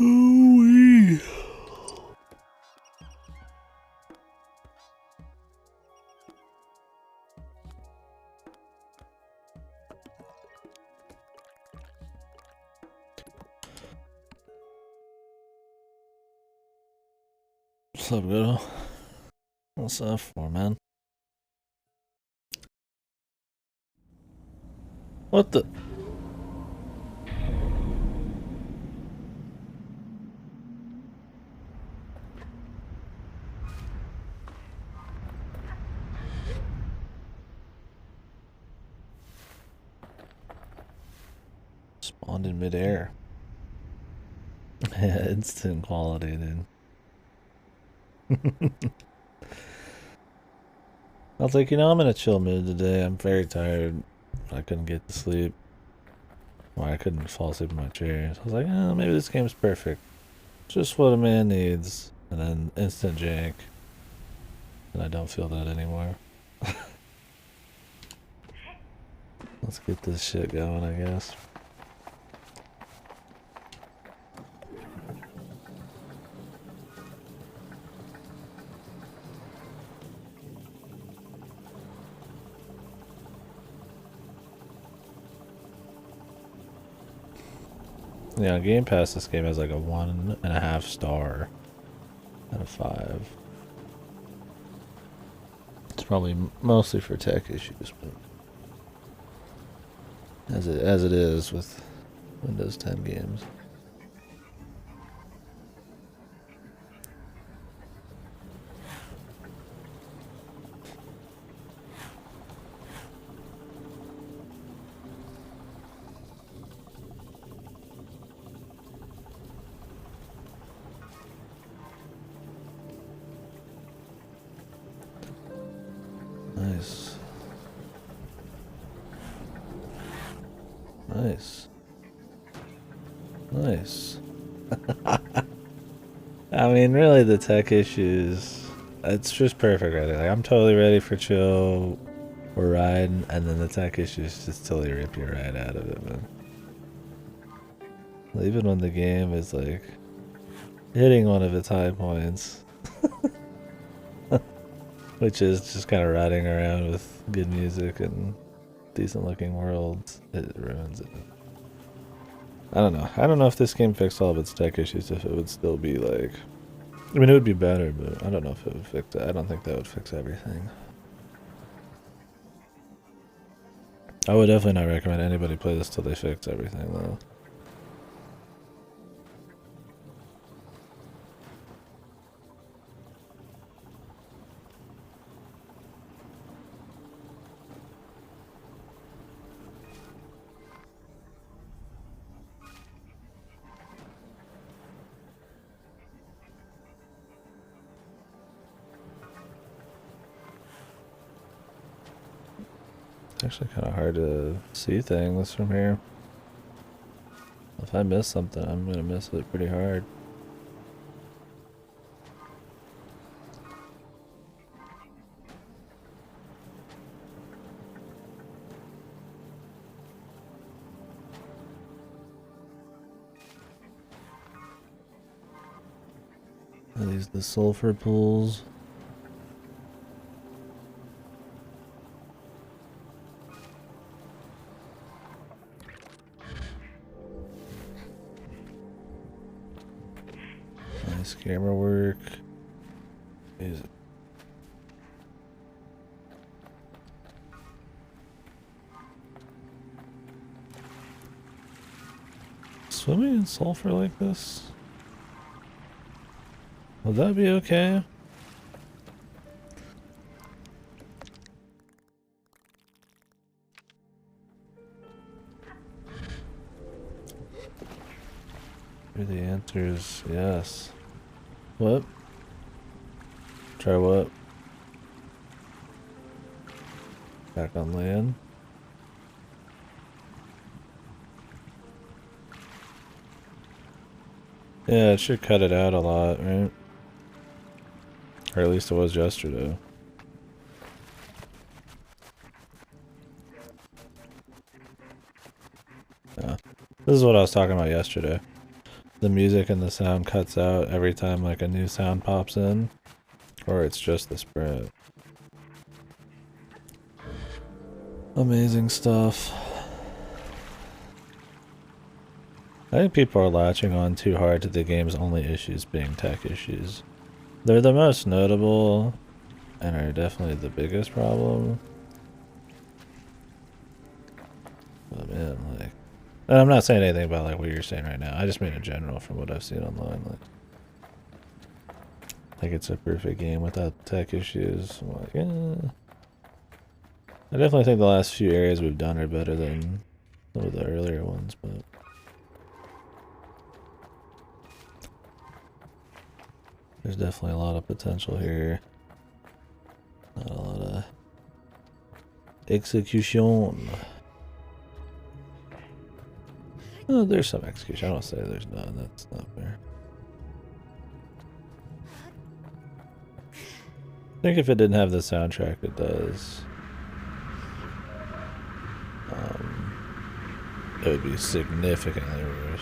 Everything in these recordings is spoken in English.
Ooh-wee. What's up, Guido? What's up for, man? What the? Spawned in midair. Yeah, instant quality, dude. I was like, I'm in a chill mood today. I'm very tired. I couldn't get to sleep. Or I couldn't fall asleep in my chair. So I was like, maybe this game's perfect. Just what a man needs. And then instant jank. And I don't feel that anymore. Let's get this shit going, I guess. Yeah, Game Pass, this game has like a 1.5 star out of 5. It's probably mostly for tech issues, but as it is with Windows 10 games. Nice. Nice. Nice. I mean, really, the tech issues, it's just perfect right there. Like, I'm totally ready for chill. We're riding, and then the tech issues just totally rip you right out of it, man. Even when the game is like hitting one of its high points, which is just kind of riding around with good music and decent looking worlds, it ruins it. I don't know. I don't know if this game fixed all of its tech issues, if it would still be like... I mean, it would be better, but I don't know if it would fix it. I don't think that would fix everything. I would definitely not recommend anybody play this till they fix everything, though. It's actually kind of hard to see things from here. If I miss something, I'm gonna miss it pretty hard. Are these the sulfur pools? Nice camera work. Is it? Swimming in sulfur like this? Would that be okay? The answer is yes. What? Try what? Back on land? Yeah, it should cut it out a lot, right? Or at least it was yesterday. Yeah. This is what I was talking about yesterday. the music and the sound cuts out every time like a new sound pops in, or it's just the sprint. Amazing stuff. I think people are latching on too hard to the game's only issues being tech issues. They're the most notable and are definitely the biggest problem. But man, like, and I'm not saying anything about like what you're saying right now. I just mean in general from what I've seen online. Like it's a perfect game without tech issues. I'm like, eh. I definitely think the last few areas we've done are better than some of the earlier ones, but there's definitely a lot of potential here. Not a lot of execution. Oh, there's some execution. I don't say there's none. That's not fair. I think if it didn't have the soundtrack, it does. It would be significantly worse.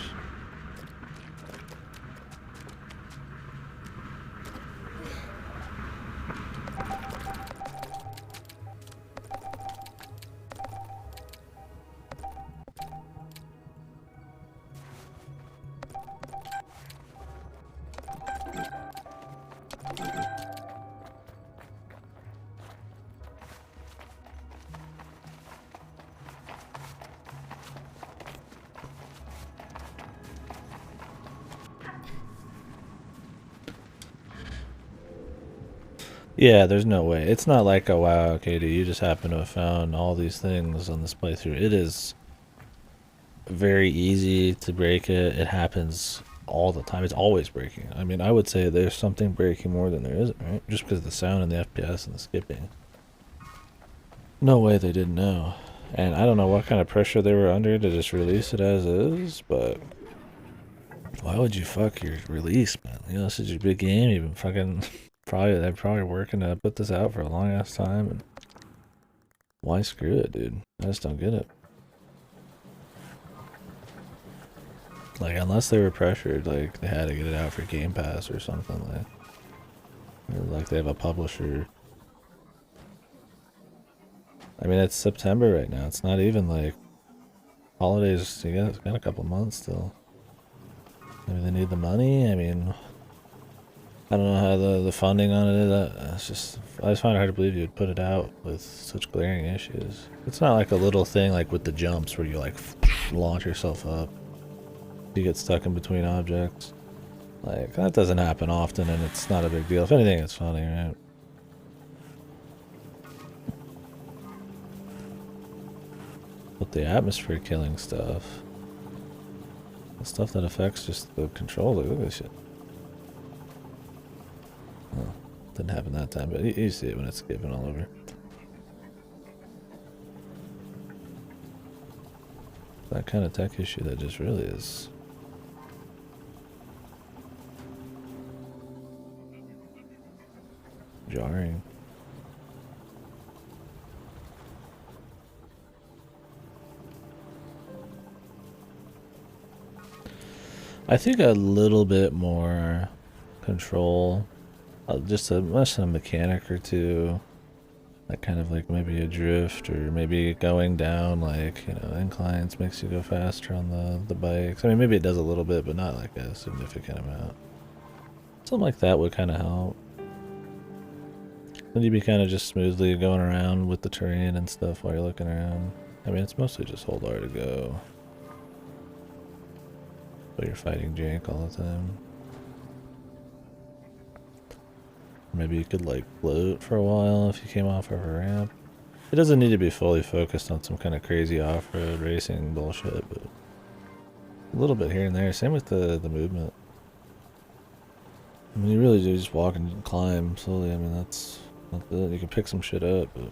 Yeah, there's no way. It's not like a wow, KD, you just happen to have found all these things on this playthrough. It is very easy to break it. It happens all the time. It's always breaking. I mean, I would say there's something breaking more than there isn't, right? Just because of the sound and the FPS and the skipping. No way they didn't know. And I don't know what kind of pressure they were under to just release it as is, but why would you fuck your release, man? You know, this is your big game. You've been fucking they're probably working to put this out for a long ass time, and why screw it, dude? I just don't get it. Like, unless they were pressured, like they had to get it out for Game Pass or something, or like they have a publisher. I mean, it's September right now. It's not even like holidays. It's got a couple months still. Maybe they need the money. I mean, I don't know how the funding on it is. It's just, I just find it hard to believe you'd put it out with such glaring issues. It's not like a little thing like with the jumps where you like launch yourself up. You get stuck in between objects. Like, that doesn't happen often and it's not a big deal. If anything, it's funny, right? But the atmosphere killing stuff, the stuff that affects just the controller, look at this shit. Oh, didn't happen that time, but you see it when it's skipping all over. That kind of tech issue that just really is jarring. I think a little bit more control, just a mechanic or two, like kind of like maybe a drift or maybe going down like, you know, inclines makes you go faster on the bikes. I mean, maybe it does a little bit, but not like a significant amount. Something like that would kind of help. Then you'd be kind of just smoothly going around with the terrain and stuff while you're looking around. I mean, it's mostly just hold R to go. But you're fighting jank all the time. Maybe you could like float for a while if you came off of a ramp. It doesn't need to be fully focused on some kind of crazy off-road racing bullshit, but a little bit here and there. Same with the movement. I mean, you really do just walk and climb slowly. I mean, that's not it. You can pick some shit up, but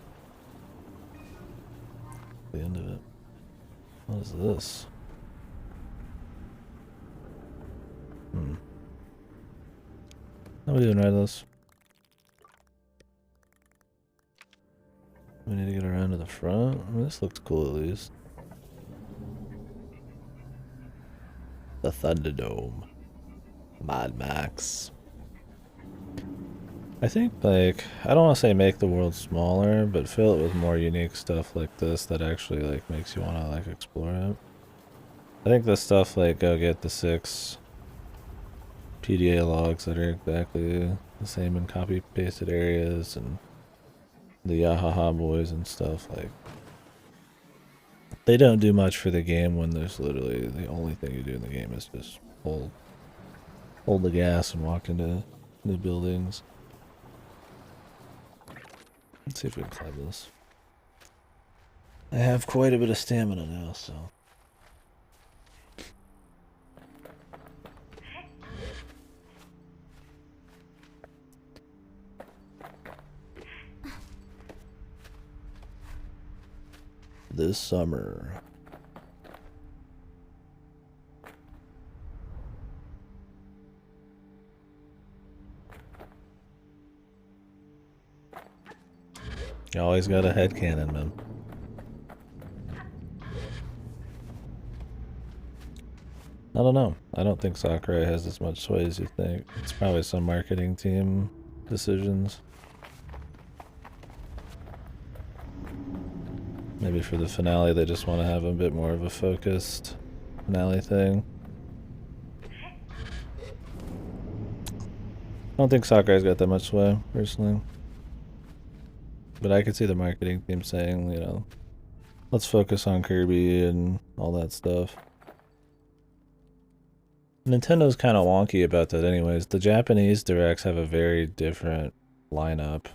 the end of it. What is this? How are we doing, Redless? We need to get around to the front. I mean, this looks cool at least. The Thunderdome. Mad Max. I think, like, I don't want to say make the world smaller, but fill it with more unique stuff like this that actually, like, makes you want to, like, explore it. I think the stuff, like, go get the 6 PDA logs that are exactly the same in copy-pasted areas, and the Yahaha boys and stuff, like, they don't do much for the game when there's literally the only thing you do in the game is just hold the gas and walk into the buildings. Let's see if we can climb this. I have quite a bit of stamina now, so. This summer. You always got a headcanon, man. I don't know. I don't think Sakurai has as much sway as you think. It's probably some marketing team decisions. Maybe for the finale they just want to have a bit more of a focused finale thing. I don't think Sakurai's got that much sway, personally. But I could see the marketing team saying, you know, let's focus on Kirby and all that stuff. Nintendo's kind of wonky about that anyways. The Japanese directs have a very different lineup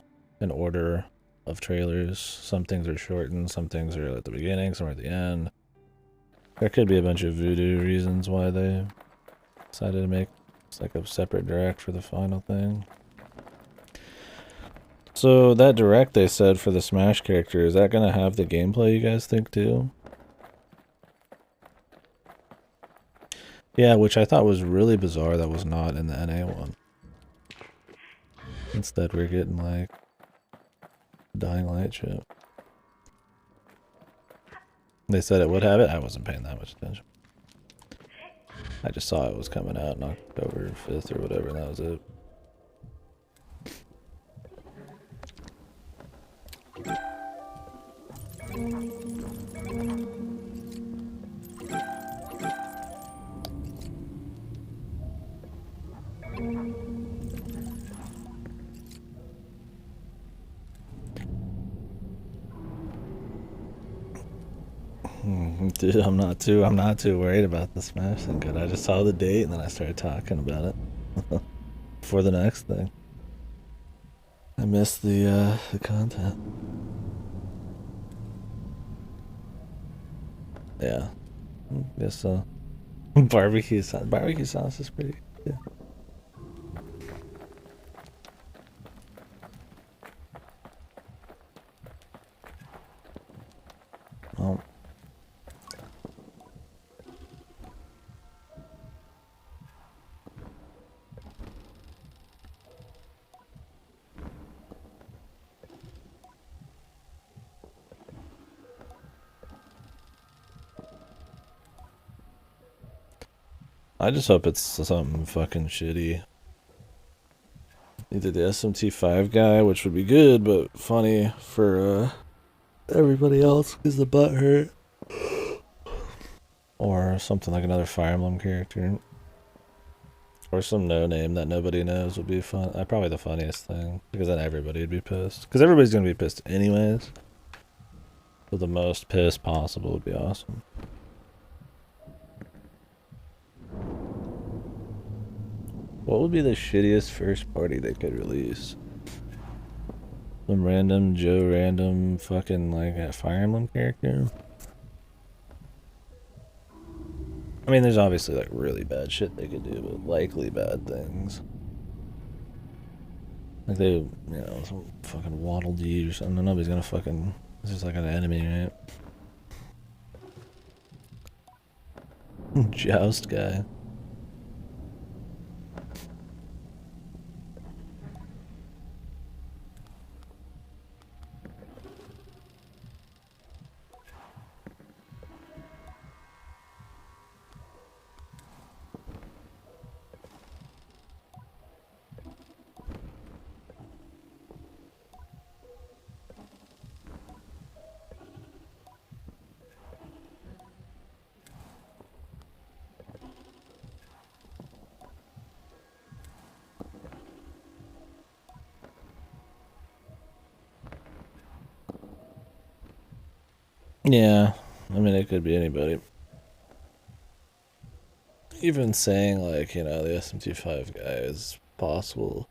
and order of trailers. Some things are shortened, some things are at the beginning, some are at the end. There could be a bunch of voodoo reasons why they decided to make like a separate direct for the final thing. So that direct they said for the Smash character, is that gonna have the gameplay you guys think too? Yeah, which I thought was really bizarre that was not in the NA one. Instead we're getting like Dying Light shit. They said it would have it, I wasn't paying that much attention. I just saw it was coming out in October 5th or whatever, and that was it. Dude, I'm not too worried about the Smash thing. Good. I just saw the date and then I started talking about it for the next thing. I missed the content. Yeah, guess so. Barbecue sauce is pretty good. Oh. I just hope it's something fucking shitty. Either the SMT5 guy, which would be good, but funny for everybody else because the butt hurt. Or something like another Fire Emblem character. Or some no-name that nobody knows would be fun. Probably the funniest thing. Because then everybody would be pissed. Because everybody's going to be pissed anyways. But the most pissed possible would be awesome. What would be the shittiest first party they could release? Some random Joe Random fucking like a Fire Emblem character? I mean, there's obviously like really bad shit they could do, but likely bad things. Like they, you know, some fucking Waddle Dee or something. Nobody's gonna fucking. It's just like an enemy, right? Joust guy. Yeah, I mean, it could be anybody. Even saying, like, you know, the SMT5 guy is possible.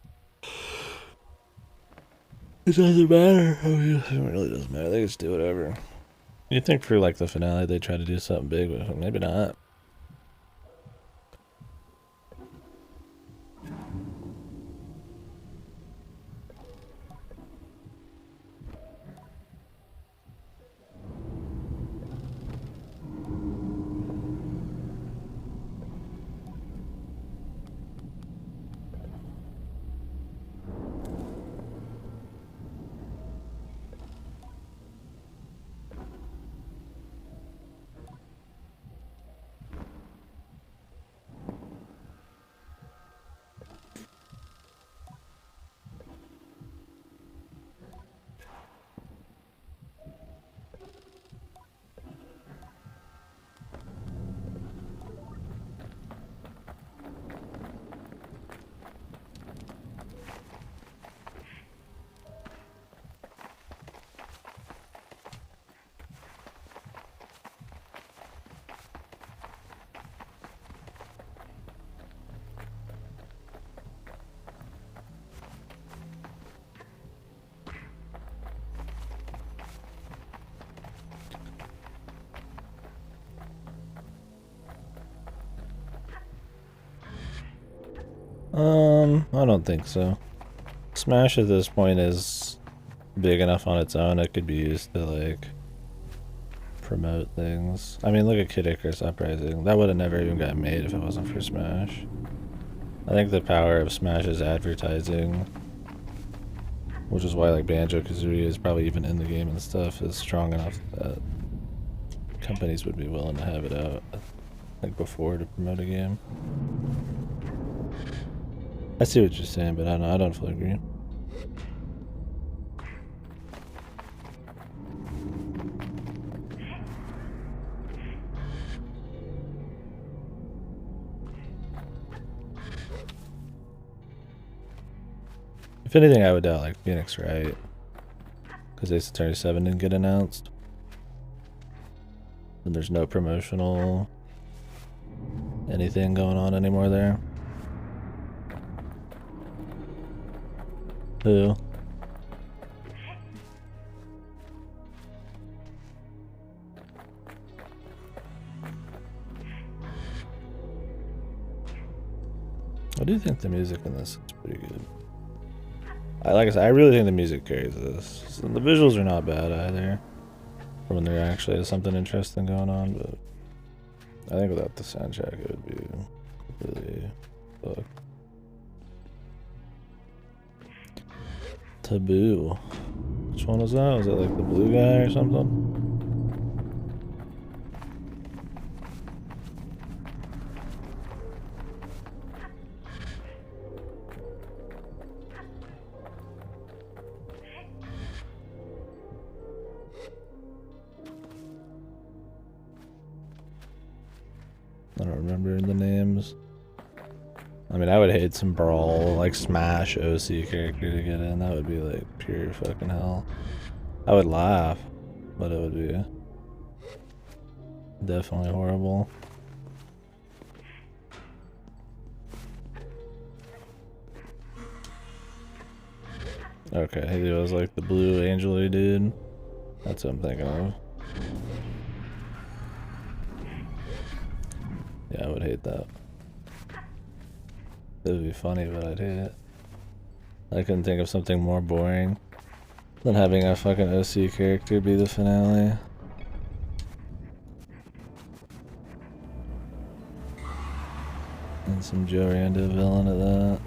It doesn't matter. I mean, it really doesn't matter. They just do whatever. You'd think for, like, the finale they'd try to do something big, but maybe not. I don't think so. Smash at this point is big enough on its own, it could be used to, like, promote things. I mean, look at KDkill Uprising. That would have never even got made if it wasn't for Smash. I think the power of Smash's advertising, which is why, like, Banjo-Kazooie is probably even in the game and stuff, is strong enough that companies would be willing to have it out, like, before to promote a game. I see what you're saying, but I don't fully agree. If anything, I would doubt, like, Phoenix Wright, because Ace Attorney 7 didn't get announced. And there's no promotional anything going on anymore there. Who? I do think the music in this is pretty good. Like I said, I really think the music carries this. So the visuals are not bad either, for when there actually is something interesting going on, but I think without the soundtrack it would be really fucked. Taboo. Which one was that? Was that like the blue guy or something? I don't remember the names. I mean, I would hate some Brawl, like Smash OC character to get in. That would be like pure fucking hell. I would laugh, but it would be definitely horrible. Okay, he was like the blue angel dude. That's what I'm thinking of. Yeah, I would hate that. It would be funny, but I'd hate it. I couldn't think of something more boring than having a fucking OC character be the finale. And some Joe Rando villain at that.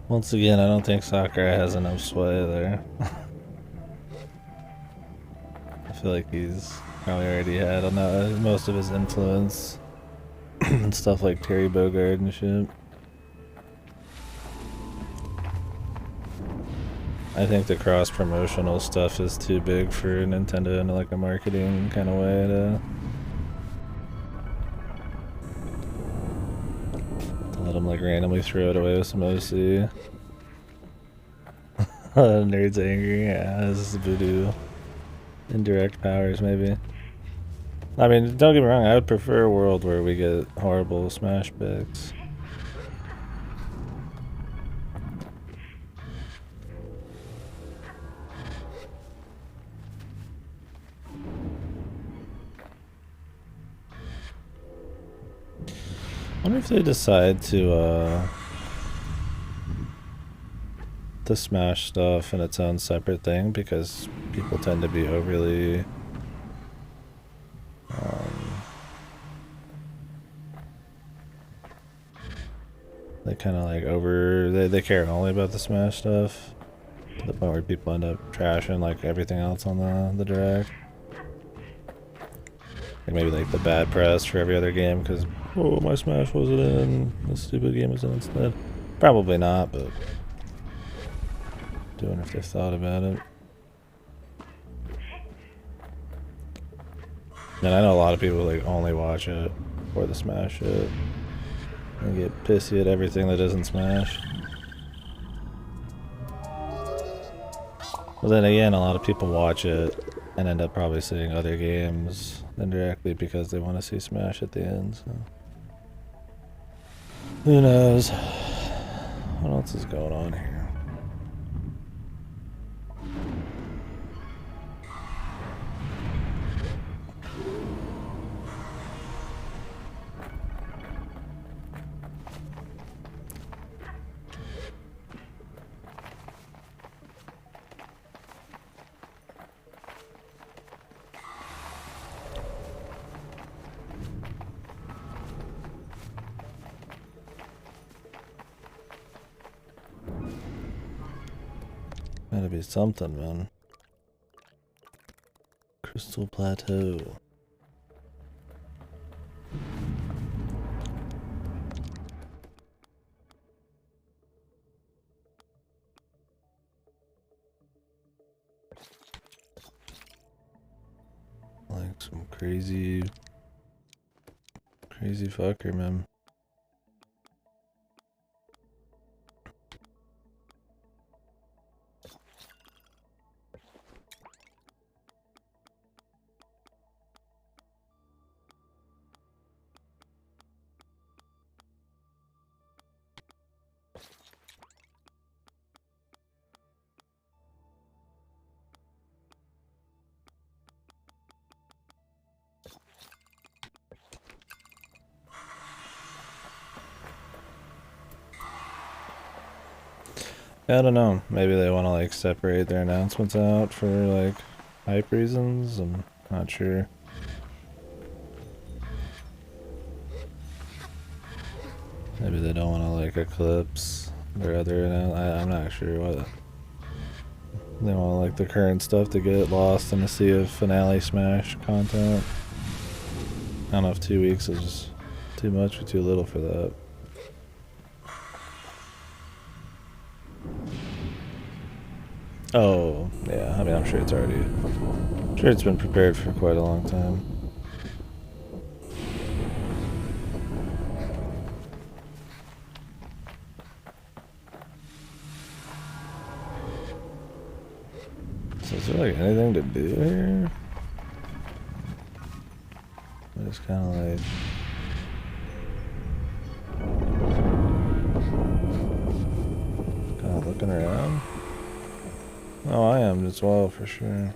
Once again, I don't think Sakura has enough sway there. I feel like he's probably already had most of his influence and stuff like Terry Bogard and shit. I think the cross-promotional stuff is too big for Nintendo in like a marketing kind of way to let them like randomly throw it away with some OC. Nerds angry, yeah, this is voodoo. Indirect powers, maybe. I mean, don't get me wrong, I would prefer a world where we get horrible Smash picks. I wonder if they decide to Smash stuff in its own separate thing, because people tend to be overly they kind of like they care only about the Smash stuff to the point where people end up trashing like everything else on the direct. Like maybe like the bad press for every other game because, oh, my Smash wasn't in, this stupid game was in instead. Probably not, but doing if they've thought about it. And I know a lot of people like only watch it for the Smash shit. And get pissy at everything that isn't Smash. Well then again, a lot of people watch it and end up probably seeing other games indirectly because they want to see Smash at the end, so. Who knows? What else is going on here? Gotta be something, man. Crystal Plateau. Like some crazy fucker, man. I don't know. Maybe they want to like separate their announcements out for like hype reasons. I'm not sure. Maybe they don't want to like eclipse their other. I'm not sure what. They want like the current stuff to get lost in a sea of finale Smash content. I don't know if 2 weeks is just too much or too little for that. Oh, yeah, I mean, I'm sure it's been prepared for quite a long time. So is there like anything to do here? I'm just kind of like... kind of looking around. Oh, I am as well, for sure.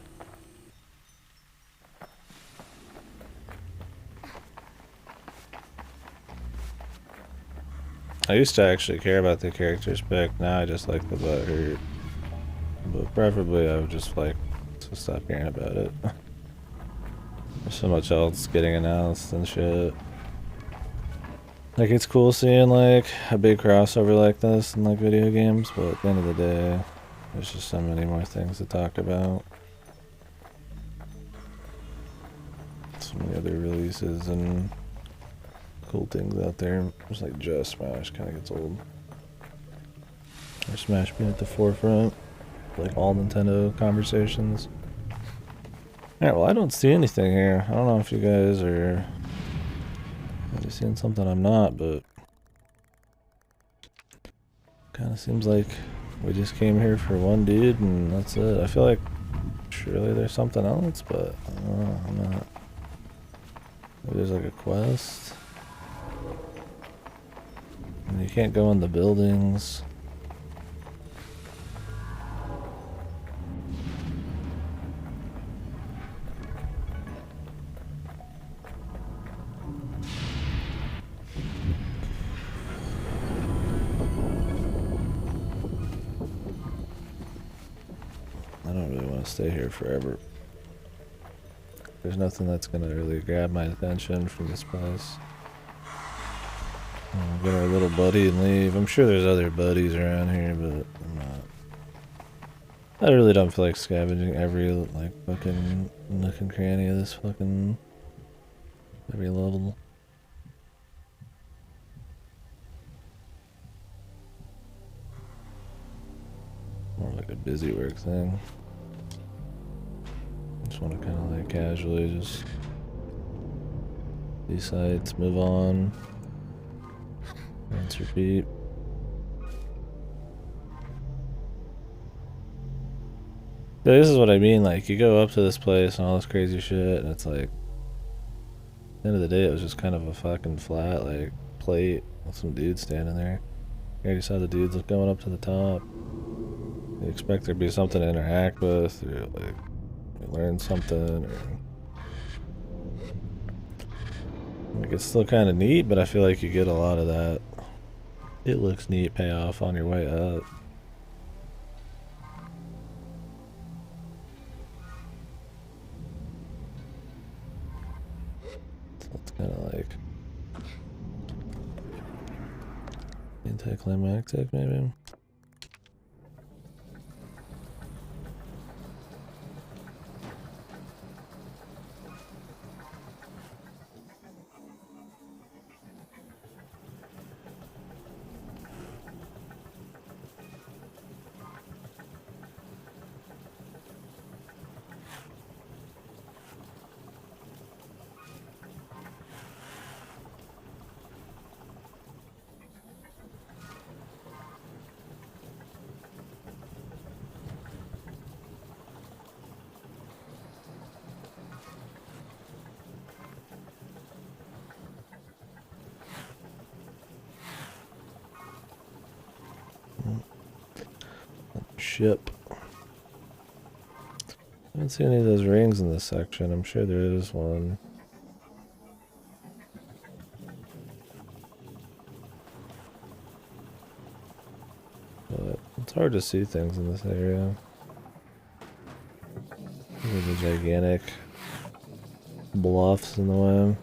I used to actually care about the character spec, now I just like the butthurt. But preferably I would just like to stop caring about it. There's so much else getting announced and shit. Like, it's cool seeing like a big crossover like this in like video games, but at the end of the day, there's just so many more things to talk about. So many other releases and cool things out there. Just like just Smash kind of gets old. Or Smash being at the forefront. like all Nintendo conversations. Alright, well I don't see anything here. I don't know if you guys are maybe seeing something I'm not, but kinda seems like we just came here for one dude and that's it. I feel like surely there's something else, but I don't know, I'm not. Maybe there's like a quest. And you can't go in the buildings. I don't really want to stay here forever. There's nothing that's gonna really grab my attention from this place. We'll get our little buddy and leave. I'm sure there's other buddies around here, but I'm not. I really don't feel like scavenging every like fucking nook and cranny of this fucking every level. More like a busy work thing. Just want to kind of like casually just these sites, move on, rinse, repeat. But this is what I mean, like you go up to this place and all this crazy shit and it's like at the end of the day it was just kind of a fucking flat like plate with some dudes standing there. You already saw the dudes going up to the top. You expect there'd be something to interact with or like learn something or like it's still kind of neat, but I feel like you get a lot of that it looks neat payoff on your way up. So it's kind of like anticlimactic maybe. Ship. I don't see any of those rings in this section. I'm sure there is one. But it's hard to see things in this area. There's the gigantic bluffs in the way.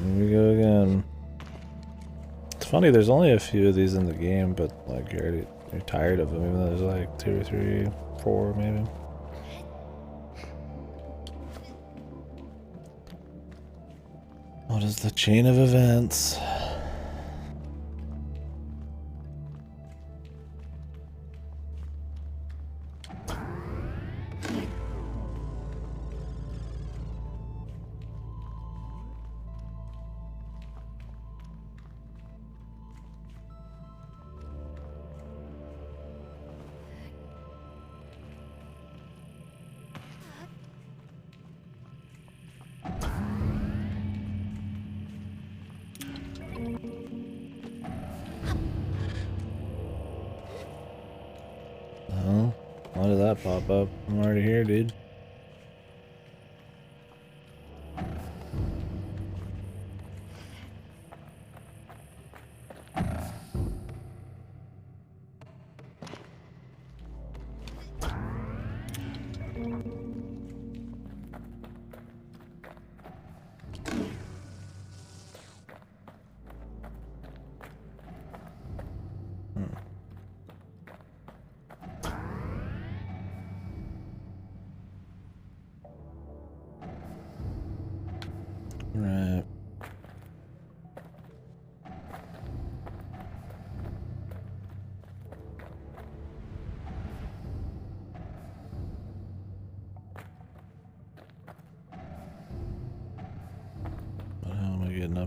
Here we go again. It's funny, there's only a few of these in the game, but like you're tired of them, even though there's like 2 or 3, 4 maybe. What is the chain of events? Oh, why did that pop up? I'm already here, dude.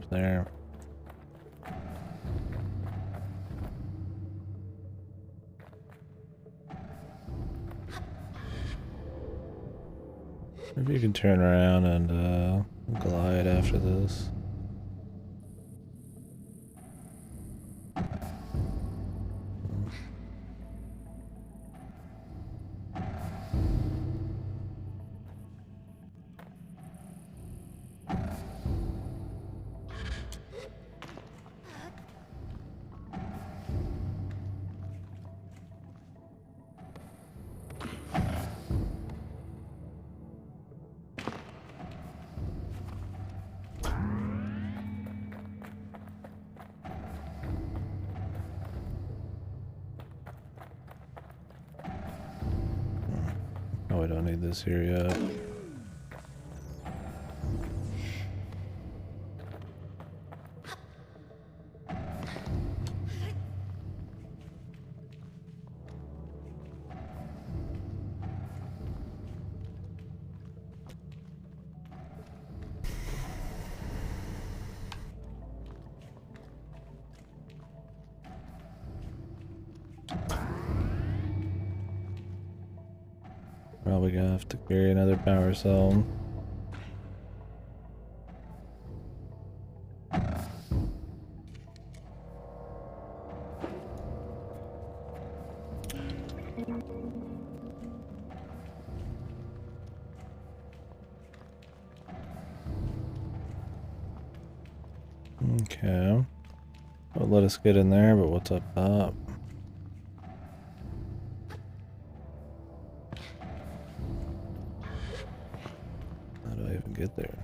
up there. Maybe you can turn around and glide after this. Oh, I don't need this here yet. Probably gonna have to carry another power cell. Okay. Well, let us get in there, but what's up top? How do I even get there?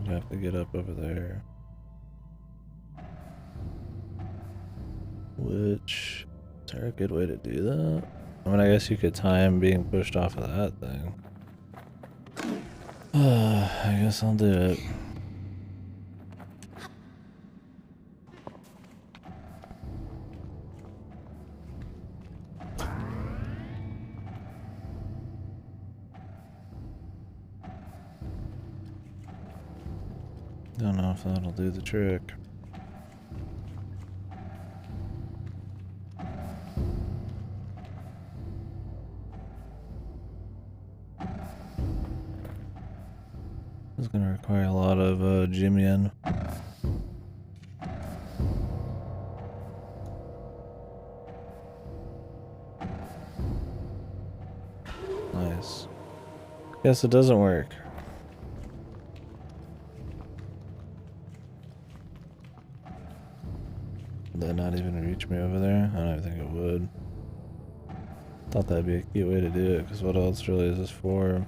I'd have to get up over there. Which, is there a good way to do that? I mean, I guess you could time being pushed off of that thing. I guess I'll do it. Don't know if that'll do the trick. It's gonna require a lot of Jimian. Nice. Guess it doesn't work. Would that not even reach me over there? I don't think it would. Thought that'd be a cute way to do it, because what else really is this for?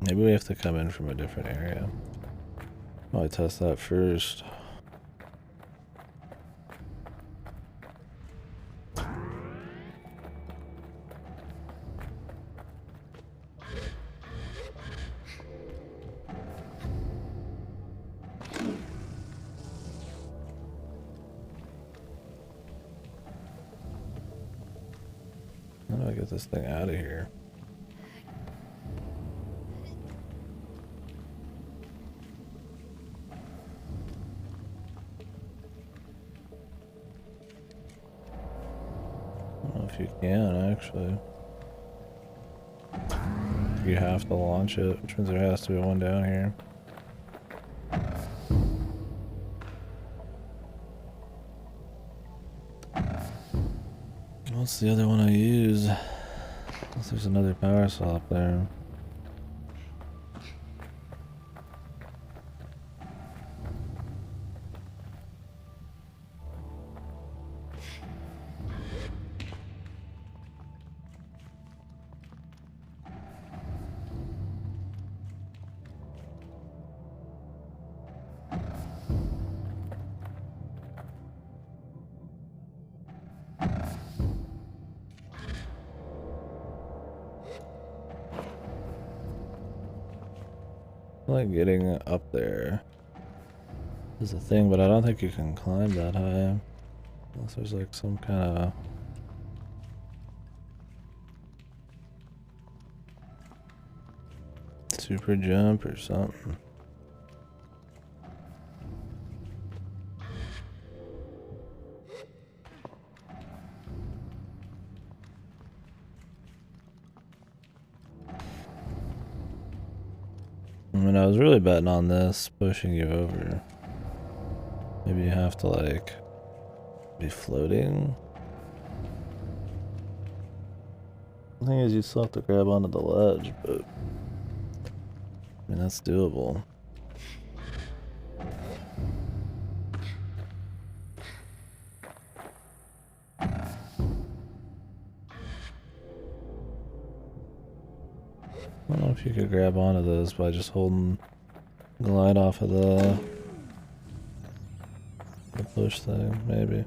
Maybe we have to come in from a different area. I'll test that first. How do I get this thing out of here? I don't know if you can, actually. You have to launch it, which means there has to be one down here. What's the other one I use? Unless there's another power saw up there. I like getting up there is a thing, but I don't think you can climb that high. Unless there's like some kind of super jump or something. I mean, I was really betting on this pushing you over. Maybe you have to like be floating. The thing is, you still have to grab onto the ledge, but I mean, that's doable. I don't know if you could grab onto this by just holding glide off of the push thing, maybe.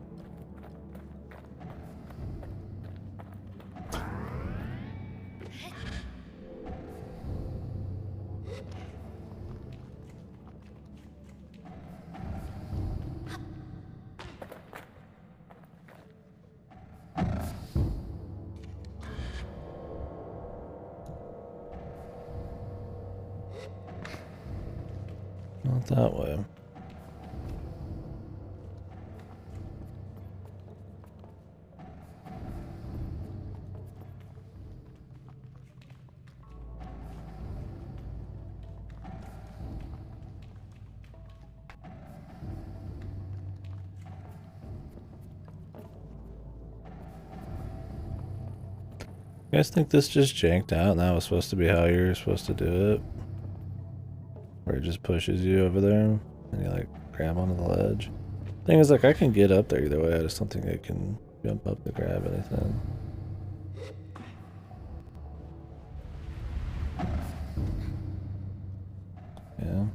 Not that way. You guys think this just janked out and that was supposed to be how you're supposed to do it? Where it just pushes you over there and you like grab onto the ledge? Thing is, like, I can get up there either way. I just don't think I can jump up to grab anything. Yeah.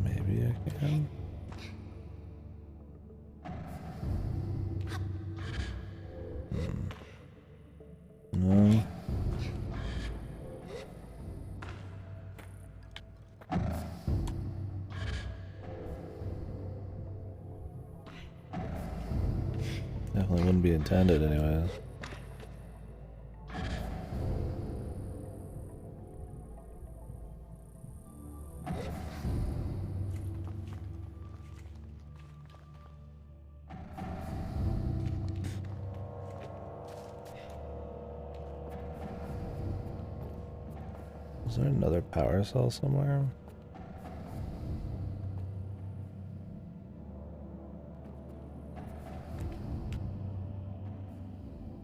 Maybe I can. No. Definitely wouldn't be intended anyways. Is there another power cell somewhere?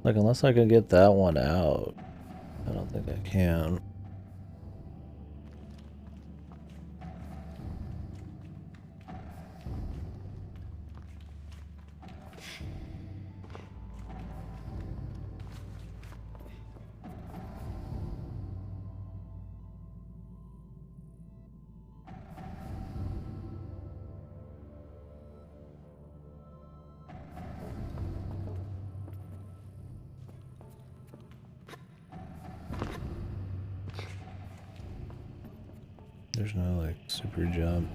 Like, unless I can get that one out, I don't think I can. There's no, like, super jump.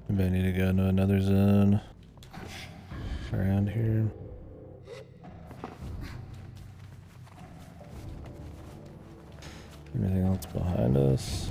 Maybe I need to go into another zone around here. Anything else behind us?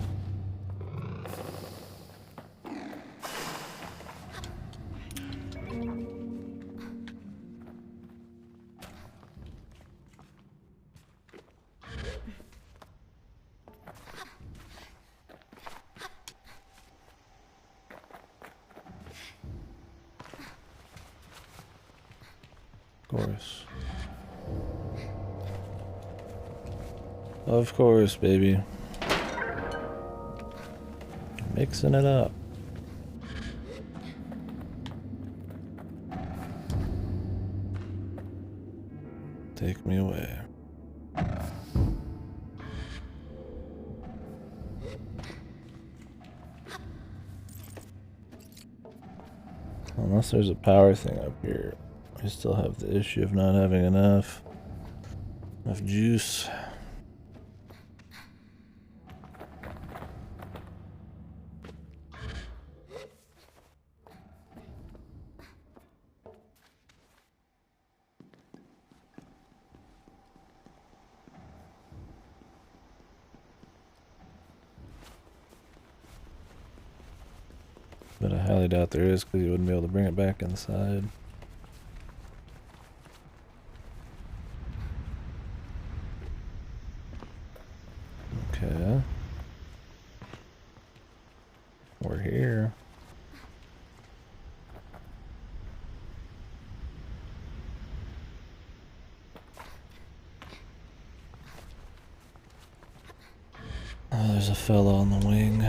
Of course, baby. Mixing it up. Take me away. Unless there's a power thing up here. We still have the issue of not having enough juice. But I highly doubt there is, because you wouldn't be able to bring it back inside. Okay. We're here. Oh, there's a fella on the wing.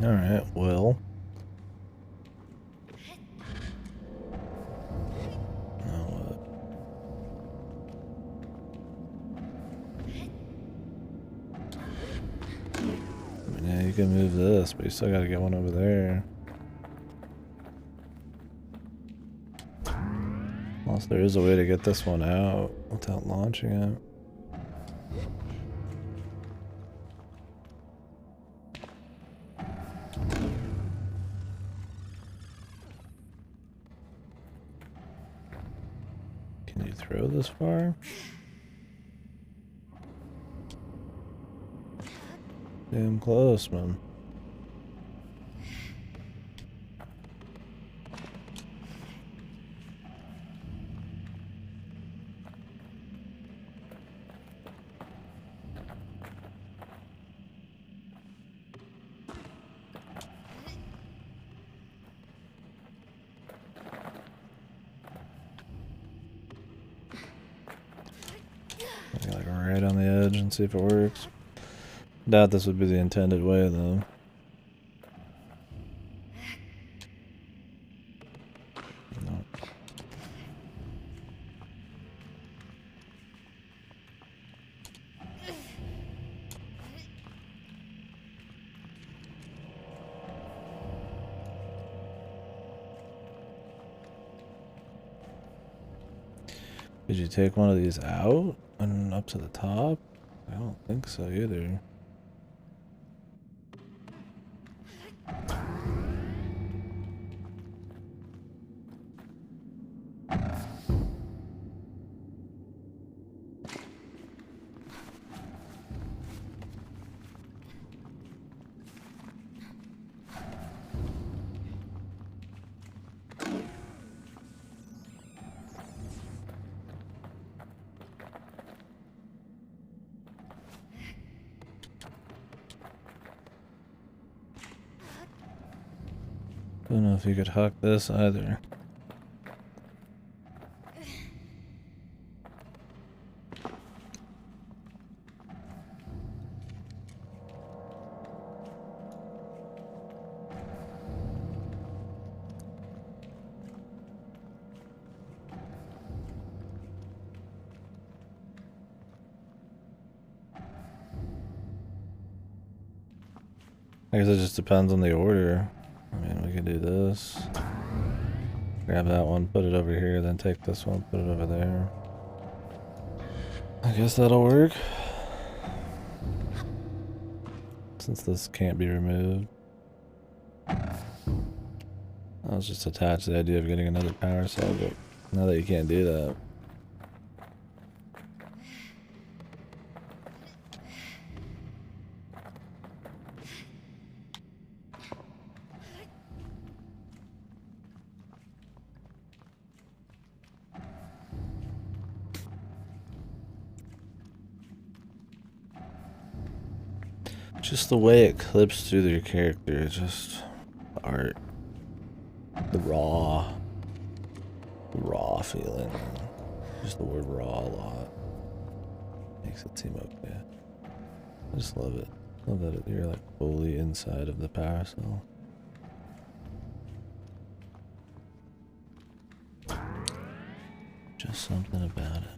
Alright, well. Now what? I mean, yeah, you can move this, but you still gotta get one over there. Unless there is a way to get this one out without launching it. Can you throw this far? Damn close, man. Like right on the edge and see if it works. Doubt this would be the intended way, though. No. Did you take one of these out and up to the top? I don't think so either. Don't know if you could huck this either. I guess it just depends on the order. I mean, we could do this. Grab that one, put it over here, then take this one, put it over there. I guess that'll work. Since this can't be removed. I was just attached to the idea of getting another power cell, but now that you can't do that. Just the way it clips through your character, just art. The raw feeling. Just the word raw a lot. Makes it seem okay. I just love it. Love that you're like fully inside of the power cell. Just something about it.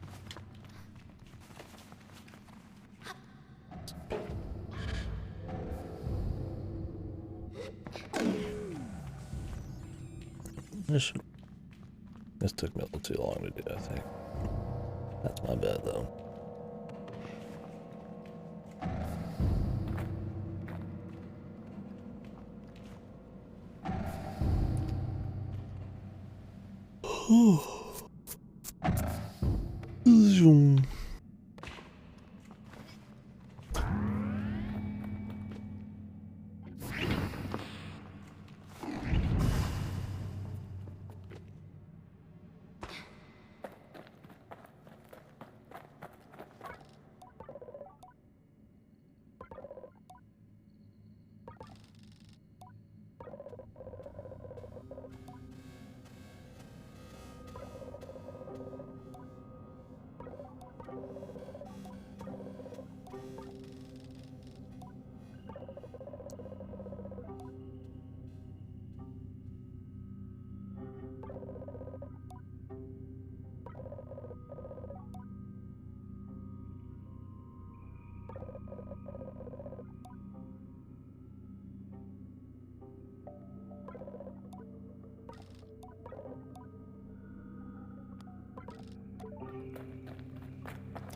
This took me a little too long to do, I think. That's my bad, though.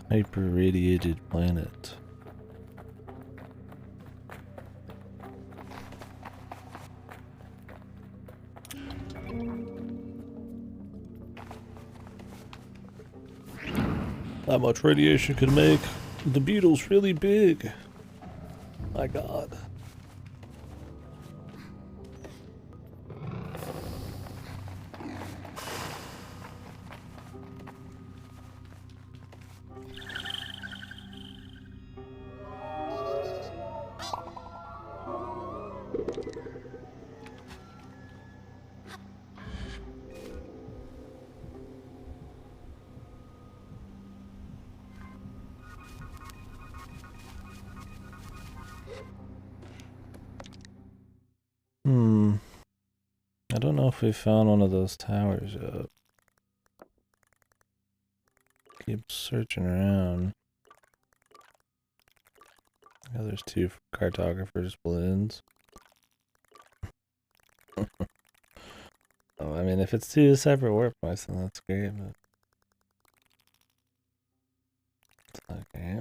Hyper-radiated planet. That much radiation could make the beetles really big. My God. I don't know if we found one of those towers yet. Keep searching around. Yeah, there's 2 cartographers' balloons. Oh, I mean, if it's 2 separate warp points, then that's great, but... Okay.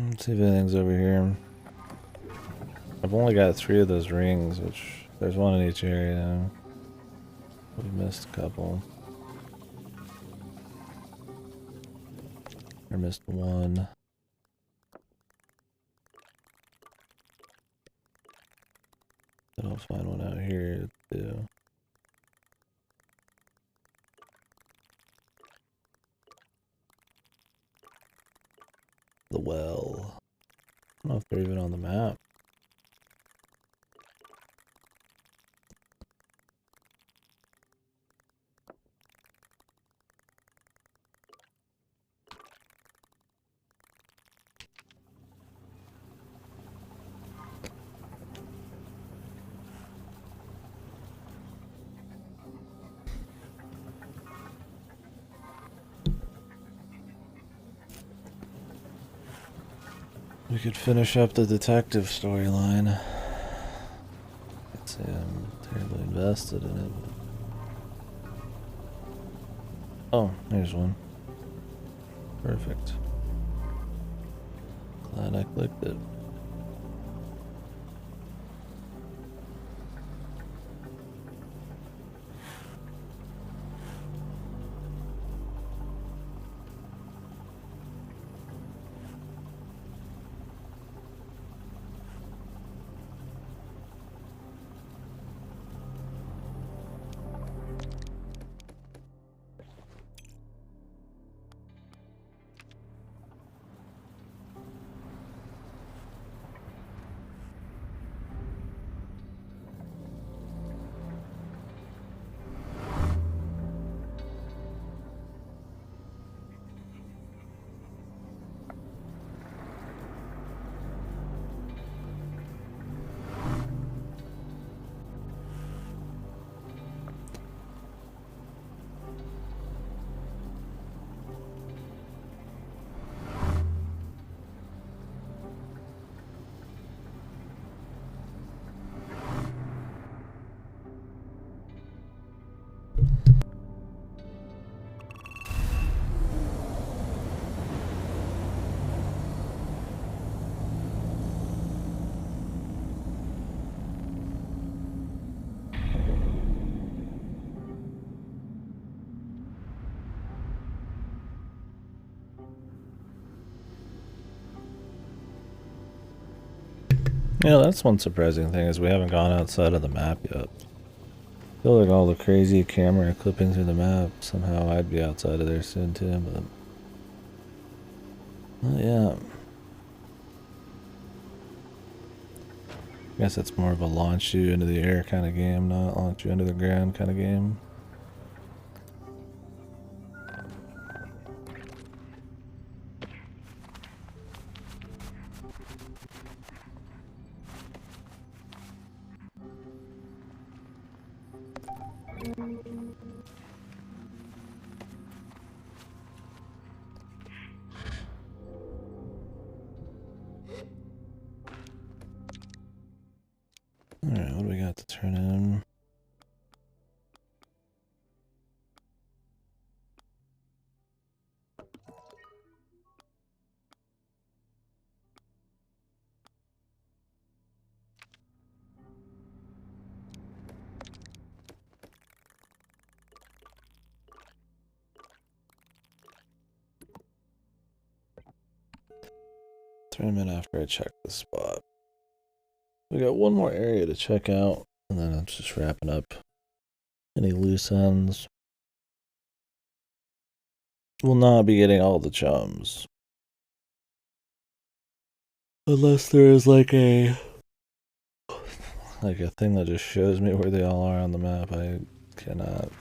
Let's see if anything's over here. I've only got 3 of those rings, which there's 1 in each area now. We missed a couple. I missed 1. But I'll find one out here too. The well. I don't know if they're even on the map. We could finish up the detective storyline. I'd say I'm terribly invested in it. Oh, there's one. Perfect. Glad I clicked it. Yeah, that's one surprising thing is we haven't gone outside of the map yet. I feel like all the crazy camera clipping through the map, somehow I'd be outside of there soon too, but... Well, yeah. I guess it's more of a launch you into the air kind of game, not launch you into the ground kind of game. Alright, what do we got to turn in? Turn them in after I check the spot. We got one more area to check out, and then I'm just wrapping up any loose ends. We'll not be getting all the chums. Unless there is like a thing that just shows me where they all are on the map. I cannot.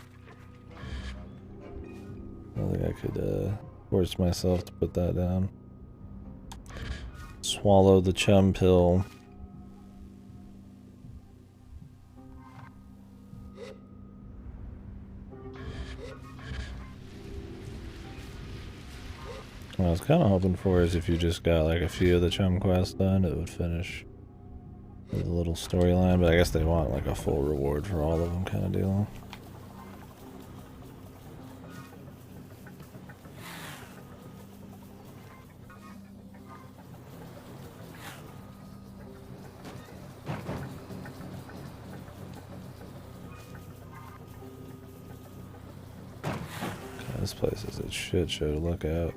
I don't think I could force myself to put that down. Swallow the chum pill. What I was kind of hoping for is if you just got like a few of the chum quests done, it would finish with a little storyline, but I guess they want like a full reward for all of them kind of deal. God, this place is a shit show to look at.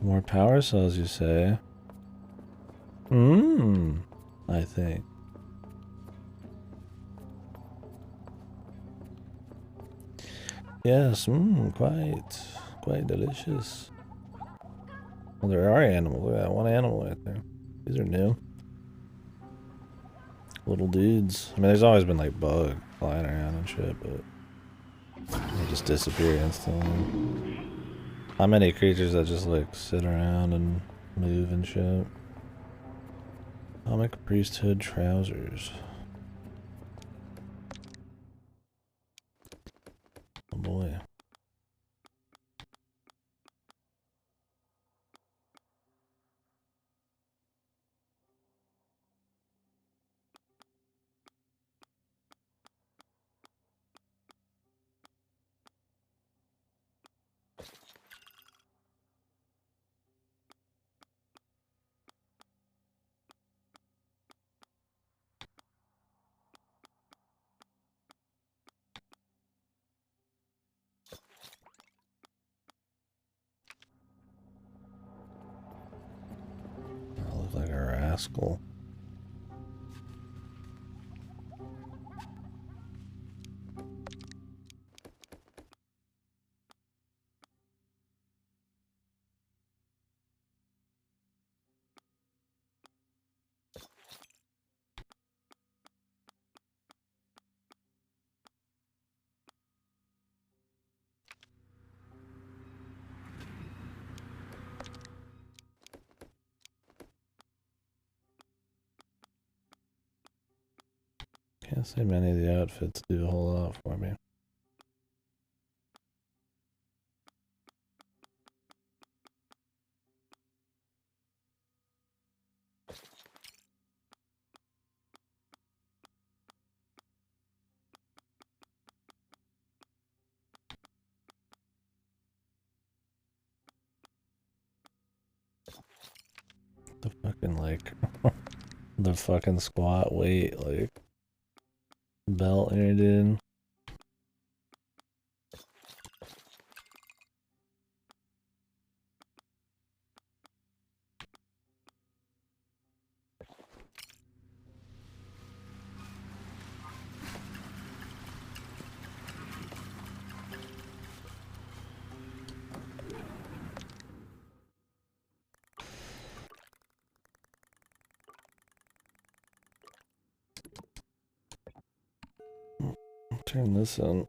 More power cells, you say? I think. Yes, quite delicious. Well, there are animals. Look at that one animal right there. These are new. Little dudes. I mean, there's always been like bugs flying around and shit, but they just disappear instantly. How many creatures that just like sit around and move and shit? Comic priesthood trousers. boy. I look like a rascal. Can't say many of the outfits do a whole lot for me. The fucking, like, the fucking squat weight, like, belt here, dude. Turn this on.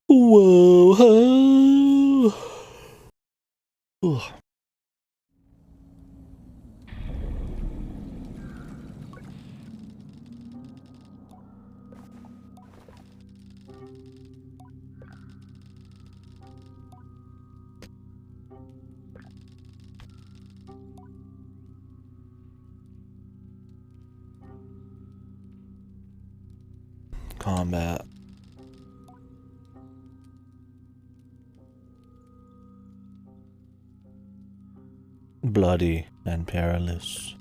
Whoa, ho. Ugh. Combat. Bloody and perilous.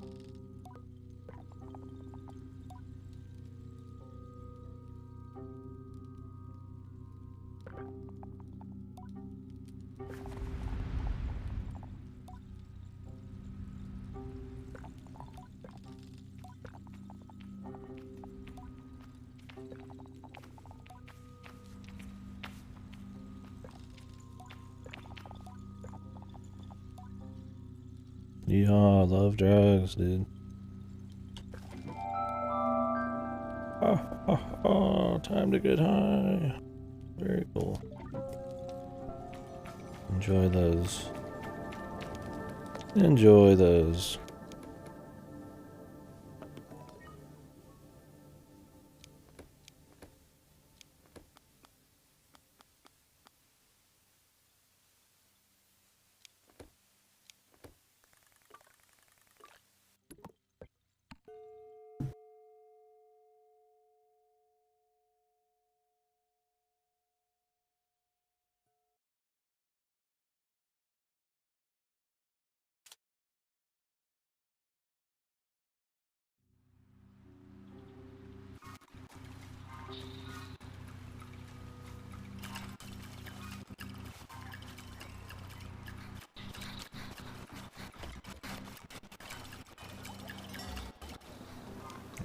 Yeehaw, love drugs, dude. Time to get high. Very cool. Enjoy those. Enjoy those.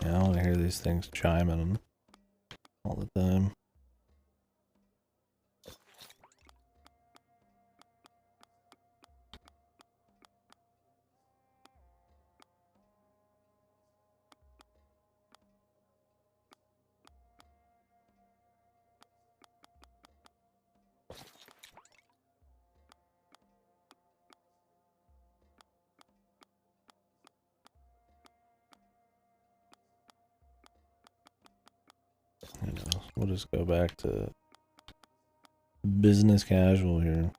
Yeah, I want to hear these things chiming all the time. We'll just go back to business casual here.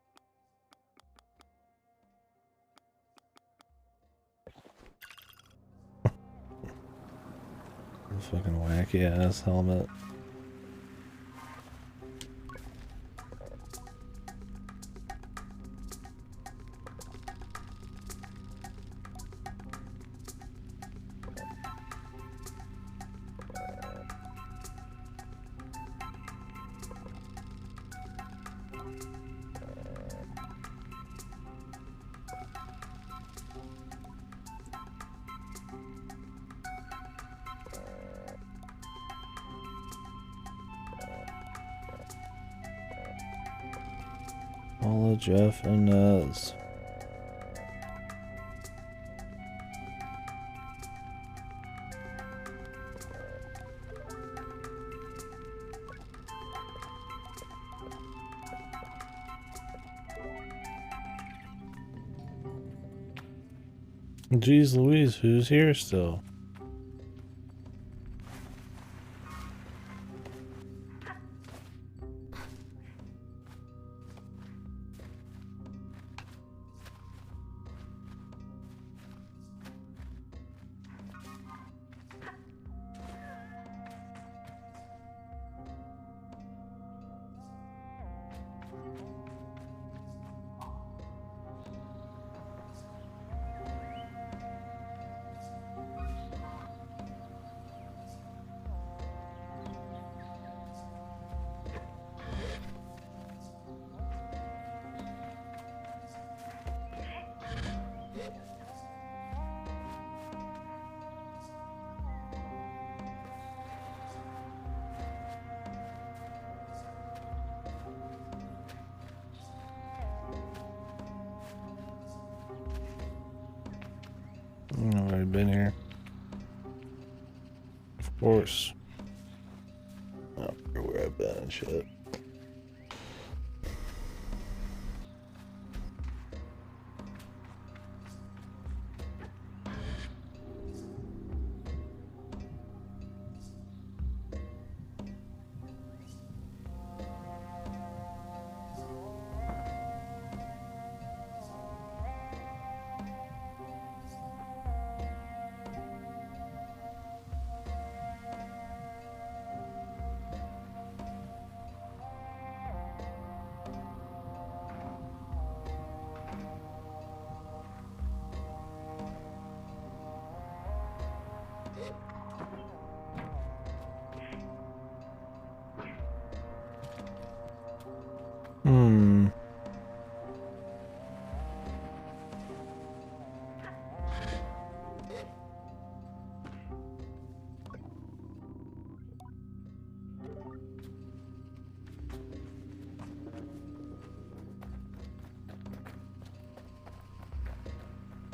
Fucking wacky ass helmet. Follow Jeff and Nez. Jeez Louise, who's here still? I've already been here. Of course. I don't remember where I've been and shit.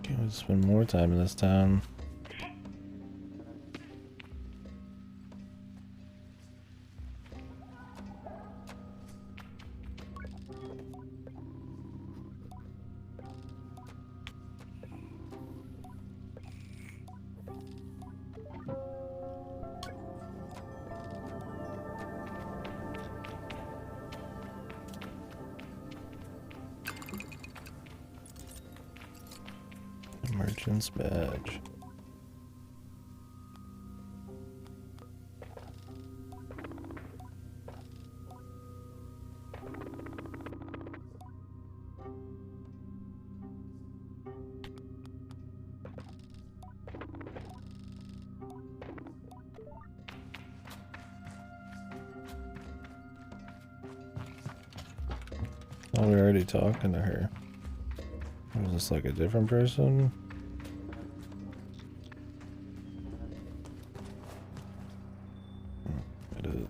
Can't we spend more time in this town? Merchant's badge. Oh, we're already talking to her. Or is this like a different person? It is.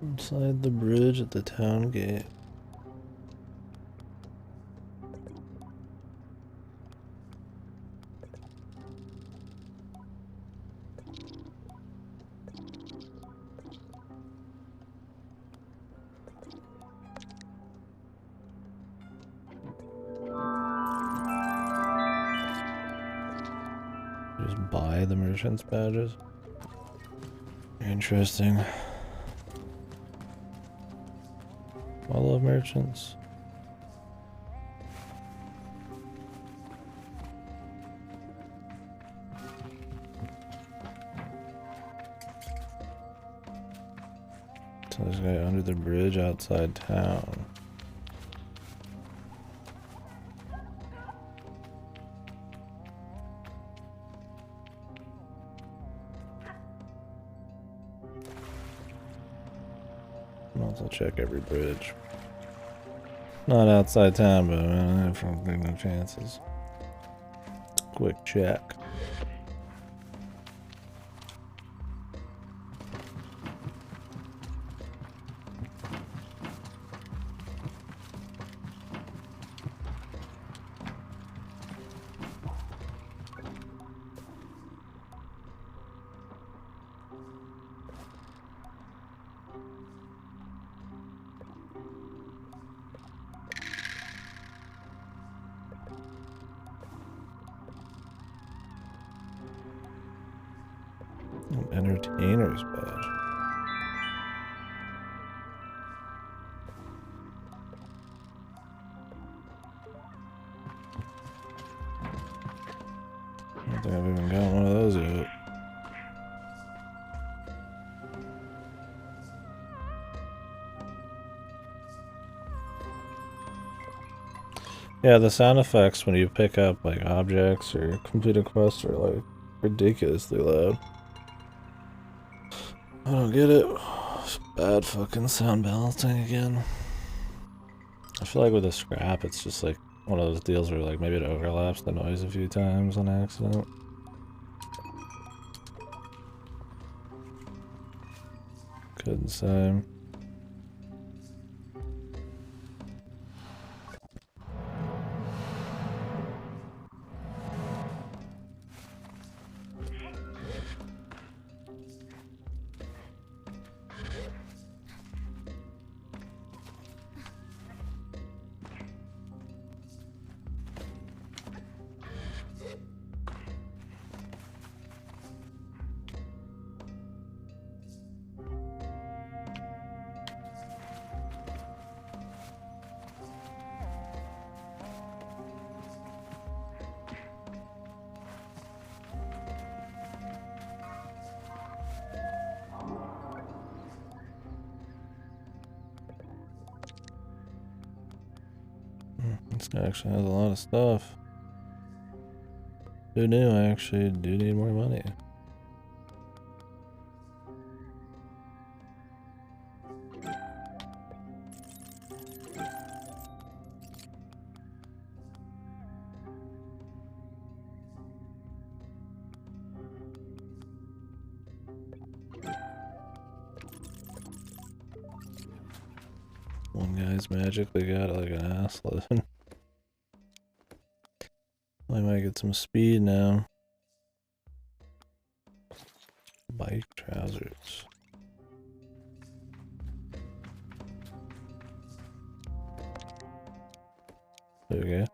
Inside the bridge at the town gate. Just buy the merchant's badges. Interesting. I love merchants. So there's a guy under the bridge outside town. I'll also check every bridge. Not outside town, but I don't think no chances. Quick check. Entertainer's badge. I don't think I've even got one of those yet. Yeah, the sound effects when you pick up like objects or complete a quest are like ridiculously loud. I don't get it. It's bad fucking sound balancing again. I feel like with a scrap, it's just like one of those deals where like maybe it overlaps the noise a few times on accident. Couldn't say. This guy actually has a lot of stuff. Who knew I actually do need more money? One guy's magically got like an ass load. I might get some speed now. Bike trousers. Okay.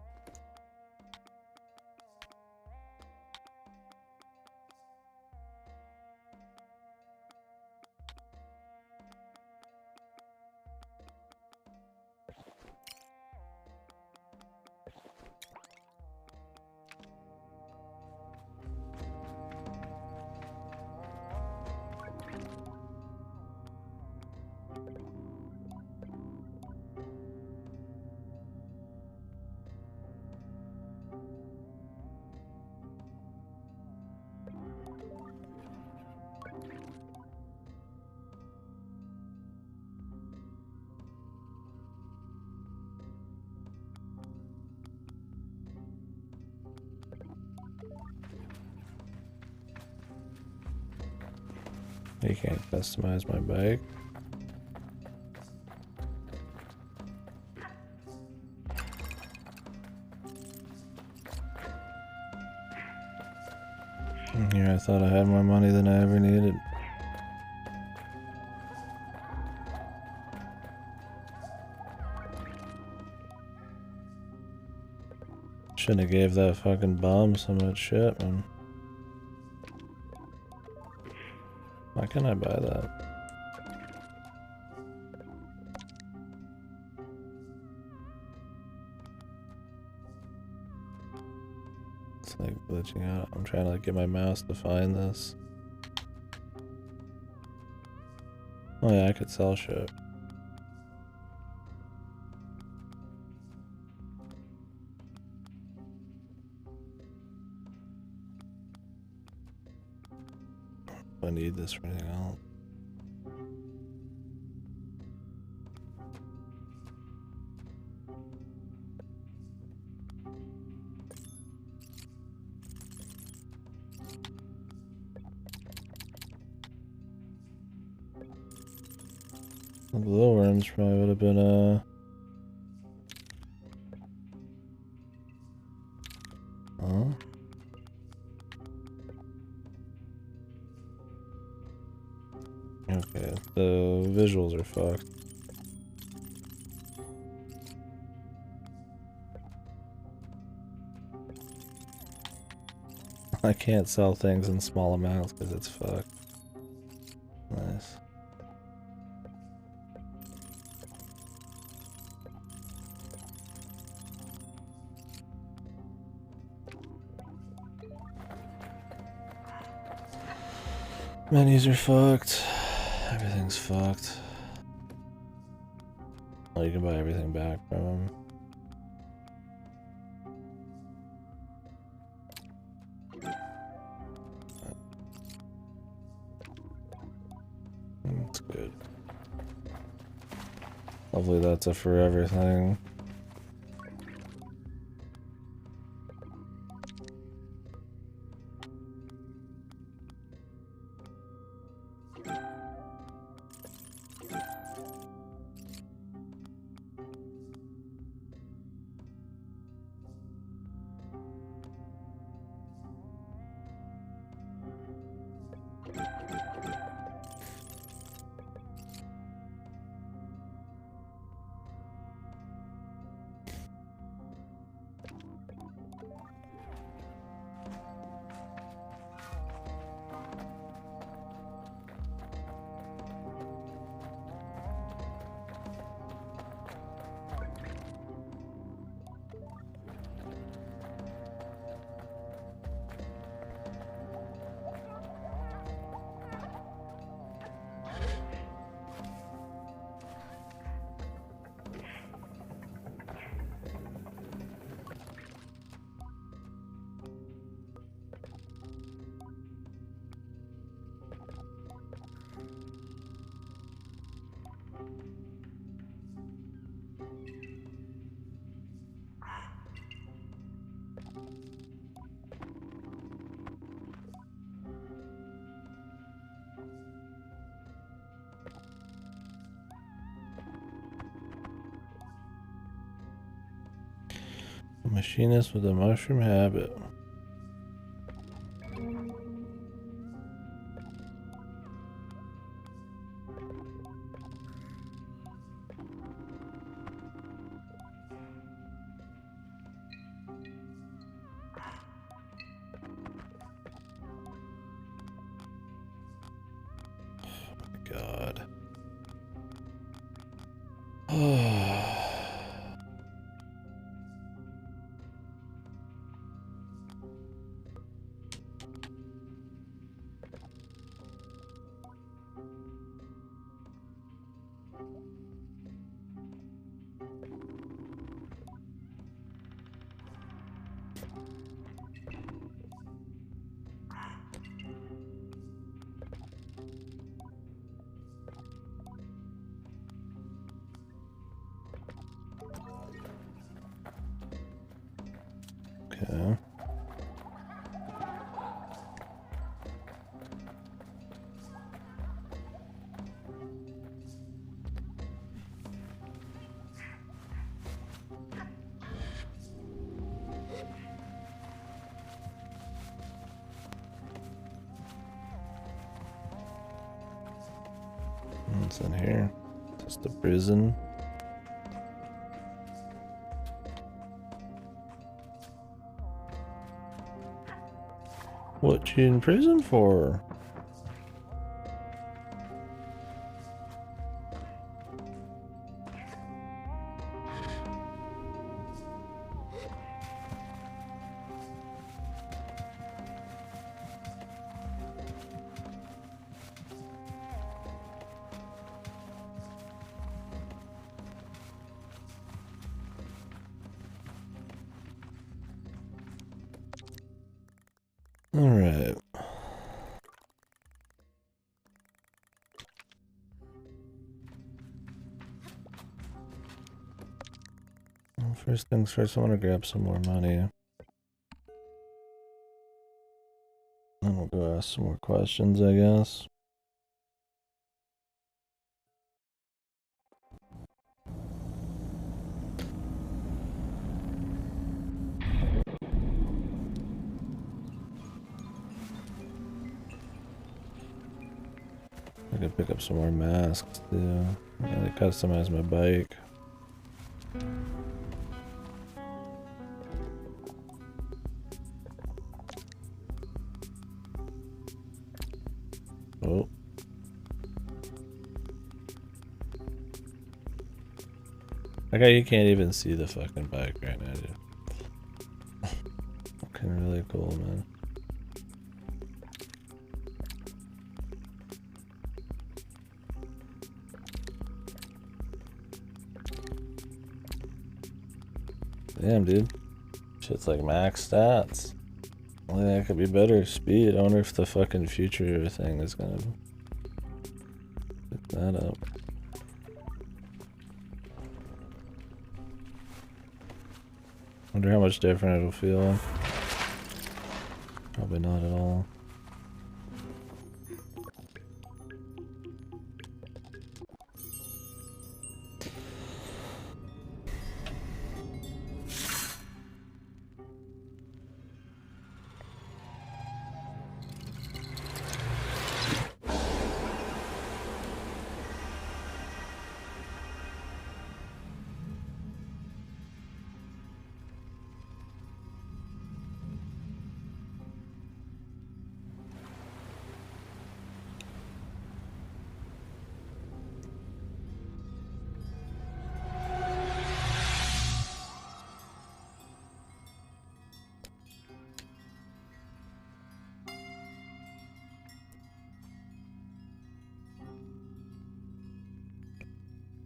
You can't customize my bike. Here I thought I had more money than I ever needed. Shouldn't have gave that fucking bomb so much shit, man. Why can't I buy that? It's like glitching out. I'm trying to like get my mouse to find this. Oh yeah, I could sell shit. I need this for anything else. The glowworms probably would have been huh? Okay, the visuals are fucked. I can't sell things in small amounts because it's fucked. Nice. Menus are fucked. Everything's fucked. Oh, you can buy everything back from them. That's good. Hopefully that's a forever thing. Machinist with a mushroom habit. God. What's in here? Just a prison. What you in prison for? All right. Well, first things first, I want to grab some more money. Then we'll go ask some more questions, I guess. I could pick up some more masks too. Yeah, to customize my bike. Oh. Okay, you can't even see the fucking bike right now, dude. Looking really cool, man. Damn, dude. Shit's like max stats. Only that could be better. Speed. I wonder if the fucking future thing is gonna pick that up. Wonder how much different it'll feel. Probably not at all.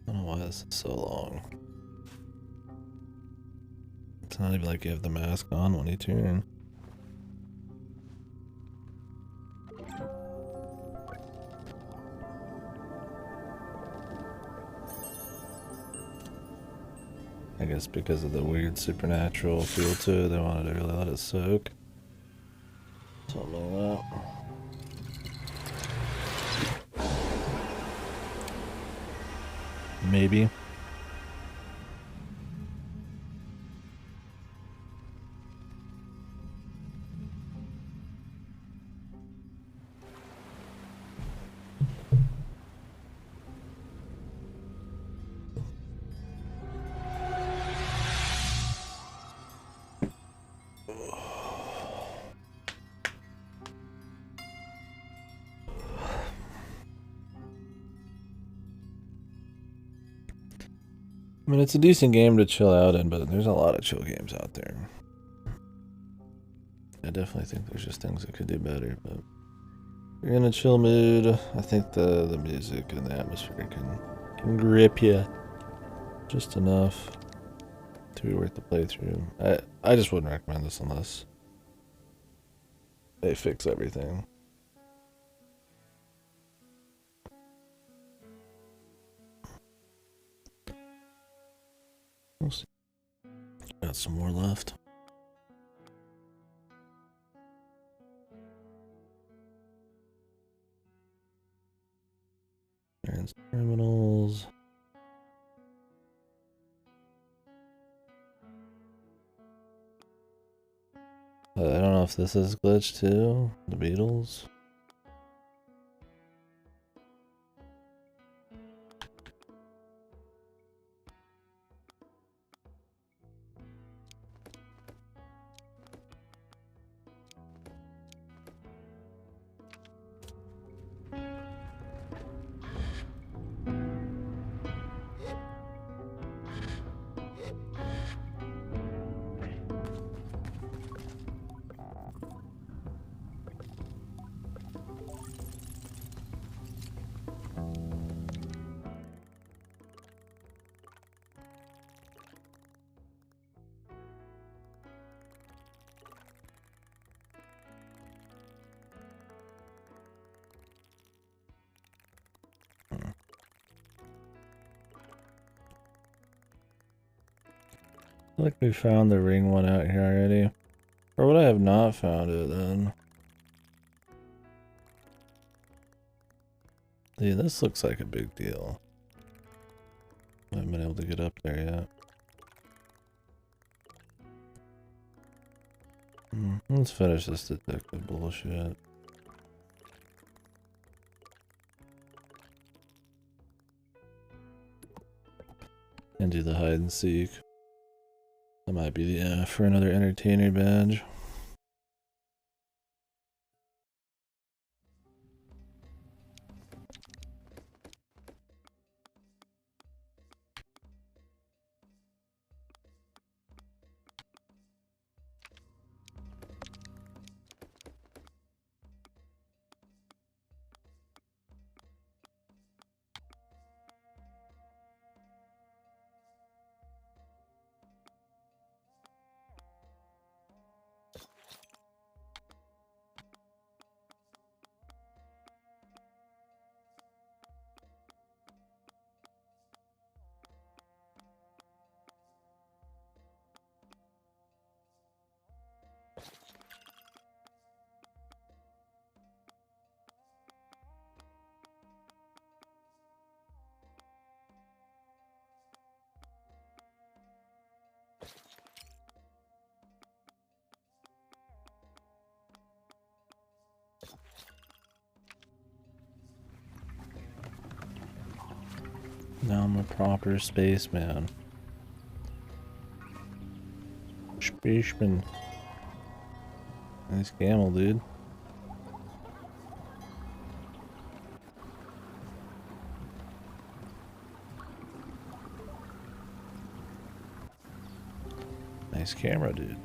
I don't know why this is so long. It's not even like you have the mask on when you turn. I guess because of the weird supernatural feel to it, they wanted to really let it soak. Something like that. Maybe. I mean, it's a decent game to chill out in, but there's a lot of chill games out there. I definitely think there's just things that could do better, but if you're in a chill mood, I think the music and the atmosphere can grip you just enough to be worth the playthrough. I just wouldn't recommend this unless they fix everything. We'll see. Got some more left. Trans terminals. I don't know if this is glitched too. The Beatles. feel like we found the ring one out here already. Or would I have not found it then? Yeah, this looks like a big deal. I haven't been able to get up there yet. Let's finish this detective bullshit. And do the hide and seek. That might be the for another entertainer badge. Now I'm a proper spaceman. Spaceman. Nice camel, dude. Nice camera, dude.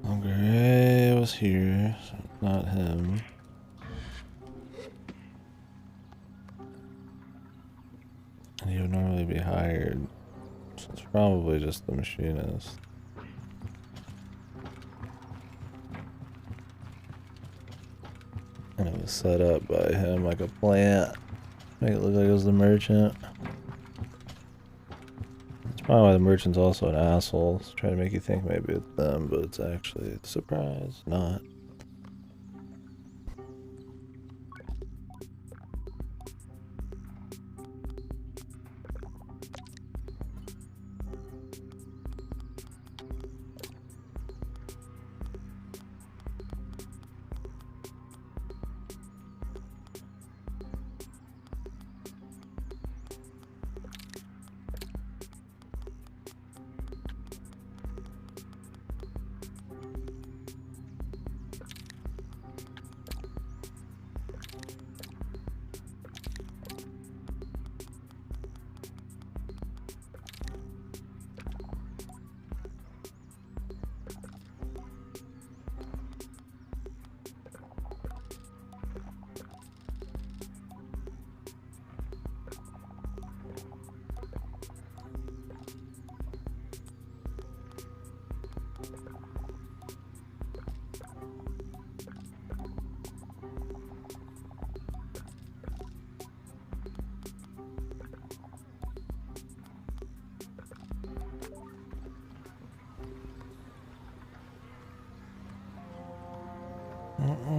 Okay, I was here, so not him. And he would normally be hired, so it's probably just the machinist. And it was set up by him like a plant. Make it look like it was the merchant. That's probably why the merchant's also an asshole. It's trying to make you think maybe it's them, but it's actually a surprise, not.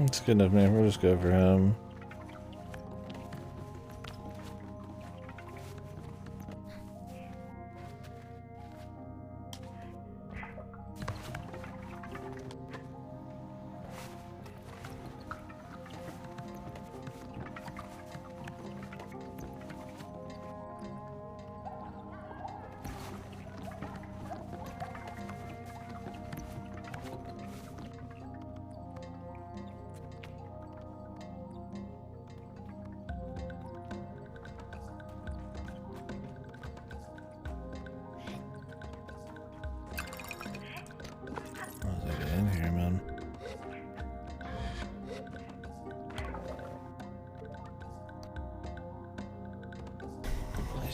It's good enough, man. We'll just go for him.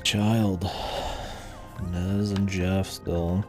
Child. Nez and Jeff still.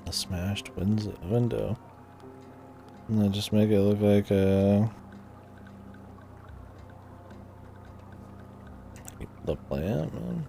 A smashed window. And then just make it look like the plant, man.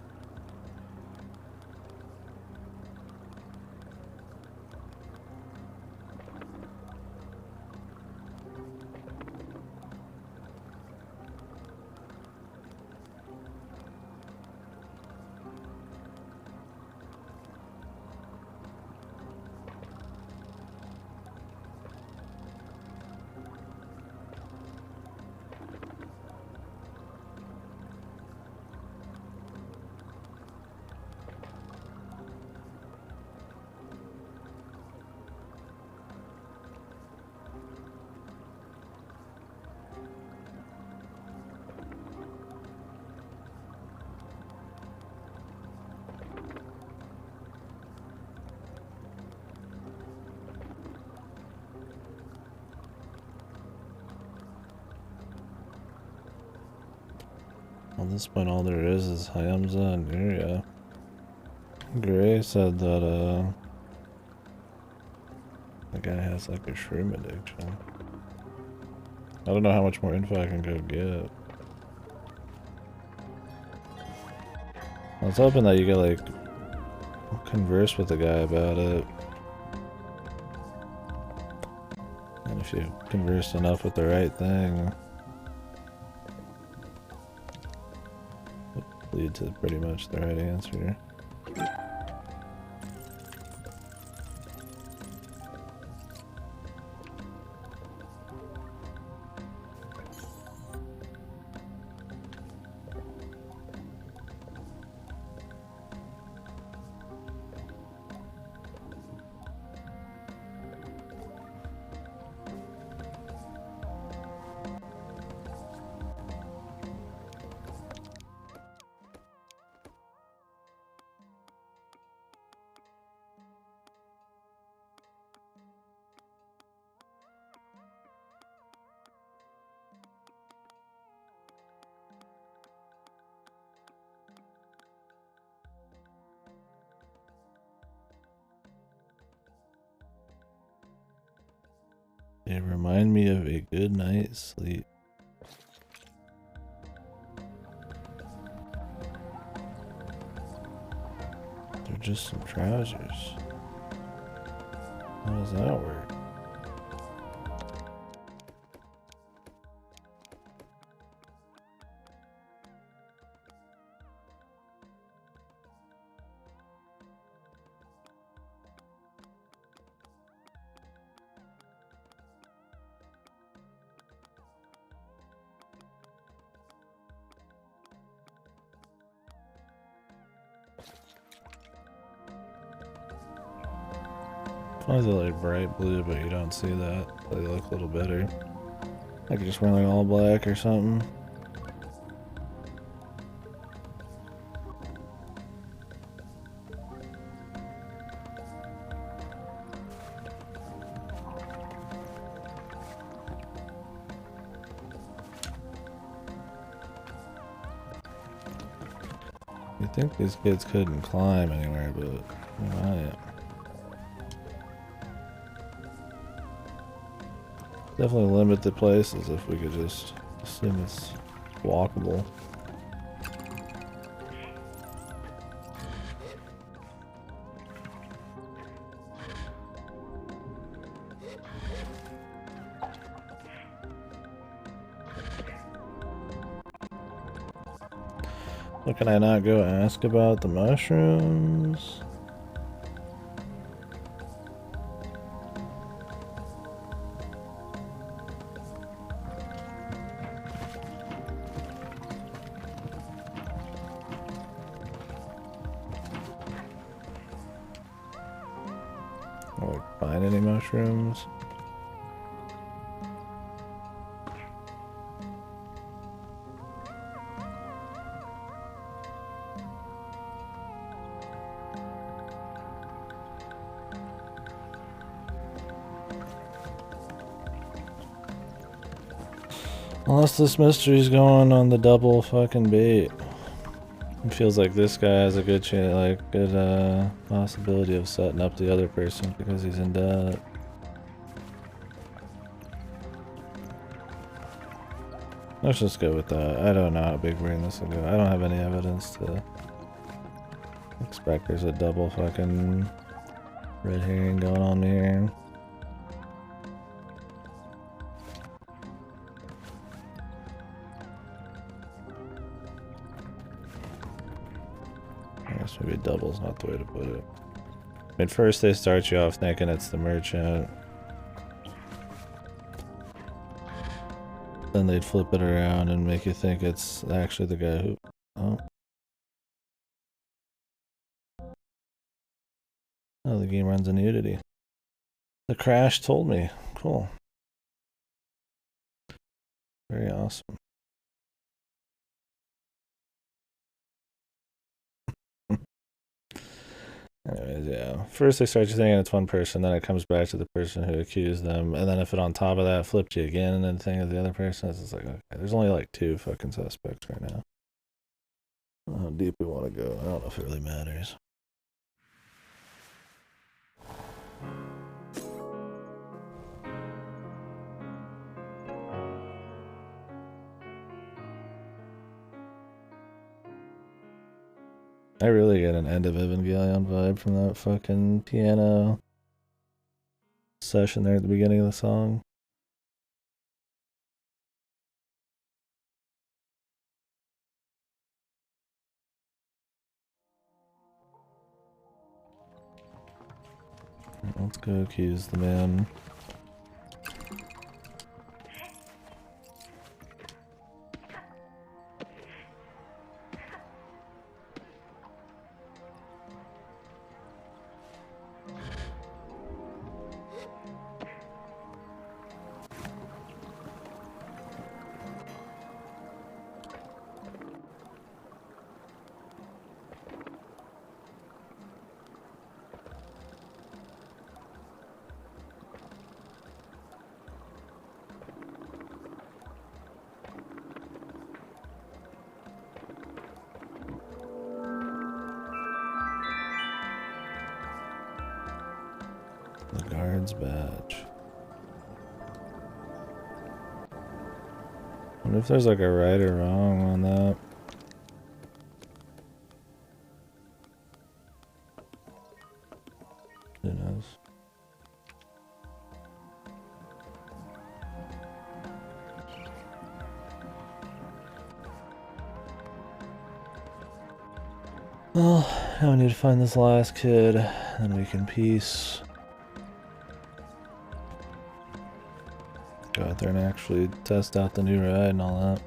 At this point, all there is Hamza and Nuria. Gray said that the guy has like a shroom addiction. I don't know how much more info I can go get. I was hoping that you could like converse with the guy about it. And if you converse enough with the right thing, it would lead to pretty much the right answer. They remind me of a good night's sleep. They're just some trousers. How does that work? Sometimes they're like bright blue, but you don't see that. They look a little better. I could just wear like all black or something. You'd think these kids couldn't climb anywhere, but they might. Definitely limit the places if we could just assume it's walkable. What can I not go ask about the mushrooms? Oh, find any mushrooms? Unless this mystery's going on the double fucking bait. It feels like this guy has a good chance, like good possibility of setting up the other person because he's in debt. Let's just go with that. I don't know how big brain this will go. I don't have any evidence to expect there's a double fucking red herring going on here. I guess maybe double's not the way to put it. I mean, first they start you off thinking it's the merchant. Then they'd flip it around and make you think it's actually the guy who... Oh. Oh, the game runs in Unity. The crash told me. Cool. Very awesome. Anyways, yeah. First they start you thinking it's one person, then it comes back to the person who accused them, and then if it on top of that flipped you again and then think of the other person, it's just like, okay, there's only like 2 fucking suspects right now. I don't know how deep we want to go. I don't know if it really matters. I really get an End of Evangelion vibe from that fucking piano session there at the beginning of the song. Let's go accuse the man. The guard's badge. I wonder if there's like a right or wrong on that. Who knows? Well, now we need to find this last kid, then we can peace. Go out there and actually test out the new ride and all that.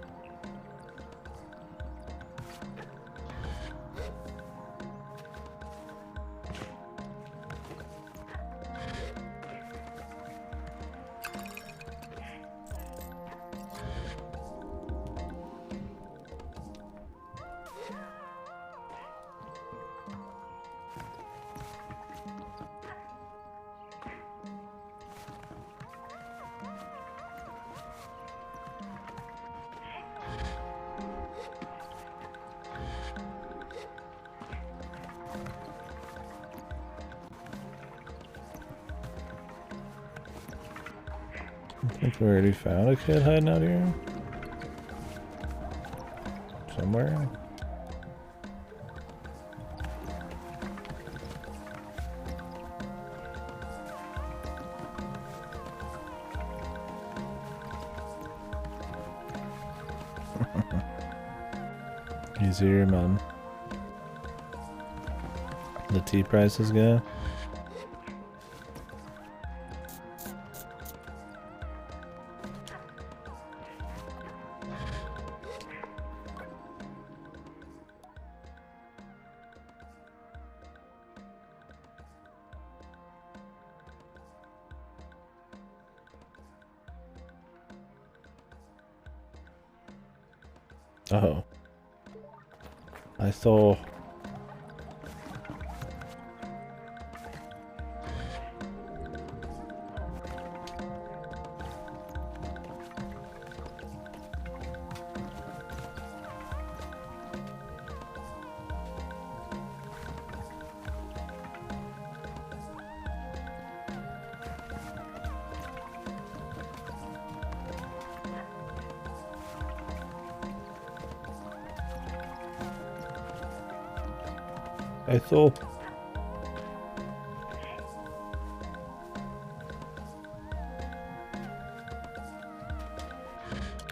I think we already found a kid hiding out here. Somewhere. He's here, man. The tea prices go. Oh. I thought...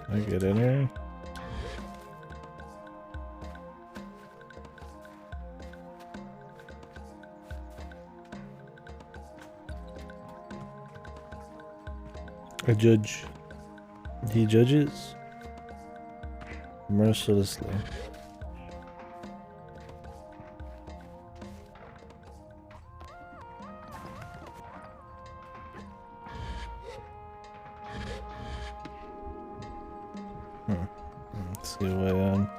Can I get in here? A judge. He judges mercilessly. Let's see a way on.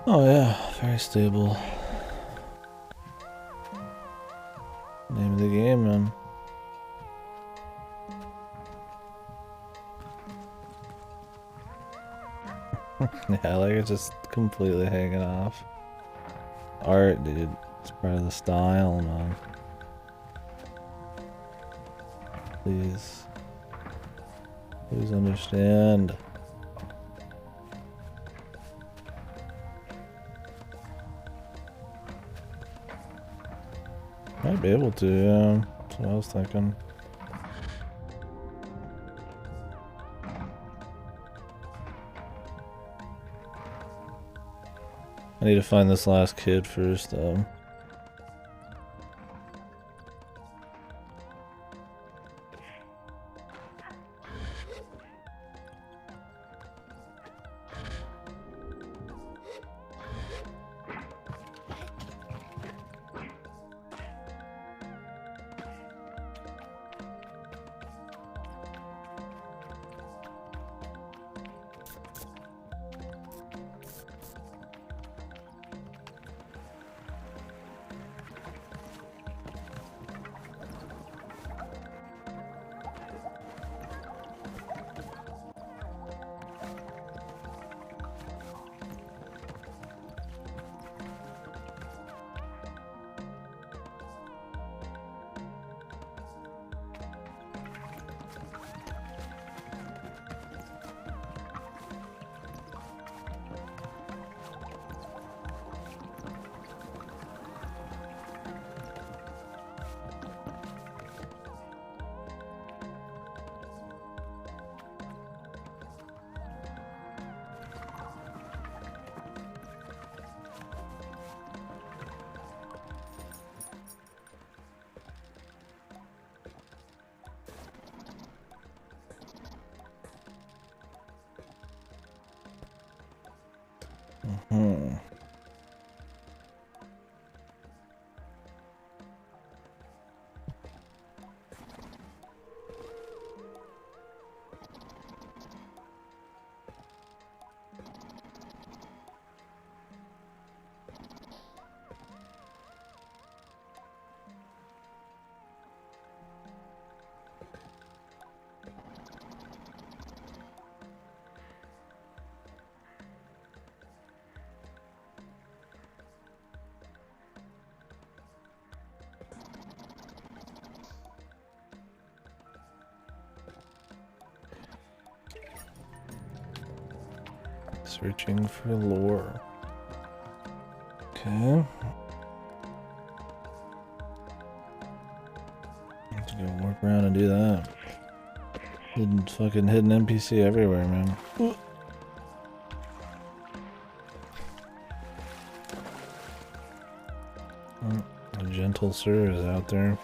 Oh yeah, very stable. Name of the game, man. Yeah, like it's just completely hanging off. Art, dude. It's part of the style, man. Please. Please understand. Might be able to, yeah. That's what I was thinking. I need to find this last kid first, though. Searching for lore. Okay. Need to go work around and do that. Fucking hidden NPC everywhere, man. A gentle sir is out there.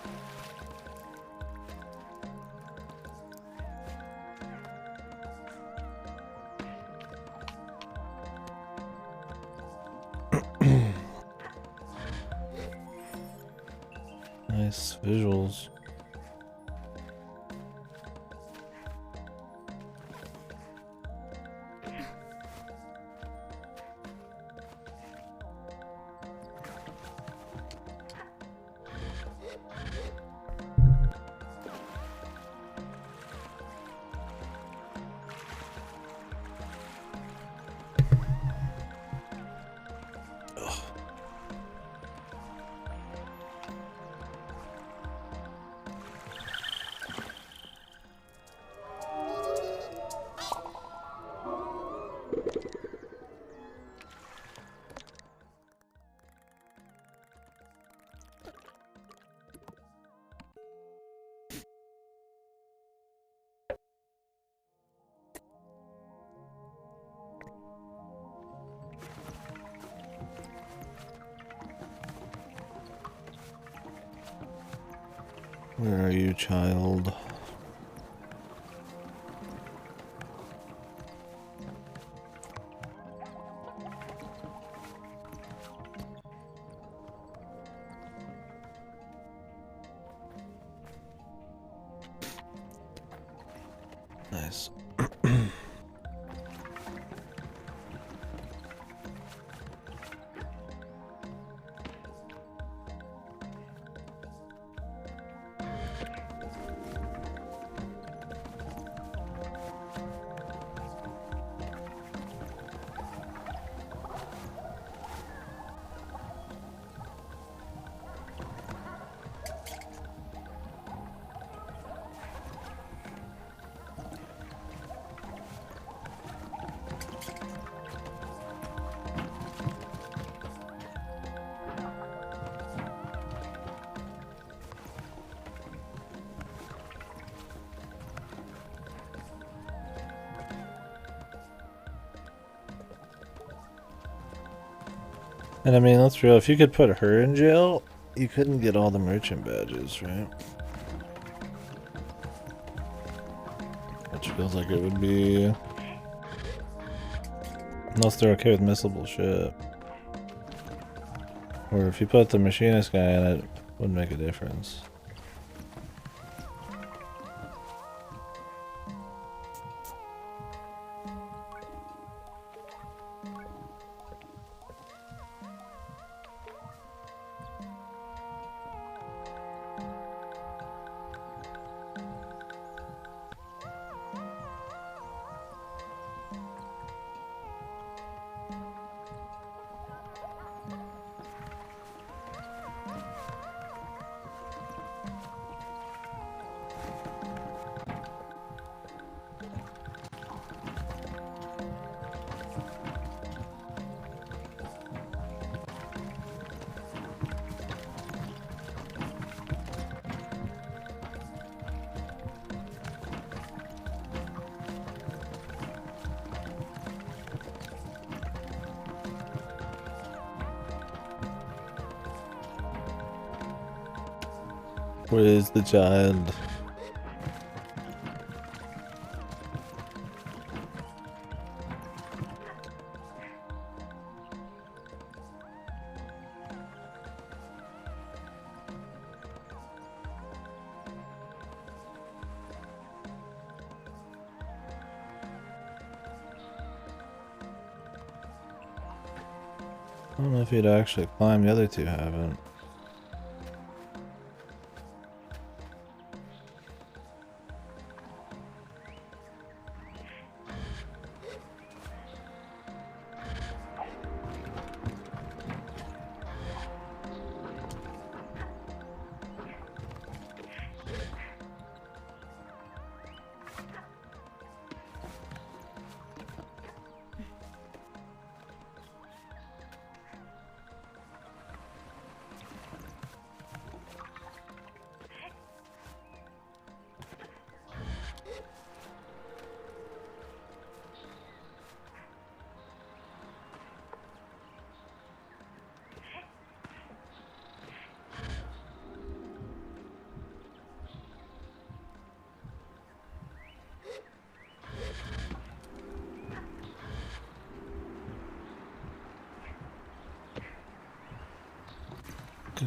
Nice visuals. Where are you, child? Nice. And I mean, let's be real, if you could put her in jail, you couldn't get all the merchant badges, right? Which feels like it would be... Unless they're okay with missable shit. Or if you put the machinist guy in it, wouldn't make a difference. Where is the child? I don't know if he'd actually climb, the other two haven't.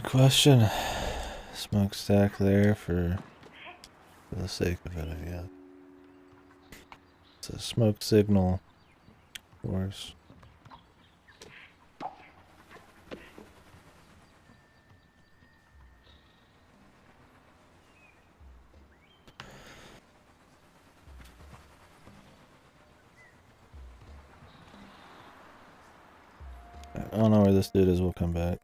Good question. Smokestack there for the sake of it, I guess. It's a smoke signal, of course. I don't know where this dude is, we'll come back.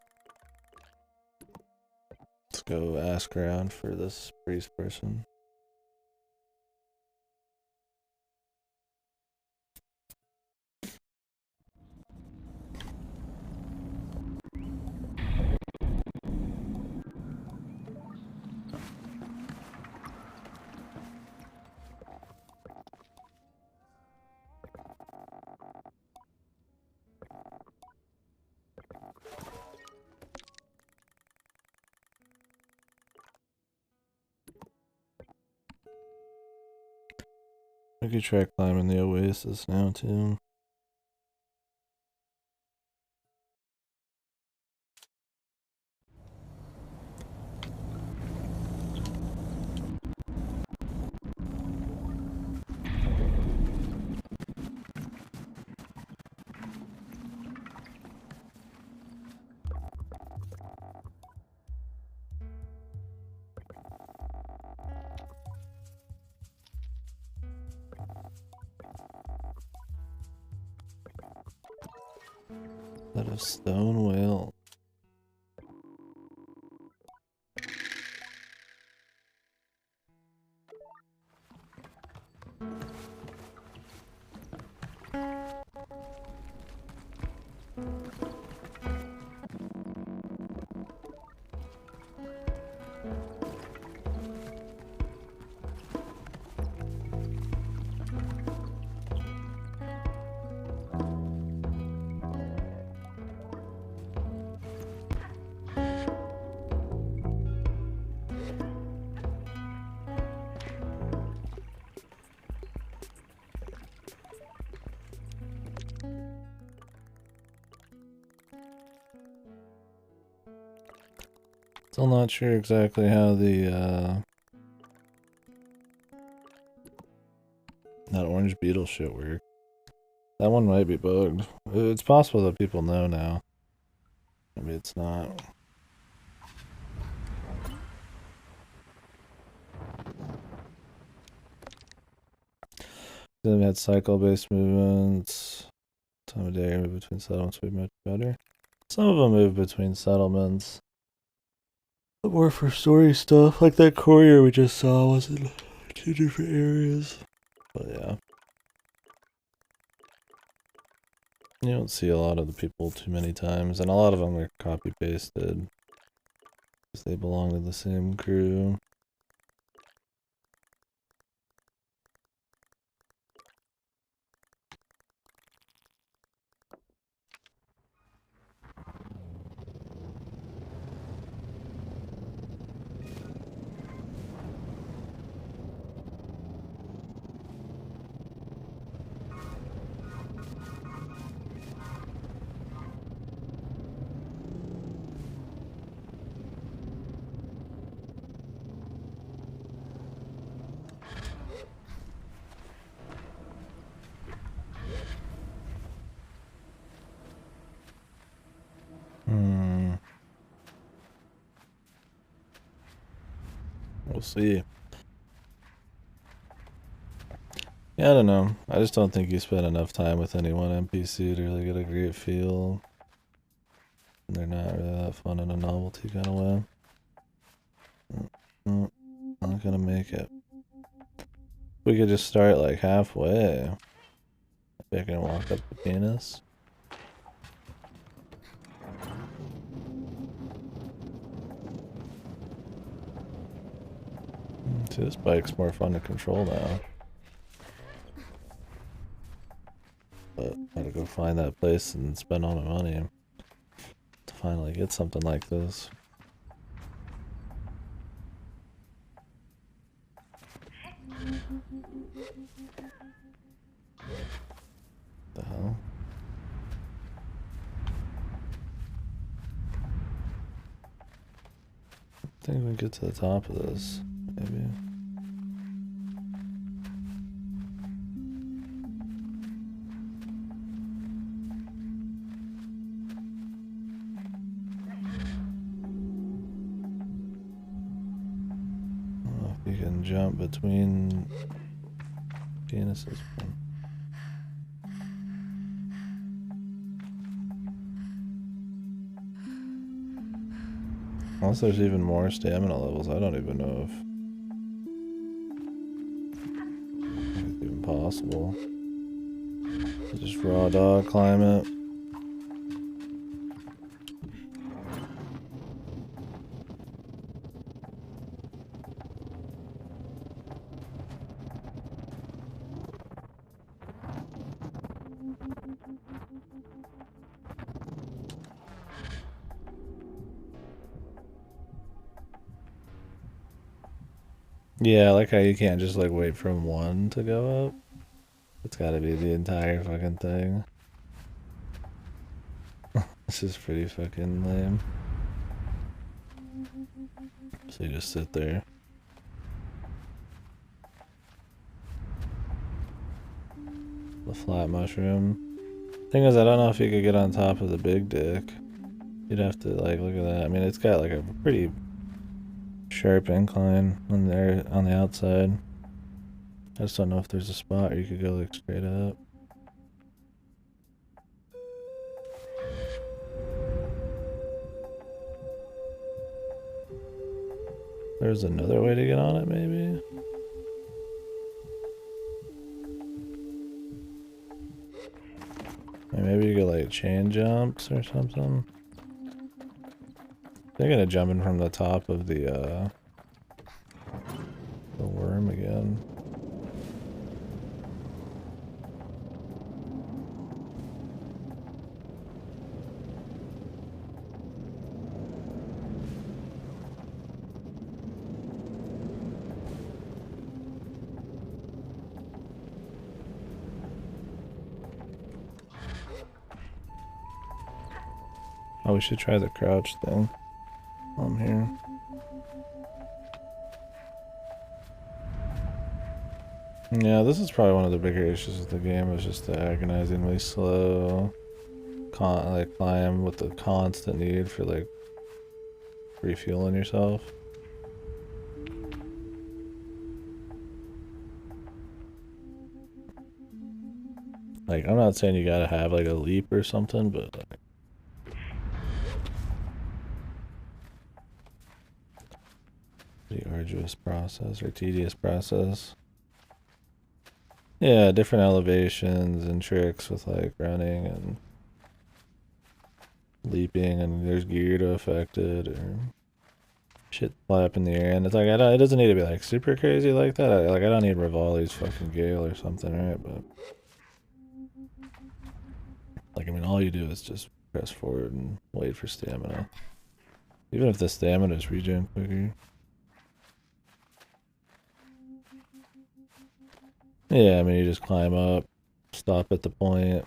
Let's go ask around for this priest person. We could try climbing the oasis now too. Let a stone whale. Still not sure exactly how the that orange beetle shit works. That one might be bugged. It's possible that people know now. Maybe it's not. Then we had cycle-based movements. Time of day move between settlements would be much better. Some of them move between settlements. But more for story stuff, like that courier we just saw was in 2 different areas. But yeah. You don't see a lot of the people too many times, and a lot of them are copy-pasted. Because they belong to the same crew. We'll see. Yeah, I don't know. I just don't think you spend enough time with any one NPC to really get a great feel. They're not really that fun in a novelty kind of way. No, not gonna make it. We could just start like halfway. Maybe I can walk up the penis. See, this bike's more fun to control now. But I gotta go find that place and spend all my money to finally get something like this. The hell? think we can get to the top of this, maybe. I don't know if you can jump between penises. Unless there's even more stamina levels, I don't even know if it's even possible. Just raw dog climb it. Yeah, I like how you can't just like wait for one to go up. It's gotta be the entire fucking thing. This is pretty fucking lame. So you just sit there. The flat mushroom. Thing is, I don't know if you could get on top of the big dick. You'd have to like look at that. I mean, it's got like a pretty sharp incline on there on the outside. I just don't know if there's a spot where you could go like straight up. There's another way to get on it, maybe? Or maybe you could like chain jumps or something. They're gonna jump in from the top of the worm again. Oh, we should try the crouch thing. I'm here. Yeah, this is probably one of the bigger issues with the game, is just the agonizingly slow like climb with the constant need for like refueling yourself. Like, I'm not saying you gotta have like a leap or something, but like, pretty arduous process or tedious process. Yeah, different elevations and tricks with like running and leaping, and there's gear to affect it, or shit fly up in the air, and it's like it doesn't need to be like super crazy like that. I don't need Rivali's fucking Gale or something, right? But like, I mean, all you do is just press forward and wait for stamina. Even if the stamina is regen quicker. Yeah, I mean, you just climb up, stop at the point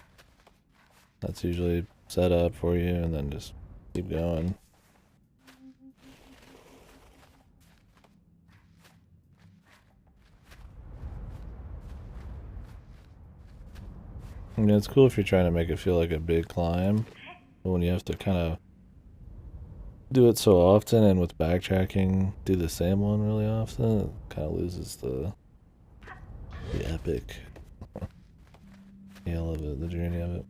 that's usually set up for you, and then just keep going. I mean, it's cool if you're trying to make it feel like a big climb, but when you have to kind of do it so often, and with backtracking, do the same one really often, it kind of loses the epic feel of it, the journey of it.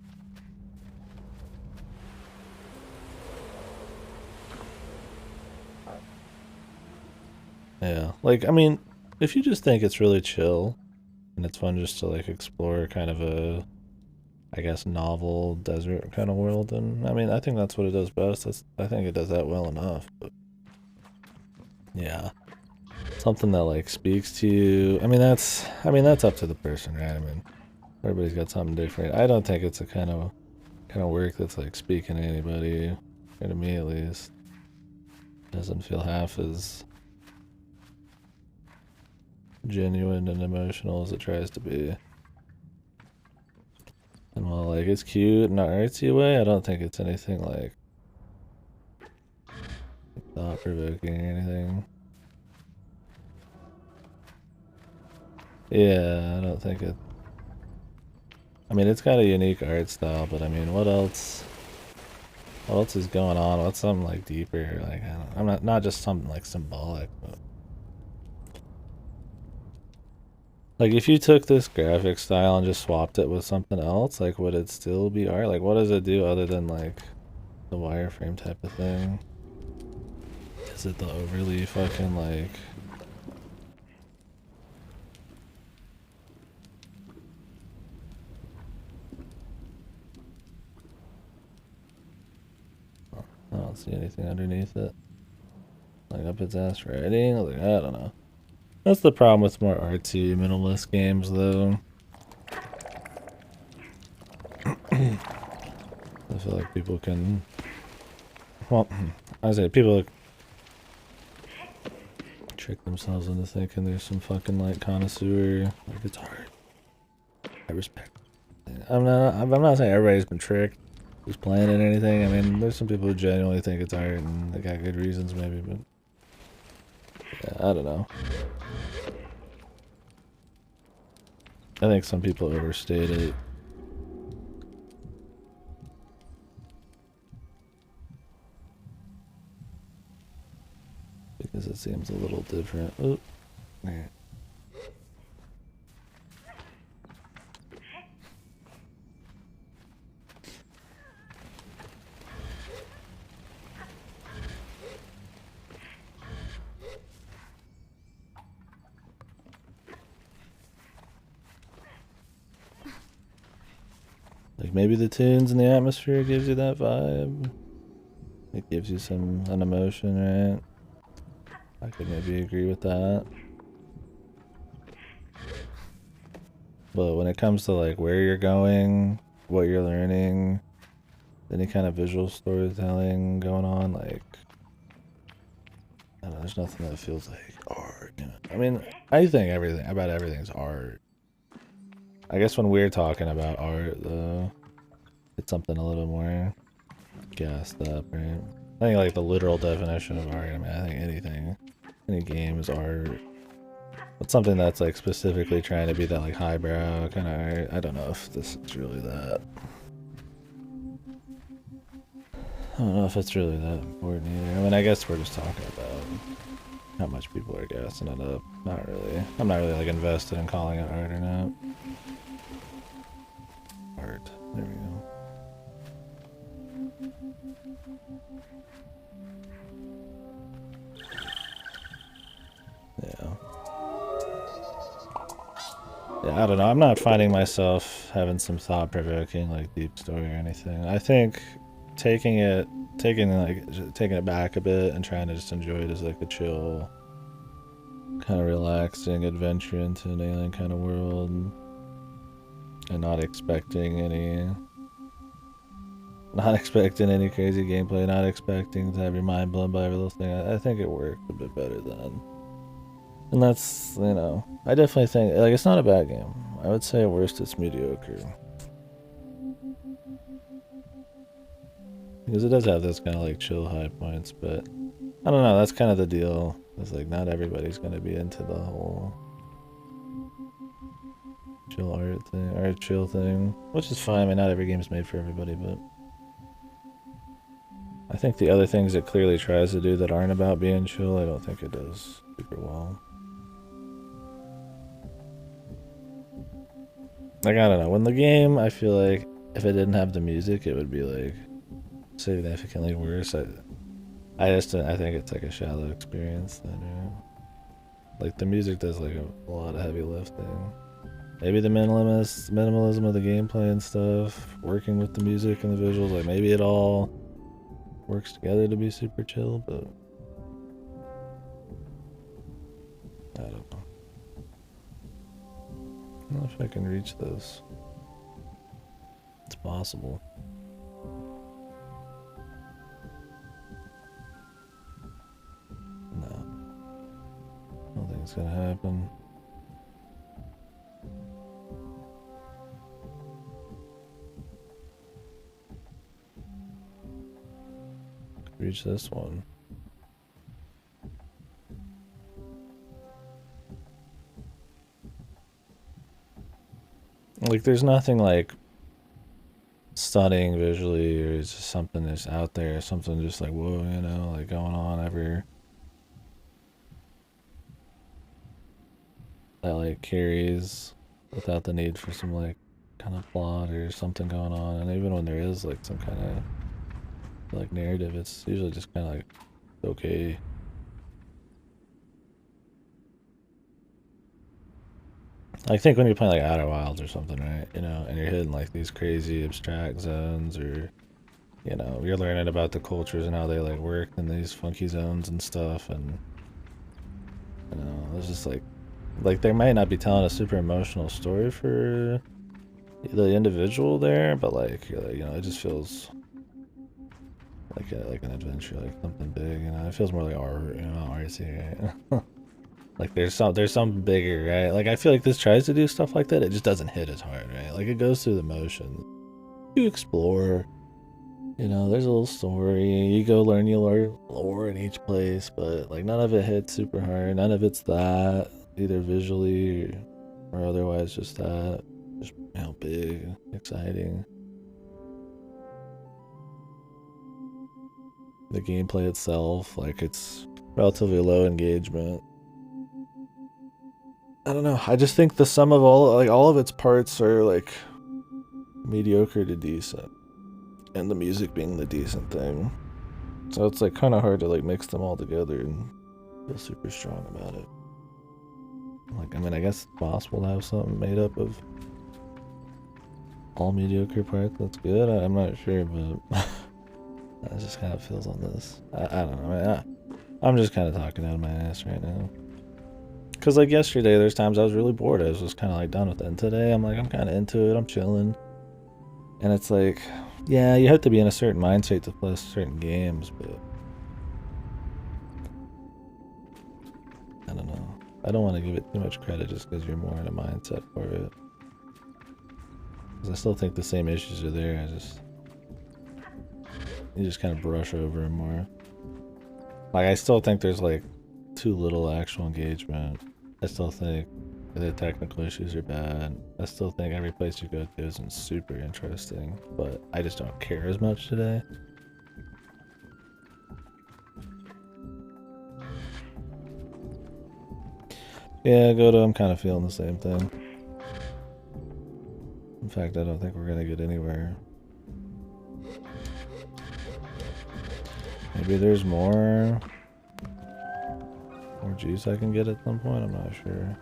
Yeah, like, I mean, if you just think it's really chill and it's fun just to like explore kind of a, I guess, novel desert kind of world, then I mean, I think that's what it does best. I think it does that well enough. But yeah, something that like speaks to you. I mean, that's up to the person, right? I mean, everybody's got something different. I don't think it's a kind of work that's like speaking to anybody, or to me at least. It doesn't feel half as genuine and emotional as it tries to be. And while like it's cute in an artsy way, I don't think it's anything like thought-provoking or anything. Yeah, I don't think it... I mean, it's got a unique art style, but I mean, what else? What else is going on? What's something like deeper? Like, I don't, I'm not just something like symbolic, but like if you took this graphic style and just swapped it with something else, like would it still be art? Like, what does it do other than like the wireframe type of thing? Is it the overly fucking like? I don't see anything underneath it. Like up its ass writing. Like, I don't know. That's the problem with more artsy, minimalist games, though. I feel like people can. Well, I say people trick themselves into thinking there's some fucking like connoisseur. Like it's art. I respect. I'm not saying everybody's been tricked who's playing it or anything. I mean, there's some people who genuinely think it's art and they got good reasons, maybe, but yeah, I don't know. I think some people overstate it. Because it seems a little different. Oh, yeah. Like maybe the tunes and the atmosphere gives you that vibe. It gives you an emotion, right? I could maybe agree with that. But when it comes to like where you're going, what you're learning, any kind of visual storytelling going on, like I don't know, there's nothing that feels like art, you know? I mean, I think everything's art. I guess when we're talking about art though, it's something a little more gassed up, right? I think like the literal definition of art, I mean I think any game is art. But something that's like specifically trying to be that like highbrow kind of art, I don't know if this is really that. I don't know if it's really that important either. I mean, I guess we're just talking about how much people are gassing it up. Not really. I'm not really like invested in calling it art or not. Art. There we go. Yeah. Yeah, I don't know. I'm not finding myself having some thought-provoking like deep story or anything. I think taking it back a bit and trying to just enjoy it as like a chill, kind of relaxing adventure into an alien kind of world, and not expecting any crazy gameplay, not expecting to have your mind blown by every little thing. I think it worked a bit better then. And that's, you know, I definitely think, like, it's not a bad game. I would say at worst it's mediocre. Because it does have those kind of, like, chill high points, but I don't know, that's kind of the deal. It's like, not everybody's going to be into the whole chill art thing, or chill thing, which is fine. I mean, not every game's made for everybody, but I think the other things it clearly tries to do that aren't about being chill, I don't think it does super well. Like, I don't know. When the game, I feel like if it didn't have the music, it would be like significantly worse. I think it's like a shallow experience. Then, right? Like the music does like a lot of heavy lifting. Maybe the minimalism of the gameplay and stuff, working with the music and the visuals, like maybe it all works together to be super chill, but I don't know. I don't know if I can reach this. It's possible. No. I don't think it's gonna happen. Reach this one. Like, there's nothing like stunning visually, or it's just something that's out there, something just like whoa, you know, like going on ever that like carries without the need for some like kind of plot or something going on. And even when there is like some kind of like narrative, it's usually just kind of like okay. I think when you're playing like Outer Wilds or something, right? You know, and you're hitting like these crazy abstract zones, or you know, you're learning about the cultures and how they like work in these funky zones and stuff, and you know, it's just like they might not be telling a super emotional story for the individual there, but like, you know, it just feels like an adventure, like something big. You know, it feels more like art, you know, artsy, right? Like there's some bigger, right? Like I feel like this tries to do stuff like that. It just doesn't hit as hard, right? Like it goes through the motions. You explore, you know, there's a little story. You go learn, you learn lore in each place, but like none of it hits super hard. None of it's that either visually or otherwise. Just that, just you know, big, exciting. The gameplay itself, like it's relatively low engagement. I don't know. I just think the sum of all of its parts are like mediocre to decent, and the music being the decent thing. So it's like kind of hard to like mix them all together and feel super strong about it. Like I mean, I guess it's possible to have something made up of all mediocre parts that's good. I'm not sure, but that just kind of feels on this. I don't know. I'm just kind of talking out of my ass right now. Cause like yesterday, there's times I was really bored. I was just kind of like done with it. And today, I'm like, I'm kind of into it. I'm chilling. And it's like, yeah, you have to be in a certain mindset to play certain games, but I don't know. I don't want to give it too much credit just because you're more in a mindset for it. Cause I still think the same issues are there. You just kind of brush over them more. Like I still think there's like too little actual engagement. I still think the technical issues are bad. I still think every place you go to isn't super interesting, but I just don't care as much today. Yeah, Goto, I'm kind of feeling the same thing. In fact, I don't think we're gonna get anywhere. Maybe there's more juice I can get at some point, I'm not sure.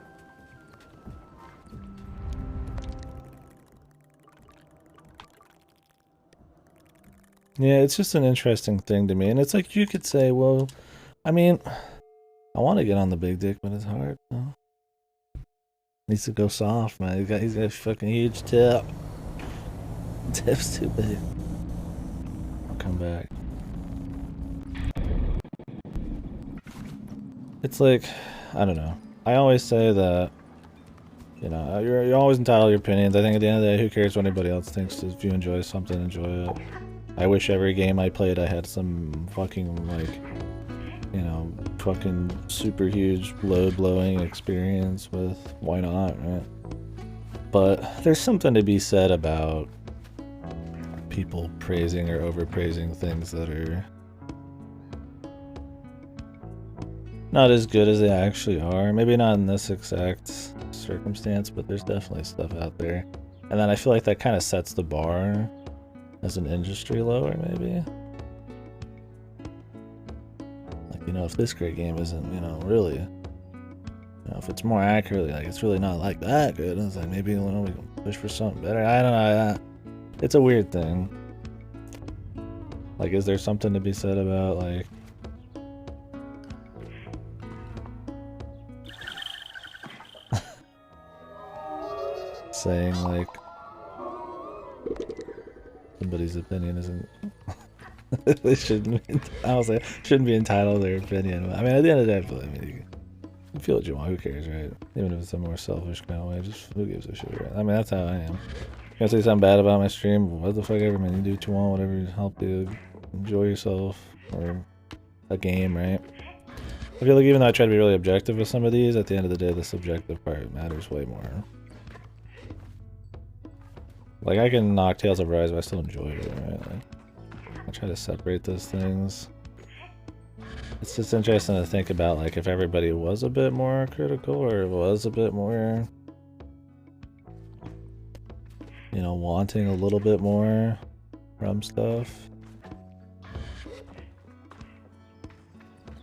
Yeah, it's just an interesting thing to me. And it's like you could say, well, I mean, I want to get on the big dick, but it's hard. No? Needs to go soft, man. He's got a fucking huge tip. Tip's too big. I'll come back. It's like, I don't know. I always say that, you know, you're always entitled to your opinions. I think at the end of the day, who cares what anybody else thinks? If you enjoy something, enjoy it. I wish every game I played I had some fucking, like, you know, fucking super huge load blowing experience with. Why not, right? But there's something to be said about people praising or overpraising things that are not as good as they actually are. Maybe not in this exact circumstance, but there's definitely stuff out there. And then I feel like that kind of sets the bar as an industry lower, maybe. Like, you know, if this great game isn't, you know, really, you know, if it's more accurately, like, it's really not like that good, it's like, maybe, you know, we can push for something better. I don't know. It's a weird thing. Like, is there something to be said about, like, saying, like, somebody's opinion isn't they shouldn't be, shouldn't be entitled to their opinion. I mean, at the end of the day, I mean, you feel what you want. Who cares, right? Even if it's a more selfish kind of way, just who gives a shit, right? I mean, that's how I am. You gonna say something bad about my stream? What the fuck ever, man. You do what you want, whatever help you enjoy yourself or a game, right? I feel like even though I try to be really objective with some of these, at the end of the day, the subjective part matters way more. Like, I can knock Tales of Rise, but I still enjoy it, right? Like, I try to separate those things. It's just interesting to think about, like, if everybody was a bit more critical or was a bit more, you know, wanting a little bit more from stuff.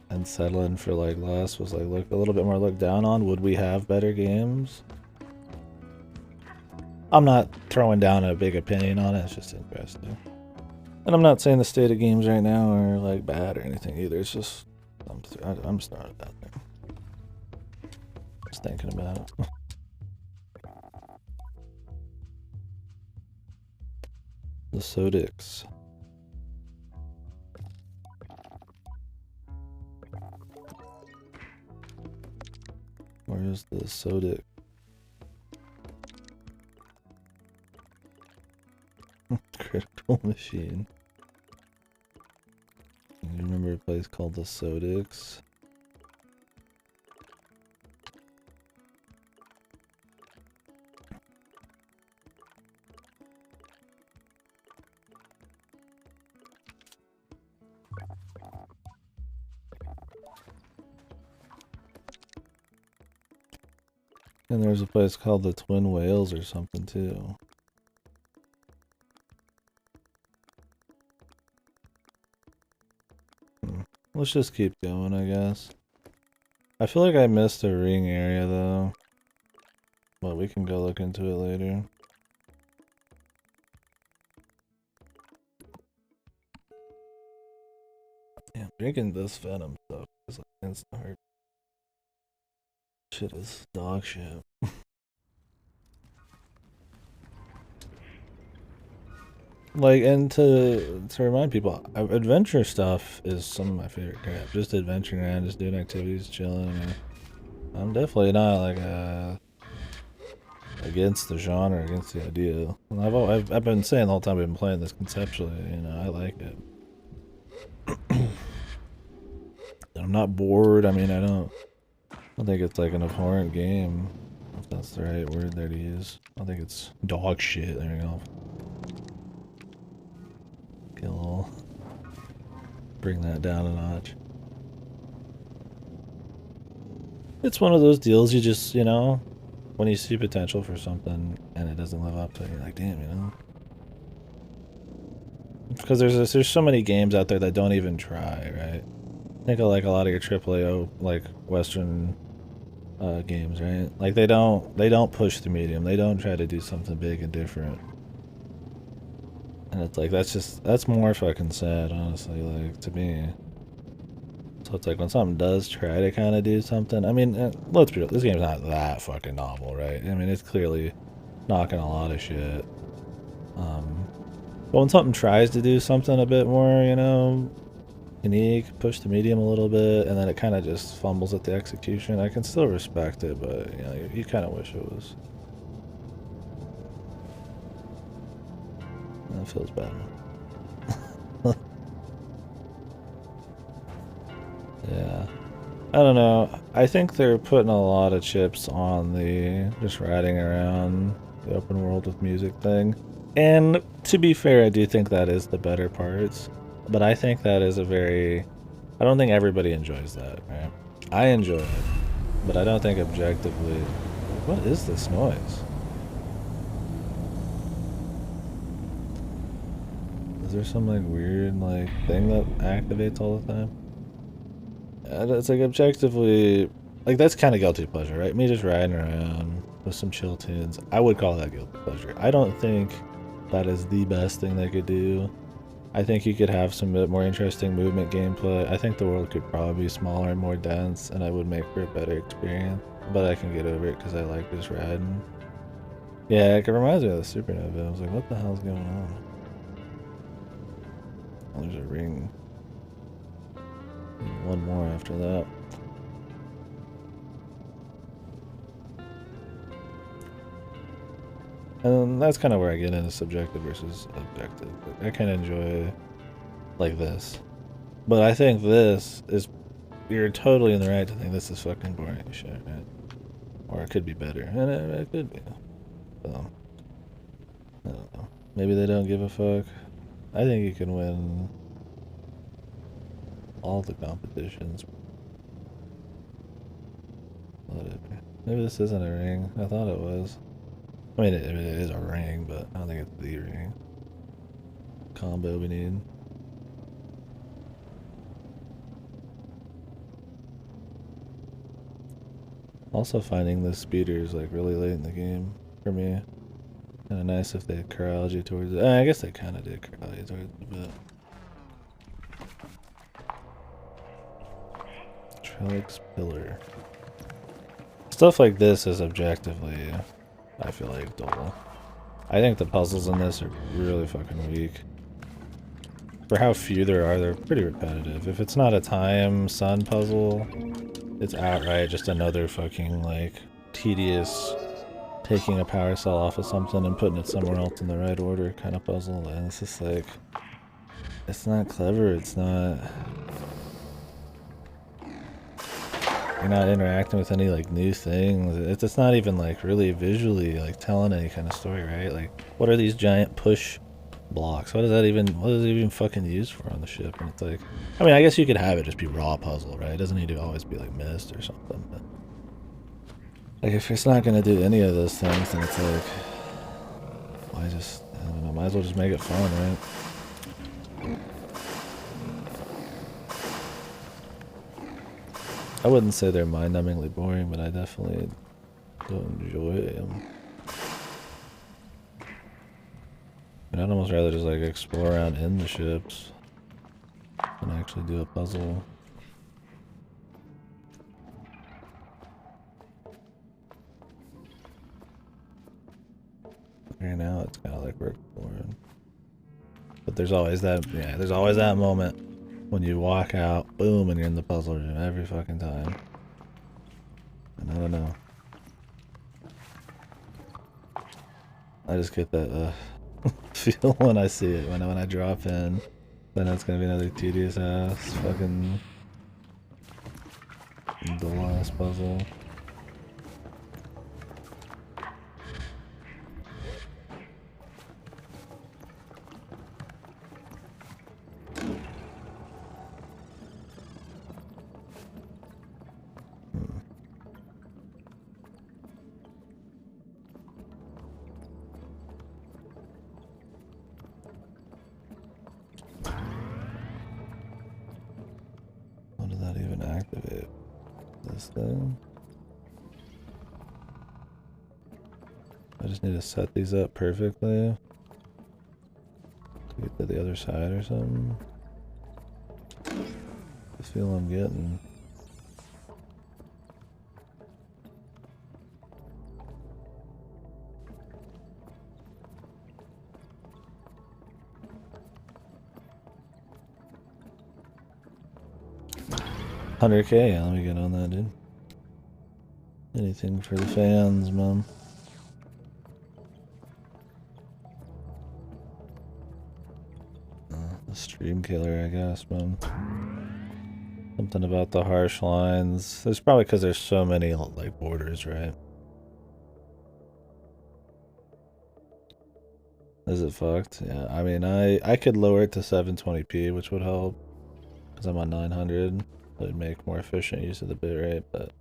And settling for, like, less was, like, look a little bit more looked down on. Would we have better games? I'm not throwing down a big opinion on it, it's just interesting. And I'm not saying the state of games right now are, like, bad or anything either. It's just, I'm just throwing it out there. Just thinking about it. The Sodix. Where is the Sodix? Critical Machine. You remember a place called the Sodix? And there's a place called the Twin Whales or something too. Let's just keep going, I guess. I feel like I missed a ring area though. But we can go look into it later. Yeah, drinking this Venom stuff is like instant hurt. Shit is dog shit. Like, and to remind people, adventure stuff is some of my favorite crap. Just adventuring around, just doing activities, chilling. I'm definitely not like against the genre, against the idea. And I've been saying the whole time we've been playing this conceptually. You know, I like it. I'm not bored. I mean, I don't think it's like an abhorrent game. If that's the right word there to use. I don't think it's dog shit. There you go. Kill. Bring that down a notch. It's one of those deals you just, you know, when you see potential for something and it doesn't live up to it, you're like, damn, you know. Because there's so many games out there that don't even try, right? Think of like a lot of your AAA like Western games, right? Like they don't push the medium. They don't try to do something big and different. And it's like that's more fucking sad, honestly, like to me. So it's like when something does try to kind of do something. I mean, let's be real. This game's not that fucking novel, right? I mean, it's clearly knocking a lot of shit. But when something tries to do something a bit more, you know, unique, push the medium a little bit, and then it kind of just fumbles at the execution, I can still respect it, but you know, you kind of wish it was. That feels bad. Yeah. I don't know. I think they're putting a lot of chips on the just riding around the open world with music thing. And to be fair, I do think that is the better parts. But I think that is I don't think everybody enjoys that, right? I enjoy it. But I don't think objectively... What is this noise? Is there some like weird like thing that activates all the time? It's like objectively... Like that's kind of guilty pleasure, right? Me just riding around with some chill tunes. I would call that guilty pleasure. I don't think that is the best thing they could do. I think you could have some bit more interesting movement gameplay. I think the world could probably be smaller and more dense, and I would make for a better experience. But I can get over it because I like just riding. Yeah, it reminds me of the Supernova. I was like, what the hell's going on? Oh, there's a ring. One more after that. And that's kind of where I get into subjective versus objective. I kind of enjoy like this. But I think this is... You're totally in the right to think this is fucking boring as shit, right? Or it could be better. And it could be. So. I don't know. Maybe they don't give a fuck. I think you can win all the competitions. Maybe this isn't a ring. I thought it was. I mean, it is a ring, but I don't think it's the ring. Combo we need. Also finding the speeders like really late in the game for me. Kind of nice if they corralled you towards it. I guess they kind of did corral you towards it, but. Trelix Pillar. Stuff like this is objectively, I feel like, dull. I think the puzzles in this are really fucking weak. For how few there are, they're pretty repetitive. If it's not a time sun puzzle, it's outright just another fucking, like, tedious taking a power cell off of something and putting it somewhere else in the right order kind of puzzle. And it's just like, it's not clever, it's not... You're not interacting with any like new things. It's not even like really visually like telling any kind of story, right? Like, what are these giant push blocks? What is it even fucking used for on the ship? And it's like, I mean, I guess you could have it just be raw puzzle, right? It doesn't need to always be like missed or something. But like, if it's not gonna do any of those things, then it's like, why just? I don't know. Might as well just make it fun, right? I wouldn't say they're mind-numbingly boring, but I definitely don't enjoy them. And I'd almost rather just like explore around in the ships than actually do a puzzle. Right now it's kind of like we're exploring. But there's always that, yeah, there's always that moment when you walk out, boom, and you're in the puzzle room every fucking time. And I don't know. I just get that feel when I see it, when I drop in. Then it's gonna be another tedious ass fucking the last puzzle. This thing. I just need to set these up perfectly to get to the other side or something. The feel I'm getting. $100K, yeah, let me get on that, dude. Anything for the fans, man. The stream killer, I guess, man. Something about the harsh lines. There's probably because there's so many, like, borders, right? Is it fucked? Yeah, I mean, I could lower it to 720p, which would help. Because I'm on 900. It would make more efficient use of the bitrate, but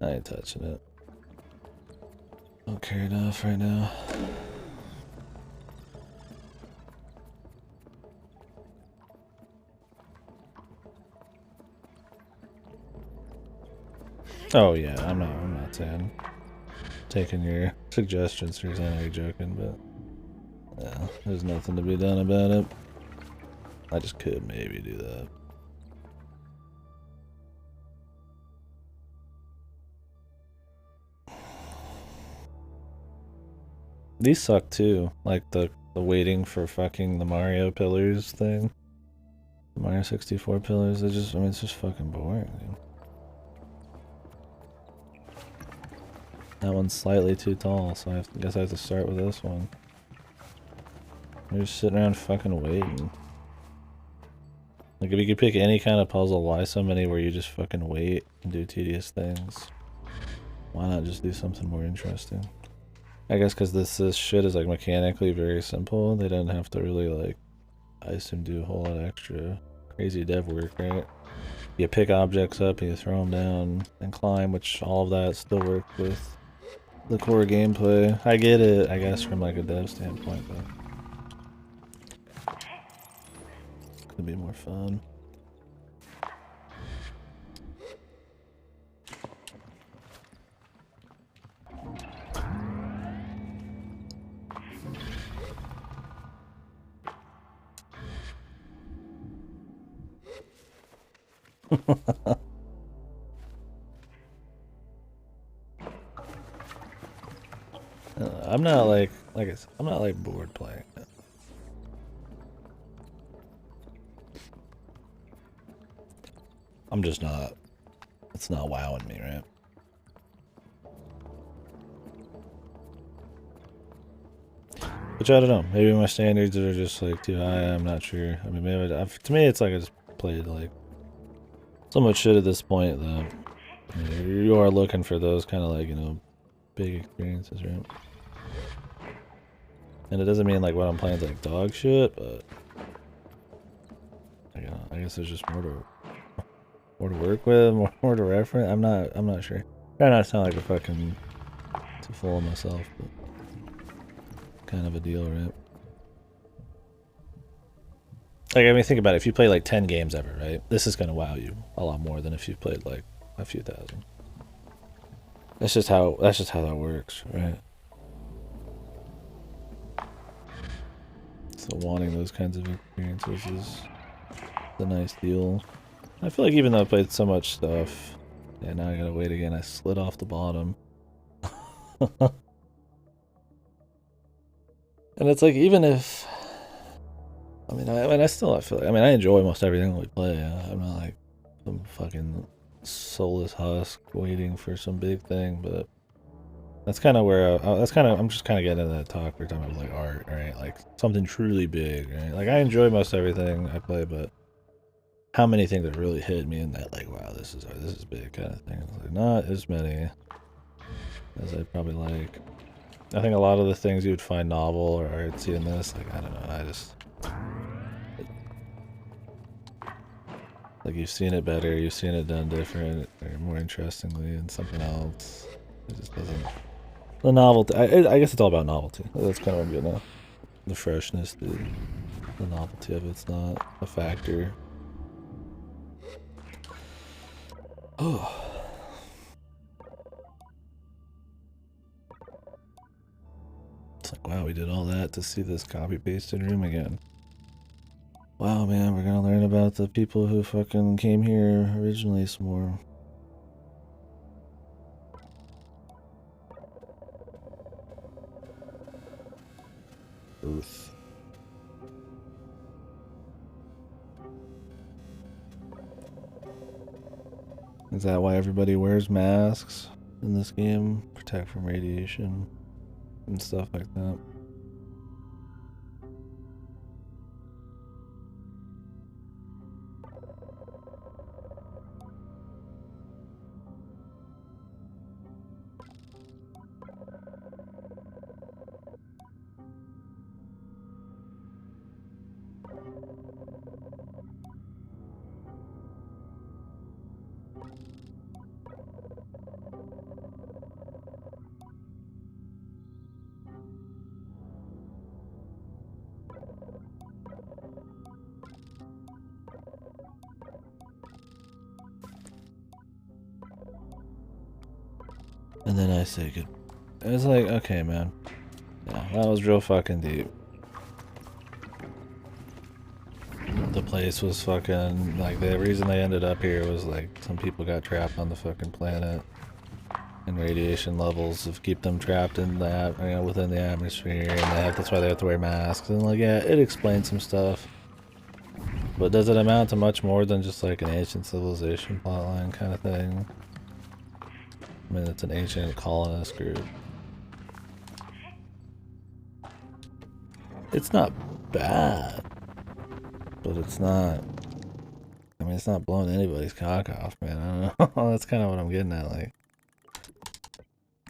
I ain't touching it. Don't care enough right now. Oh yeah, I'm not saying taking your suggestions seriously. I know you're joking, but yeah, there's nothing to be done about it. I just could maybe do that. These suck too, like the waiting for fucking the Mario pillars thing. The Mario 64 pillars, I mean, it's just fucking boring, dude. That one's slightly too tall, so I guess I have to start with this one. You're just sitting around fucking waiting. Like, if you could pick any kind of puzzle, why so many where you just fucking wait and do tedious things? Why not just do something more interesting? I guess because this shit is like mechanically very simple. They didn't have to really like, I assume, do a whole lot of extra crazy dev work, right? You pick objects up, you throw them down, and climb, which all of that still works with the core gameplay. I get it, I guess, from like a dev standpoint, but could be more fun. I'm not like I said, I'm not like bored playing it. I'm just not, it's not wowing me, right? Which I don't know, maybe my standards are just like too high, I'm not sure. I mean, maybe, to me it's like I just played like so much shit at this point that you are looking for those kind of like, you know, big experiences, right? And it doesn't mean like what I'm playing is like dog shit, but you know, I guess there's just more to work with, more to reference. I'm not sure. Try not to sound like a fucking too full of myself, but kind of a deal, right? Like, I mean, think about it. If you play like 10 games ever, right? This is gonna wow you a lot more than if you played like a few thousand. That's just how that works, right? So wanting those kinds of experiences is a nice deal. I feel like even though I played so much stuff, yeah, now I gotta wait again. I slid off the bottom. And it's like, even if, I mean, I feel like, I mean, I enjoy most everything we play. I'm not like some fucking soulless husk waiting for some big thing, but that's kind of where, I'm just kind of getting into that talk we're talking about like art, right? Like something truly big, right? Like I enjoy most everything I play, but how many things have really hit me in that, like, wow, this is big kind of thing. It's like not as many as I'd probably like. I think a lot of the things you would find novel or artsy in this, like, I don't know, like, you've seen it better, you've seen it done different, or more interestingly, and something else. It just doesn't. The novelty, I guess it's all about novelty. That's kind of what I'm getting at. The freshness, the novelty of it's not a factor. Oh. It's like, wow, we did all that to see this copy-pasted room again. Wow, man, we're gonna learn about the people who fucking came here originally some more. Earth. Is that why everybody wears masks in this game? Protect from radiation and stuff like that. And then I say good. It's like, okay, man. Yeah, that was real fucking deep. The place was fucking, like, the reason they ended up here was like some people got trapped on the fucking planet, and radiation levels of keep them trapped in that, you know, within the atmosphere, and that's why they have to wear masks. And like, yeah, it explains some stuff, but does it amount to much more than just like an ancient civilization plotline kind of thing? I mean, it's an ancient colonist group. It's not bad, but it's not, I mean, it's not blowing anybody's cock off, man. I don't know. That's kind of what I'm getting at. Like,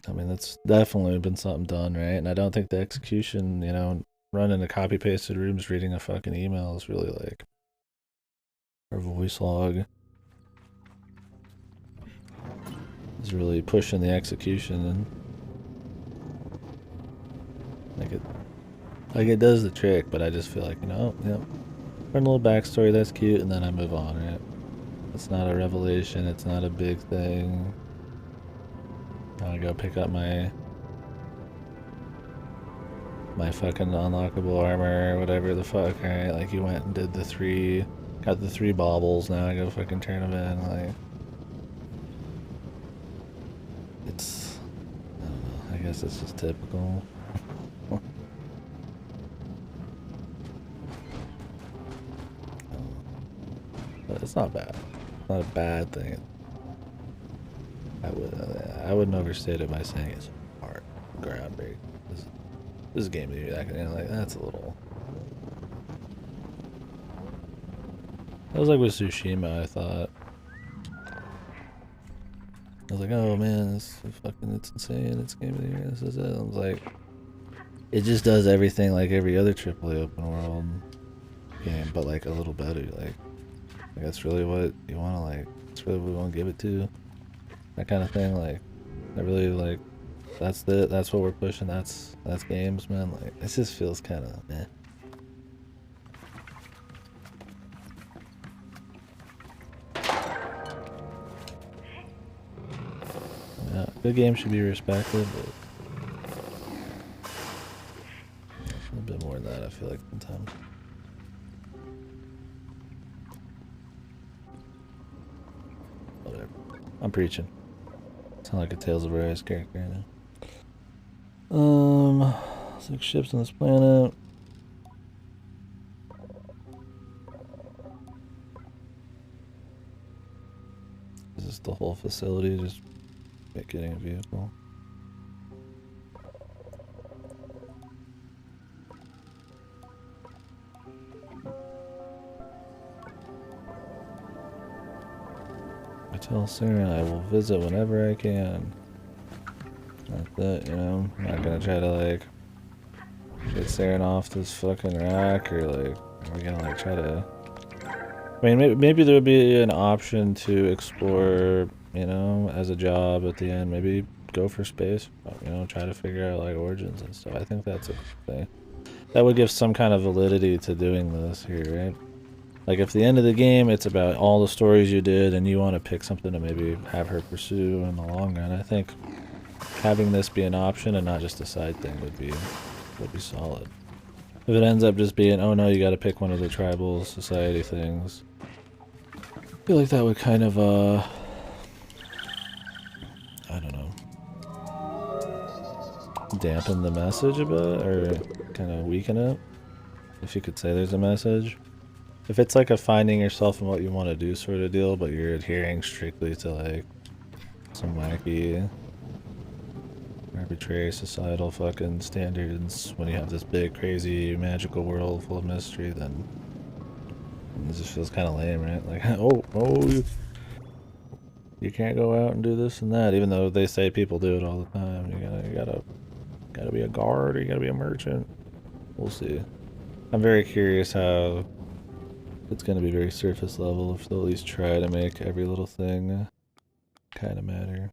I mean, that's definitely been something done, right? And I don't think the execution, you know, running a copy pasted rooms, reading a fucking email is really like, or voice log is really pushing the execution and like it does the trick, but I just feel like, you know, run a little backstory, that's cute, and then I move on, right? It's not a revelation, it's not a big thing. I go pick up my fucking unlockable armor or whatever the fuck, right? Like you went and did got the 3 baubles, now I go fucking turn them in, like. It's, I don't know, I guess it's just typical. But it's not bad. It's not a bad thing. I wouldn't overstate it by saying it's hard, groundbreaking. This game that you're acting like that's a little. That was like with Tsushima, I thought. I was like, oh man, it's insane. It's game of the year. This is it. I was like, it just does everything like every other AAA open world game, but like a little better. Like that's really what you want to like. That's really what we want to give it to. That kind of thing. Like, I really like. That's what we're pushing. That's games, man. Like, it just feels kind of meh. Yeah, good games should be respected, but a bit more than that, I feel like sometimes. Whatever. I'm preaching. Sound like a Tales of Arise character right now. 6 ships on this planet. Is this the whole facility? Just getting a vehicle. I tell Sarah I will visit whenever I can. Like that, you know. I'm not gonna try to like get Saren off this fucking rack, or like, are we gonna like try to. I mean, maybe there would be an option to explore, you know, as a job at the end. Maybe go for space, you know, try to figure out like origins and stuff. I think that's a thing. That would give some kind of validity to doing this here, right? Like if the end of the game it's about all the stories you did and you want to pick something to maybe have her pursue in the long run, I think having this be an option and not just a side thing would be solid. If it ends up just being, oh no, you got to pick one of the tribal society things, I feel like that would kind of I don't know, dampen the message a bit, or kind of weaken it, if you could say there's a message. If it's like a finding yourself and what you want to do sort of deal, but you're adhering strictly to like some wacky, arbitrary societal fucking standards when you have this big, crazy, magical world full of mystery, then it just feels kind of lame, right? Like, oh, you can't go out and do this and that, even though they say people do it all the time. You gotta be a guard, or you gotta be a merchant. We'll see. I'm very curious how it's gonna be very surface level, if they'll at least try to make every little thing kind of matter.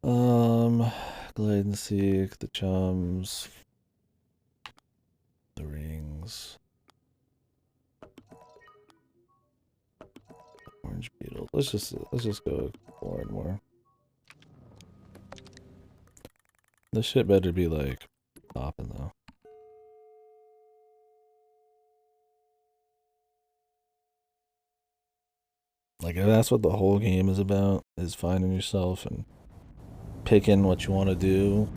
Glide and seek, the chums, the rings, orange beetle. Let's just go explore more. This shit better be like popping though. Like if that's what the whole game is about, is finding yourself and picking what you want to do,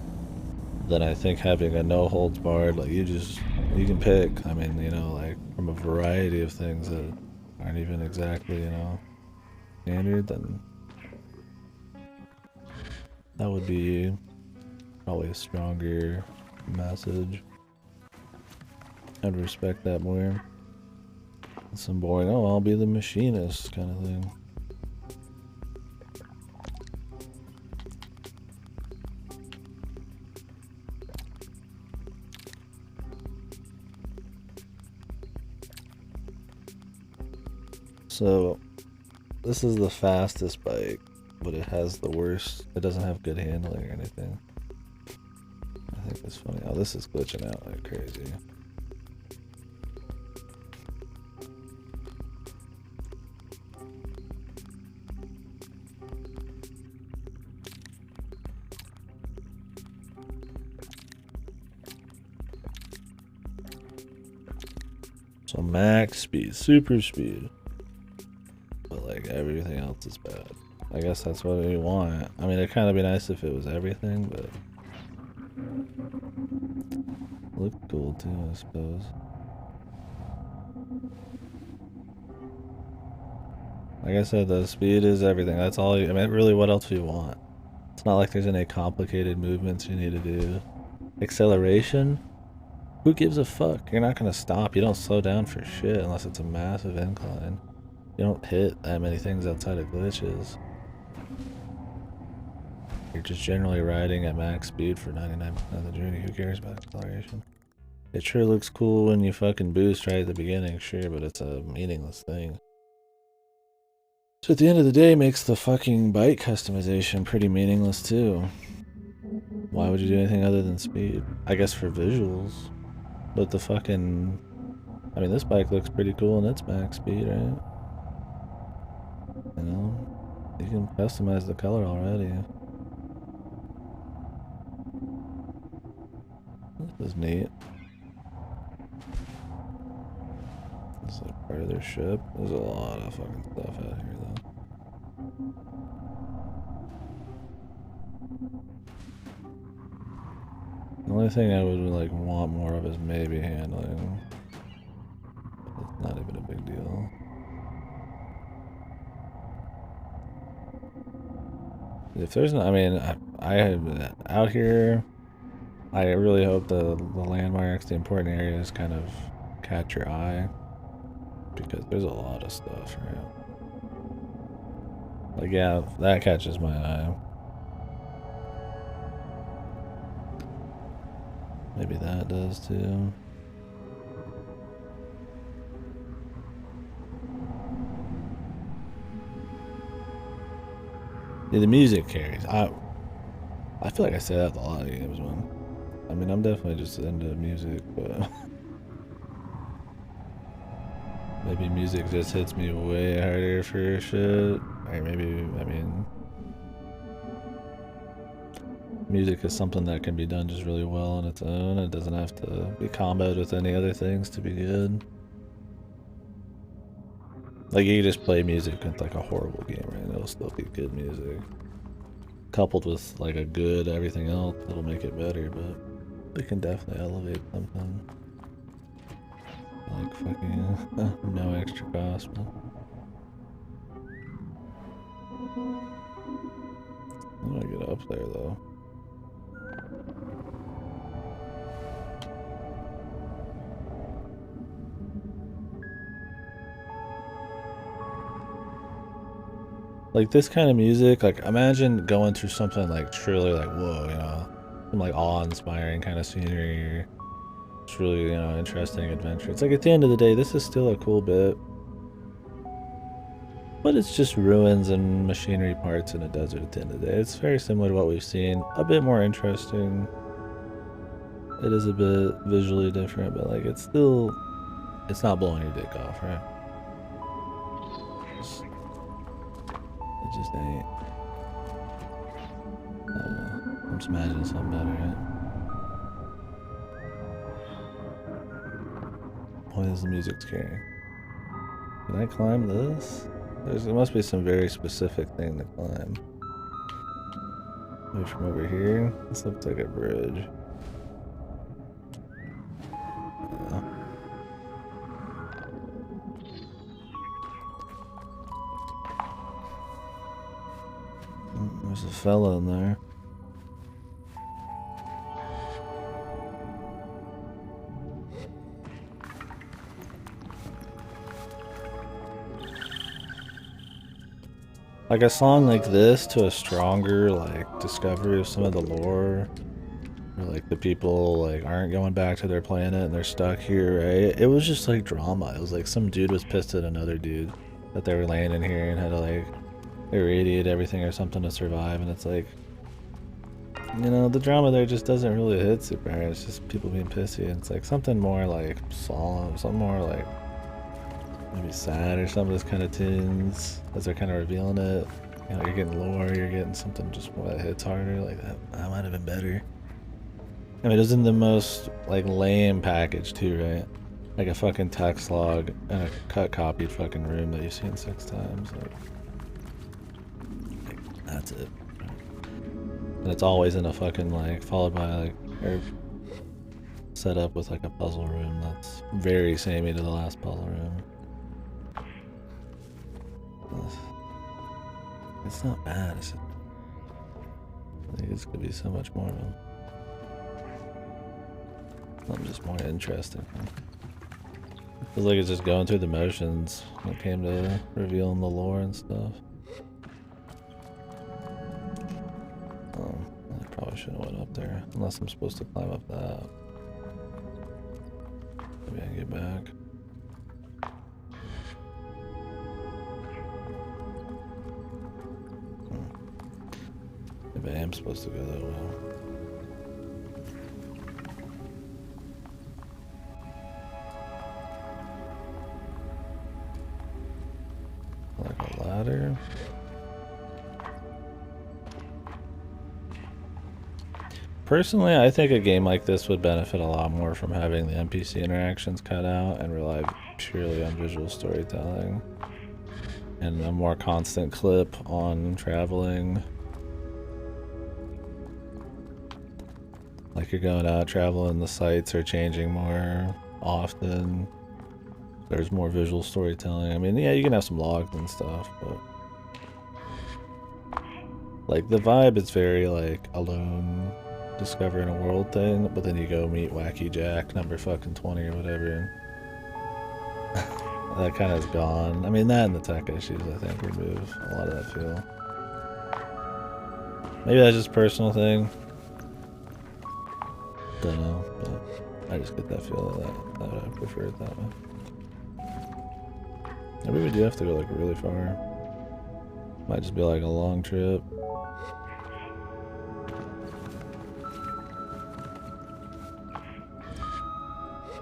then I think having a no holds barred, like you can pick. I mean, you know, like from a variety of things that aren't even exactly, you know, standard, then that would be probably a stronger message. I'd respect that more. Some boring, oh, I'll be the machinist kind of thing. So, this is the fastest bike, but it has the worst. It doesn't have good handling or anything. I think it's funny. Oh, this is glitching out like crazy. So max speed, super speed. But like everything else is bad. I guess that's what we want. I mean, it'd kind of be nice if it was everything, but look cool too, I suppose. Like I said, the speed is everything. That's all. I mean, really, what else do you want? It's not like there's any complicated movements you need to do. Acceleration? Who gives a fuck? You're not gonna stop. You don't slow down for shit unless it's a massive incline. You don't hit that many things outside of glitches. You're just generally riding at max speed for 99% of the journey. Who cares about acceleration? It sure looks cool when you fucking boost right at the beginning, sure, but it's a meaningless thing. So at the end of the day, makes the fucking bike customization pretty meaningless too. Why would you do anything other than speed? I guess for visuals. But the fucking... I mean, this bike looks pretty cool and it's max speed, right? You know? You can customize the color already. This is neat. This is like part of their ship. There's a lot of fucking stuff out here though. The only thing I would like want more of is maybe handling. It's not even a big deal. If there's no, I mean, I out here, I really hope the landmarks, the important areas kind of catch your eye. Because there's a lot of stuff, right? Like, yeah, that catches my eye. Maybe that does too. Yeah, the music carries. I feel like I say that with a lot of games, man. I mean, I'm definitely just into music, but maybe music just hits me way harder for shit. Or maybe, I mean, music is something that can be done just really well on its own. It doesn't have to be comboed with any other things to be good. Like, you just play music with like a horrible game, right? It'll still be good music. Coupled with like a good everything else, it'll make it better, but it can definitely elevate something. Like fucking no extra cost, but I'm gonna get up there though. Like this kind of music, like imagine going through something like truly like whoa, you know, some like awe-inspiring kind of scenery. It's really, you know, interesting adventure. It's like at the end of the day, this is still a cool bit. But it's just ruins and machinery parts in a desert at the end of the day. It's very similar to what we've seen. A bit more interesting. It is a bit visually different, but like it's still, it's not blowing your dick off, right? It just ain't. I don't know. I'm just imagining something better, right? What is the music's carrying? Can I climb this? There must be some very specific thing to climb. Maybe from over here? This looks like a bridge. There's a fella in there. Like a song like this to a stronger like discovery of some of the lore, or like the people like aren't going back to their planet and they're stuck here, right? It was just like drama. It was like some dude was pissed at another dude that they were laying in here and had to like irradiate everything or something to survive, and it's like, you know, the drama there just doesn't really hit super hard. It's just people being pissy, and it's like something more like solemn, something more like maybe sad or some of those kind of tunes as they're kind of revealing it. You know, you're getting lore, you're getting something just more that hits harder. Like that might have been better. I mean, it was in the most like lame package too, right? Like a fucking text log and a cut copied fucking room that you've seen 6 times. Like that's it. And it's always in a fucking like followed by like or set up with like a puzzle room that's very samey to the last puzzle room. It's not bad. It's just, I think it's gonna be so much more of them. I'm just more interesting. Feels like it's just going through the motions when it came to revealing the lore and stuff. I probably shouldn't have went up there unless I'm supposed to climb up that. Maybe I can get back. Maybe I am supposed to go that way. Like a ladder. Personally, I think a game like this would benefit a lot more from having the NPC interactions cut out and rely purely on visual storytelling. And a more constant clip on traveling. Like you're going out traveling, the sites are changing more often. There's more visual storytelling. I mean, yeah, you can have some logs and stuff, but like the vibe is very like alone, discovering a world thing. But then you go meet Wacky Jack number fucking 20 or whatever, and that kind of is gone. I mean, that and the tech issues I think remove a lot of that feel. Maybe that's just a personal thing. Don't know, but I just get that feel that I prefer it that way. Maybe we do have to go like really far. Might just be like a long trip.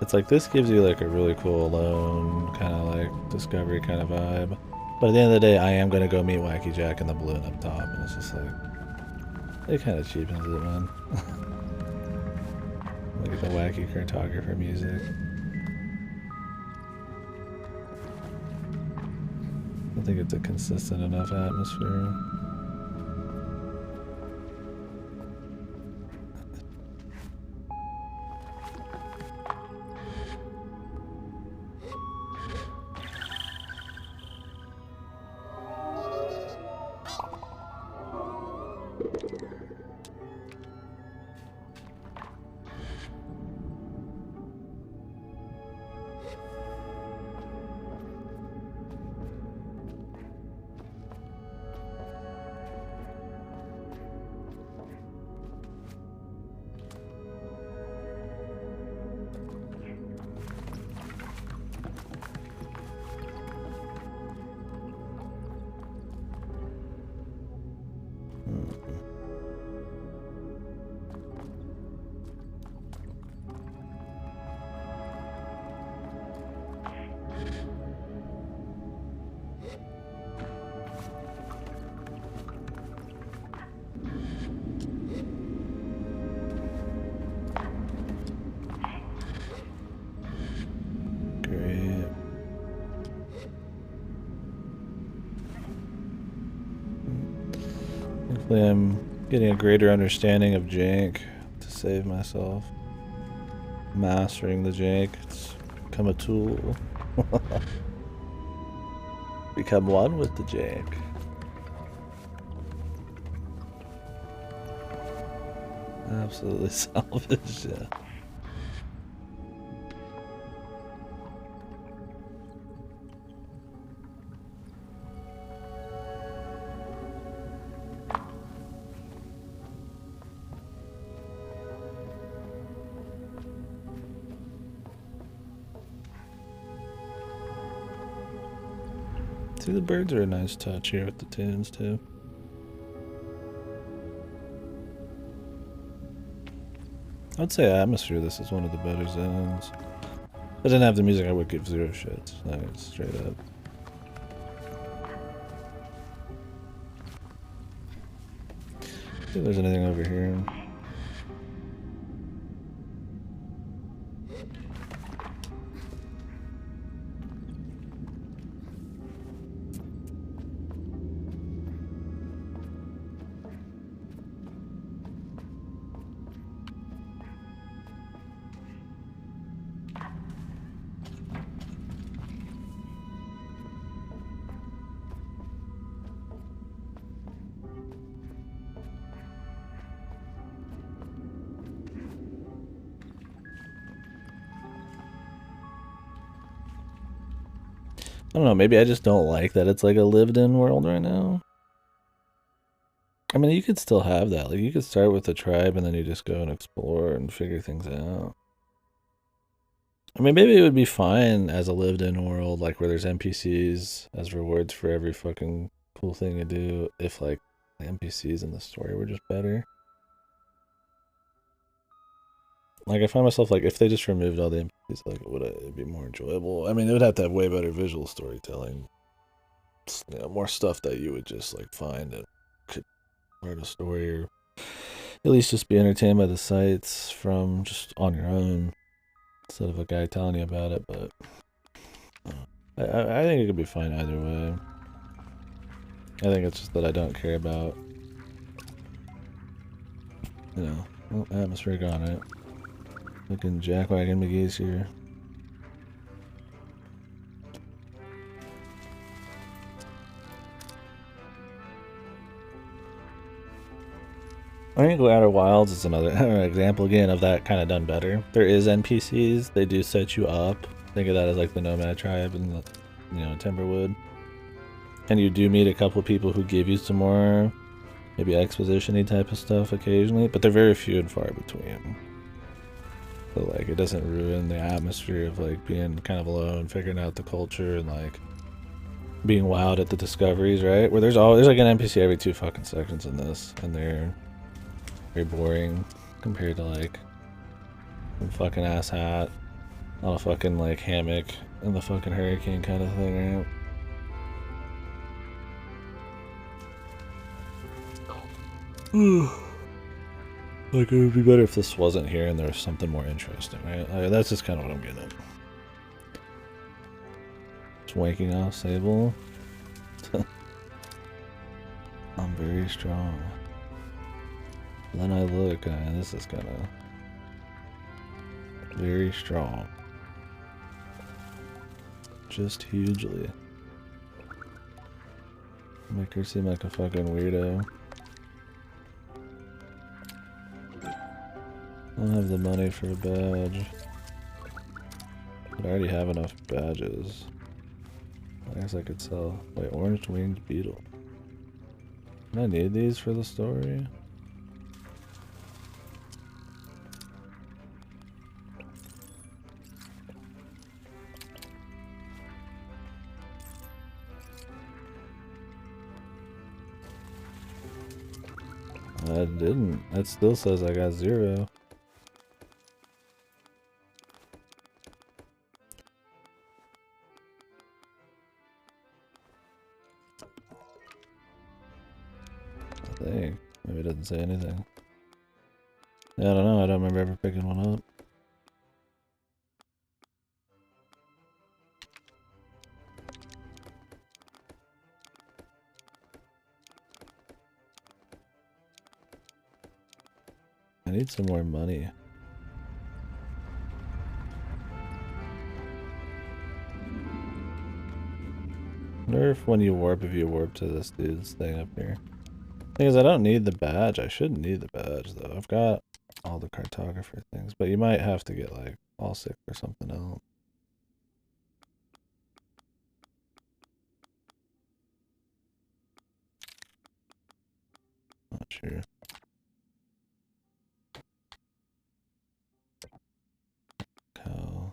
It's like this gives you like a really cool alone kind of like discovery kind of vibe. But at the end of the day, I am gonna go meet Wacky Jack in the balloon up top, and it's just like it kind of cheapens it, man. Look at the wacky cartographer music. I think it's a consistent enough atmosphere. Hopefully I'm getting a greater understanding of jank to save myself. Mastering the jank. It's become a tool. Become one with the jank. Absolutely salvage, yeah. See, the birds are a nice touch here with the tunes, too. I'd say atmosphere, this is one of the better zones. If I didn't have the music, I would give 0 shits. Like, straight up. See if there's anything over here. I don't know, maybe I just don't like that it's like a lived-in world right now. I mean, you could still have that. Like, you could start with a tribe and then you just go and explore and figure things out. I mean, maybe it would be fine as a lived-in world, like where there's NPCs as rewards for every fucking cool thing you do, if like the NPCs in the story were just better. Like, I find myself like, if they just removed all the NPCs, like, would it be more enjoyable? I mean, it would have to have way better visual storytelling. You know, more stuff that you would just like find and could write a story, or at least just be entertained by the sights from just on your own instead of a guy telling you about it. But I think it could be fine either way. I think it's just that I don't care about, you know, atmospheric on it. Looking jackwagon McGee's here. I think Outer Wilds is another example again of that kind of done better. There is NPCs, they do set you up. Think of that as like the Nomad tribe and the, you know, Timberwood. And you do meet a couple people who give you some more, maybe exposition-y type of stuff occasionally, but they're very few and far between. So like, it doesn't ruin the atmosphere of like being kind of alone, figuring out the culture, and like being wowed at the discoveries, right? Where there's like an NPC every 2 fucking seconds in this, and they're very boring compared to like some fucking ass hat on a fucking like hammock in the fucking hurricane kind of thing, right? Like, it would be better if this wasn't here and there was something more interesting, right? That's just kind of what I'm getting at. Just wanking off Sable. I'm very strong. Then I look, and this is kind of very strong. Just hugely. Make her seem like a fucking weirdo. I don't have the money for a badge. But I already have enough badges. I guess I could sell. Wait, orange winged beetle. Can I need these for the story? I didn't. That still says I got 0. I think. Maybe it doesn't say anything. Yeah, I don't know. I don't remember ever picking one up. I need some more money. I wonder if when you warp, if you warp to this dude's thing up here. Thing is, I don't need the badge. I shouldn't need the badge, though. I've got all the cartographer things, but you might have to get, like, all sick or something else. Not sure. Cow.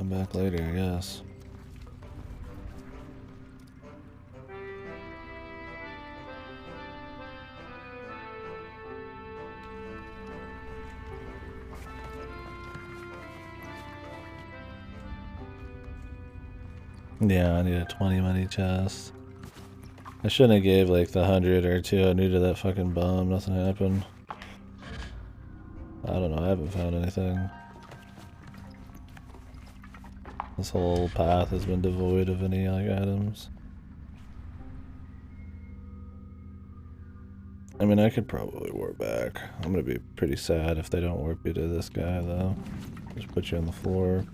come back later, I guess. Yeah, I need a 20 money chest. I shouldn't have gave like the 100 or 200 to that fucking bum. Nothing happened. I don't know, I haven't found anything. This whole path has been devoid of any like items. I mean, I could probably warp back. I'm gonna be pretty sad if they don't warp you to this guy though. Just put you on the floor.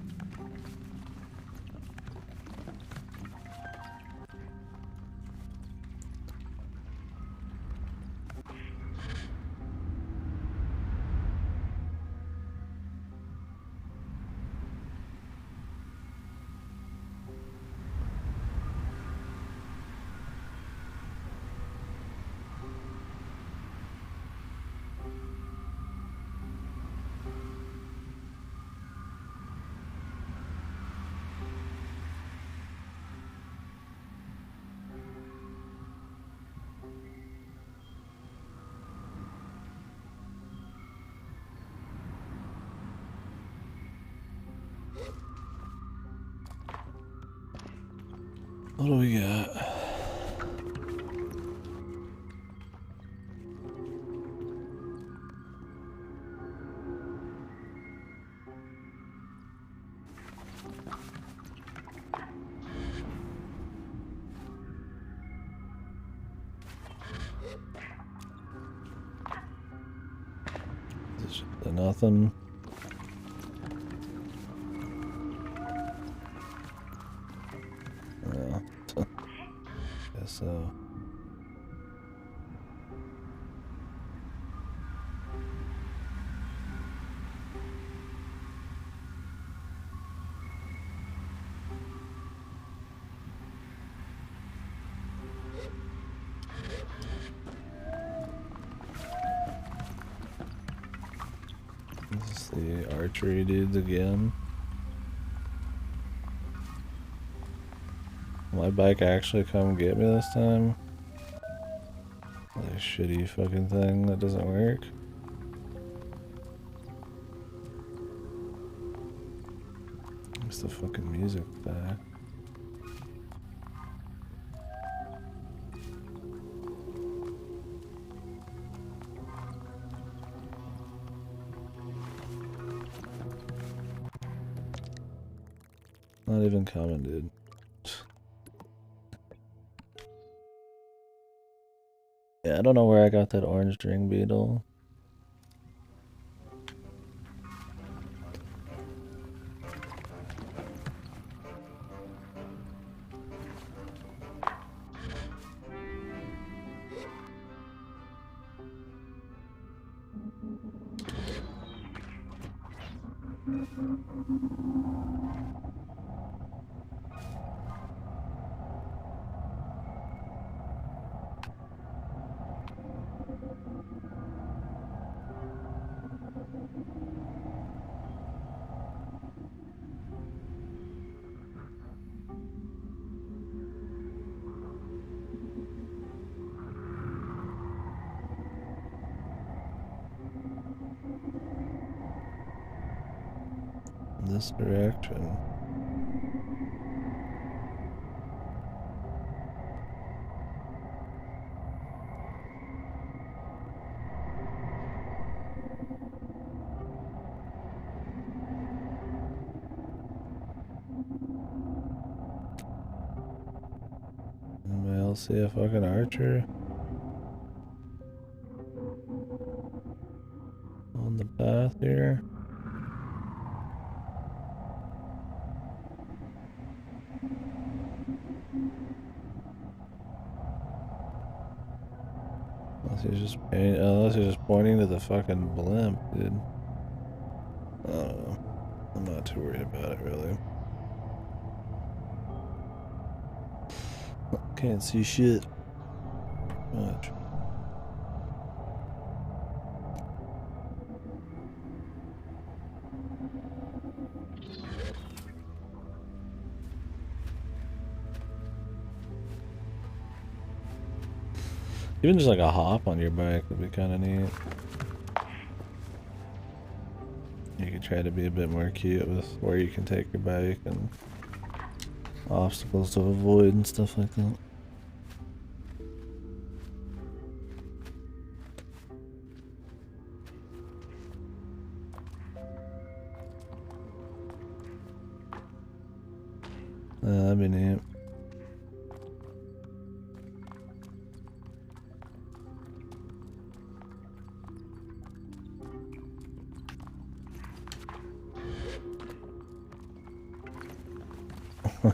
What do we got? Nothing. Yeah. Guess so. This is the archery dudes again. Will my bike actually come get me this time? That shitty fucking thing that doesn't work. What's the fucking music back? Not even coming, dude. Yeah, I don't know where I got that orange string beetle. This direction. Anybody else see a fucking archer on the path here? Unless he's just pointing to the fucking blimp, dude. I don't know. I'm not too worried about it, really. Can't see shit much. Even just like a hop on your bike would be kind of neat. You could try to be a bit more cute with where you can take your bike and obstacles to avoid and stuff like that. That'd be neat.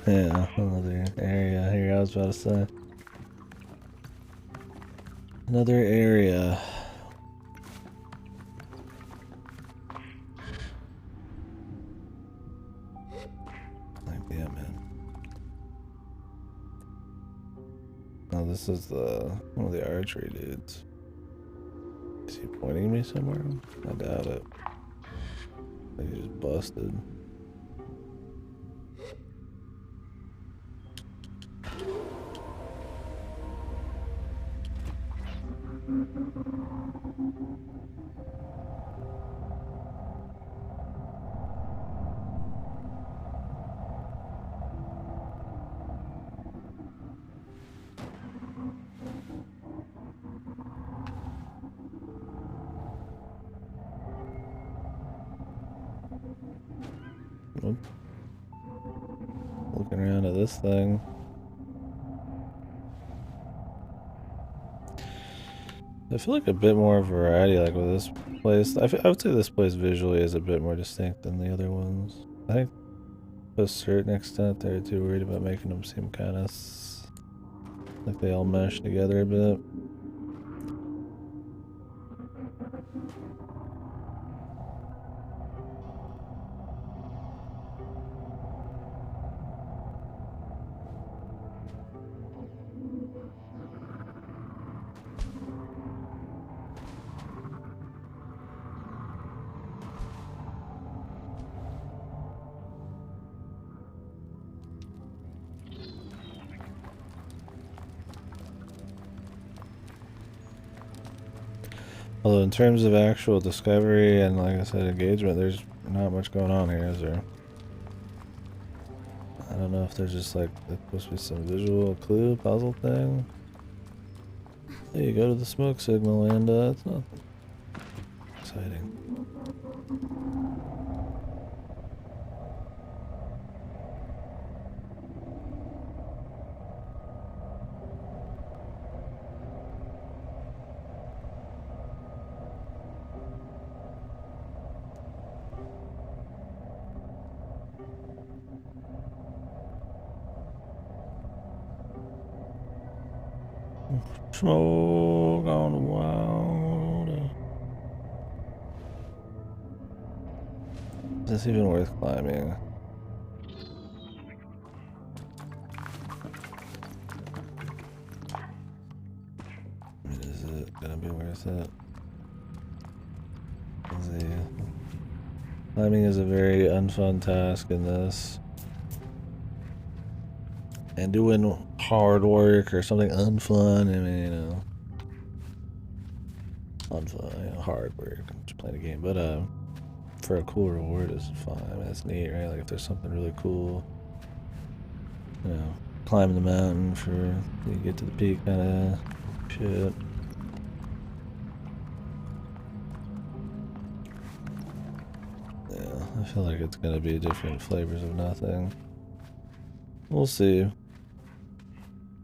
Yeah, another area here, I was about to say. Another area. Like, yeah, man. Oh, this is one of the archery dudes. Is he pointing me somewhere? I doubt it. I think he just busted. Oop. Looking around at this thing. I feel like a bit more variety, like with this place. I would say this place visually is a bit more distinct than the other ones. I think to a certain extent they're too worried about making them seem kind of like they all mesh together a bit. Although in terms of actual discovery and, like I said, engagement, there's not much going on here, is there? I don't know if there's just like, there's supposed to be some visual clue puzzle thing. There you go to the smoke signal and it's not exciting. Smoke on the wild. Is this even worth climbing? I mean, is it gonna be worth it? Climbing is a very unfun task in this. And doing hard work or something unfun, I mean, you know. Unfun, you know, hard work. I'm just playing a game. But for a cool reward is fine. I mean, it's neat, right? Like if there's something really cool, you know, climbing the mountain for you get to the peak kind of shit. Yeah, I feel like it's gonna be different flavors of nothing. We'll see.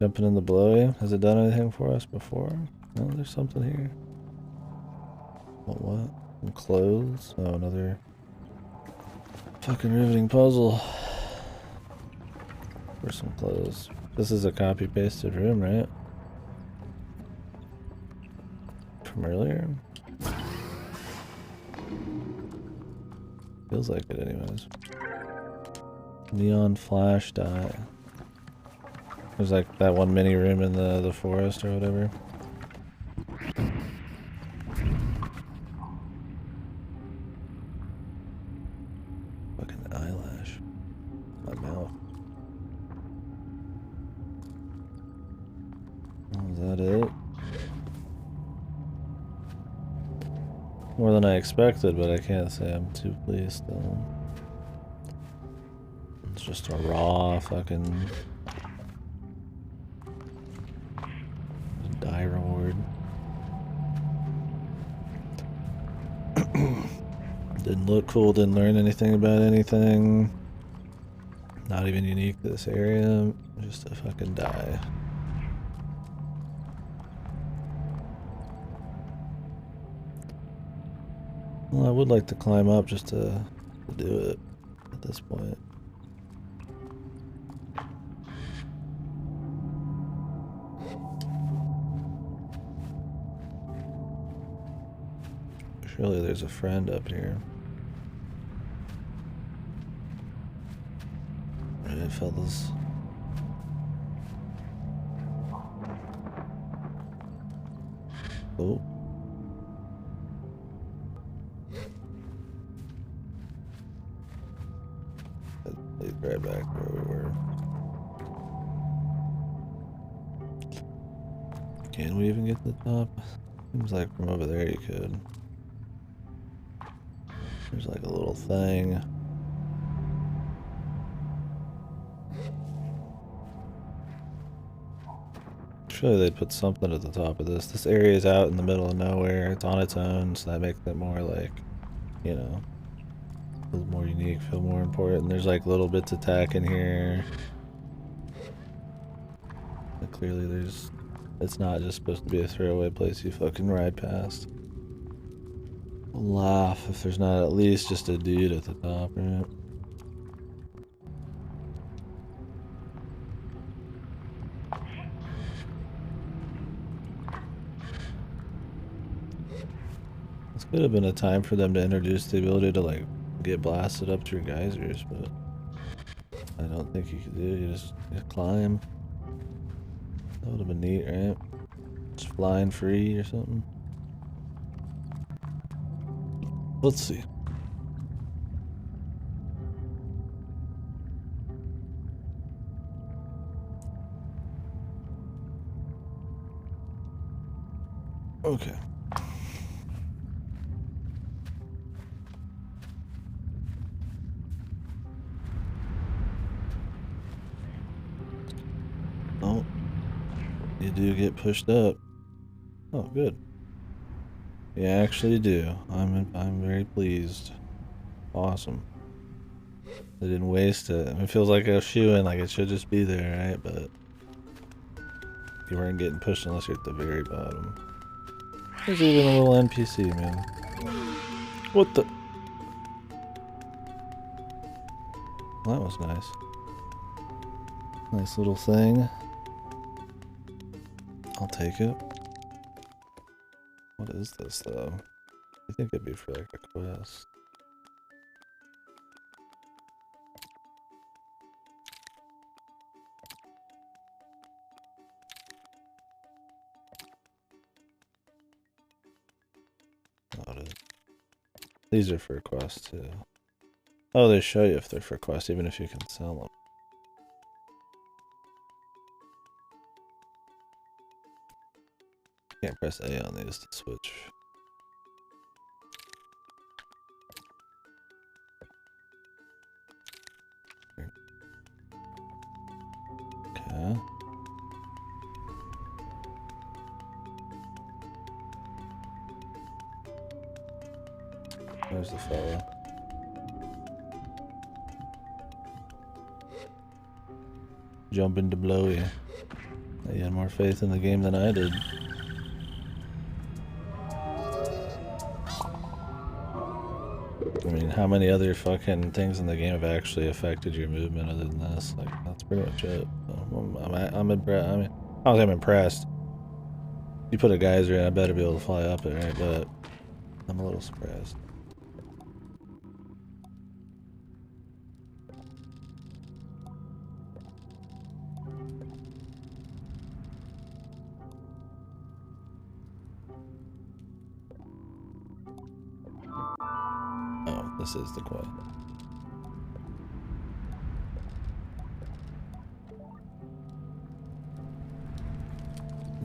Jumping in the blowy. Has it done anything for us before? No, there's something here. What? Some clothes? Oh, another fucking riveting puzzle. For some clothes. This is a copy-pasted room, right? From earlier? Feels like it anyways. Neon flash dye. There's like that one mini room in the forest or whatever. Fucking eyelash. My mouth. Oh, is that it? more than I expected, but I can't say I'm too pleased though. It's just a raw fucking die reward. Didn't look cool, didn't learn anything about anything. Not even unique to this area, just a fucking die. Well, I would like to climb up just to do it at this point. Surely there's a friend up here. Alright, fellas. Oh. Let's right back where we were. Can we even get to the top? Seems like from over there you could. There's like a little thing. Surely they'd put something at the top of this. This area is out in the middle of nowhere. It's on its own, so that makes it more like, you know, feel more unique, feel more important. There's like little bits of tack in here. But clearly it's not just supposed to be a throwaway place you fucking ride past. I'll laugh if there's not at least just a dude at the top, right? This could have been a time for them to introduce the ability to like get blasted up through geysers, but I don't think you could do it. You just climb. That would have been neat, right? Just flying free or something. Let's see. Okay. Oh, you do get pushed up. Oh, good. You actually do. I'm very pleased. Awesome. They didn't waste it. It feels like a shoe-in, like it should just be there, right? But you weren't getting pushed unless you're at the very bottom. There's even a little NPC, man. What the? Well, that was nice. Nice little thing. I'll take it. What is this, though? I think it'd be for like a quest. Oh, it is. These are for quests too. Oh, they show you if they're for quests, even if you can sell them. Can't press A on these to switch. Okay. There's the fella. Jumping to blow you. You had more faith in the game than I did. I mean, how many other fucking things in the game have actually affected your movement other than this? Like, that's pretty much it. So, I'm impressed. I mean, I don't think I'm impressed. You put a geyser in, I better be able to fly up it, right? But I'm a little surprised. Oh, this is the quest.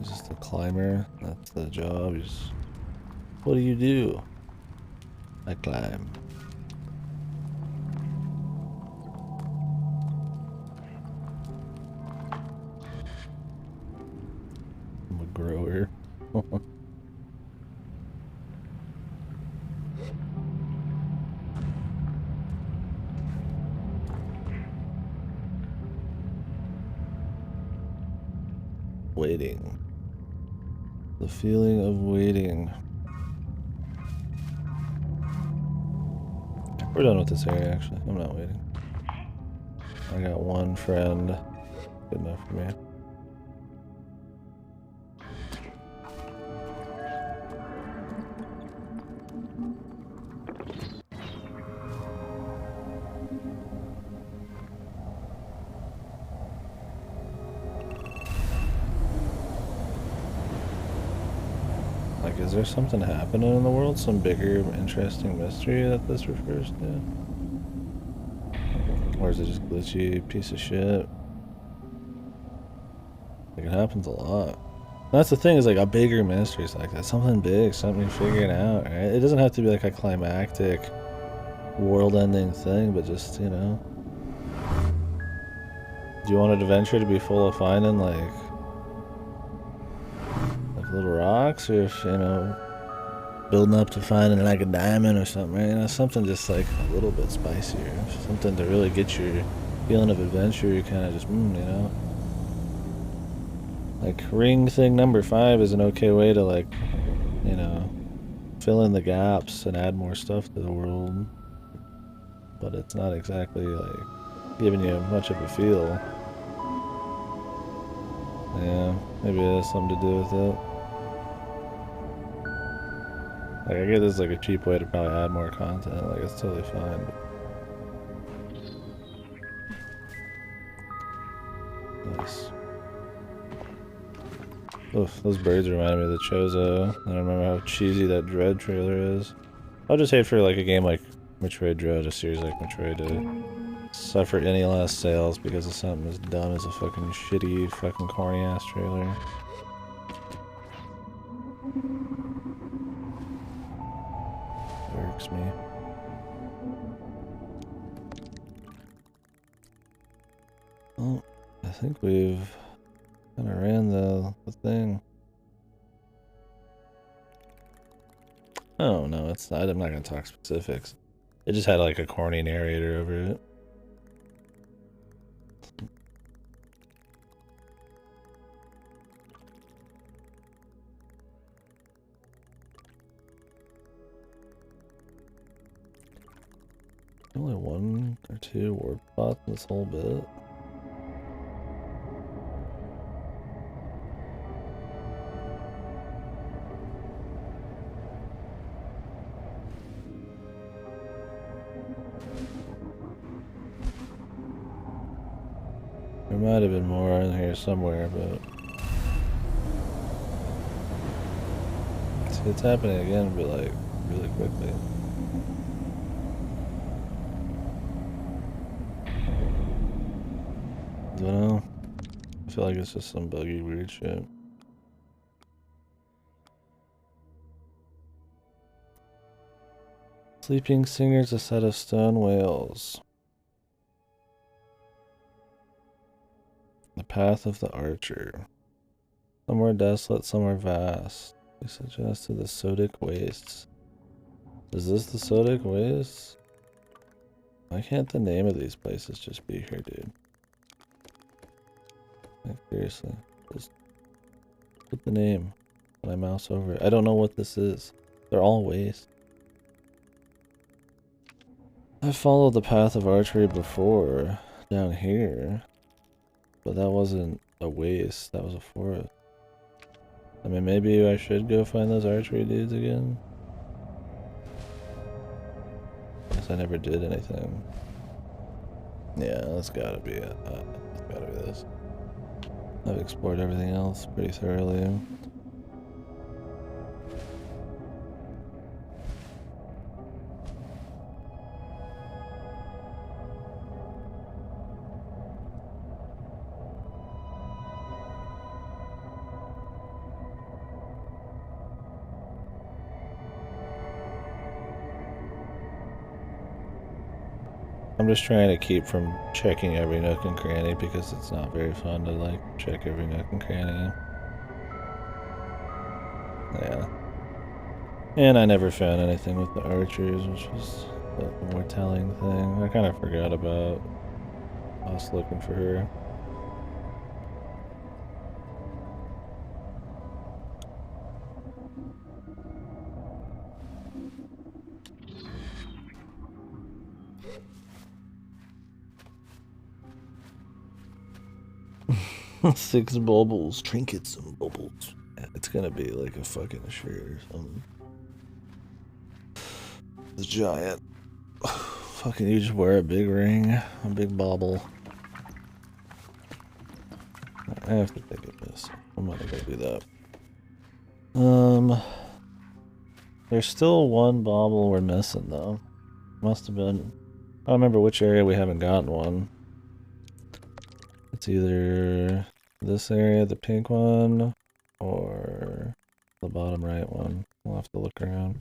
Just a climber. That's the job. What do you do? I climb. I'm a grower. Waiting. The feeling of waiting. We're done with this area, actually. I'm not waiting. I got one friend. Good enough for me. Like, is there something happening in the world? Some bigger, interesting mystery that this refers to? Or is it just glitchy piece of shit? Like, it happens a lot. That's the thing, is like a bigger mystery is like that. Something big, something you're figuring out, right? It doesn't have to be like a climactic, world-ending thing, but just, you know. Do you want an adventure to be full of finding like little rocks, or if, you know, building up to finding like a diamond or something, right? You know, something just like a little bit spicier, something to really get your feeling of adventure. You kind of just, you know, like ring thing number 5 is an okay way to, like, you know, fill in the gaps and add more stuff to the world, but it's not exactly like giving you much of a feel. Yeah, maybe it has something to do with it. Like, I guess it's like a cheap way to probably add more content. Like, it's totally fine. But... nice. Oof, those birds remind me of the Chozo. I don't remember how cheesy that Dread trailer is. I'll just hate for like a game like Metroid Dread, a series like Metroid, to suffer any less sales because of something as dumb as a fucking shitty, fucking corny ass trailer. Irks me. Well, I think we've kind of ran the thing. Oh no, it's not. I'm not gonna talk specifics. It just had like a corny narrator over it. Only 1 or 2 warp spots in this whole bit. There might have been more in here somewhere, but see, it's happening again, but like really quickly. I don't know. I feel like it's just some buggy weird shit. Sleeping Singers, a set of stone whales. The path of the archer. Some are desolate, some are vast. They suggested the Sodic Wastes. Is this the Sodic Wastes? Why can't the name of these places just be here, dude? Like, seriously. Just put the name. When I mouse over it. I don't know what this is. They're all wastes. I followed the path of archery before, down here. But that wasn't a waste, that was a forest. I mean, maybe I should go find those archery dudes again. Guess I never did anything. Yeah, that's gotta be it. That's gotta be this. I've explored everything else pretty thoroughly. I'm just trying to keep from checking every nook and cranny because it's not very fun to like check every nook and cranny. Yeah. And I never found anything with the archers, which was the more telling thing. I kind of forgot about us looking for her. Six bubbles, trinkets and bubbles. Yeah, it's gonna be like a fucking shirt or something. It's giant. Fucking, you just wear a big ring, a big bauble. I have to take a piss. I'm gonna go do that. There's still one bauble we're missing though. Must have been. I don't remember which area we haven't gotten one. It's either this area, the pink one, or the bottom right one. We'll have to look around.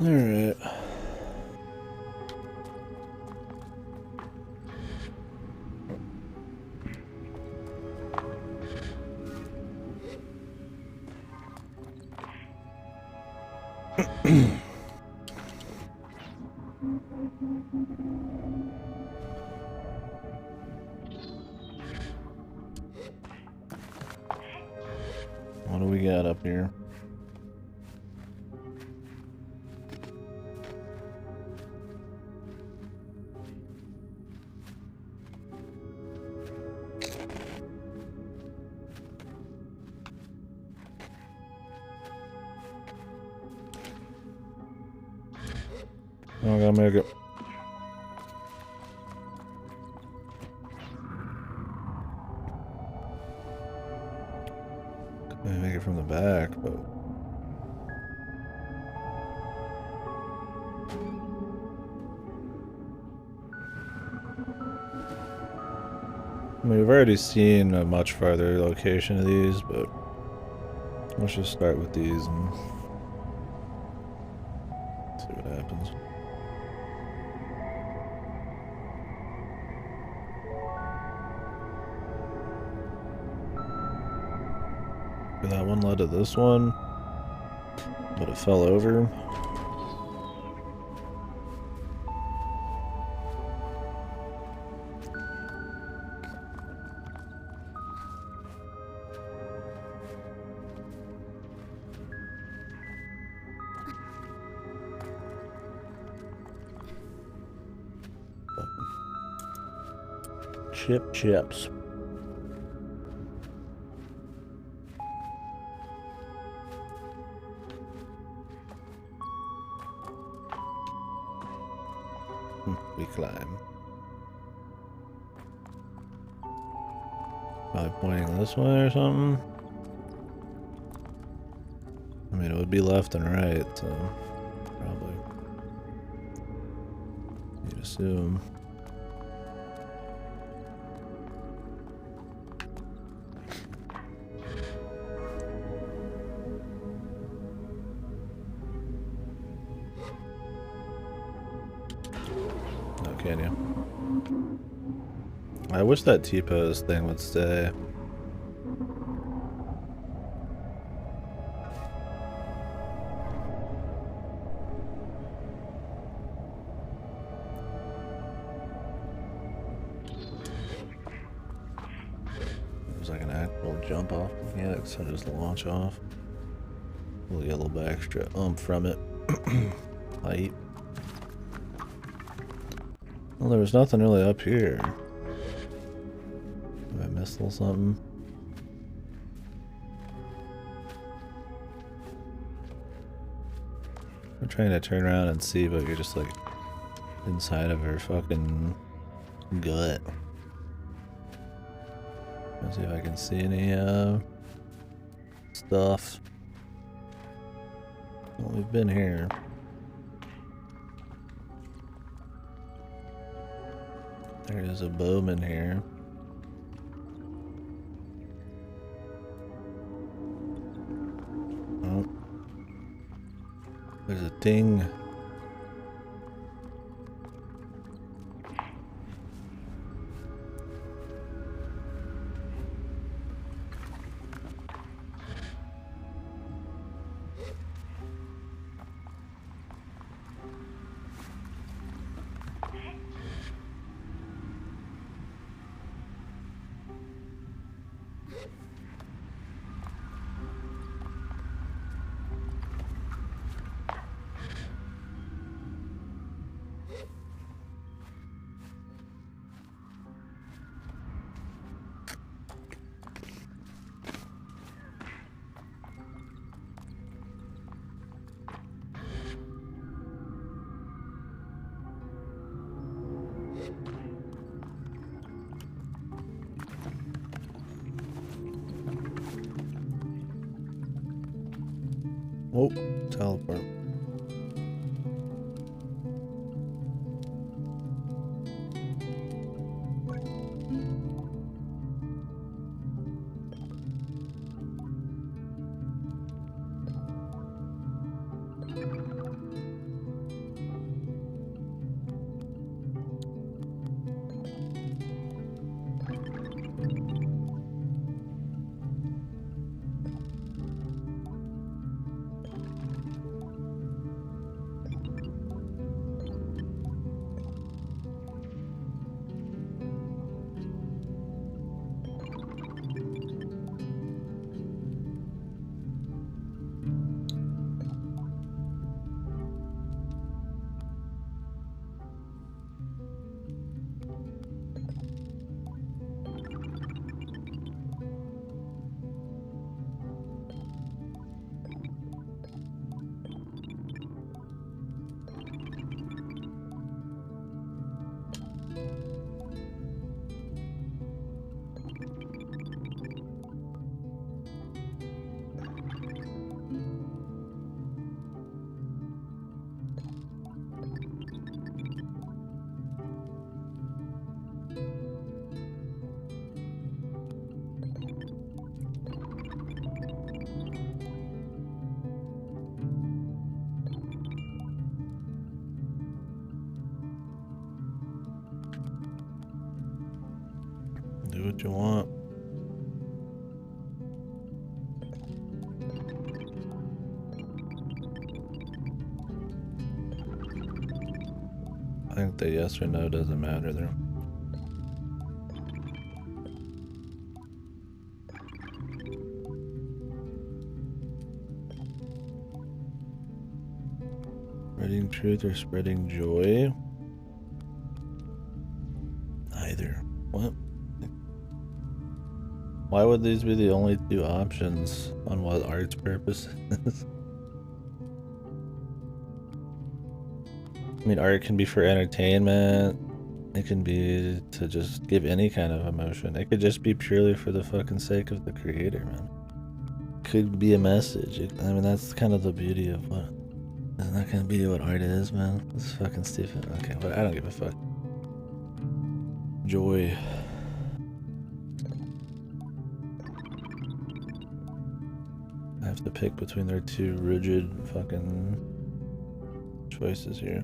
Alright. What do we got up here? Oh, I gotta make it. Maybe make it from the back, but... I mean, we've already seen a much farther location of these, but... Let's just start with these and... see what happens. That one led to this one, but it fell over. Chips. We climb. Probably pointing this way or something. I mean, it would be left and right, so probably. You'd assume. Can you? I wish that T-pose thing would stay. There's like an actual jump off. Yeah, instead of just launch off. We'll get a little bit extra from it. Height. Well, there was nothing really up here. Did I miss a little something? I'm trying to turn around and see, but you're just like inside of her fucking gut. Let's see if I can see any stuff. Well, we've been here. There is a bowman here. Oh. There's a ting. Oh, teleport. what you want. I think the yes or no doesn't matter there. Spreading truth or spreading joy? Neither. What? Why would these be the only two options on what art's purpose is? I mean, art can be for entertainment. It can be to just give any kind of emotion. It could just be purely for the fucking sake of the creator, man. Could be a message. I mean, that's kind of the beauty of what... Isn't that gonna be what art is, man? It's fucking stupid. Okay, but I don't give a fuck. Joy. I have to pick between their two rigid fucking choices here.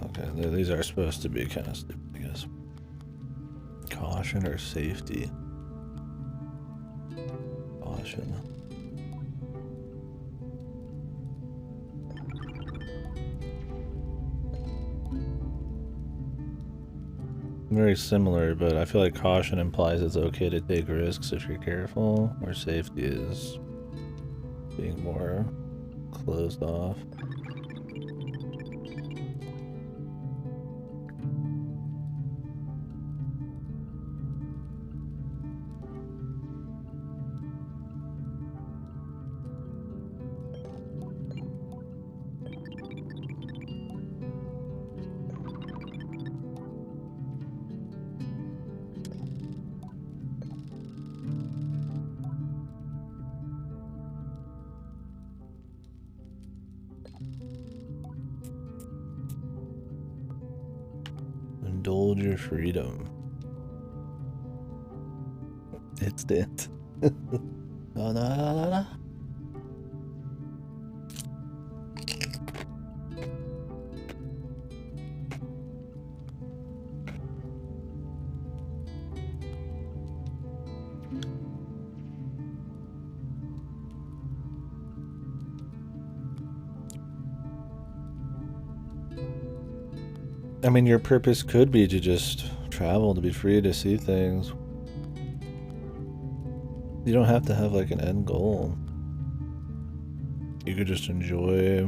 Okay, these are supposed to be kind of stupid, I guess. Caution or safety? Caution. Very similar, but I feel like caution implies it's okay to take risks if you're careful, or safety is being more closed off. Indulge your freedom. It's it. No, no, no, no, no. I mean, your purpose could be to just travel, to be free to see things. You don't have to have like an end goal. You could just enjoy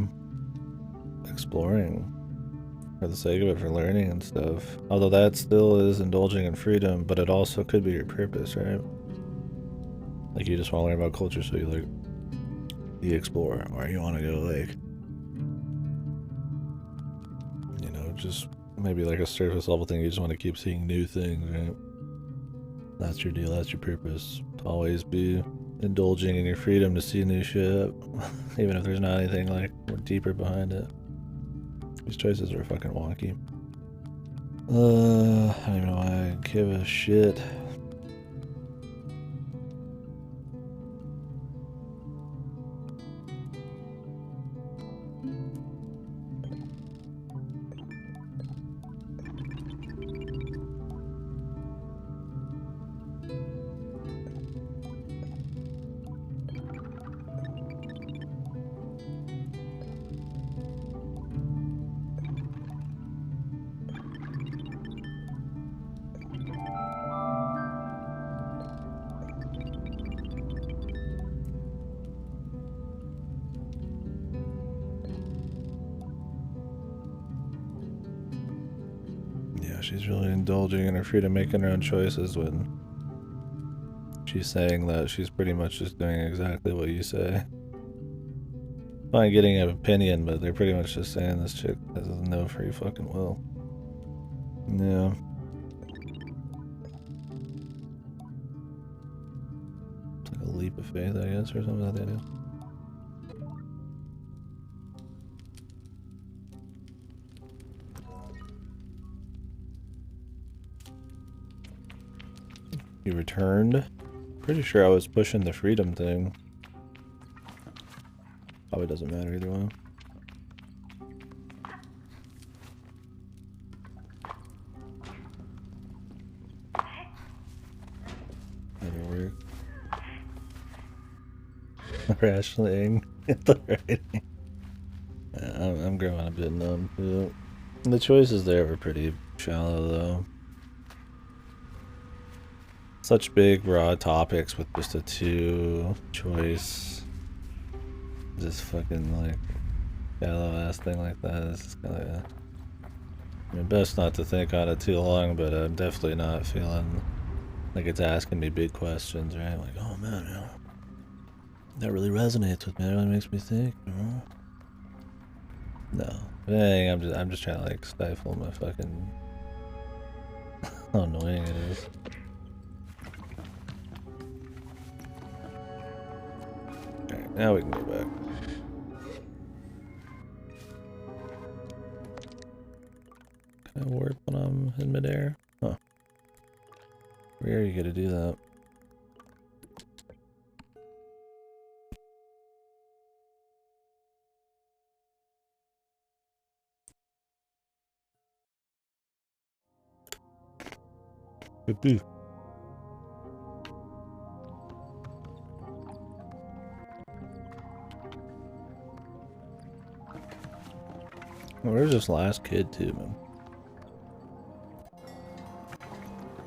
exploring for the sake of it, for learning and stuff. Although that still is indulging in freedom, but it also could be your purpose, right? Like you just want to learn about culture, so you explore, or you want to go like, you know, just maybe like a surface level thing. You just want to keep seeing new things, right? That's your deal. That's your purpose. To always be indulging in your freedom to see new shit, even if there's not anything like more deeper behind it. These choices are fucking wonky. I don't even know why I give a shit. She's really indulging in her freedom, making her own choices when she's saying that she's pretty much just doing exactly what you say. Fine getting an opinion, but they're pretty much just saying this chick has no free fucking will. Yeah. It's like a leap of faith, I guess, or something like that they do. He returned. Pretty sure I was pushing the freedom thing. Probably doesn't matter either way. That'll work. Rationing at the writing. I'm growing a bit numb too. The choices there were pretty shallow though. Such big raw topics with just a 2 choice. Just fucking like shallow ass thing like that. It's just kinda, I mean, best not to think on it too long, but I'm definitely not feeling like it's asking me big questions, right? Like, oh man, you know, that really resonates with me. That really makes me think, you know? No. Dang, I'm just trying to like stifle my fucking how annoying it is. Alright, now we can go back. Can I warp when I'm in midair? Huh. Where are you gonna do that? Could be. Where's this last kid too, man?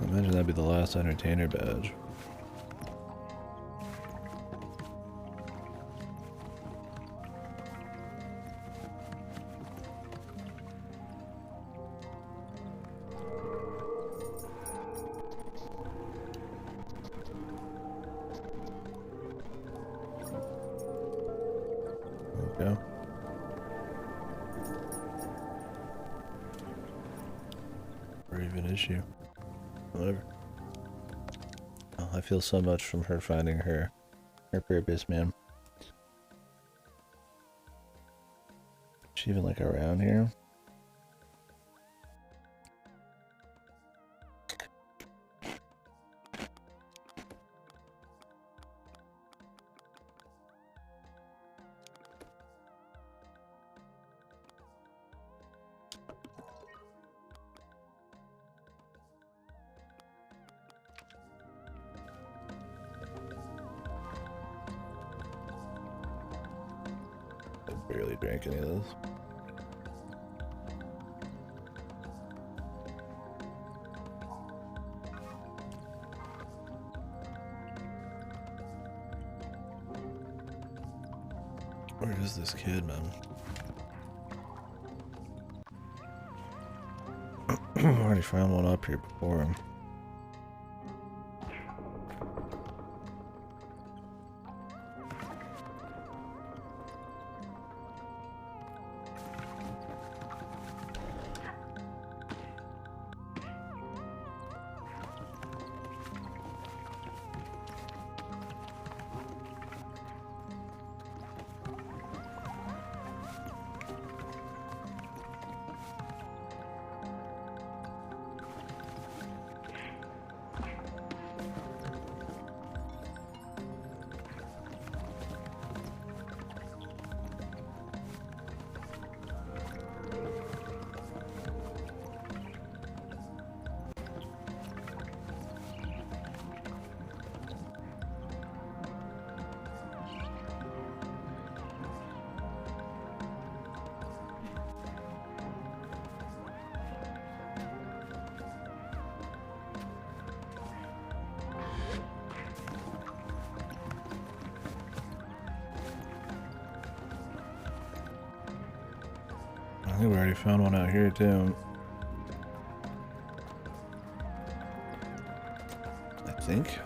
I imagine that'd be the last entertainer badge. Okay. Or even issue. Whatever. Oh, I feel so much from her finding her purpose, man. Is she even like around here? I barely drank any of this. Where is this kid, man? I already found one up here before him. I think we already found one out here too. I think.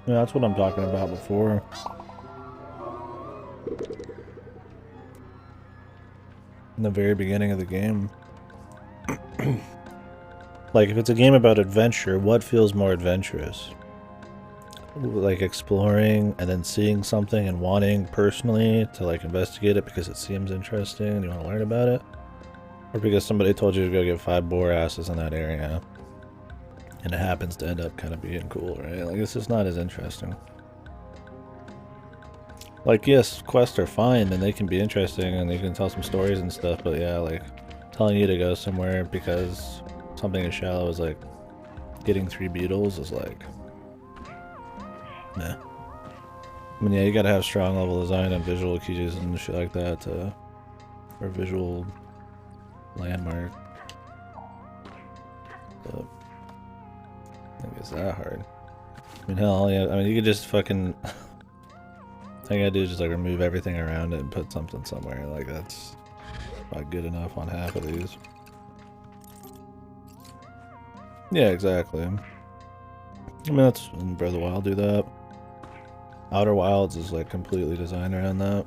Yeah, that's what I'm talking about before. In the very beginning of the game. Like, if it's a game about adventure, what feels more adventurous? Like, exploring and then seeing something and wanting personally to, like, investigate it because it seems interesting and you want to learn about it? Or because somebody told you to go get 5 boar asses in that area and it happens to end up kind of being cool, right? Like, it's just not as interesting. Like, yes, quests are fine and they can be interesting and you can tell some stories and stuff, but yeah, like, telling you to go somewhere because something as shallow as, like, getting 3 beetles is like, nah. I mean, yeah, you gotta have strong level design and visual cues and shit like that to, or visual landmark. But I think it's that hard. I mean, hell, yeah, I mean, you could just fucking... all you gotta do is just, like, remove everything around it and put something somewhere. Like, that's not good enough on half of these. Yeah, exactly. I mean, that's in Breath of the Wild do that. Outer Wilds is, like, completely designed around that.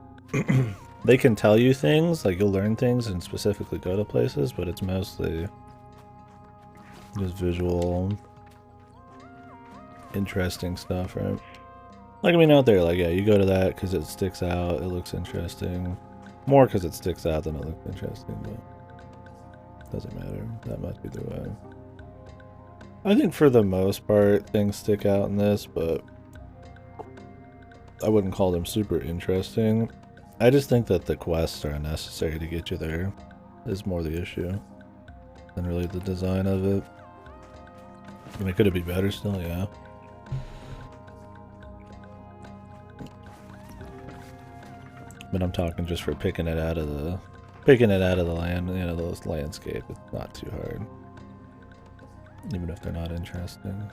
They can tell you things, like, you'll learn things and specifically go to places, but it's mostly just visual, interesting stuff, right? Like, I mean, out there, like, yeah, you go to that because it sticks out, it looks interesting. More because it sticks out than it looks interesting, but doesn't matter that much either way. I think for the most part, things stick out in this, but I wouldn't call them super interesting. I just think that the quests are unnecessary to get you there is more the issue than really the design of it. I mean, could it be better still? Yeah. But I'm talking just for picking it out of the land, you know, those landscape. It's not too hard. Even if they're not interesting.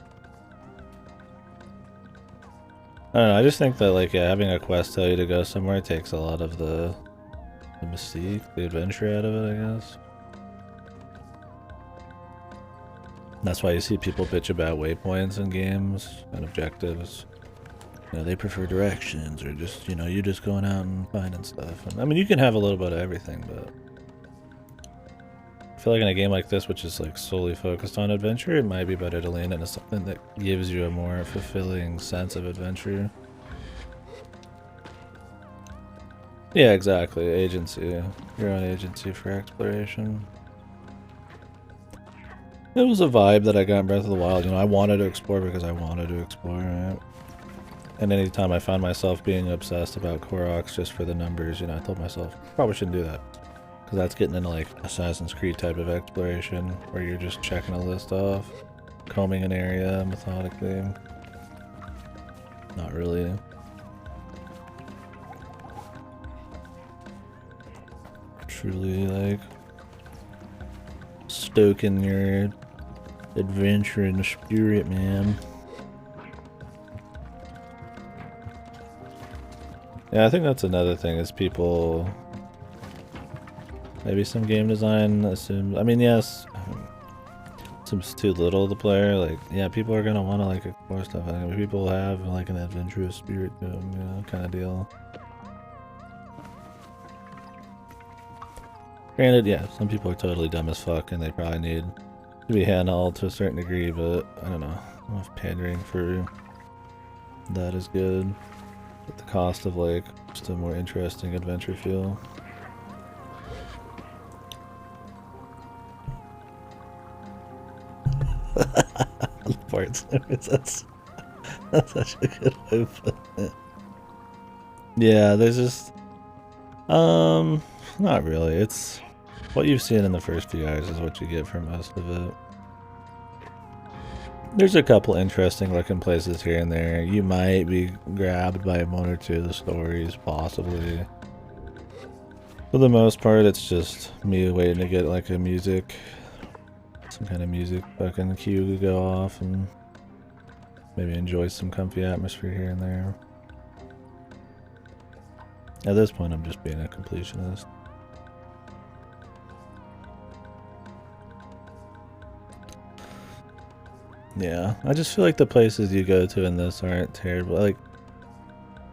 I don't know, I just think that, like, yeah, having a quest tell you to go somewhere takes a lot of the mystique, the adventure out of it, I guess. That's why you see people bitch about waypoints in games and objectives. You know, they prefer directions or just, you know, you just going out and finding stuff. And, I mean, you can have a little bit of everything, but I feel like in a game like this, which is, like, solely focused on adventure, it might be better to lean into something that gives you a more fulfilling sense of adventure. Yeah, exactly. Agency. Your own agency for exploration. It was a vibe that I got in Breath of the Wild. You know, I wanted to explore because I wanted to explore, right? And anytime I found myself being obsessed about Koroks just for the numbers, you know, I told myself, probably shouldn't do that. Because that's getting into, like, Assassin's Creed type of exploration, where you're just checking a list off, combing an area methodically. Not really. Truly, like, stoking your adventure in the spirit, man. Yeah, I think that's another thing is people... Maybe some game design assumes... I mean, yes, seems too little of the player. Like, yeah, people are gonna want to, like, explore stuff. I think people have, like, an adventurous spirit to them, you know, kind of deal. Granted, yeah, some people are totally dumb as fuck and they probably need to be handheld to a certain degree, but I don't know. I don't know if pandering for that is good at the cost of, like, just a more interesting adventure feel. Parts. That's such a good way of putting it. Yeah, there's just not really. It's what you've seen in the first few hours is what you get for most of it. There's a couple interesting looking places here and there. You might be grabbed by one or two of the stories, possibly. For the most part, it's just me waiting to get, like, a some kind of music fucking cue to go off and maybe enjoy some comfy atmosphere here and there. At this point, I'm just being a completionist. Yeah, I just feel like the places you go to in this aren't terrible. Like,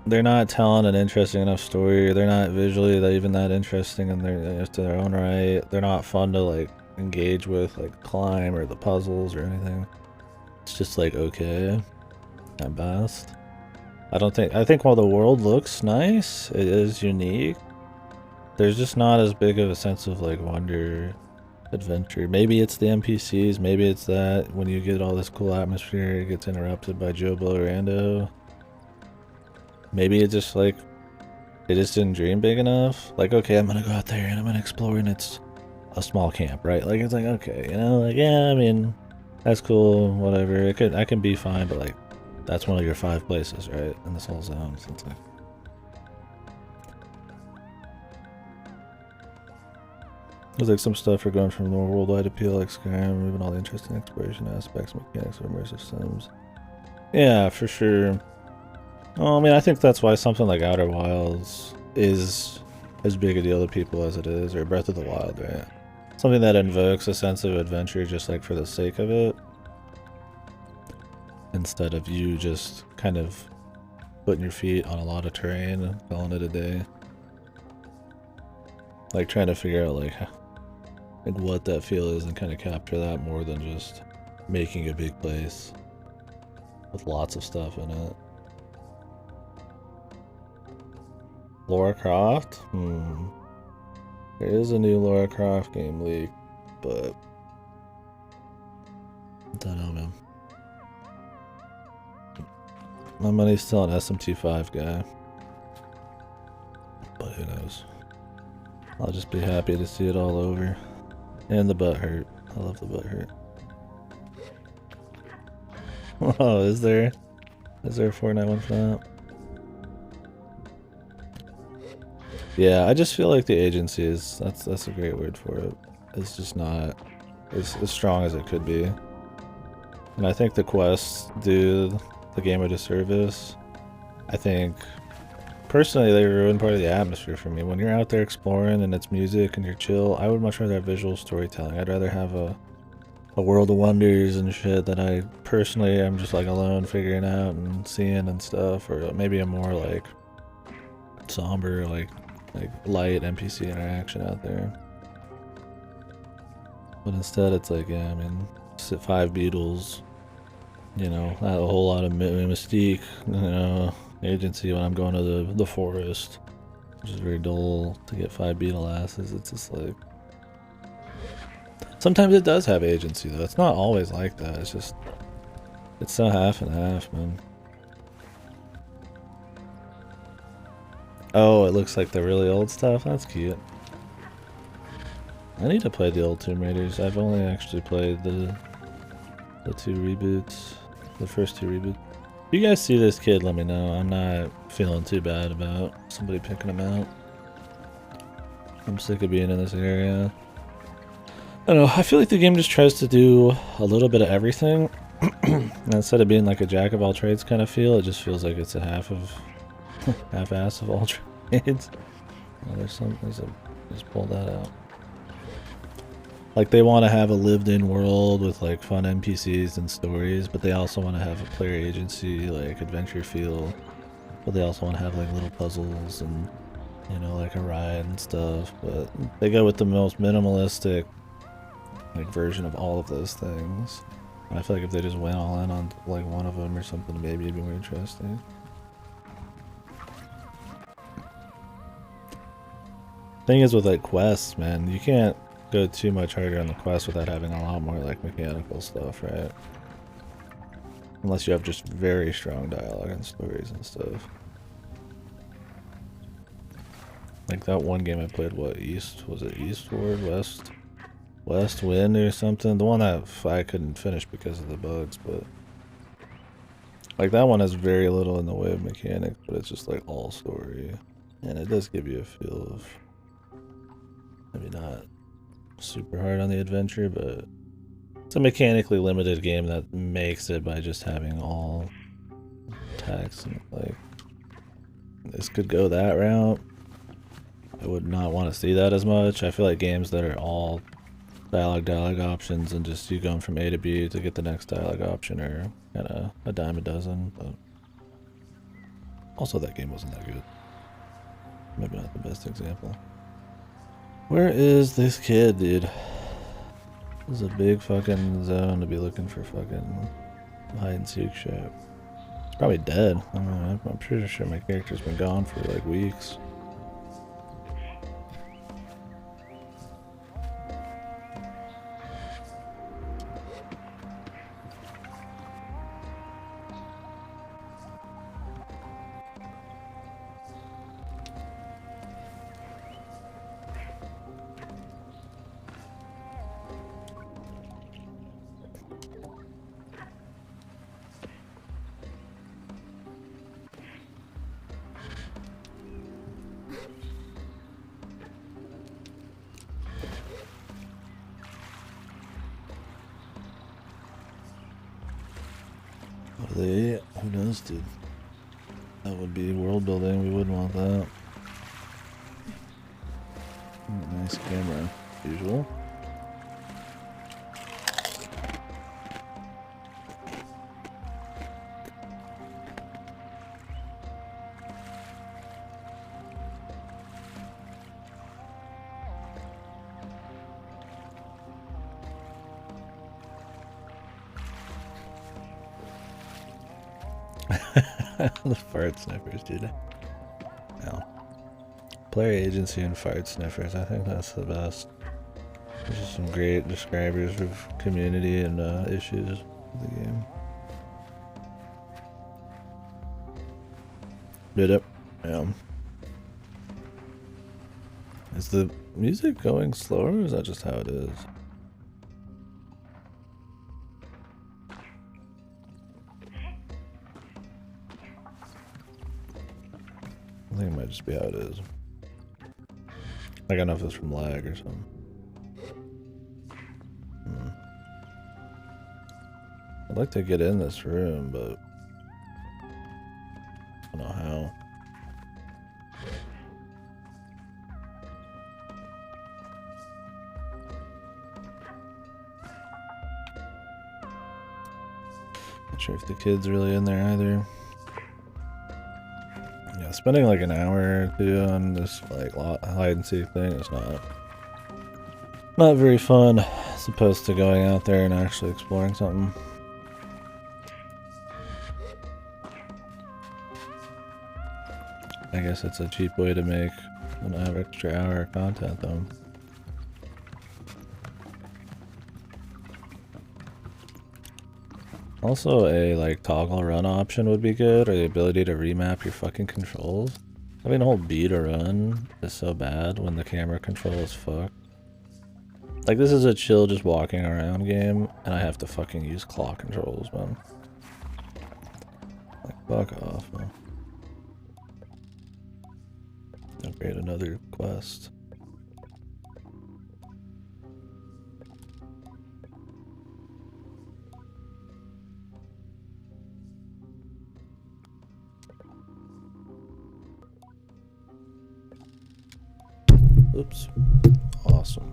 they're not telling an interesting enough story. They're not visually even that interesting in their own right. They're not fun to like engage with, like climb or the puzzles or anything. It's just like okay at best. I think while the world looks nice, it is unique. There's just not as big of a sense of like wonder, adventure. Maybe it's the NPCs, maybe it's that when you get all this cool atmosphere, it gets interrupted by Joe Blow Rando. Maybe it's just like they just didn't dream big enough. Like, okay, I'm gonna go out there and I'm gonna explore, and it's a small camp, right? Like, it's like okay, you know, like yeah, I mean, that's cool, whatever. I can be fine, but like, that's one of your 5 places, right, in this whole zone. So it's like, there's like some stuff for going from more worldwide appeal, like Skyrim, removing all the interesting exploration aspects, mechanics of immersive sims. Yeah, for sure. Well, I mean, I think that's why something like Outer Wilds is as big a deal to people as it is, or Breath of the Wild, right? Something that invokes a sense of adventure just like for the sake of it, instead of you just kind of putting your feet on a lot of terrain and calling it a day. Like trying to figure out like what that feel is and kind of capture that more than just making a big place with lots of stuff in it. Lara Croft? There is a new Lara Croft game leak, but I don't know, man. My money's still on SMT5 guy, but who knows? I'll just be happy to see it all over. And the butt hurt. I love the butt hurt. Oh, is there a Fortnite one for that? Yeah, I just feel like the agency is that's a great word for it. It's just not as strong as it could be. And I think the quests do the game a disservice. I think personally they ruin part of the atmosphere for me. When you're out there exploring and it's music and you're chill, I would much rather have visual storytelling. I'd rather have a world of wonders and shit that I personally am just like alone figuring out and seeing and stuff, or maybe a more like somber, like light NPC interaction out there. But instead it's like, yeah, I mean, 5 beetles, you know, not a whole lot of mystique, you know, agency when I'm going to the forest, which is very dull to get 5 beetle asses. It's just like, sometimes it does have agency though. It's not always like that. It's just, it's so half and half, man. Oh, it looks like the really old stuff. That's cute. I need to play the old Tomb Raiders. I've only actually played the 2 reboots, the first 2 reboots. If you guys see this kid, let me know. I'm not feeling too bad about somebody picking him out. I'm sick of being in this area. I don't know, I feel like the game just tries to do a little bit of everything. And instead of being like a jack of all trades kind of feel, it just feels like it's a half-ass of all trades. Oh, there's just pull that out. Like they want to have a lived-in world with like fun NPCs and stories, but they also want to have a player agency, like adventure feel. But they also want to have like little puzzles and, you know, like a ride and stuff. But they go with the most minimalistic like version of all of those things. And I feel like if they just went all in on like one of them or something, maybe it'd be more interesting. Thing is with like quests, man, you can't go too much harder on the quest without having a lot more like mechanical stuff, right? Unless you have just very strong dialogue and stories and stuff. Like that one game I played, what, was it Eastward, West Wind or something? The one that I couldn't finish because of the bugs, but like that one has very little in the way of mechanics, but it's just like all story. And it does give you a feel of maybe not super hard on the adventure, but it's a mechanically limited game that makes it by just having all text. And like, this could go that route. I would not want to see that as much. I feel like games that are all dialogue options and just you going from A to B to get the next dialogue option are kind of a dime a dozen, but also that game wasn't that good. Maybe not the best example. Where is this kid, dude? This is a big fucking zone to be looking for fucking hide and seek shit. It's probably dead. I mean, I'm pretty sure my character's been gone for like weeks. Who knows, dude? That would be world building. We wouldn't want that. Nice camera, usual. The fart sniffers, dude. No. Player agency and fart sniffers. I think that's the best. There's just some great describers of community and issues of the game. Did it? Yeah. Is the music going slower, or is that just how it is? I think it might just be how it is. I don't know if it's from lag or something. I'd like to get in this room, but I don't know how. Not sure if the kid's really in there either. Yeah, spending like an hour or two on this like hide and seek thing is not very fun, as opposed to going out there and actually exploring something. I guess it's a cheap way to make an extra hour of content though. Also, a like toggle run option would be good, or the ability to remap your fucking controls. Having a whole B to run is so bad when the camera control is fucked. Like, this is a chill just walking around game, and I have to fucking use claw controls, man. Like, fuck off, man. Upgrade another quest. Oops. Awesome.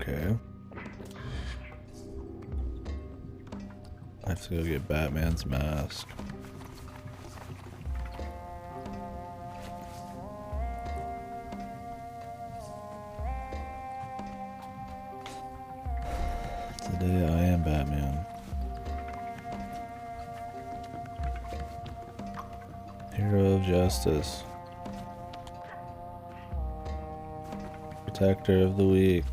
Okay. I have to go get Batman's mask. Today I am Batman. Hero of justice. Protector of the weak.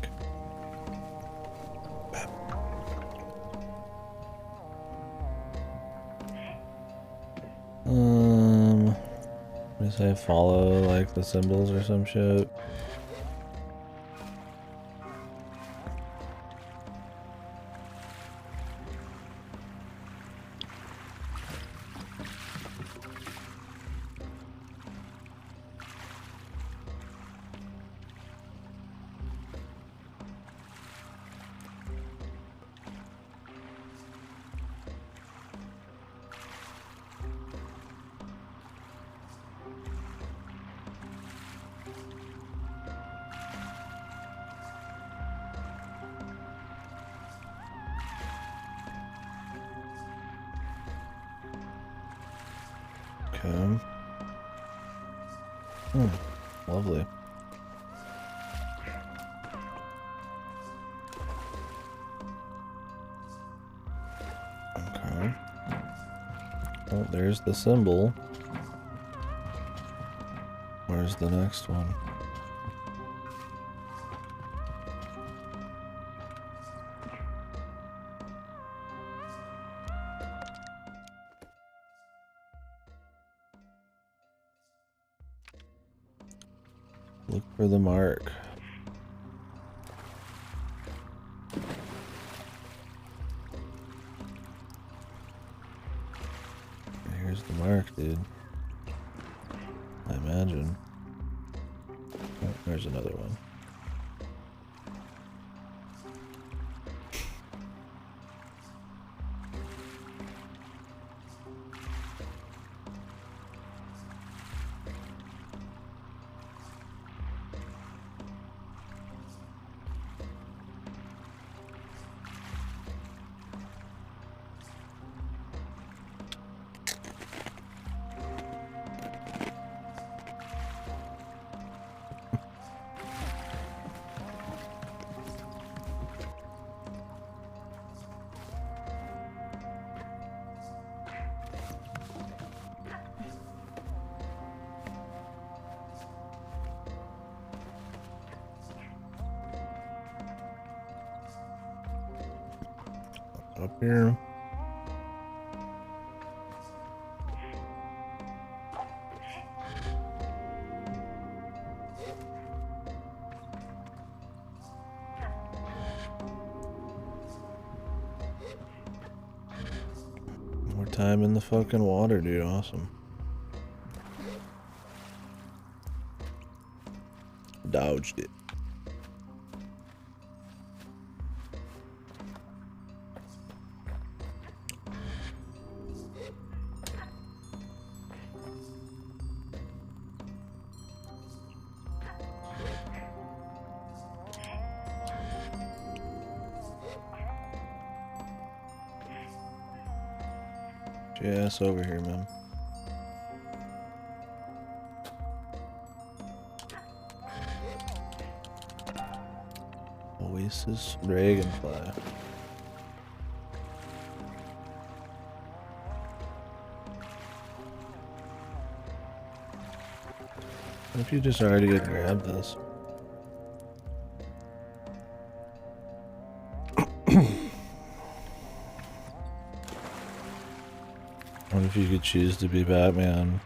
What do you say? Follow like the symbols or some shit. Okay. Lovely. Okay. Oh, there's the symbol. Where's the next one? Look for the mark. Here's the mark, dude. I imagine. Oh, there's another one. Up here. More time in the fucking water, dude. Awesome. Dodged it. Yes, over here, man. Oasis Dragonfly. What if you just already had grabbed this? What if you could choose to be Batman?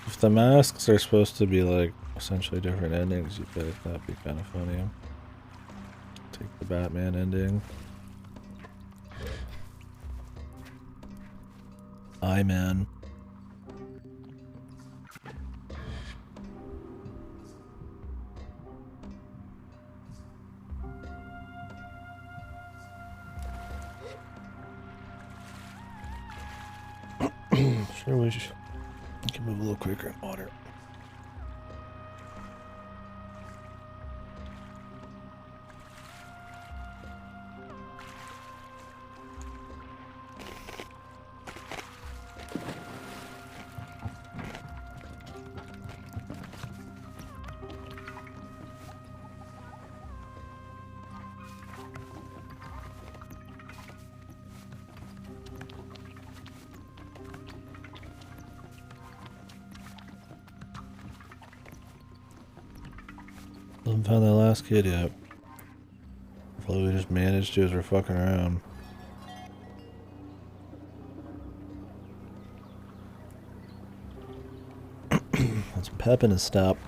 If the masks are supposed to be like essentially different endings, you think that'd be kind of funny. Take the Batman ending. I man. Sure wish I could move a little quicker in water. Still haven't found that last kid yet. Hopefully we just managed to as we're fucking around. That's pep in his step.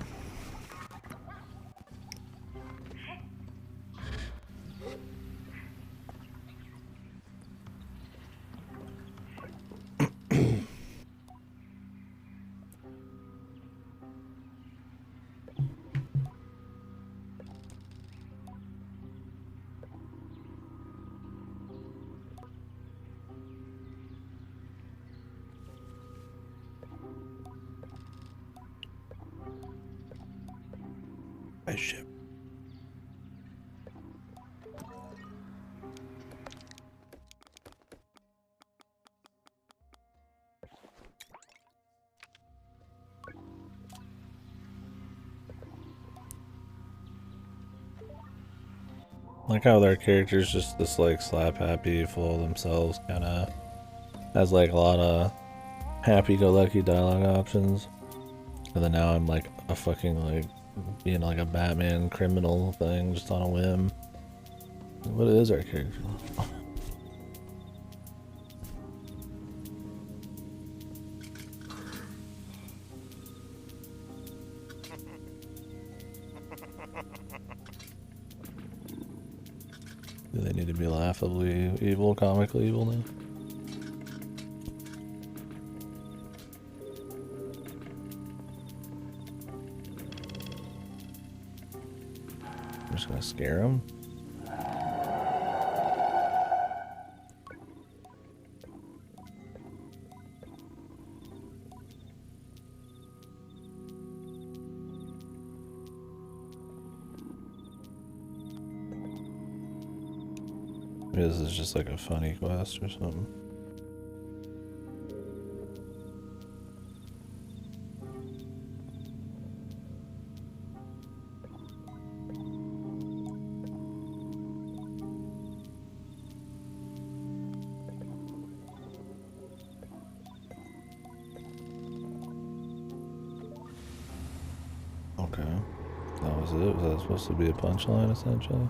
Ship. Like how their character's just this like slap happy, full of themselves, kind of has like a lot of happy-go-lucky dialogue options, and then now I'm like a fucking like being like a Batman criminal thing just on a whim. What is our character? Do they need to be laughably evil, comically evil now? I'm just gonna scare them. Maybe this is just like a funny quest or something. Okay, that was it. Was that supposed to be a punchline essentially?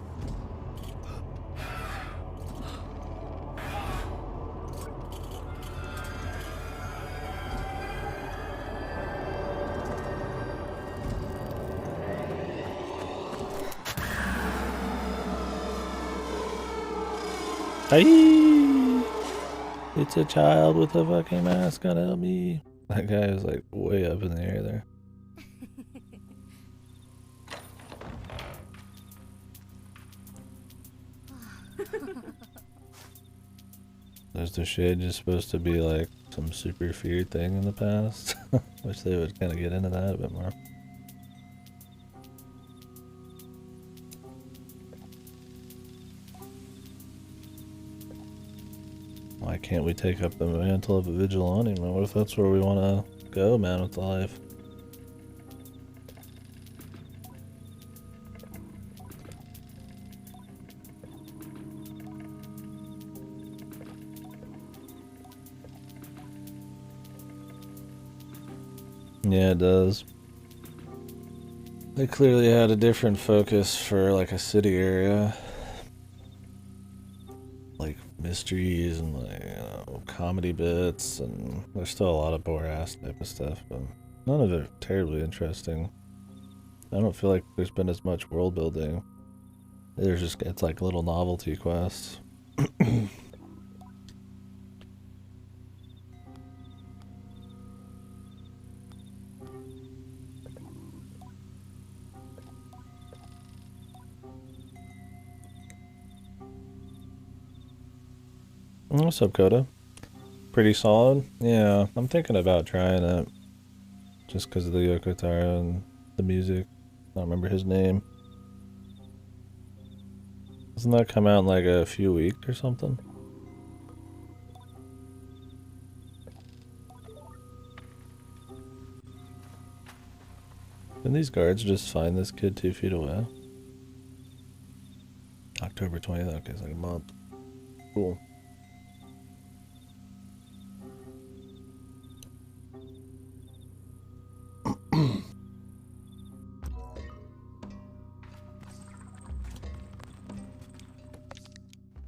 Hey! It's a child with a fucking mask, gotta help me. That guy is like way up in the air there. There's the shade just supposed to be like some super feared thing in the past. Wish they would kind of get into that a bit more. Why can't we take up the mantle of a vigilante, man? What if that's where we want to go, man, with life? Yeah, it does. They clearly had a different focus for like a city area. Like mysteries and like, you know, comedy bits, and there's still a lot of bore-ass type of stuff, but none of it terribly interesting. I don't feel like there's been as much world building. There's just, it's like little novelty quests. What's up, Coda? Pretty solid? Yeah, I'm thinking about trying it. Just because of the Yoko Taro and the music. I don't remember his name. Doesn't that come out in like a few weeks or something? Can these guards just find this kid 2 feet away? October 20th, okay, it's like a month. Cool.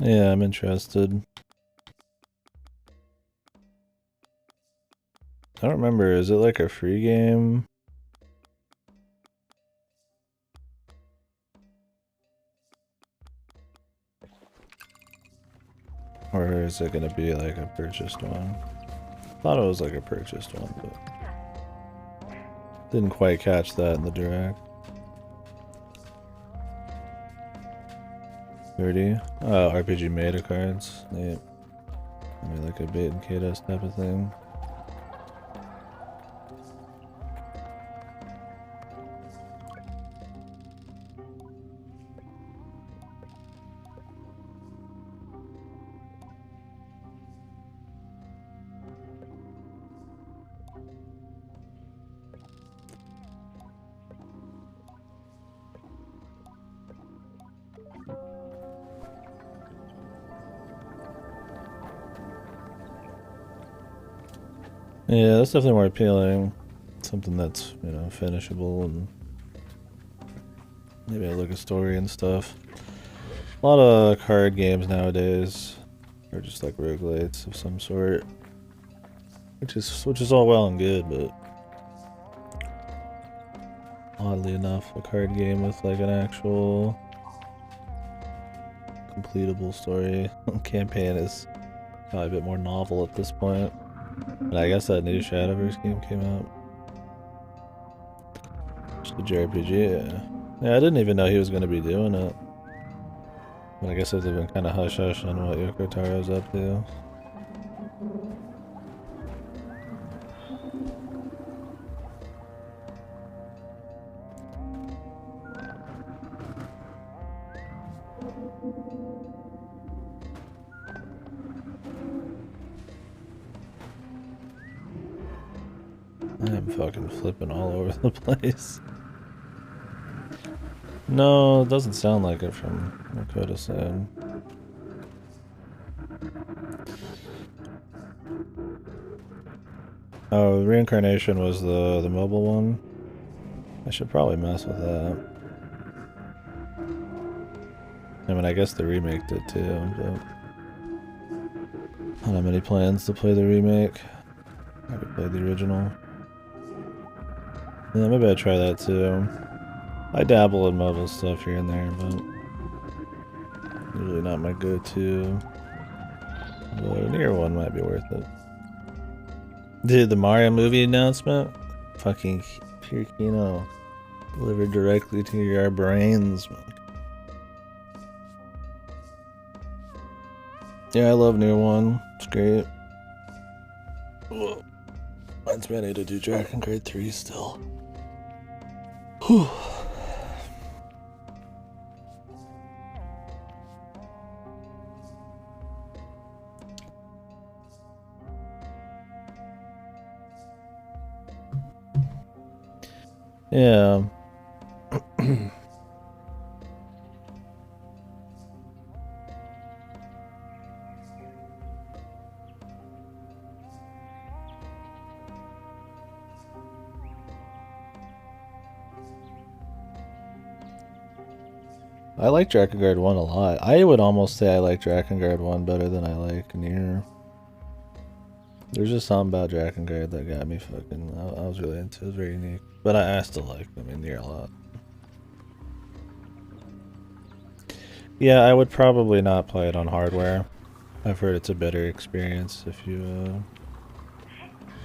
Yeah, I'm interested. I don't remember, is it like a free game? Or is it gonna be like a purchased one? I thought it was like a purchased one, but didn't quite catch that in the direct. 30? Oh, RPG meta cards. Neat. I mean, like a bait and KDS type of thing. Yeah, that's definitely more appealing. Something that's, you know, finishable and maybe I look at story and stuff. A lot of card games nowadays are just like roguelites of some sort, which is all well and good, but oddly enough, a card game with like an actual completable story campaign is probably a bit more novel at this point. And I guess that new Shadowverse game came out. Just a JRPG, yeah. Yeah, I didn't even know he was going to be doing it. But I guess they've been kind of hush-hush on what Yoko Taro's up to. I'm fucking flipping all over the place. No, it doesn't sound like it from what Coda said. Oh, Reincarnation was the mobile one? I should probably mess with that. I mean, I guess the remake did too, but I don't have many plans to play the remake. I already played the original. Yeah, maybe I'd try that too. I dabble in mobile stuff here and there, but usually not my go-to. But a near one might be worth it. Dude, the Mario movie announcement? Fucking pure Kino. Delivered directly to your brains, man. Yeah, I love Near One. It's great. Whoa. Reminds me I need to do Dragon Grade 3 still. Whew. Yeah. I like Drakengard 1 a lot. I would almost say I like Drakengard 1 better than I like Nier. There's just something about Drakengard that got me fucking... I was really into it. It was very unique. But I still like Nier a lot. Yeah, I would probably not play it on hardware. I've heard it's a better experience if you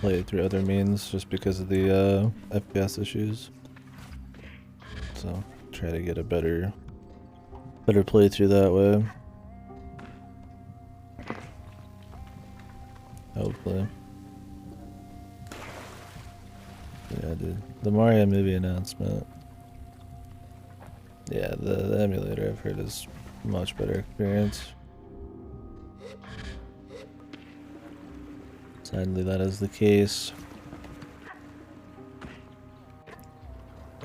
play it through other means, just because of the FPS issues. So try to get a better playthrough that way. Hopefully. Yeah, dude. The Mario movie announcement. Yeah, the emulator I've heard is a much better experience. Sadly, that is the case.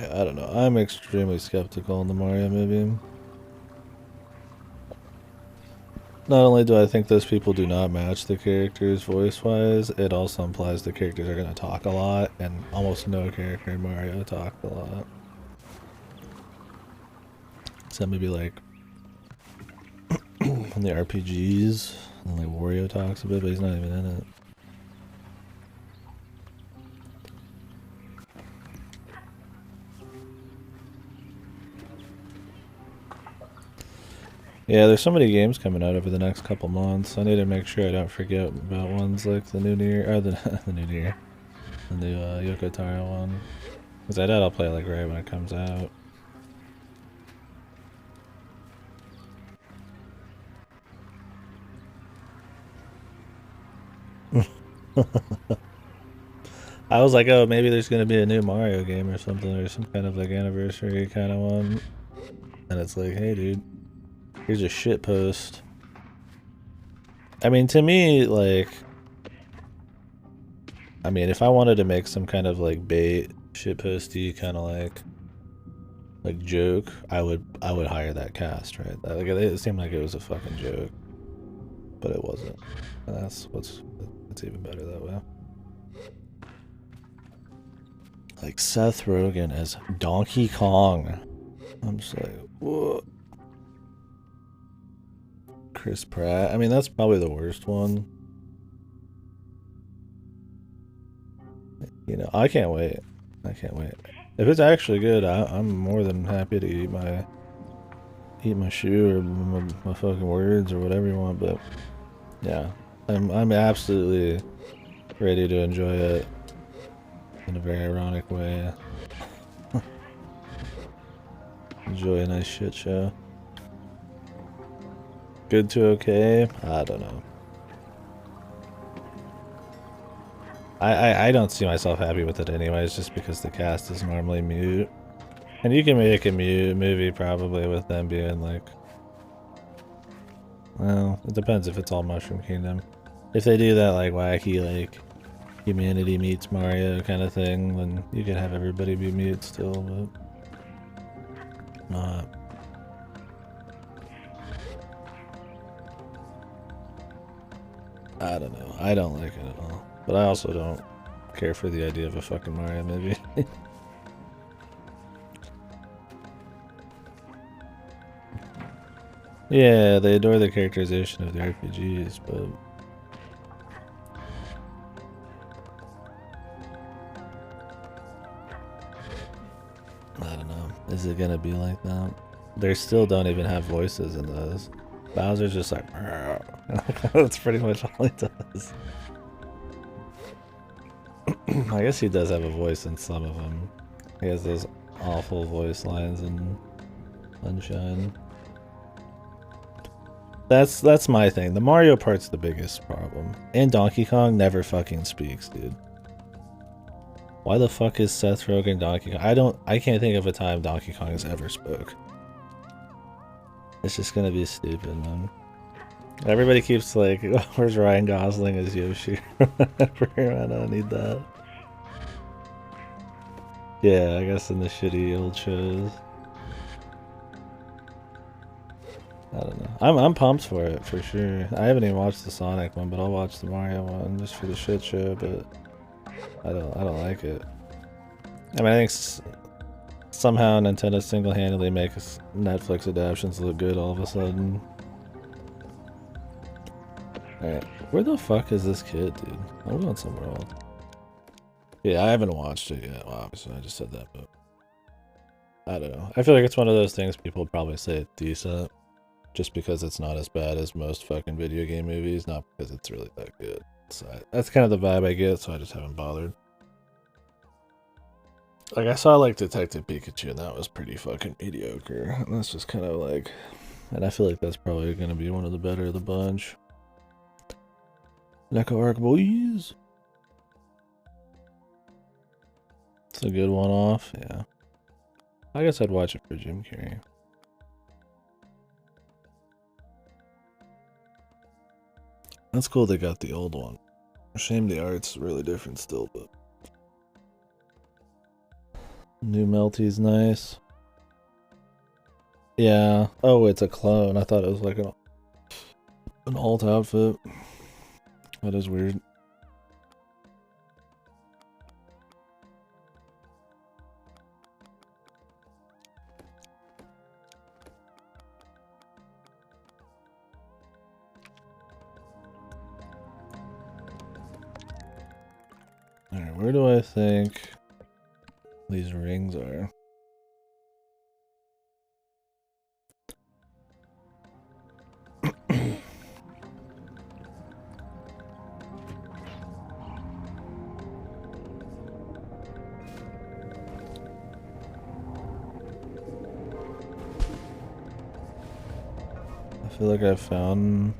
Yeah, I don't know. I'm extremely skeptical in the Mario movie. Not only do I think those people do not match the characters voice-wise, it also implies the characters are going to talk a lot, and almost no character in Mario talked a lot. Except maybe like on the RPGs. And like Wario talks a bit, but he's not even in it. Yeah, there's so many games coming out over the next couple months. I need to make sure I don't forget about ones like the new Nier, or the the new Nier, the new Yoko Taro one. Because I doubt I'll play it like right when it comes out. I was like, oh, maybe there's gonna be a new Mario game or something, or some kind of like anniversary kind of one. And it's like, hey, dude, here's a shit post. I mean, to me, like, I mean, if I wanted to make some kind of like bait shit posty kind of like joke, I would hire that cast, right? Like, it seemed like it was a fucking joke, but it wasn't. And that's even better that way. Like Seth Rogen as Donkey Kong. I'm just like, whoa. Chris Pratt. I mean, that's probably the worst one. You know, I can't wait. I can't wait. If it's actually good, I'm more than happy to eat my shoe or my fucking words or whatever you want. But yeah, I'm absolutely ready to enjoy it in a very ironic way. Enjoy a nice shit show. Good to okay? I don't know. I don't see myself happy with it anyways, just because the cast is normally mute. And you can make a mute movie probably with them being like, well, it depends if it's all Mushroom Kingdom. If they do that like wacky like humanity meets Mario kind of thing, then you can have everybody be mute still, but not. I don't know. I don't like it at all. But I also don't care for the idea of a fucking Mario movie. Yeah, they adore the characterization of the RPGs, but I don't know. Is it gonna be like that? They still don't even have voices in those. Bowser's just like, that's pretty much all he does. I guess he does have a voice in some of them. He has those awful voice lines in Sunshine. That's my thing. The Mario part's the biggest problem. And Donkey Kong never fucking speaks, dude. Why the fuck is Seth Rogen Donkey Kong? I can't think of a time Donkey Kong has ever spoke. It's just gonna be stupid, man. Everybody keeps like, where's Ryan Gosling as Yoshi? I don't need that. Yeah, I guess in the shitty old shows. I don't know. I'm pumped for it for sure. I haven't even watched the Sonic one, but I'll watch the Mario one just for the shit show. But I don't like it. I mean, I think somehow Nintendo single-handedly makes Netflix adaptations look good all of a sudden. All right, where the fuck is this kid, dude? I'm going somewhere else. Yeah, I haven't watched it yet. Well, obviously, I just said that, but I don't know. I feel like it's one of those things people would probably say it's decent. Just because it's not as bad as most fucking video game movies, not because it's really that good. So that's kind of the vibe I get, so I just haven't bothered. Like, I saw, like, Detective Pikachu, and that was pretty fucking mediocre. And that's just kind of like... And I feel like that's probably going to be one of the better of the bunch. Neko Arc Boys! It's a good one-off, yeah. I guess I'd watch it for Jim Carrey. That's cool they got the old one. Shame the art's really different still, but... New Melty's nice. Yeah. Oh, it's a clone. I thought it was like an alt outfit. That is weird. Alright, where do I think these rings are? I feel like I've found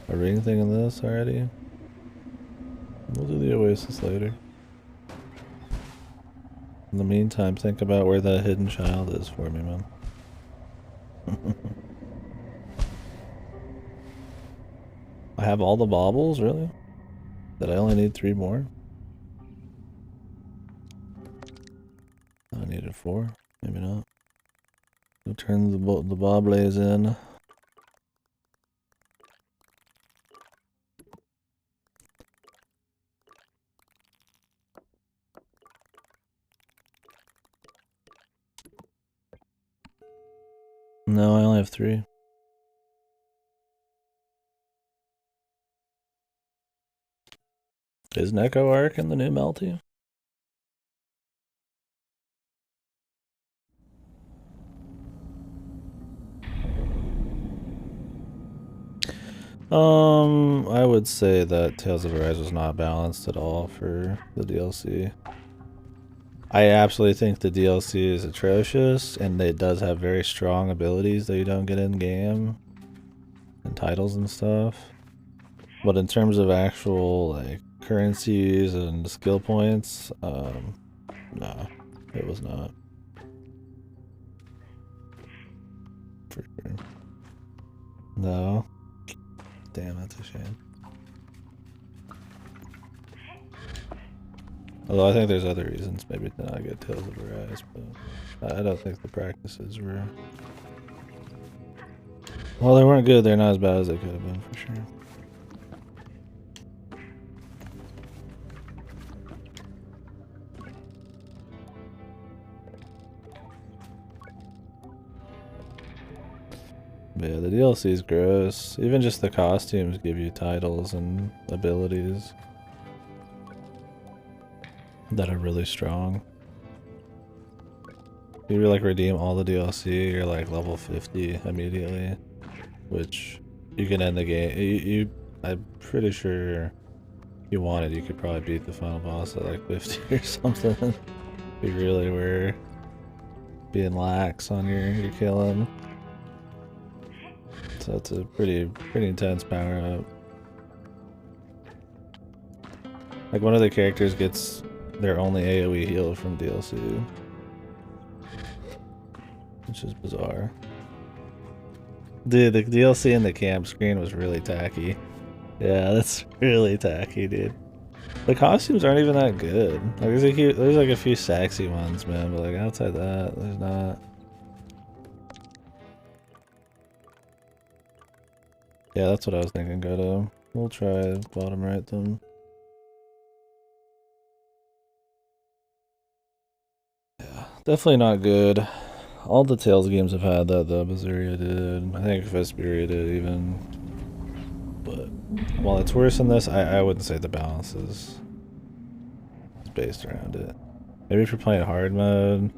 a ring thing in this already. We'll do the Oasis later. In the meantime, think about where that hidden child is for me, man. I have all the baubles, really? That I only need 3 more? I needed 4. Maybe not. We'll turn the boblays in. No, I only have 3. Is Neko Arc in the new Melty? I would say that Tales of Arise was not balanced at all for the DLC. I absolutely think the DLC is atrocious, and it does have very strong abilities that you don't get in game, and titles and stuff. But in terms of actual like currencies and skill points, no, it was not. For sure. No. Damn, that's a shame. Although I think there's other reasons maybe to not get Tales of Arise, but I don't think the practices were... Well, they weren't good, they're not as bad as they could have been, for sure. But yeah, the DLC is gross. Even just the costumes give you titles and abilities that are really strong. If you like redeem all the DLC, you're like level 50 immediately, which you can end the game. I'm pretty sure if you wanted, you could probably beat the final boss at like 50 or something. If you really were being lax on your killing. So it's a pretty intense power up. Like one of the characters gets their only AoE heal from DLC, which is bizarre. Dude, the DLC in the camp screen was really tacky. Yeah, that's really tacky, dude. The costumes aren't even that good. Like there's like a few sexy ones, man, but like outside that, there's not. Yeah, that's what I was thinking, go to. We'll try bottom right then. Yeah, definitely not good. All the Tales games have had that though. Bazuria did. I think Vesperia did even. But while it's worse than this, I wouldn't say the balance is based around it. Maybe if you're playing hard mode.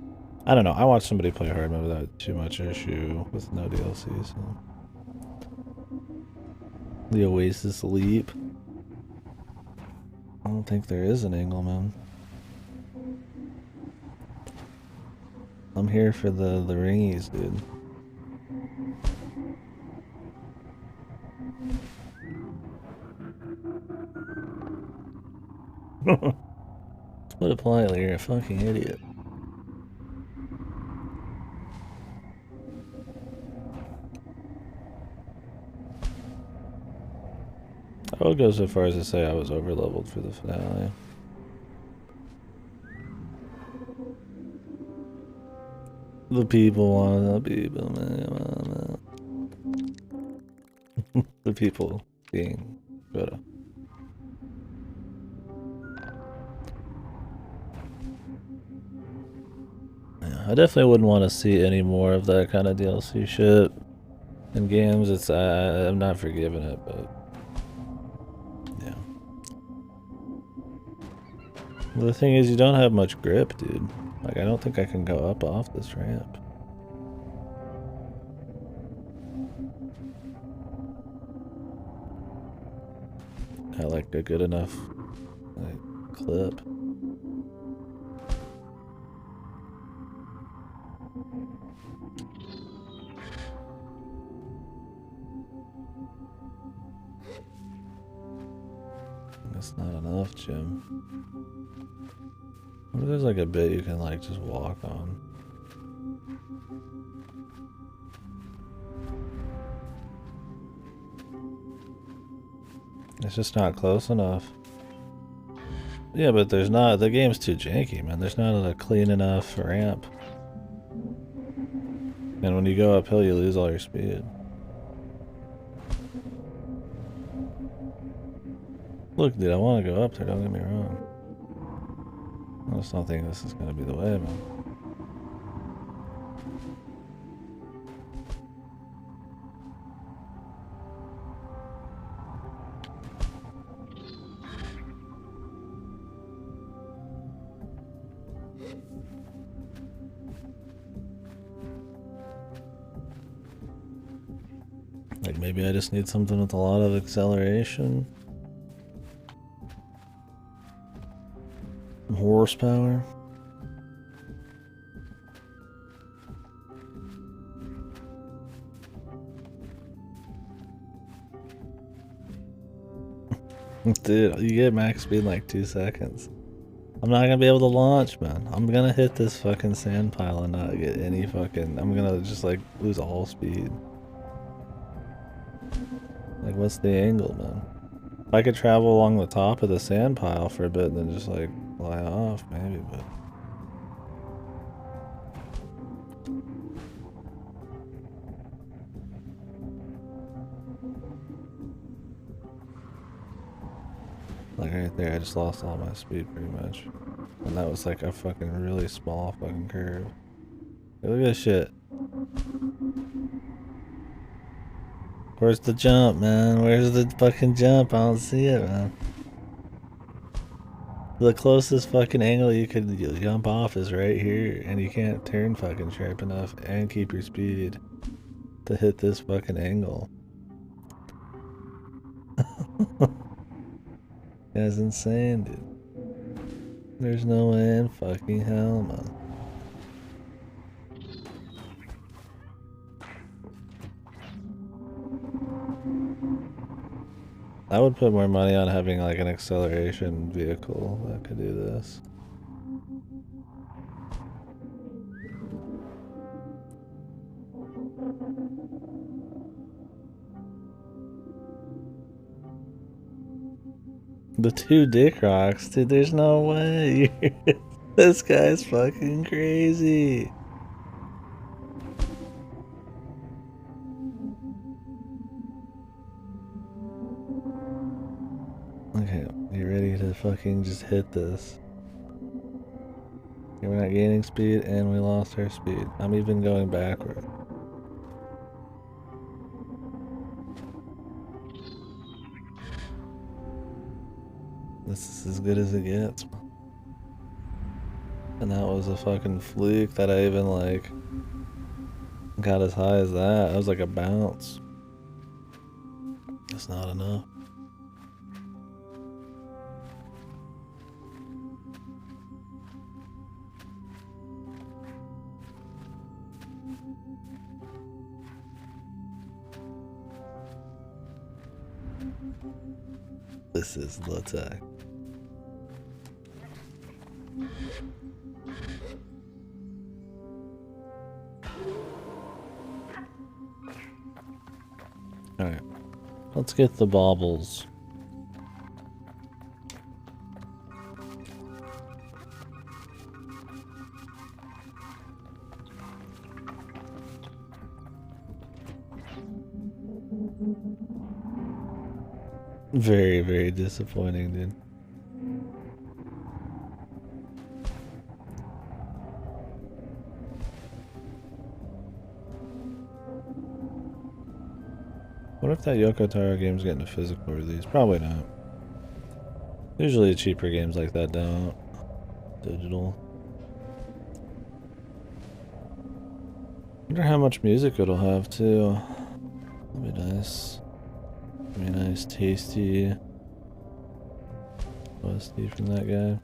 I don't know. I watched somebody play hard mode without too much issue with no DLC. So. The Oasis Leap. I don't think there is an Engelman. I'm here for the ringies, dude. Put it politely, you're a fucking idiot. I would go so far as to say I was overleveled for the finale. The people want the people, man. The people being better. Yeah, I definitely wouldn't want to see any more of that kind of DLC shit in games. It's I'm not forgiving it, but yeah. The thing is, you don't have much grip, dude. Like, I don't think I can go up off this ramp. At like a good enough like, clip. That's not enough, Jim. What if there's like a bit you can like just walk on? It's just not close enough. Yeah, but there's not, the game's too janky, man. There's not a clean enough ramp. And when you go uphill, you lose all your speed. Look, dude, I want to go up there, don't get me wrong. I just don't think this is going to be the way, man. Like, maybe I just need something with a lot of acceleration. Horsepower. Dude, you get max speed in like 2 seconds. I'm not gonna be able to launch, man. I'm gonna hit this fucking sand pile and not get any fucking... I'm gonna just like lose all speed. Like, what's the angle, man? If I could travel along the top of the sand pile for a bit and then just like fly off, maybe, but... Like right there, I just lost all my speed pretty much. And that was like a fucking really small fucking curve. Hey, look at this shit. Where's the jump, man? Where's the fucking jump? I don't see it, man. The closest fucking angle you could jump off is right here, and you can't turn fucking sharp enough and keep your speed to hit this fucking angle. That's insane, dude. There's no way in fucking hell, man. I would put more money on having like an acceleration vehicle that could do this. The 2 dick rocks, dude, there's no way. This guy's fucking crazy. Okay, you ready to fucking just hit this? Okay, we're not gaining speed and we lost our speed. I'm even going backward. This is as good as it gets. And that was a fucking fluke that I even like got as high as that. That was like a bounce. That's not enough. This is the tech. Alright, let's get the baubles. Very, very disappointing, dude. What if that Yoko Taro game's getting a physical release? Probably not. Usually cheaper games like that don't. digital. Wonder how much music it'll have too. That'd be nice. Be nice, tasty OST from that guy.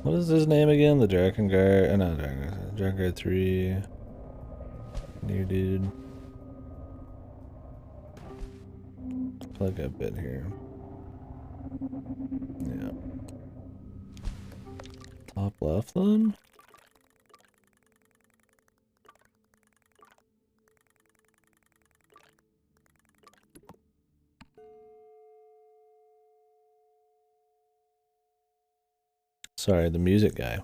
What is his name again? The Drakengard? No, Drakengard 3. New dude. Plug a bit here. Yeah. Top left then? Sorry, the music guy.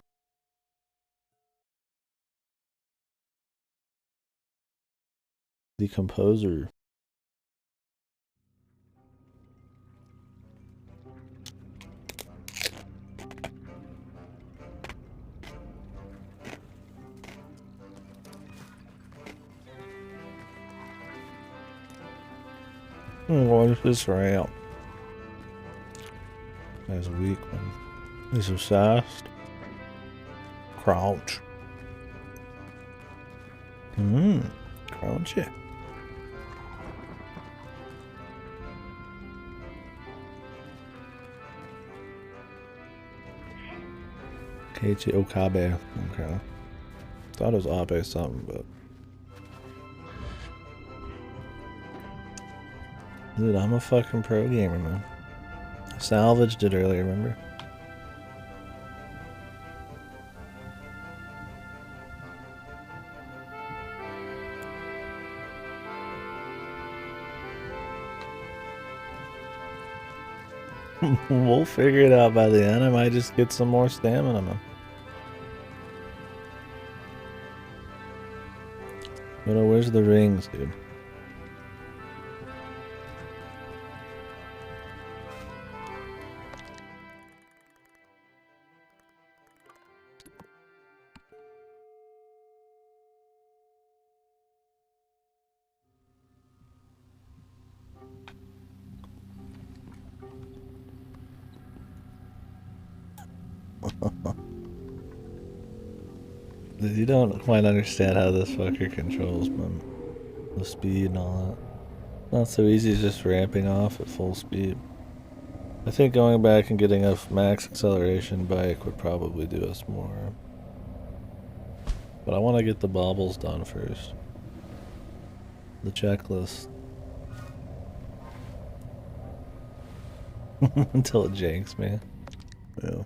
The composer. What is this ramp? That's a weak one. This is fast. Crouch. Crouch it. Keiichi Okabe. Okay. Thought it was Abe something, but. Dude, I'm a fucking pro gamer, man. I salvaged it earlier, remember? We'll figure it out by the end. I might just get some more stamina, man. But where's the rings, dude? You don't quite understand how this fucker controls, man. The speed and all that. Not so easy just ramping off at full speed. I think going back and getting a max acceleration bike would probably do us more. But I want to get the baubles done first. The checklist. Until it janks me. Yeah.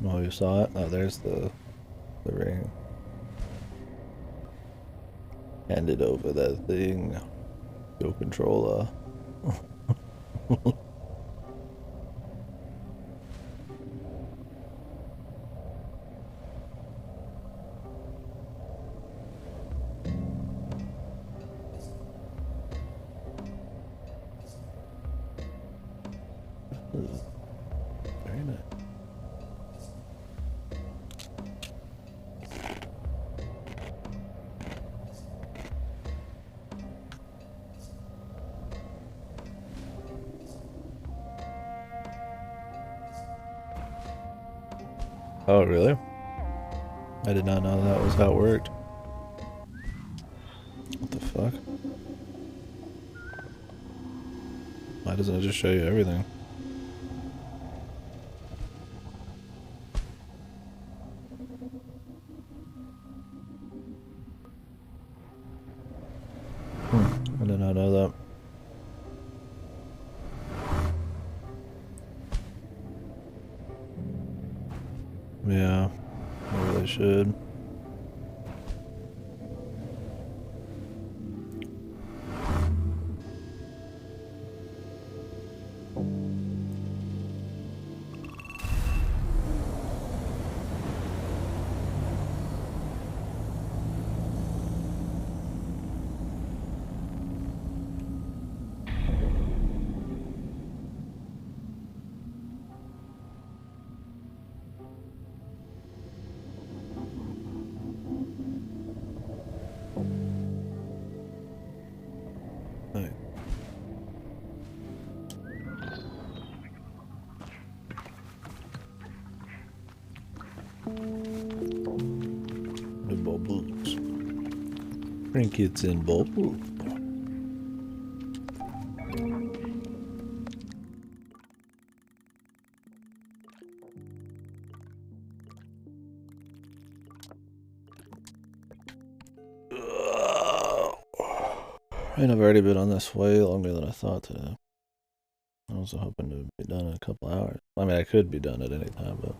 Oh, you saw it? Oh, there's the ring. Hand it over that thing. Go controller. Very nice. Oh, really? I did not know that was how it worked. What the fuck? Why doesn't it just show you everything? I did not know that. Yeah, I really should. in bubbles. Trinkets in bubbles. I mean, I've already been on this way longer than I thought today. I was hoping to be done in a couple hours. I mean, I could be done at any time, but...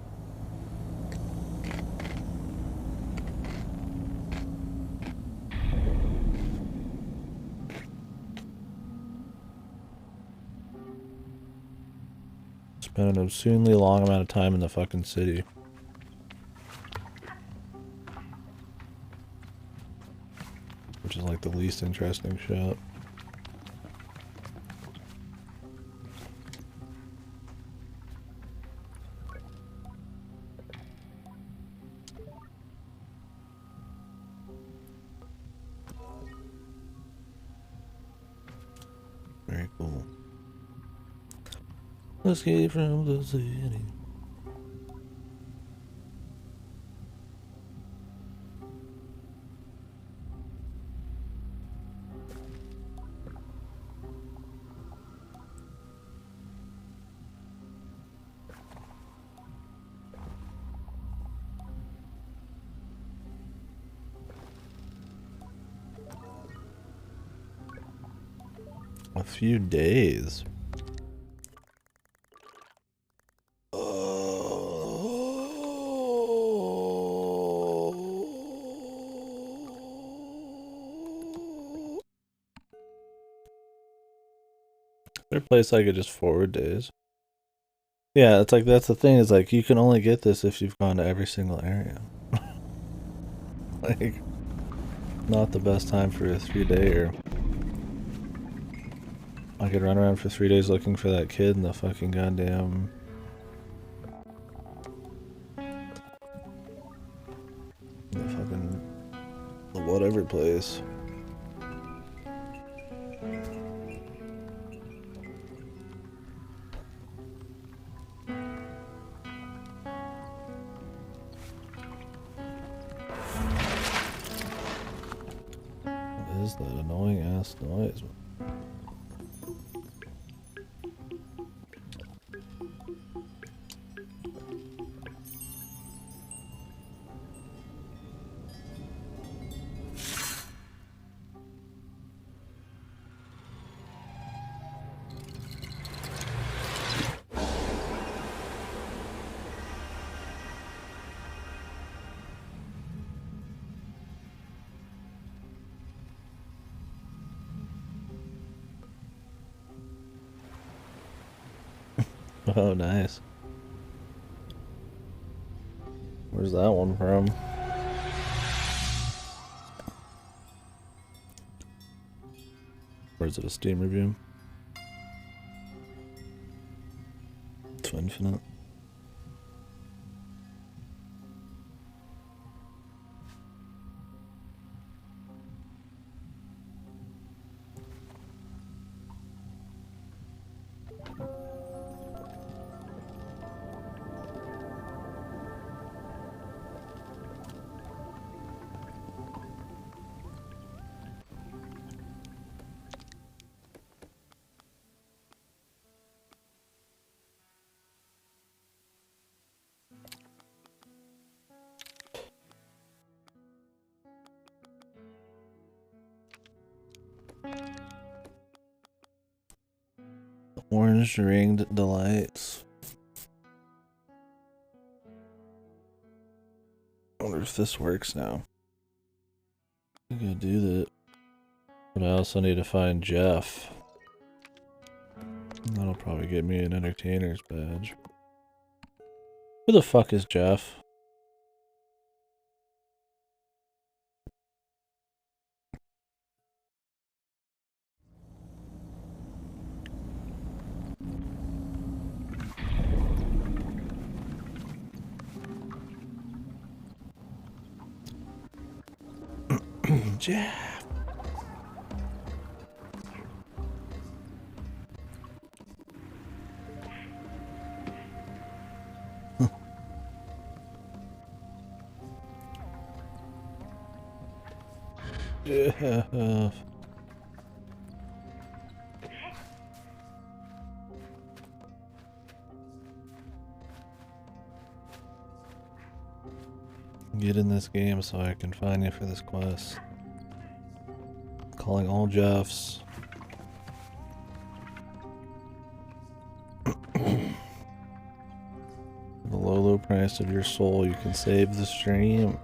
Spent an obscenely long amount of time in the fucking city. Which is like the least interesting shit. Very cool. Escape from the city. A few days. Their place I could just forward days. Yeah, it's like that's the thing, is like you can only get this if you've gone to every single area. Like, not the best time for a 3-dayer. I could run around for 3 days looking for that kid in the fucking goddamn... the whatever place. What is that annoying ass noise? Oh, nice. Where's that one from? Or is it a Steam review? It's infinite. Orange ringed delights. I wonder if this works now. I gotta do that. But I also need to find Jeff. That'll probably get me an entertainer's badge. Who the fuck is Jeff? Jeff. Jeff. Get in this game so I can find you for this quest. Calling all Jeffs. The low price of your soul, you can save the stream.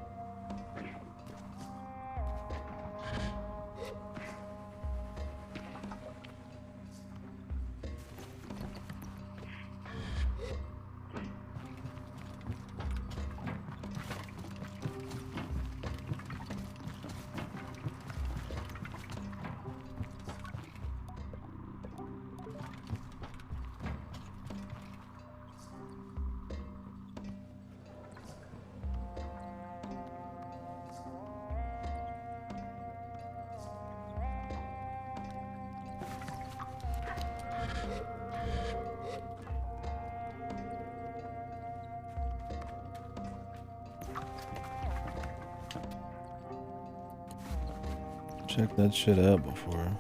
Check that shit out before.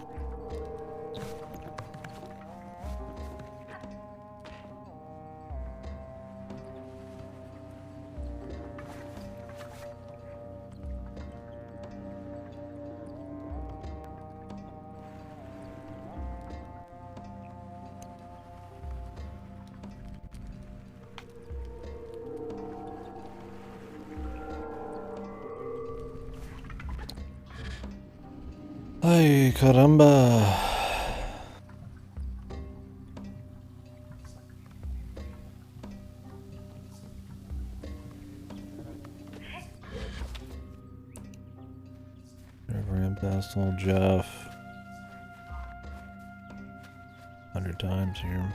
Ay, caramba. Ran past old Jeff 100 times here.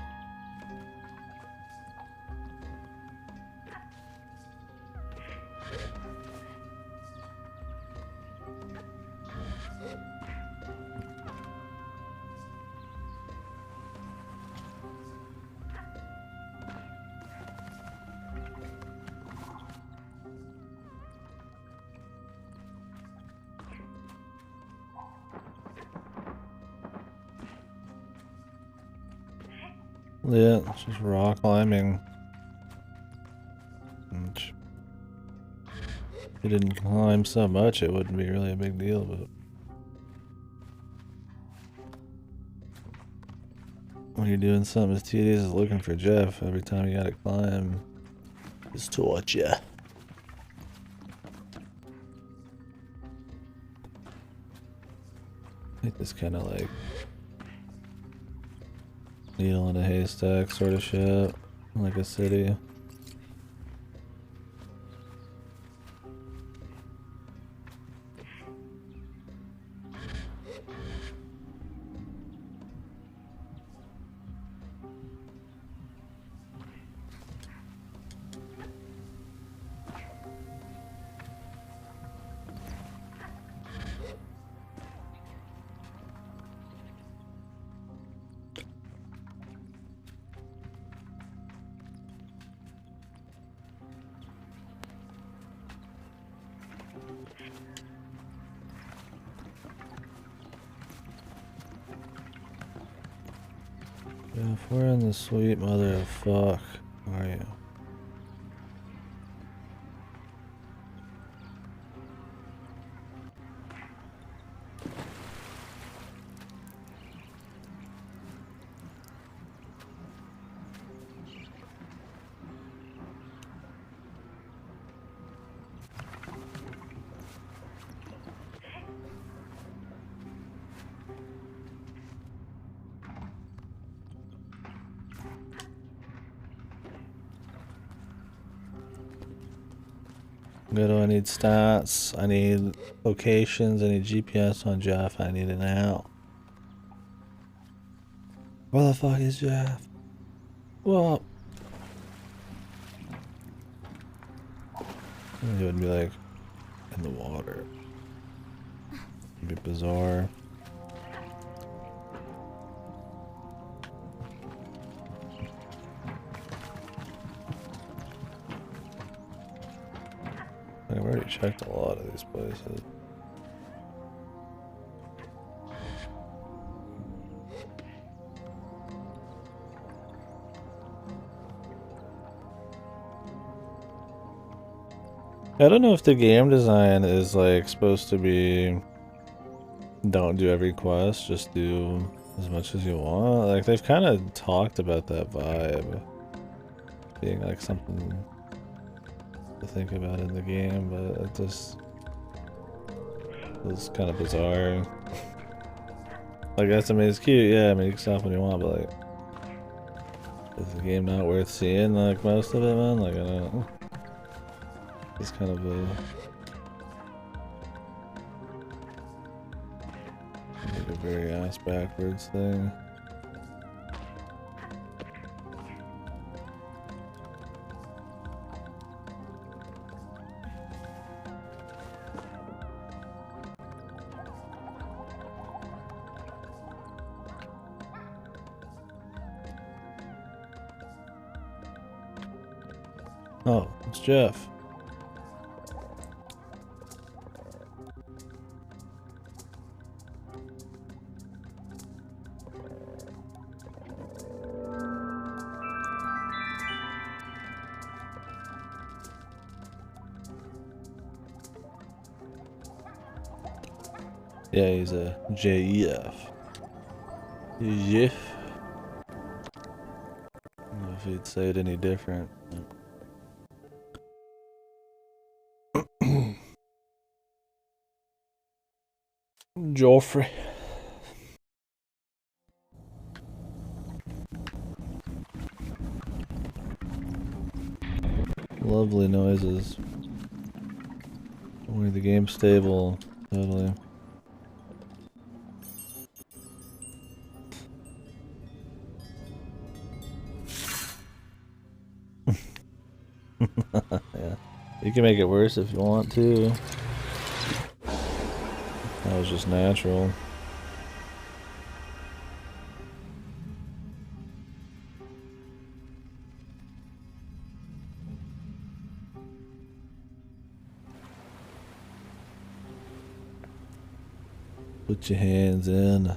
Yeah, it's just rock climbing. If you didn't climb so much, it wouldn't be really a big deal, but when you're doing something as tedious as looking for Jeff, every time you gotta climb, it's torture. I think this kind of like needle in a haystack sort of shit, like a city. Jeff, where in the sweet mother of fuck are you? Good, I need stats, I need locations, I need GPS on Jeff, I need an out. Where the fuck is Jeff? Well, it would be like in the water. It'd be bizarre. I've already checked a lot of these places. I don't know if the game design is like supposed to be don't do every quest, just do as much as you want. Like they've kind of talked about that vibe being like something to think about in the game, but it just was kind of bizarre. Like that's, I mean, it's cute, yeah, I mean you can stop when you want, but like is the game not worth seeing like most of it, man? Like I don't know. It's kind of a like a very ass backwards thing. Oh, it's Jeff. Yeah, he's a JEF. Jeff. I don't know if he'd say it any different. Joffrey. Lovely noises. Don't worry, the game's stable. Totally. Yeah. You can make it worse if you want to. That was just natural. Put your hands in.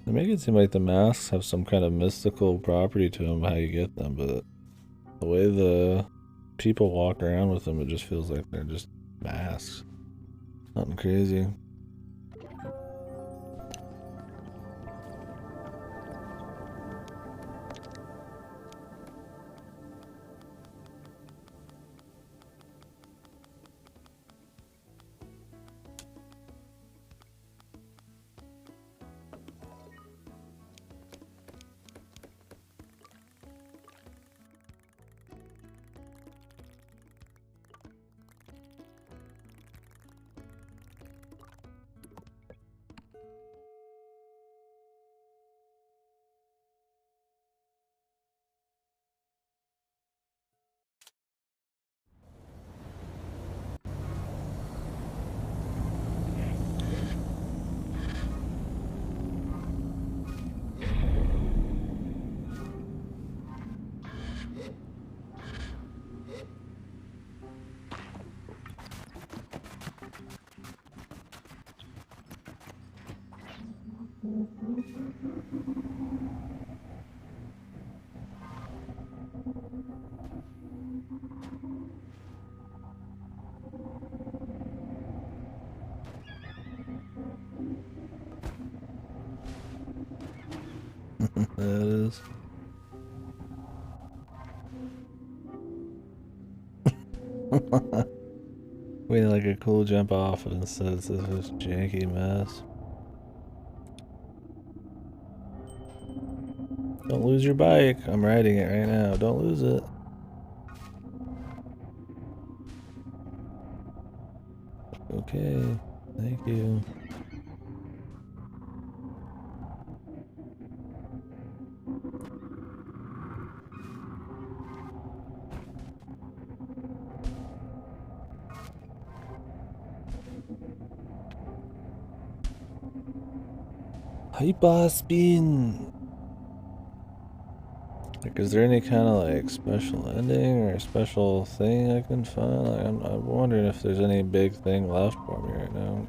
They make it seem like the masks have some kind of mystical property to them, how you get them, but the way the people walk around with them, it just feels like they're just masks. Nothing crazy. That is. We need like a cool jump off it instead of this janky mess. Don't lose your bike. I'm riding it right now. Don't lose it. Okay. Thank you. Hyper spin. Like, is there any kind of like special ending or special thing I can find? Like, I'm wondering if there's any big thing left for me right now.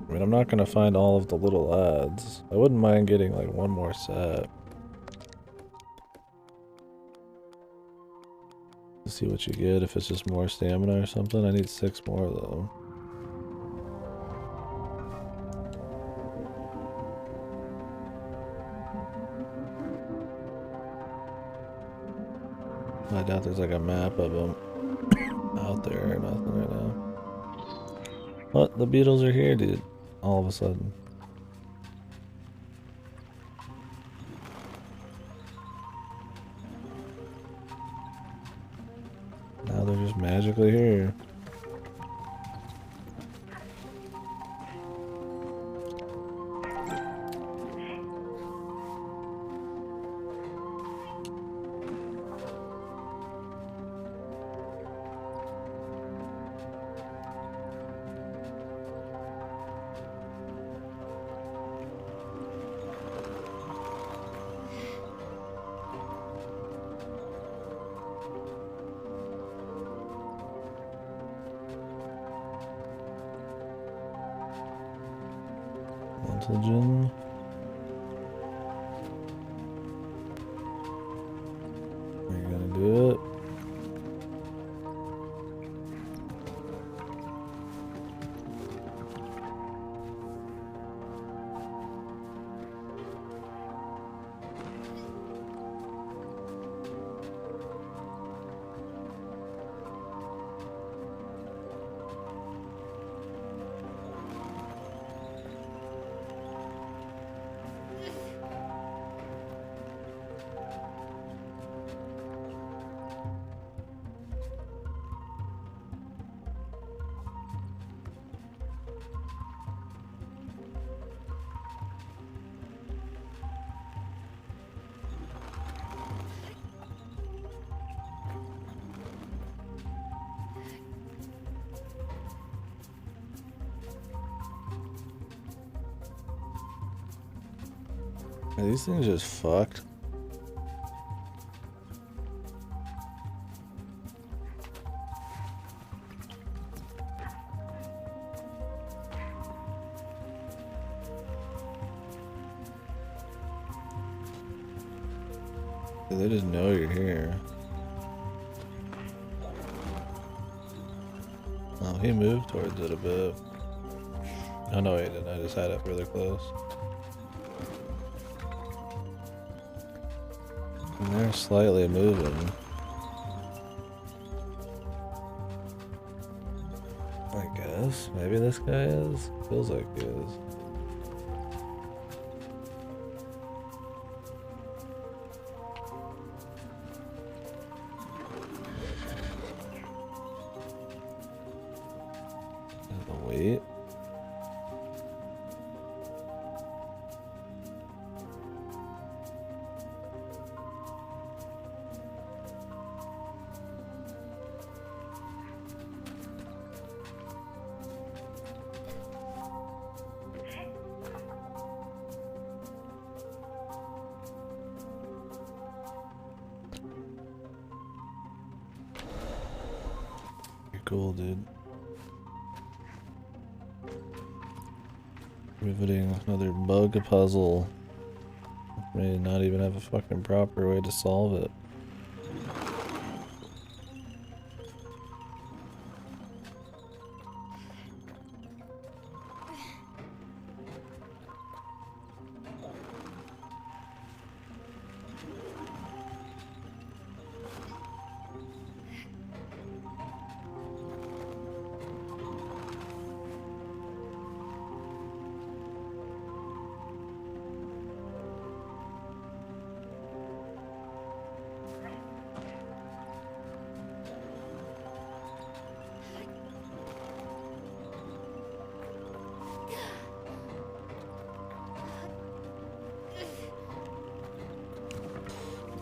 I mean, I'm not gonna find all of the little ads. I wouldn't mind getting like one more set. To see what you get, if it's just more stamina or something. I need 6 more though. I doubt there's like a map of them out there or nothing right now. What? The beetles are here, dude. All of a sudden. Now they're just magically here. Antigen. Are you gonna do it? Are these things just fucked? They just know you're here. Oh, he moved towards it a bit. Oh no, he didn't. I just had it really close. And they're slightly moving. I guess. Maybe this guy is? Feels like he is. Wait. You're cool, dude. Riveting another bug puzzle. May not even have a fucking proper way to solve it.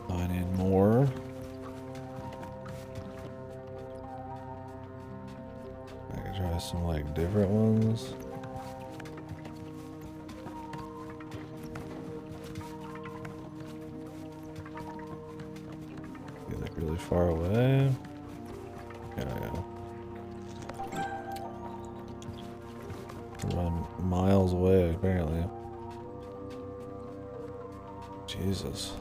I need more. I could try some like different ones. Get like really far away. Yeah, yeah. Run miles away, apparently. Jesus.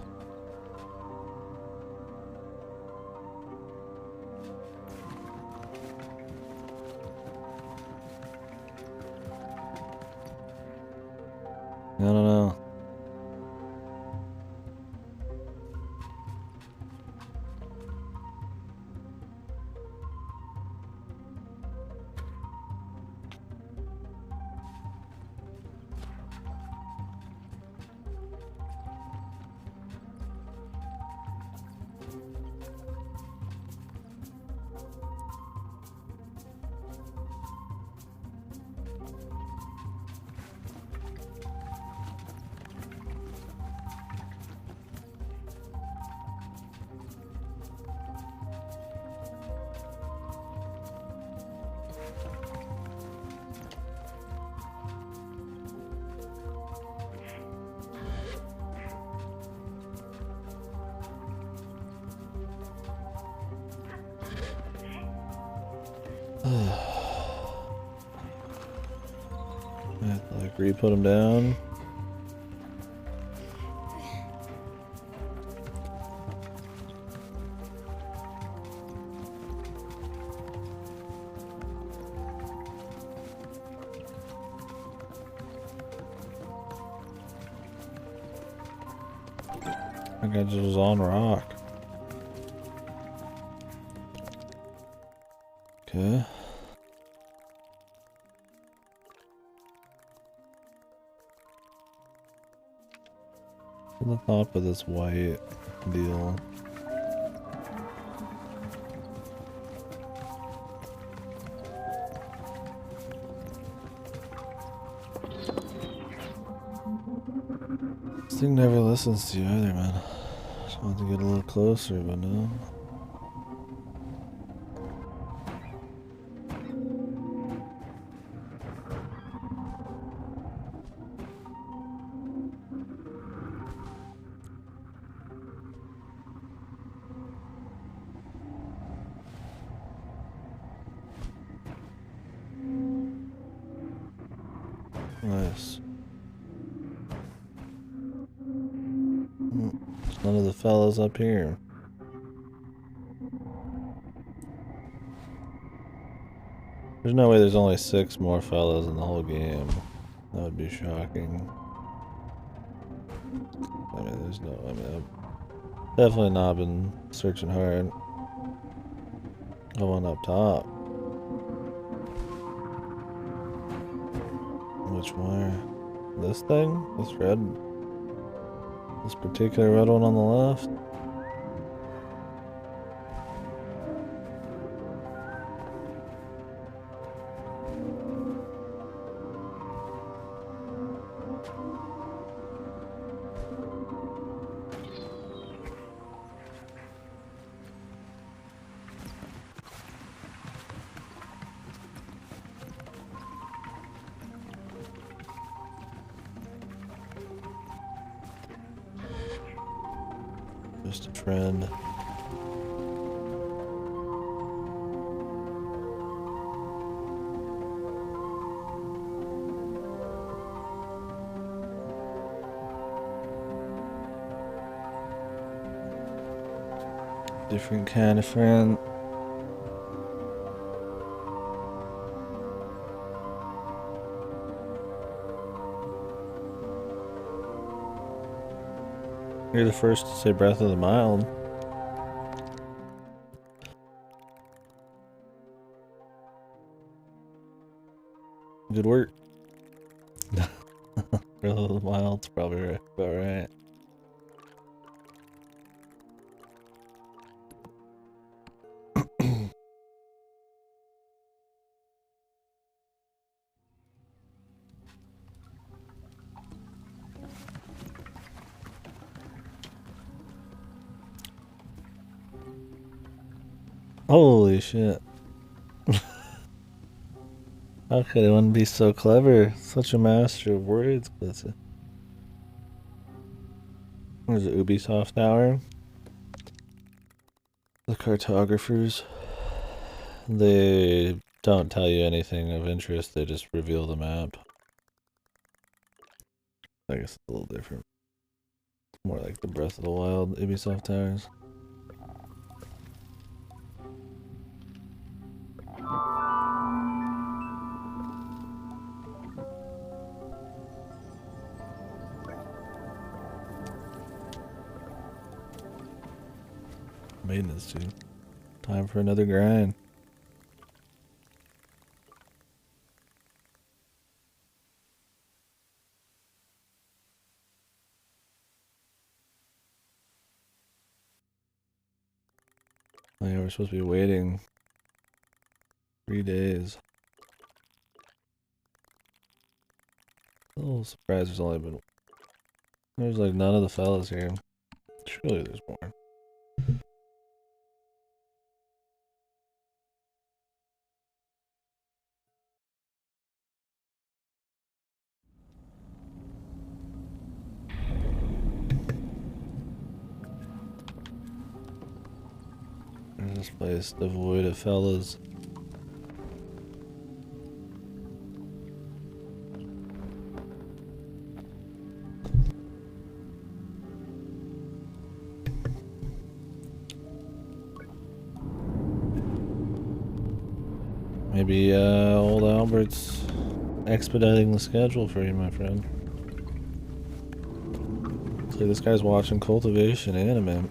I don't know. I have to like re-put him down. I think I just was on rock. Okay. What's the thought with this white deal? This thing never listens to you either, man. Just want to get a little closer, but no. Nice. None of the fellas up here. There's no way there's only 6 more fellas in the whole game. That would be shocking. I mean, there's no... I mean, I've definitely not been searching hard. I want up top. Which wire? This thing? This red? This particular red one on the left? Just a friend. Different kind of friend. You're the first to say Breath of the Mild. Good work. Breath of the Mild's probably right, about right. Holy shit. How could anyone be so clever? Such a master of words, Glitzy. There's the Ubisoft Tower. The cartographers. They don't tell you anything of interest, they just reveal the map. I guess it's a little different. More like the Breath of the Wild Ubisoft Towers. Maintenance too. Time for another grind. Oh yeah, we're supposed to be waiting 3 days. A little surprised there's like none of the fellas here. Surely there's more. There's this place devoid of fellas. Maybe old Albert's expediting the schedule for you, my friend. See, this guy's watching Cultivation anime.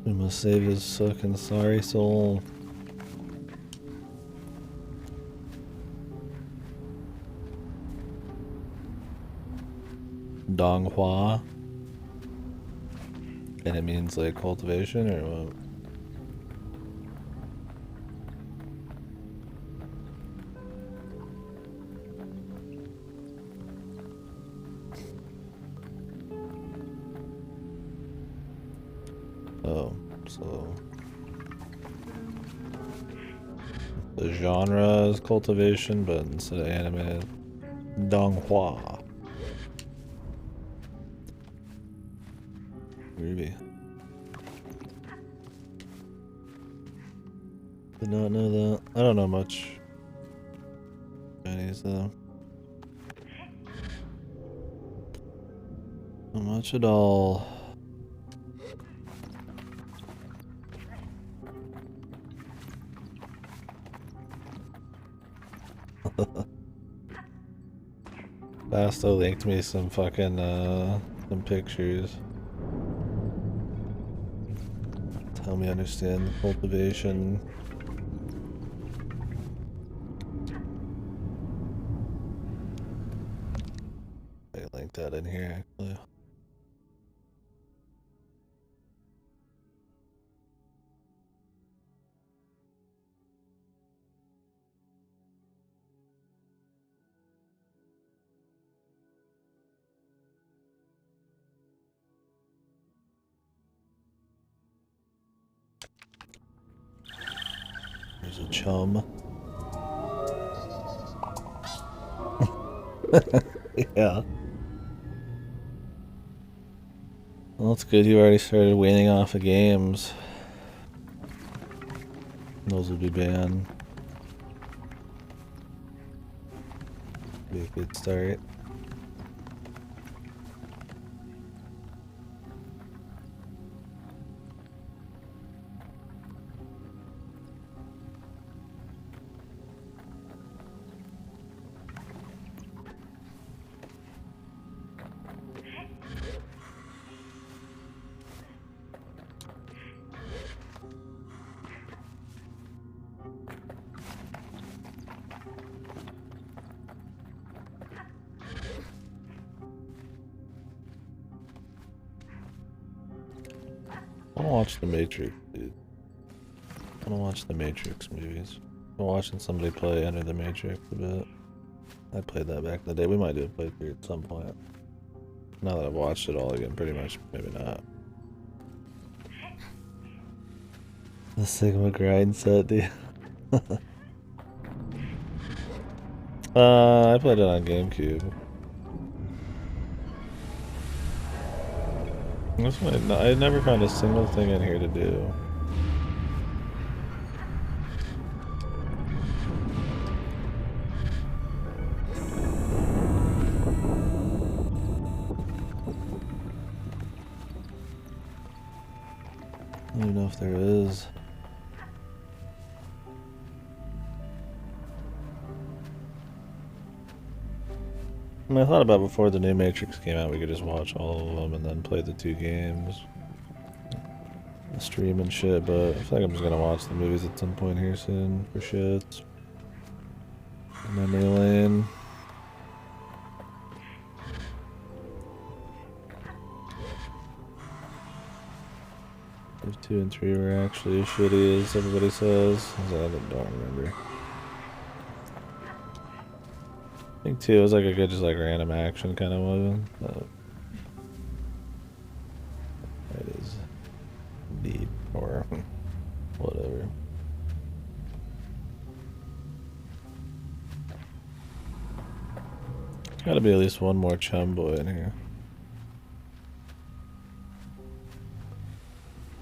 We must save his fucking sorry soul. Donghua. And it means like cultivation or what? Oh, so the genre is cultivation, but instead of anime, Donghua. Groovy. Did not know that. I don't know much Chinese though. Not much at all. Basto linked me some fucking some pictures. Help me understand cultivation. I linked that in here actually. There's a chum. Yeah. Well, it's good you already started winning off of games. Those will be banned. Be a good start. I wanna watch The Matrix, dude. I wanna watch the Matrix movies. I'm watching somebody play Enter the Matrix a bit. I played that back in the day. We might do a playthrough at some point. Now that I've watched it all again, pretty much, maybe not. The Sigma grind set, dude. I played it on GameCube. That's why I never found a single thing in here to do. don't even know if there is. I mean, I thought about before the new Matrix came out, we could just watch all of them and then play the 2 games. Stream and shit, but I feel like I'm just gonna watch the movies at some point here soon for shits. Memory lane. If 2 and 3 were actually as shitty as everybody says. I don't remember. I think 2 was like a good, just like random action kind of one. It is deep or whatever. Gotta be at least one more chum boy in here.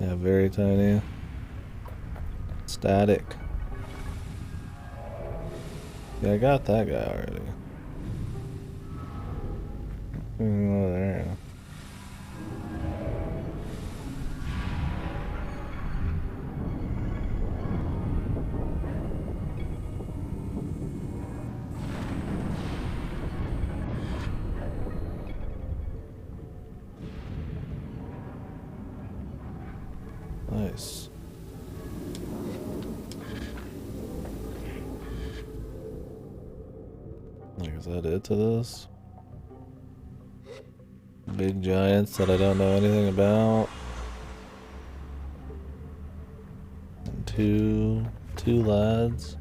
Yeah, very tiny. Static. Yeah, I got that guy already. Oh, there. Nice. Like, is that it to this? Big giants that I don't know anything about. And two lads.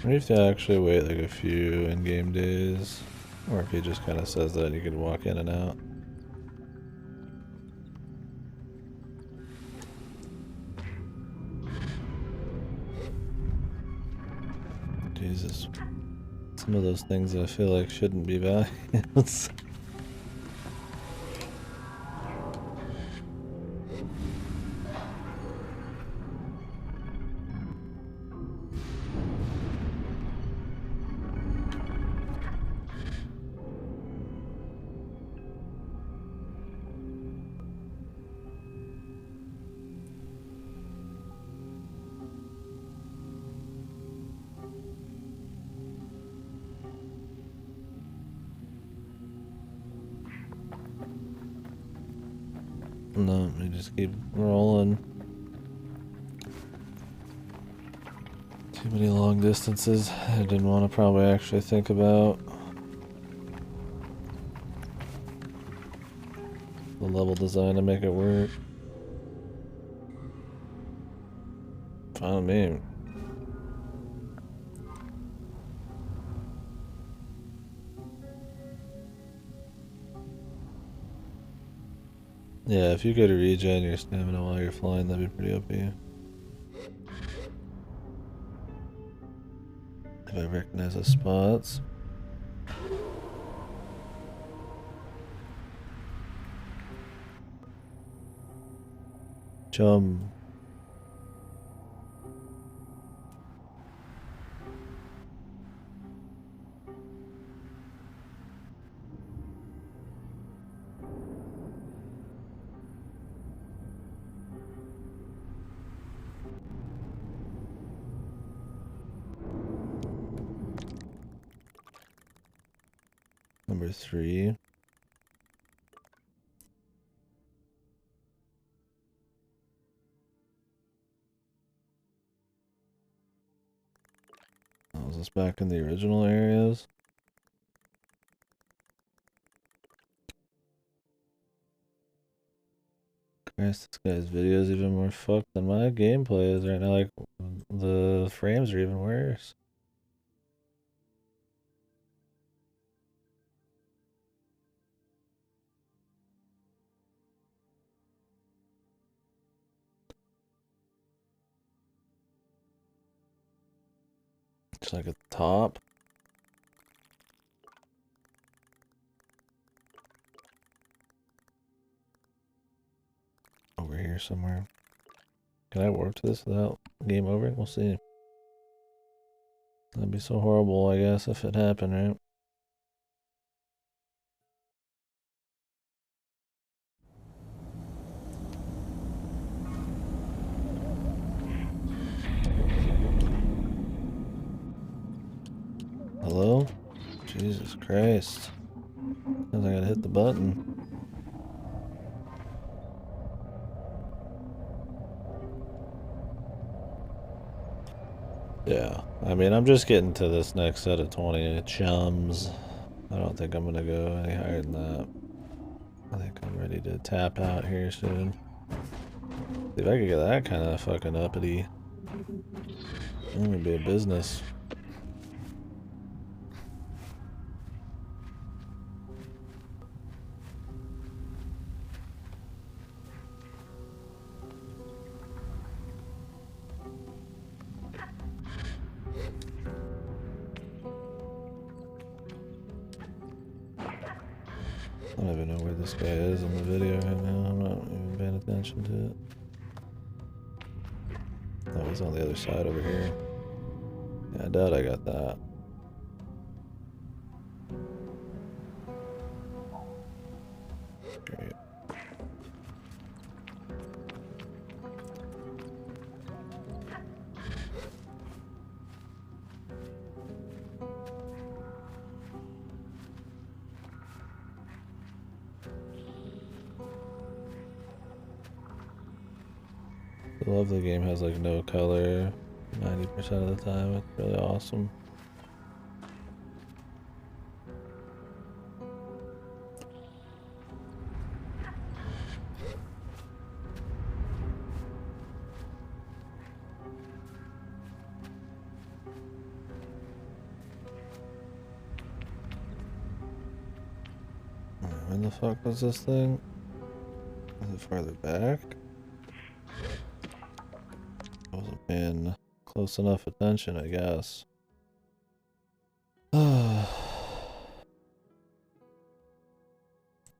I wonder if they actually wait like a few in-game days, or if he just kind of says that you could walk in and out. Jesus. Some of those things I feel like shouldn't be values. No, we just keep rolling. Too many long distances I didn't want to probably actually think about. The level design to make it work. Fine with me. Yeah, if you could regen your stamina while you're flying, that'd be pretty OP. If I recognize the spots. Chum. Number 3. Oh, was this back in the original areas? Christ, this guy's video is even more fucked than my gameplay is right now. Like, the frames are even worse. Just like at the top. Over here somewhere. Can I warp to this without game over? We'll see. That'd be so horrible, I guess, if it happened, right? Hello? Jesus Christ. Sounds like I gotta hit the button. Yeah, I mean, I'm just getting to this next set of 20 chums. I don't think I'm gonna go any higher than that. I think I'm ready to tap out here soon. See if I could get that kind of fucking uppity. It would be a business. I don't even know where this guy is in the video right now. I'm not even paying attention to it. Oh, he's on the other side over here. Yeah, I doubt I got that. Great. I love the game has like no color 90% of the time. It's really awesome. Where the fuck was this thing? Was it farther back? I wasn't paying close enough attention, I guess.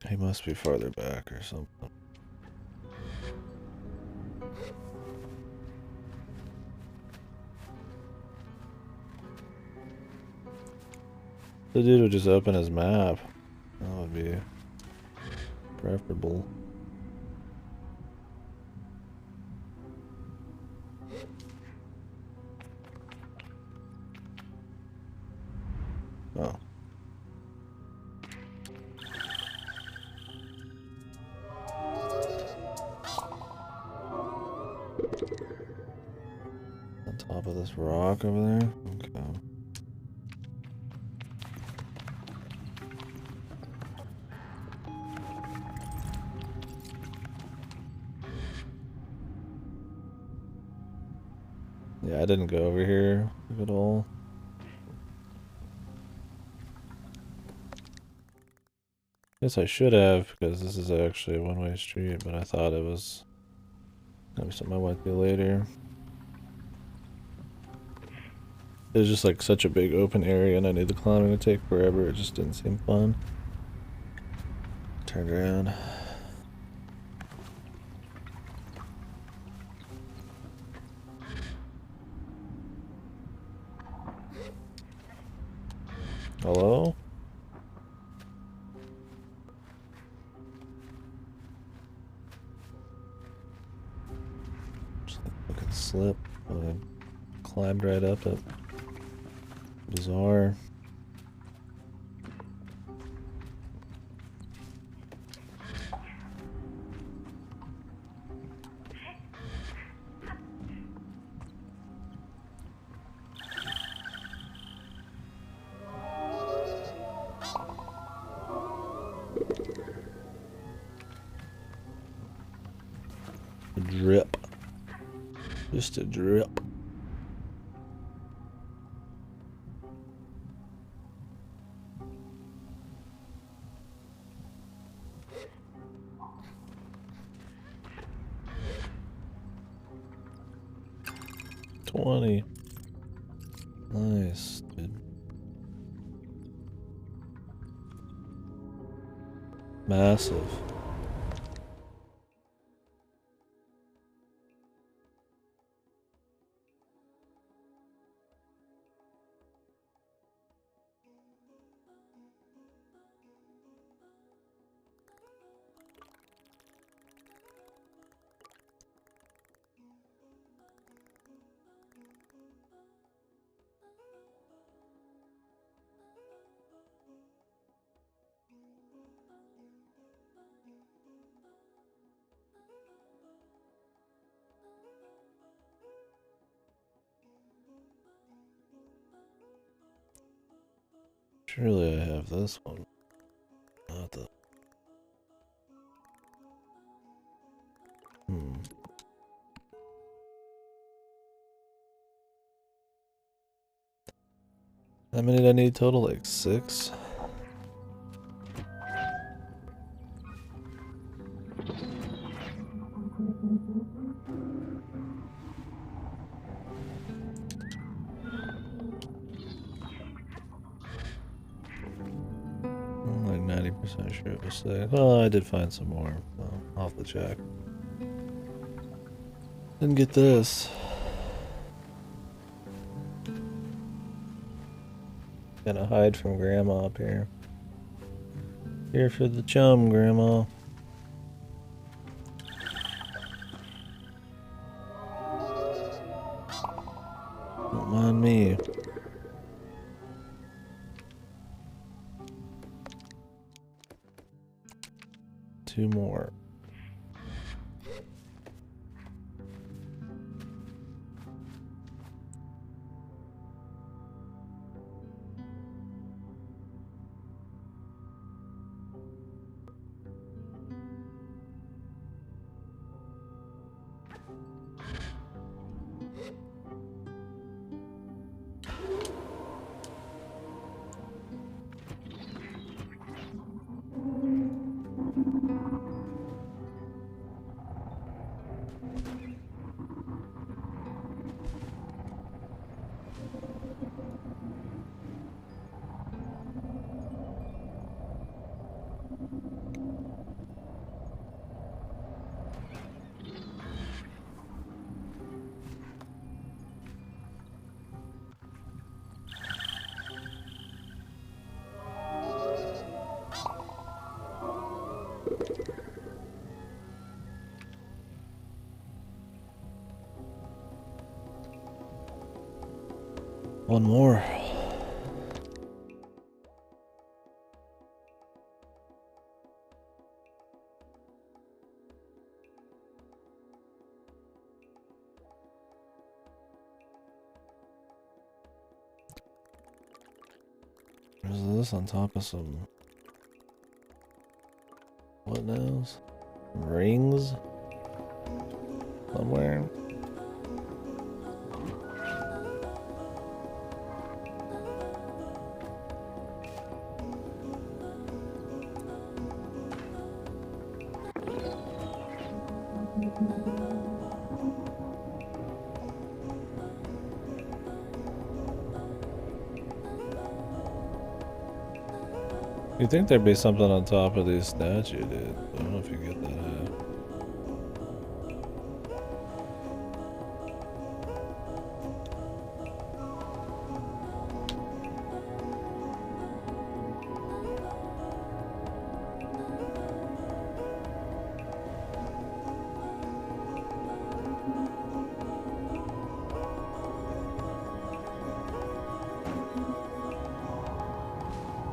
He must be farther back or something. The dude would just open his map. That would be preferable. Oh. On top of this rock over there? Okay. Yeah, I didn't go over here at all. Guess I should have, because this is actually a one-way street, but I thought it was gonna be something I went through later. It was just like such a big open area and I knew the climbing would take forever. It just didn't seem fun. Turned around. Hello? Just like fucking slip. I climbed right up it. Bizarre. A drip. Just a drip. $20. Nice, dude. Massive. Surely I have this one. Not the... How many did I need total? Like 6? I'm like 90% sure it was 6. Well, I did find some more. So I'll have to check. Didn't get this. Gotta hide from Grandma up here. Here for the chum, Grandma. Don't mind me. Two more. One more. Is this on top of some... What now? Rings? Somewhere? You'd think there'd be something on top of these statues, dude. I don't know if you get that out.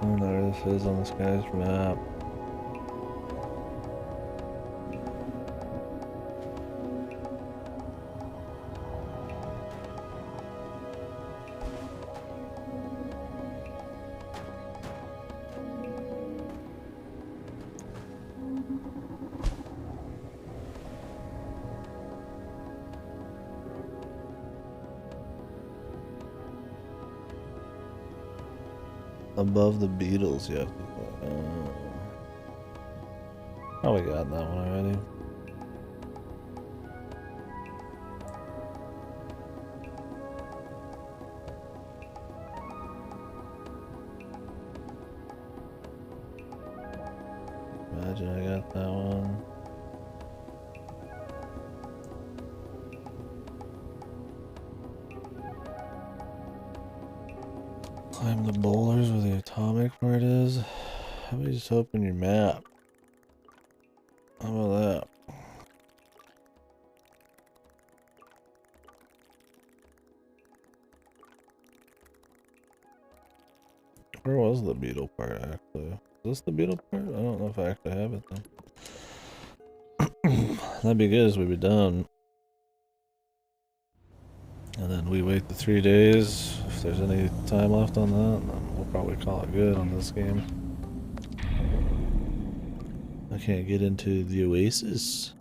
Oh, there this is on this guy's map. Above the Beatles, you have to put. Oh, we got that one already. imagine I got that one. Climb the boulders where the atomic part is. How about you just open your map? How about that? Where was the beetle part actually? Is this the beetle part? I don't know if I actually have it then. That'd be good as we'd be done. And then we wait the 3 days. If there's any time left on that, then we'll probably call it good on this game. I can't get into the oasis.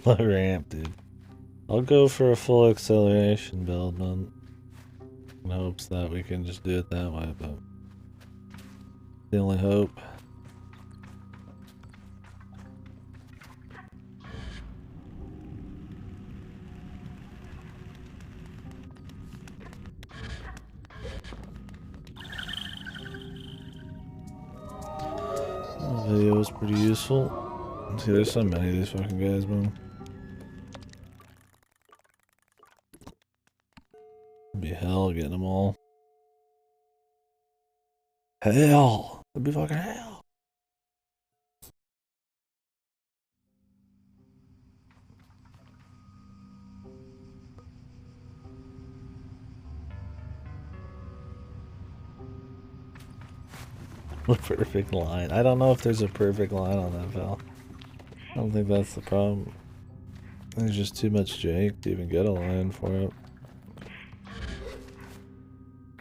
Low ramp, dude. I'll go for a full acceleration build, man. In hopes that we can just do it that way, but the only hope. The video was pretty useful. See, there's so many of these fucking guys, man. It'd be hell getting them all. Hell! It'd be fucking hell! The perfect line. I don't know if there's a perfect line on that, pal. I don't think that's the problem. There's just too much jank to even get a line for it.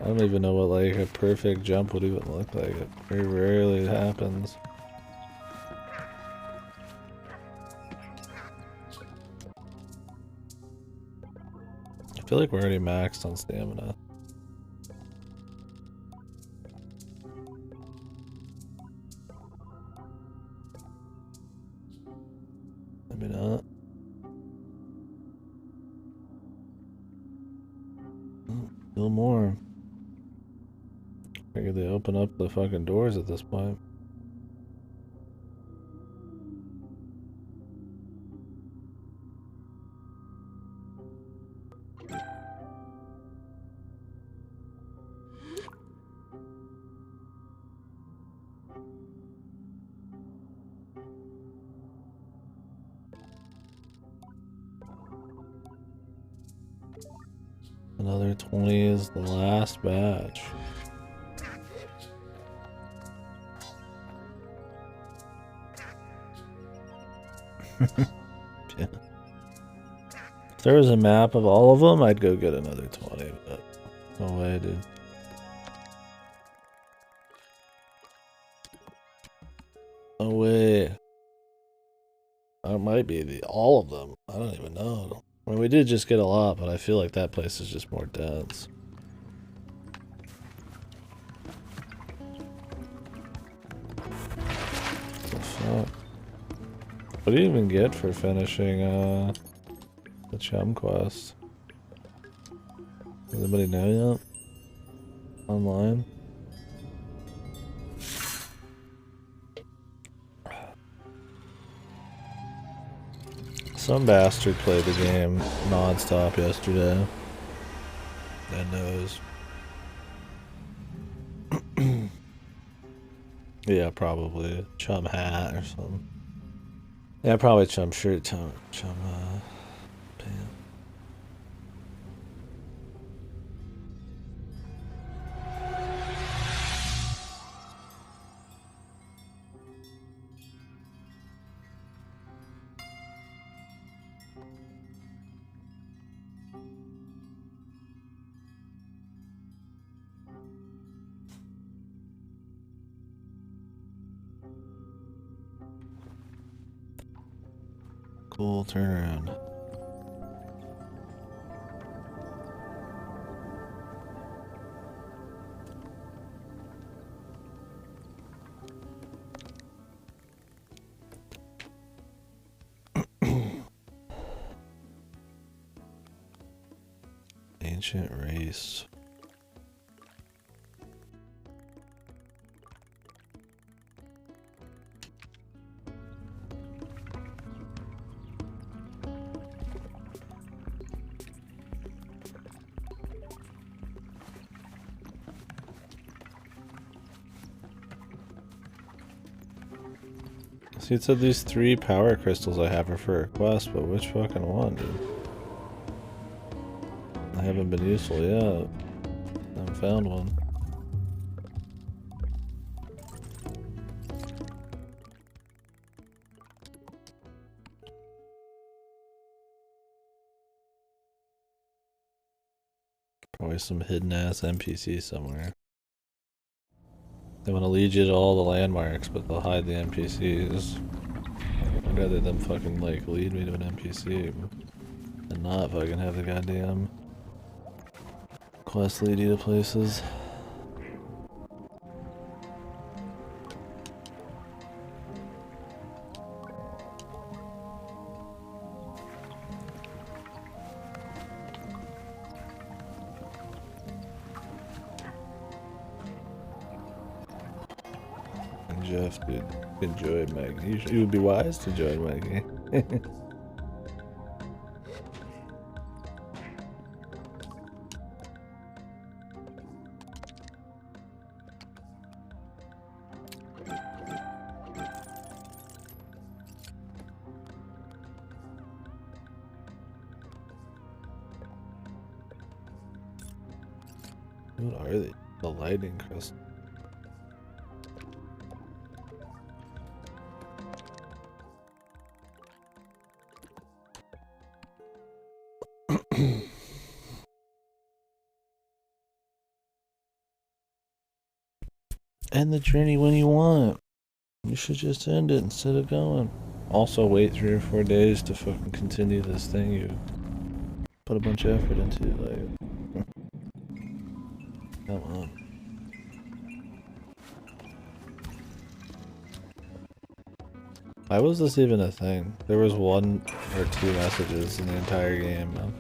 I don't even know what like a perfect jump would even look like. It very rarely happens. I feel like we're already maxed on stamina. Maybe not. Still more. Figure they open up the fucking doors at this point. Another 20 is the last batch. Yeah. If there was a map of all of them, I'd go get another 20, but no way, dude. No way. That might be all of them. I don't even know. I mean, we did just get a lot, but I feel like that place is just more dense. What the fuck? What do you even get for finishing the chum quest? Does anybody know yet? Online? Some bastard played the game non-stop yesterday. That knows. Yeah, probably chum hat or something. Yeah, probably chum shirt, chum pants. Cool turnaround. Ancient race. See, it said these 3 power crystals I have are for a quest, but which fucking one, dude? I haven't been useful yet. I haven't found one. Probably some hidden ass NPC somewhere. They want to lead you to all the landmarks, but they'll hide the NPCs. I'd rather them fucking like lead me to an NPC and not fucking have the goddamn quest lead you to places. Jeff, dude, enjoy Maggie. You would be wise to join Maggie. What are they? The lightning crystal. End the journey when you want. You should just end it instead of going. Also, wait 3 or 4 days to fucking continue this thing you put a bunch of effort into. Like, come on. Why was this even a thing? There was 1 or 2 messages in the entire game, man.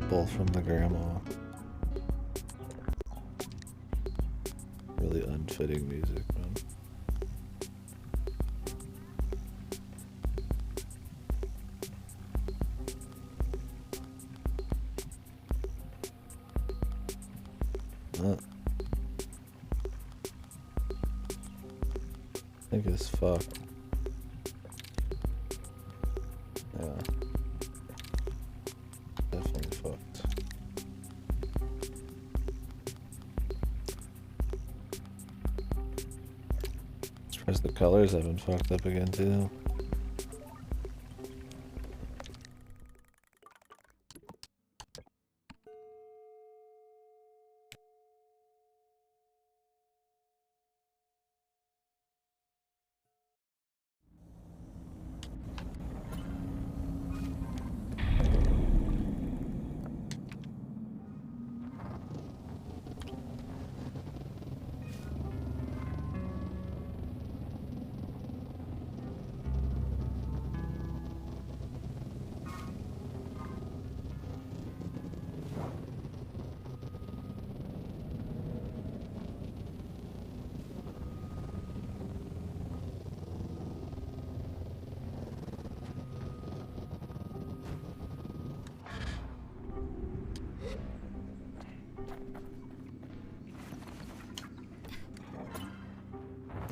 Both from the grandma. Really unfitting music, man. I think it's fucked. Yeah. Definitely fucked. Surprised the colors have been fucked up again too.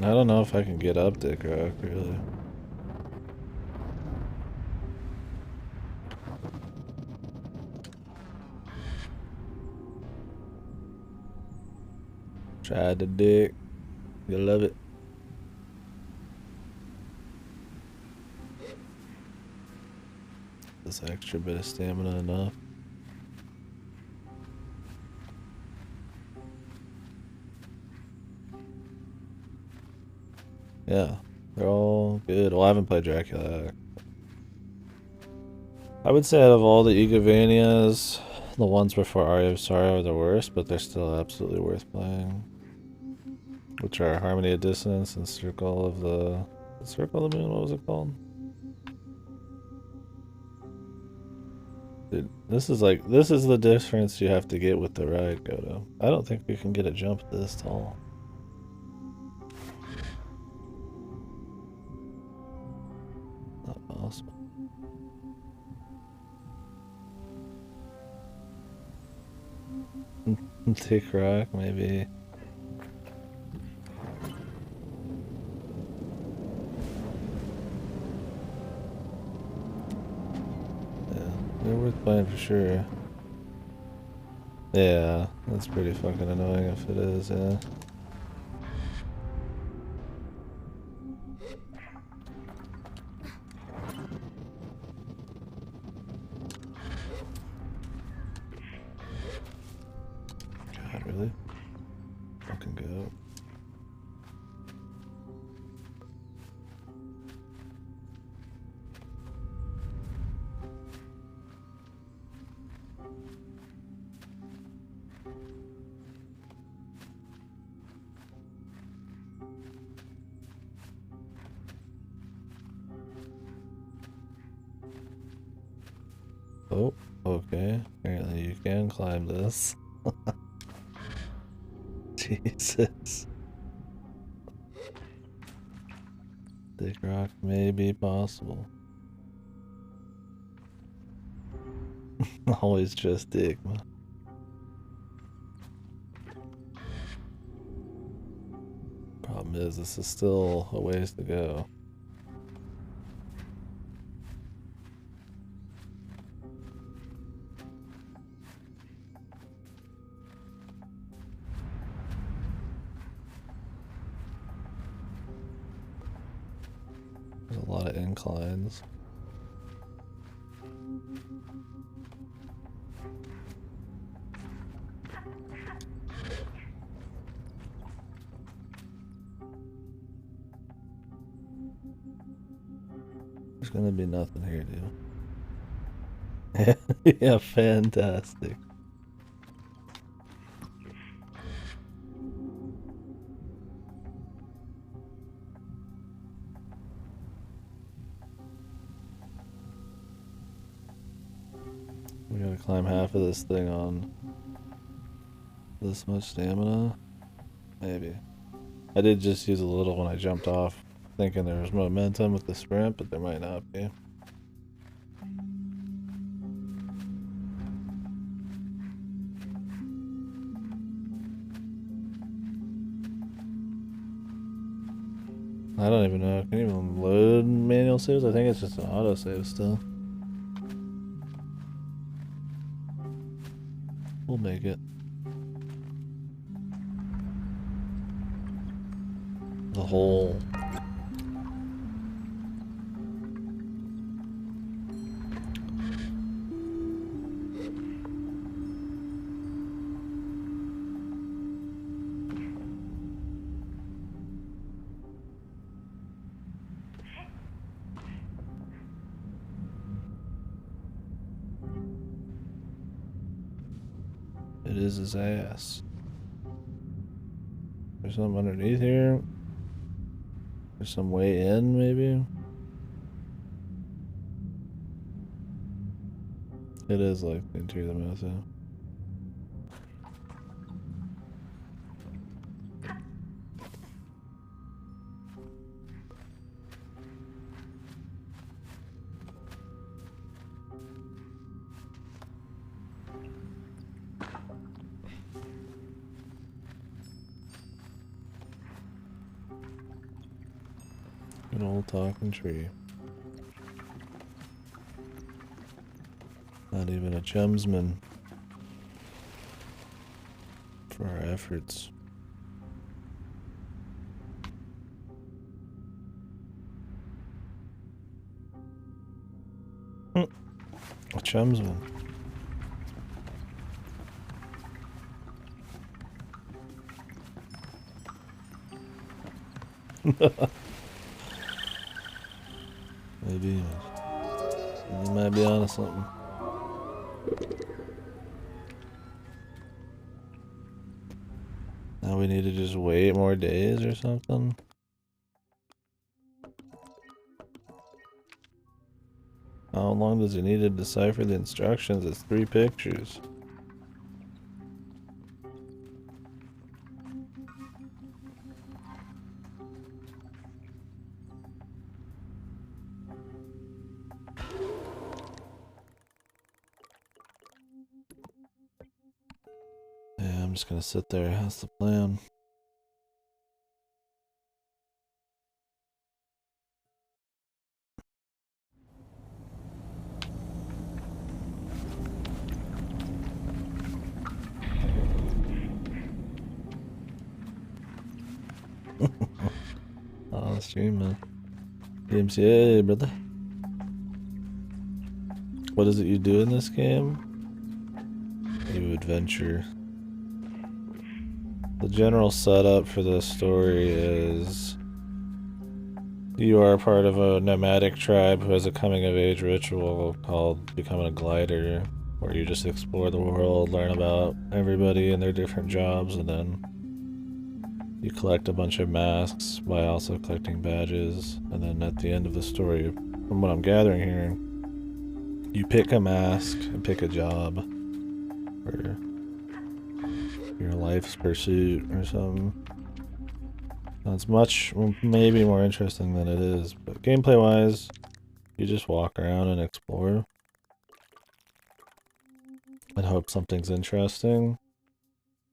I don't know if I can get up Dick Rock, really. Tried to Dick. You love it. This extra bit of stamina enough. Yeah, they're all good. Well, I haven't played Dracula. I would say out of all the Igavanias, the ones before Aria of Sorrow are the worst, but they're still absolutely worth playing. Which are Harmony of Dissonance and Circle of the Moon, what was it called? Dude, this is the difference you have to get with the ride, Goto. I don't think we can get a jump this tall. Not possible. Take rock, maybe. Yeah, they're worth playing for sure. Yeah, that's pretty fucking annoying if it is, yeah. God, really? Fucking go. Oh, okay. Apparently you can climb this. Jesus. Dick rock may be possible. Always just dick, man. Problem is, this is still a ways to go. There's a lot of inclines. There's gonna be nothing here, dude. Yeah, fantastic. We gotta climb half of this thing on this much stamina. Maybe. I did just use a little when I jumped off, thinking there was momentum with the sprint, but there might not be. I don't even know. Can you even load manual saves? I think it's just an auto save still. We'll make it. The hole. It is his ass. There's something underneath here. There's some way in, maybe. It is like the interior of the mouth, yeah. An old talking tree. Not even a chumsman for our efforts. A chumsman. Maybe. You might be onto something. Now we need to just wait more days or something. How long does it need to decipher the instructions? It's 3 pictures. Yeah, I'm just gonna sit there. That's the plan. Oh, stream, man. DMCA, brother. What is it you do in this game? You adventure. The general setup for this story is you are part of a nomadic tribe who has a coming-of-age ritual called becoming a glider, where you just explore the world, learn about everybody and their different jobs, and then you collect a bunch of masks by also collecting badges, and then at the end of the story, from what I'm gathering here, you pick a mask and pick a job for your life's pursuit or something. It's much, maybe more interesting than it is, but gameplay-wise, you just walk around and explore and hope something's interesting.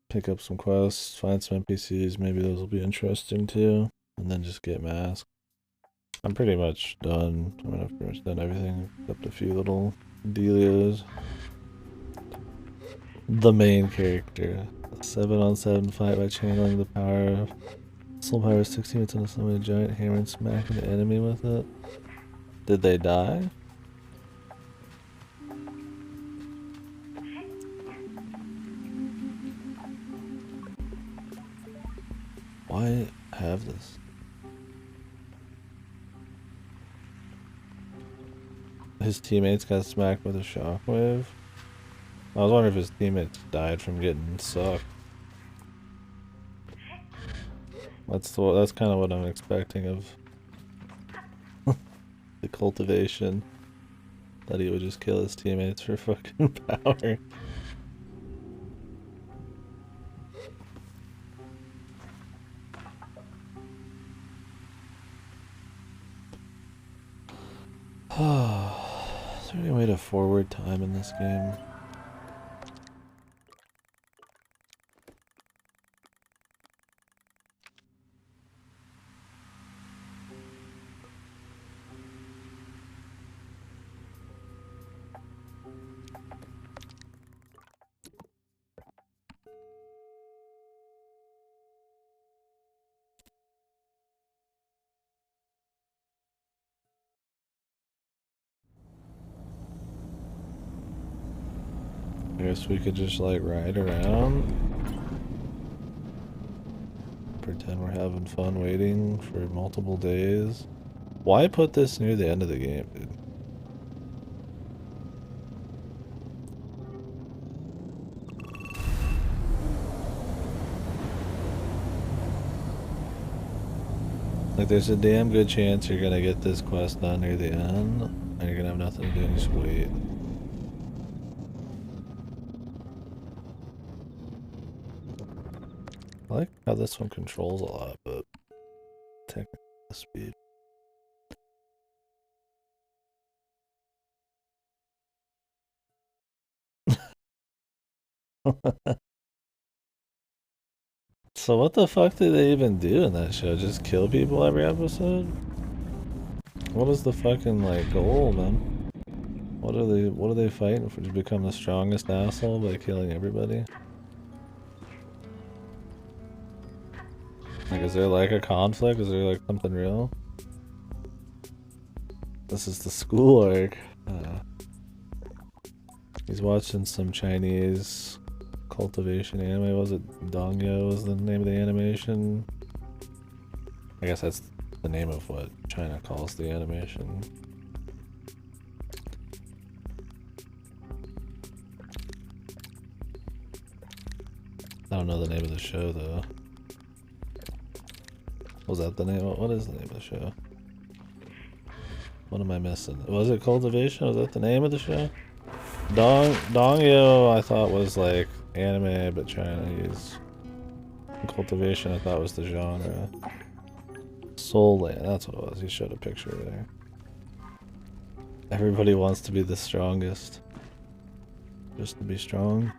Pick up some quests, find some NPCs, maybe those will be interesting too, and then just get masked. I'm pretty much done. I mean, I've pretty much done everything except a few little dealios. The main character. A 7-on-7 fight by channeling the power of soul power 16 minutes into summon a giant hammer and smacking the enemy with it. Did they die? Why have this? His teammates got smacked with a shockwave? I was wondering if his teammates died from getting sucked. That's kind of what I'm expecting of the cultivation. That he would just kill his teammates for fucking power. Is there any way to forward time in this game? I guess we could just like ride around. Pretend we're having fun waiting for multiple days. Why put this near the end of the game, dude? Like, there's a damn good chance you're gonna get this quest done near the end, and you're gonna have nothing to do and just wait. I like how this one controls a lot, but technically the speed. So what the fuck did they even do in that show? Just kill people every episode? What is the fucking like goal, man? What are they fighting for? To become the strongest asshole by killing everybody? Like, is there like a conflict? Is there like something real? This is the school arc. He's watching some Chinese cultivation anime. Was it Dongyo was the name of the animation? I guess that's the name of what China calls the animation. I don't know the name of the show though. Was that the name? What is the name of the show? What am I missing? Was it Cultivation? Was that the name of the show? Dongyo I thought was like anime but Chinese. Cultivation I thought was the genre. Soul Land, that's what it was. He showed a picture there. Everybody wants to be the strongest. Just to be strong.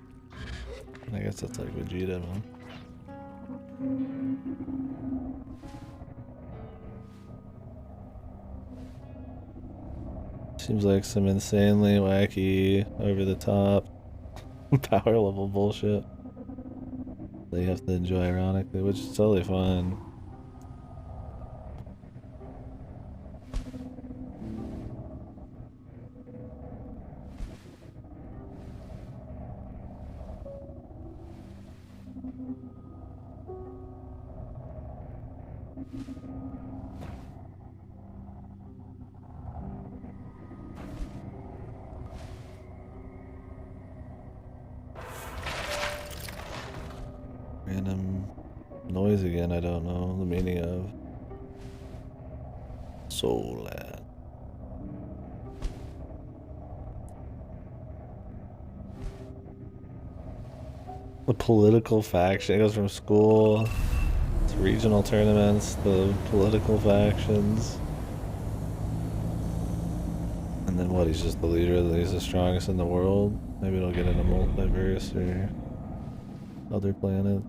I guess that's like Vegeta, man. Seems like some insanely wacky, over the top power level bullshit that you have to enjoy ironically, which is totally fine. Random noise again, I don't know the meaning of. Soul Land. The political faction, it goes from school to regional tournaments, the political factions. And then what, he's just the leader, he's the strongest in the world? Maybe it'll get into multiverse or other planets.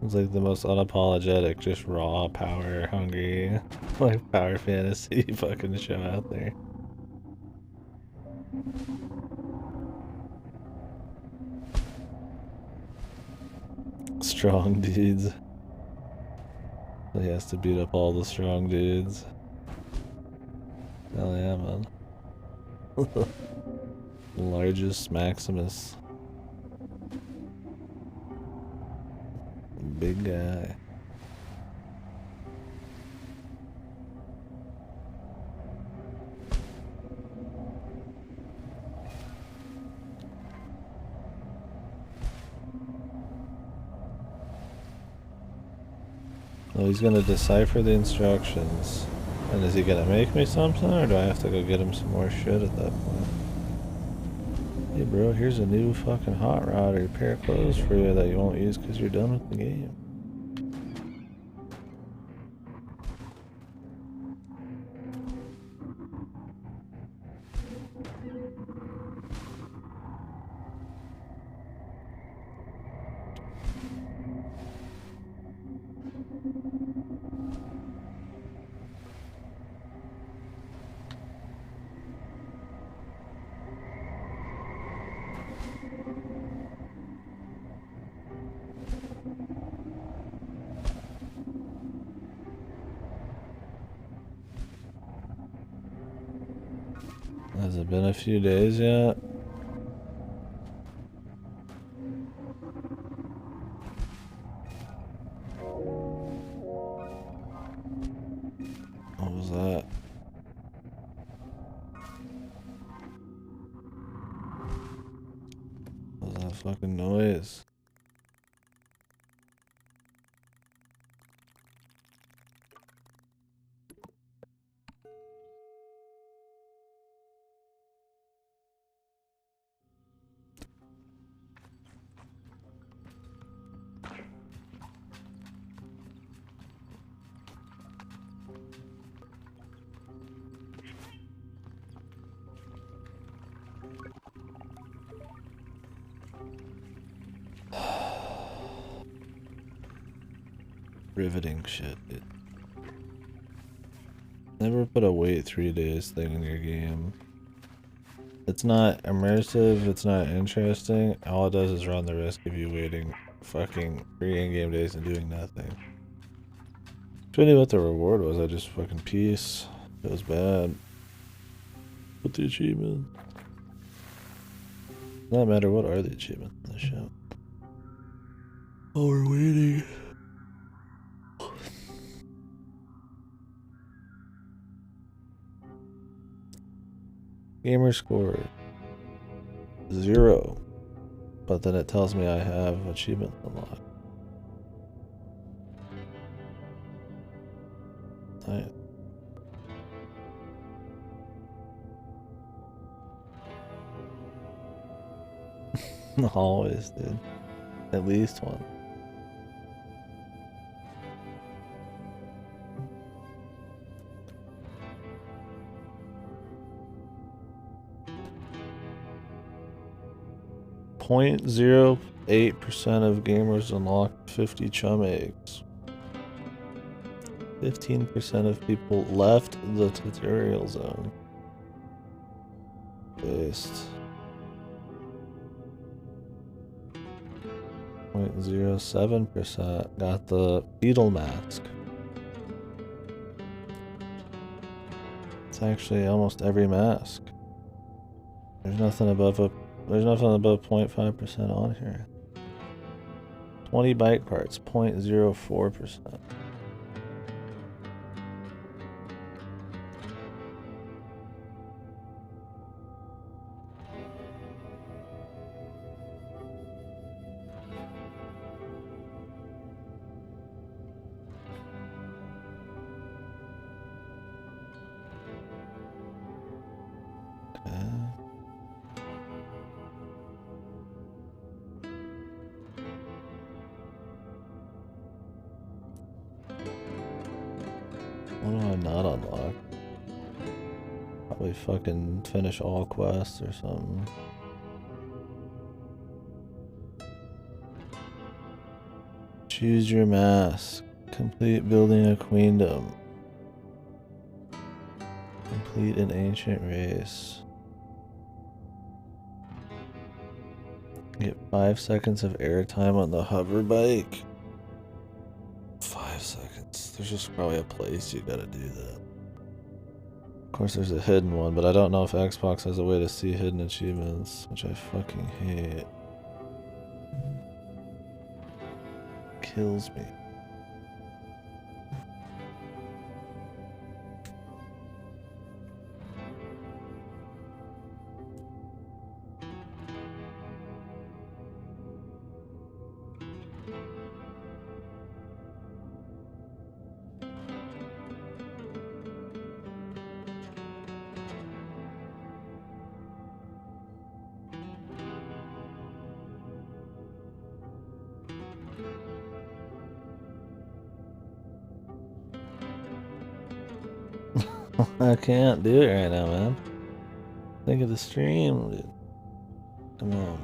It's like the most unapologetic, just raw power hungry, like power fantasy fucking show out there. Strong dudes. So he has to beat up all the strong dudes. Hell yeah, man. Largest Maximus. Big guy. Oh, he's gonna decipher the instructions. And is he gonna make me something, or do I have to go get him some more shit at that point? Hey bro, here's a new fucking hot rod or a pair of clothes for you that you won't use because you're done with the game. Has it been a few days yet? What was that? What was that fucking noise? Riveting shit, dude. Never put a wait 3 days thing in your game. It's not immersive, it's not interesting. All it does is run the risk of you waiting fucking 3 in-game days and doing nothing. Should know what the reward was, I just fucking peace. It was bad. What the achievement? Not matter what are the achievements in the show. Oh, we're waiting. Gamer score 0, but then it tells me I have achievement unlocked. Nice. Always, dude. At least one. .08% of gamers unlock 50 chum eggs. 15% of people left the tutorial zone. Based. 0.07% got the beetle mask. It's actually almost every mask. There's nothing above 0.5% on here. 20 bike parts, 0.04%. What do I not unlock? Probably fucking finish all quests or something. Choose your mask. Complete building a queendom. Complete an ancient race. Get 5 seconds of airtime on the hover bike. 5 seconds. There's just probably a place you gotta do that. Of course there's a hidden one, but I don't know if Xbox has a way to see hidden achievements, which I fucking hate. Kills me. I can't do it right now, man. Think of the stream, dude. Come on.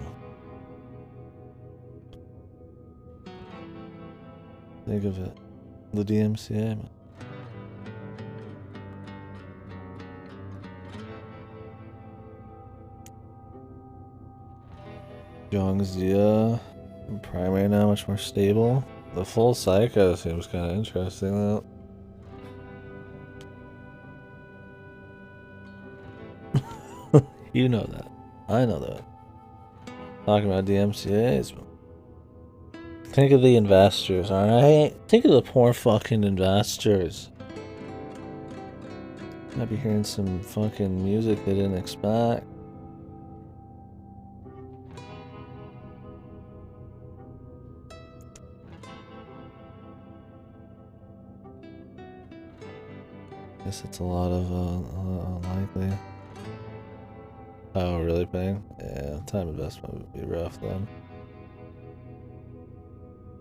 Think of it. The DMCA, man. Zhongzia. Prime right now, much more stable. The full Psycho seems kind of interesting, though. You know that. I know that. Talking about DMCAs. Think of the investors, alright? Think of the poor fucking investors. Might be hearing some fucking music they didn't expect. Guess it's a lot of unlikely. Oh, really, Bang? Yeah, time investment would be rough then.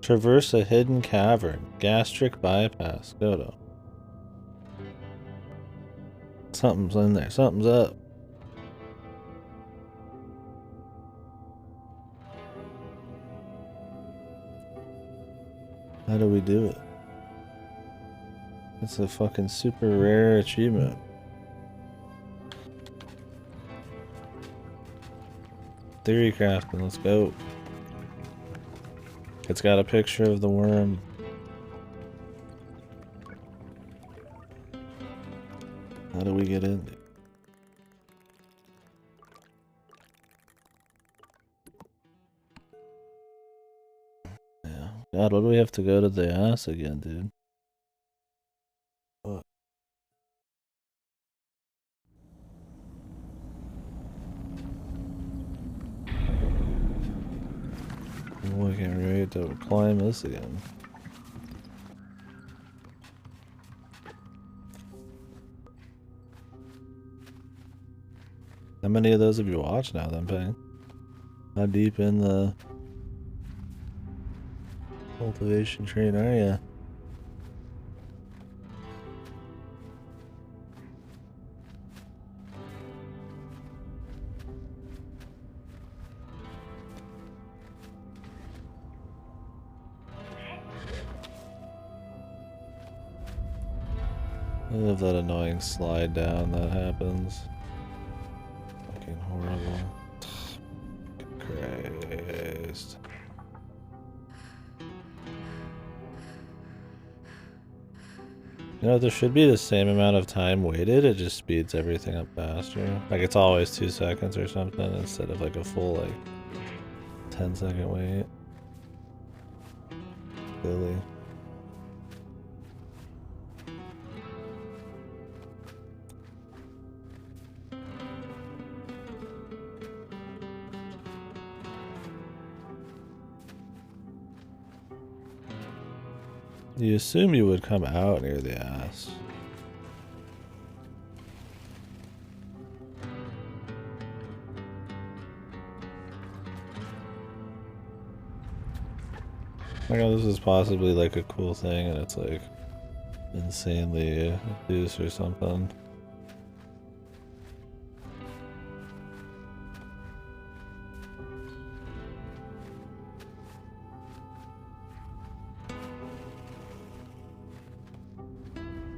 Traverse a hidden cavern. Gastric bypass. Go to. Something's in there. Something's up. How do we do it? It's a fucking super rare achievement. Theory crafting, let's go. It's got a picture of the worm. How do we get in? Yeah. God, what do we have to go to the ass again, dude? What? Oh, I can't wait to climb this again. many of those have you watched now then, Ping? How deep in the cultivation train are you? I love that annoying slide down that happens. Fucking horrible. Christ. You know, there should be the same amount of time waited, it just speeds everything up faster. Like, it's always 2 seconds or something instead of like a full, like, 10-second wait. Silly. You assume you would come out near the ass. I know this is possibly like a cool thing and it's like insanely obtuse or something.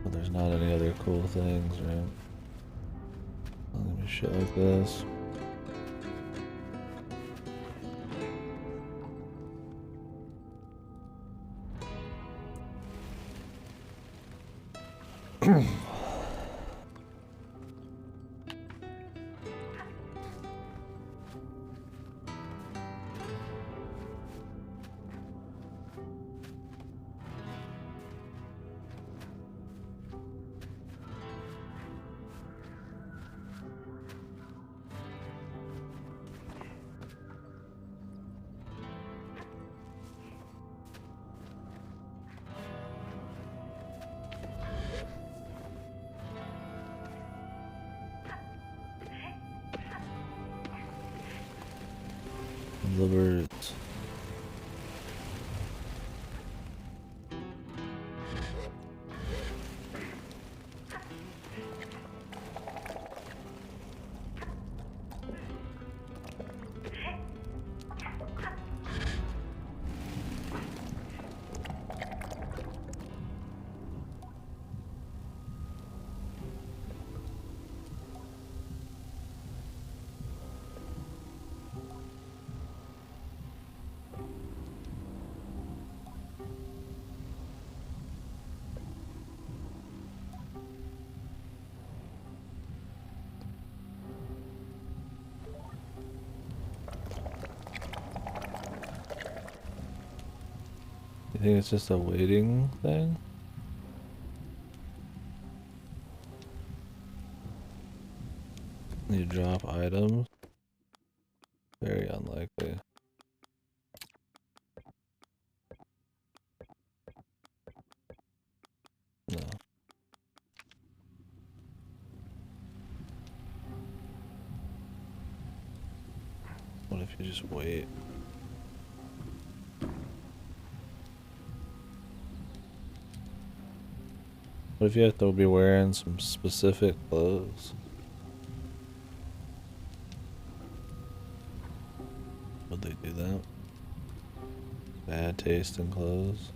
But there's not any other cool things, right? Let me shit like this. The birds. You think it's just a waiting thing? You drop items? Very unlikely. No. What if you just wait? What if you have to be wearing some specific clothes? Would they do that? Bad taste in clothes?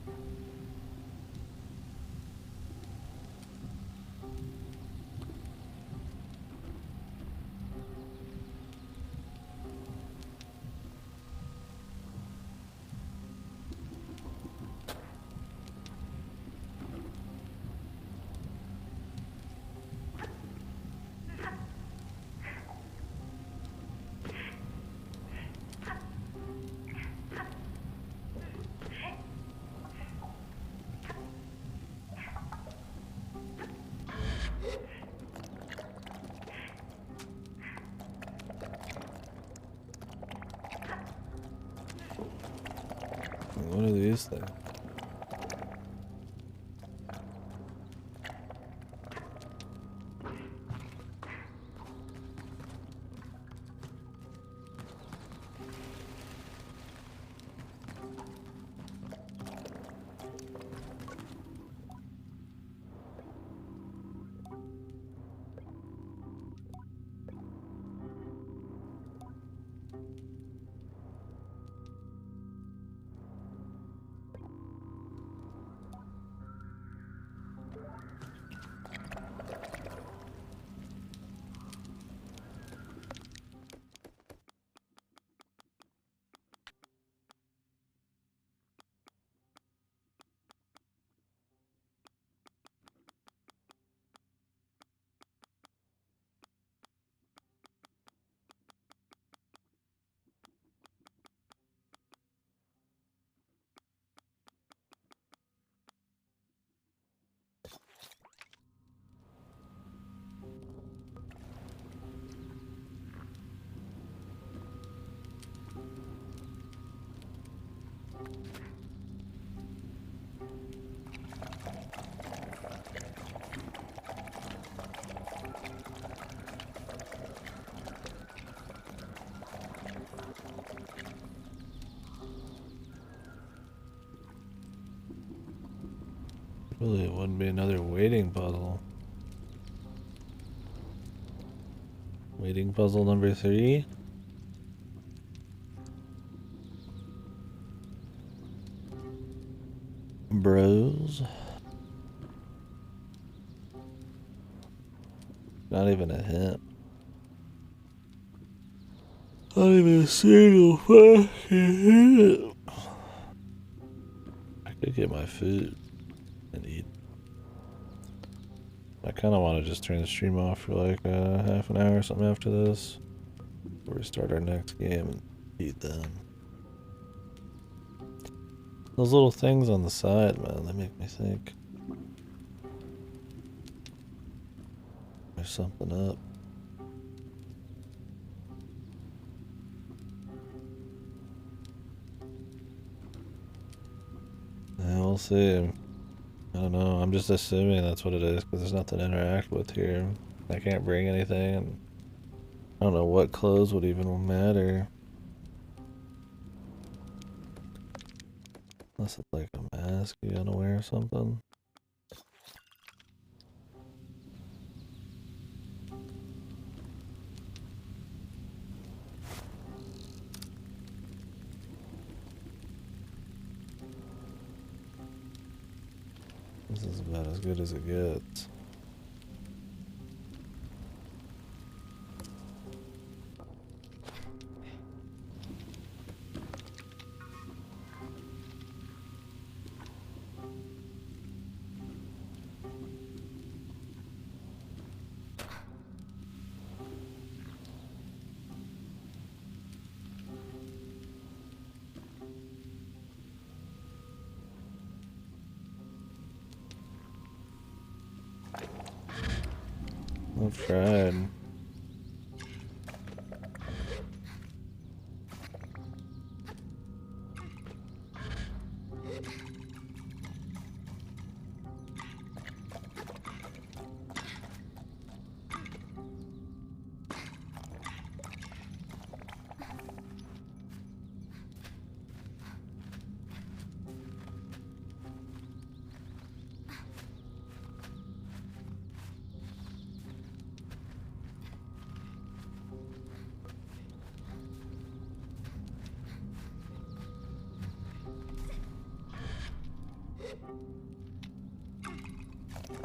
What are these things? Really, it wouldn't be another waiting puzzle. Waiting puzzle number 3. Bros. Not even a hint. Not even a single fucking hint. I could get my food and eat. I kind of want to just turn the stream off for like half an hour or something after this. Before we start our next game and eat them. Those little things on the side, man, they make me think there's something up. Yeah, we'll see. I don't know. I'm just assuming that's what it is because there's nothing to interact with here. I can't bring anything. And I don't know what clothes would even matter. Unless it's like a mask you gotta wear or something. This is about as good as it gets. I've tried.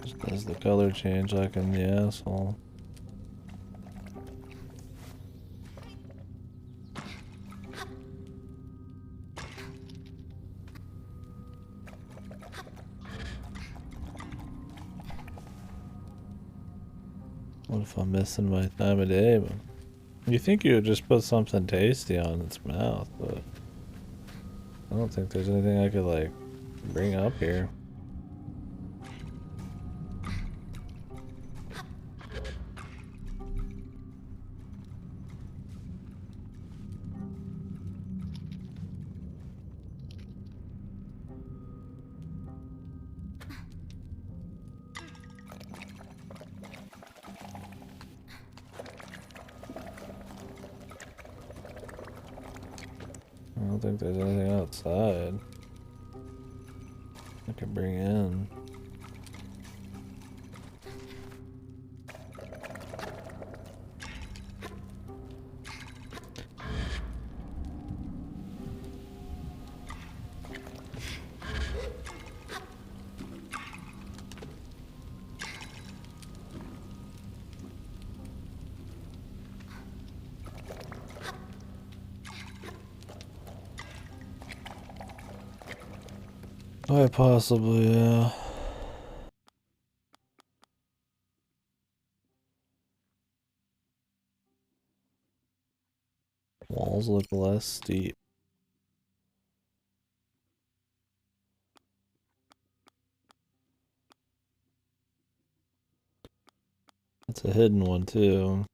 Just does the color change like in the asshole. What if I'm missing my time of day? But you think you would just put something tasty on its mouth, but I don't think there's anything I could like bring up here. I don't think there's anything outside I could bring in. Quite possibly, yeah. Walls look less steep. It's a hidden one too.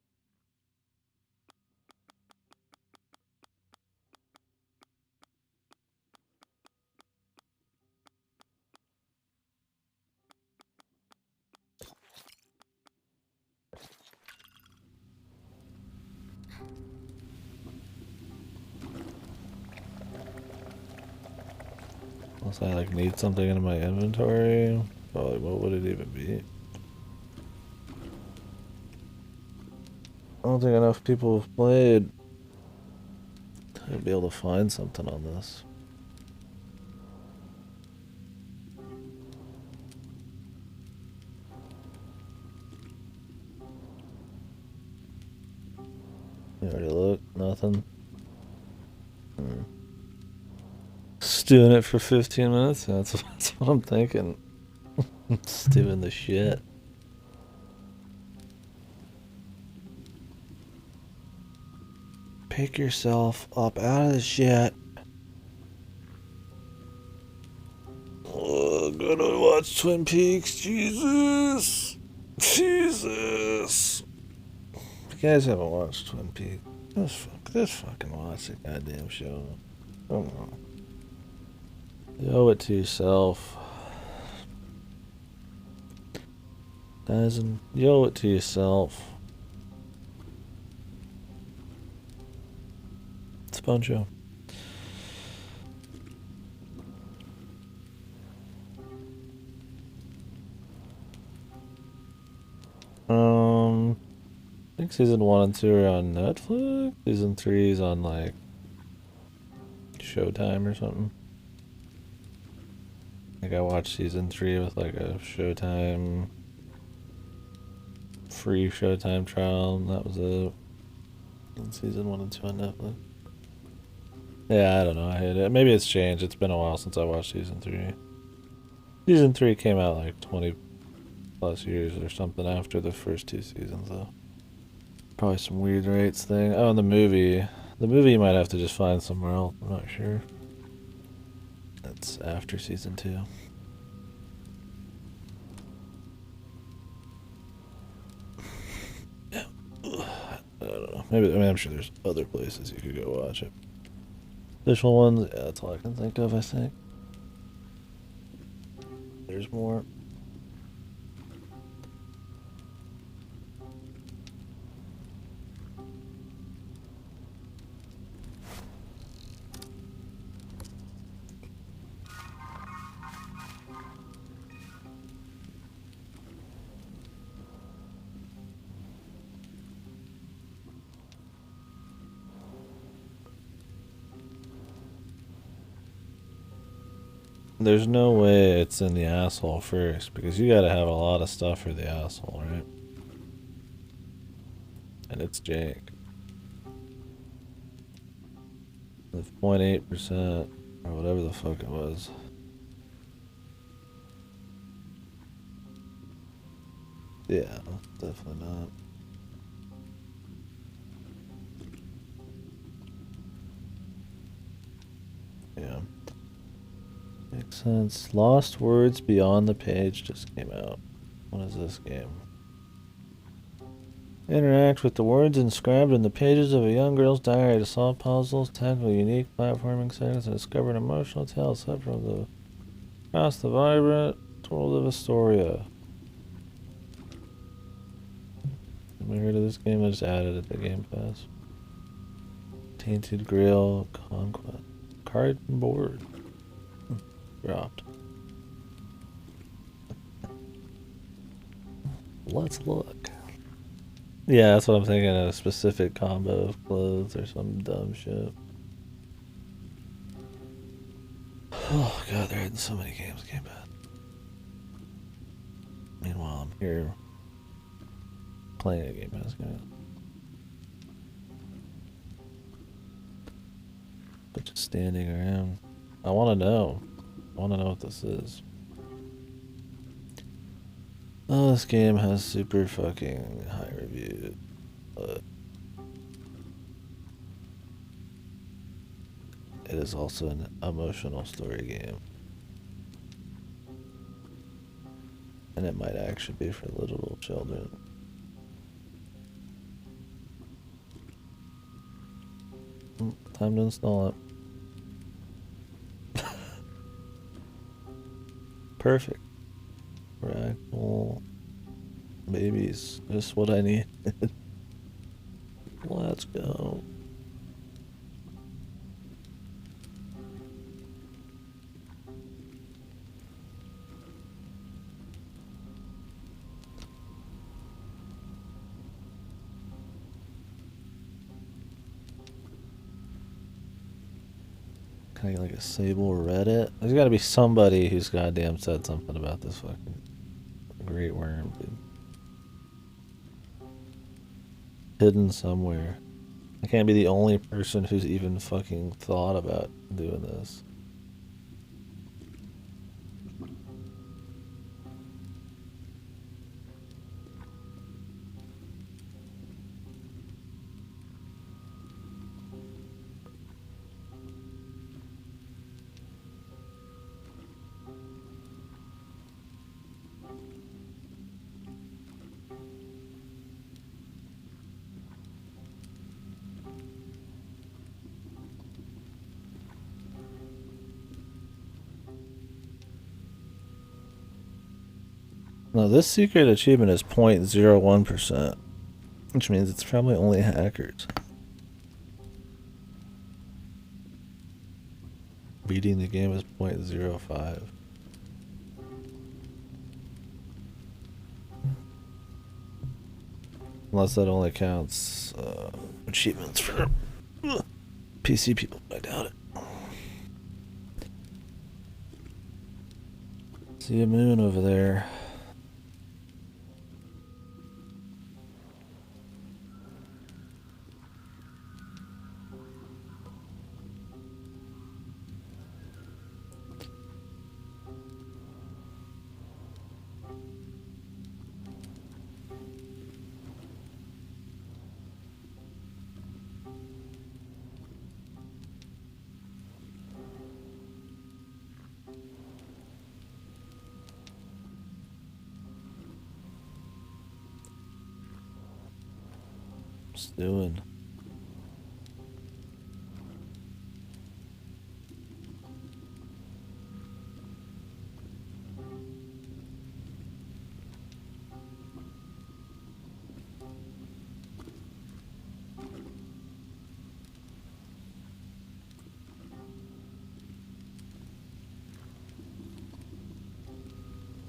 Unless I like need something in my inventory. Probably, what would it even be? I don't think enough people have played to be able to find something on this. You already looked? Nothing? Stewing it for 15 minutes? That's what I'm thinking. Stewing the shit. Pick yourself up out of the shit. Oh, gonna watch Twin Peaks. Jesus. Jesus. If you guys haven't watched Twin Peaks, just fucking watch the goddamn show. Come on. You owe it to yourself. Guys, you owe it to yourself. It's a fun show. I think season 1 and 2 are on Netflix. Season 3 is on like Showtime or something. Like I watched season 3 with like a Showtime free Showtime trial, and that was it. And season 1 and 2 on Netflix. Yeah, I don't know. I hate it. Maybe it's changed. It's been a while since I watched season 3. Season 3 came out like 20 plus years or something after the first 2 seasons, though. Probably some weird rates thing. Oh, and the movie. The movie you might have to just find somewhere else. I'm not sure. That's after season 2. Yeah. I don't know. Maybe, I mean, I'm sure there's other places you could go watch it. Additional ones, yeah, that's all I can think of, I think. There's more. There's no way it's in the asshole first, because you gotta have a lot of stuff for the asshole, right? And it's Jake. With 0.8%, or whatever the fuck it was. Yeah, definitely not. Yeah. Makes sense. Lost Words Beyond the Page just came out. What is this game? Interact with the words inscribed in the pages of a young girl's diary to solve puzzles, tackle unique platforming settings, and discover an emotional tale set from the across the vibrant world of Astoria. Have you heard of this game? I just added it to Game Pass. Tainted Grail Conquest. Card and board. Dropped. Let's look. Yeah, that's what I'm thinking. A specific combo of clothes or some dumb shit. Oh god, they're in so many games. Game Pass. Meanwhile, I'm here playing a Game Pass game. But just standing around. I want to know. I want to know what this is. Oh, this game has super fucking high reviews, but it is also an emotional story game. And it might actually be for little children. Time to install it. Perfect. Ragdoll babies. Just what I need. Let's go. Can I get like a Sable Reddit? There's gotta be somebody who's goddamn said something about this fucking great worm, dude. Hidden somewhere. I can't be the only person who's even fucking thought about doing this. No, this secret achievement is 0.01%, which means it's probably only hackers. Beating the game is 0.05. Unless that only counts achievements for PC people, I doubt it. See a moon over there. What's doing?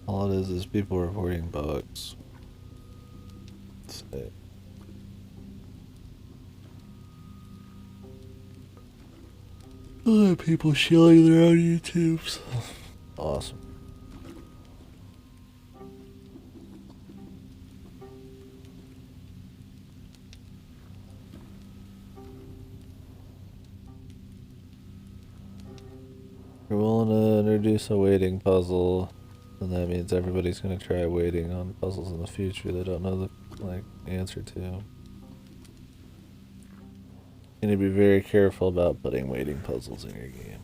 All it is people reporting bugs. Sick. People shilling their own YouTubes. Awesome. We're willing to introduce a waiting puzzle, and that means everybody's gonna try waiting on puzzles in the future they don't know the answer to. You need to be very careful about putting waiting puzzles in your game.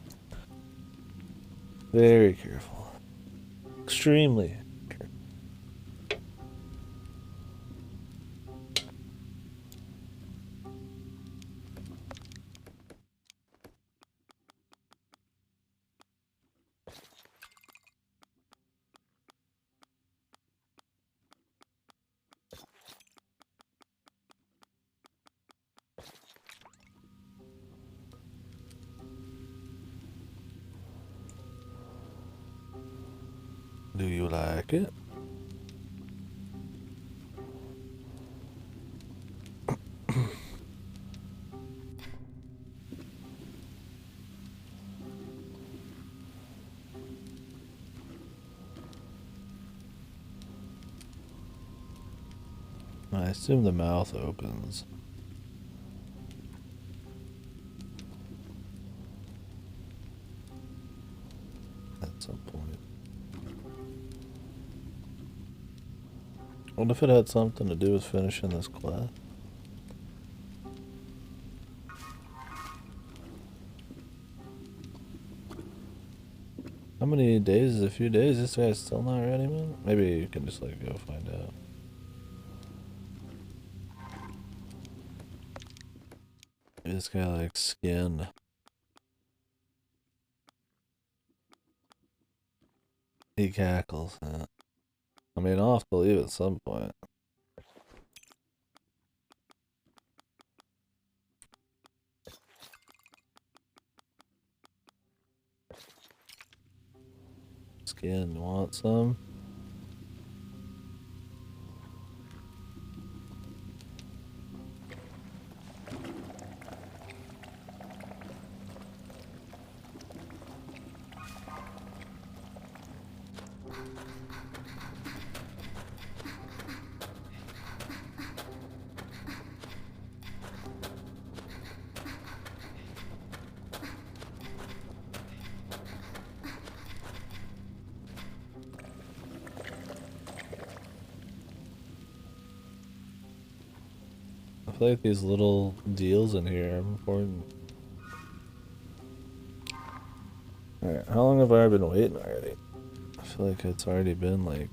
Very careful. Extremely careful. Do you like it? I assume the mouth opens. At some point. What if it had something to do with finishing this quest? How many days is a few days? This guy's still not ready, man? Maybe you can just go find out. Maybe this guy likes skin. He cackles. Yeah. I mean, I'll have to leave at some point. Skin, want some? feel like these little deals in here are important. Alright, how long have I been waiting already? I feel like it's already been like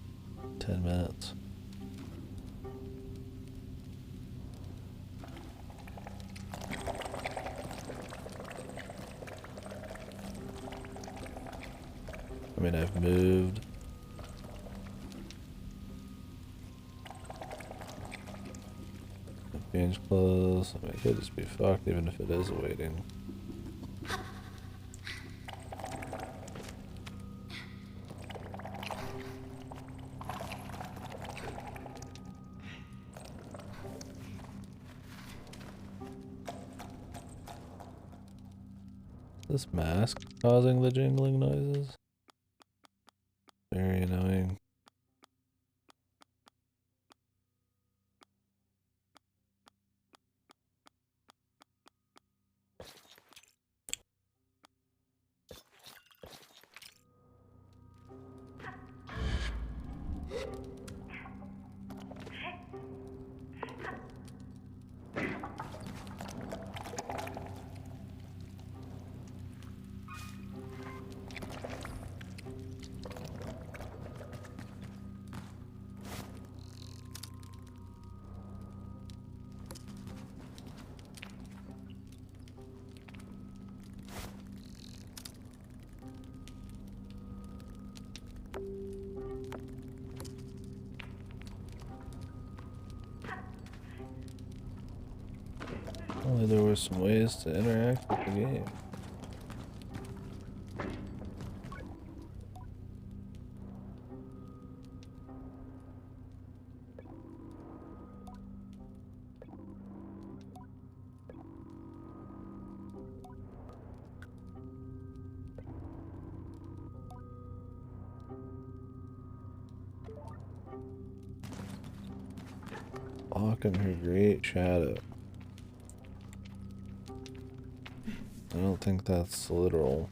10 minutes. I mean, I've moved. Change clothes. I mean, it could just be fucked even if it is waiting. This mask causing the jingling noises? Very annoying. Only there were some ways to interact with the game. Blocking her great shadow. I don't think that's literal.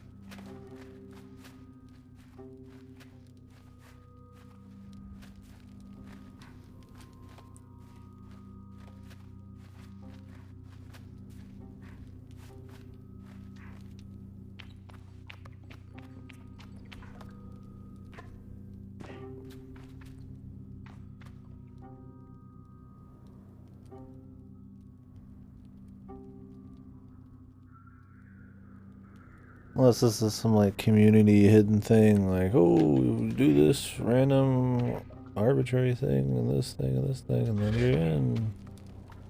Unless this is some like community hidden thing, like, oh, do this random arbitrary thing and this thing and this thing, and then you're in.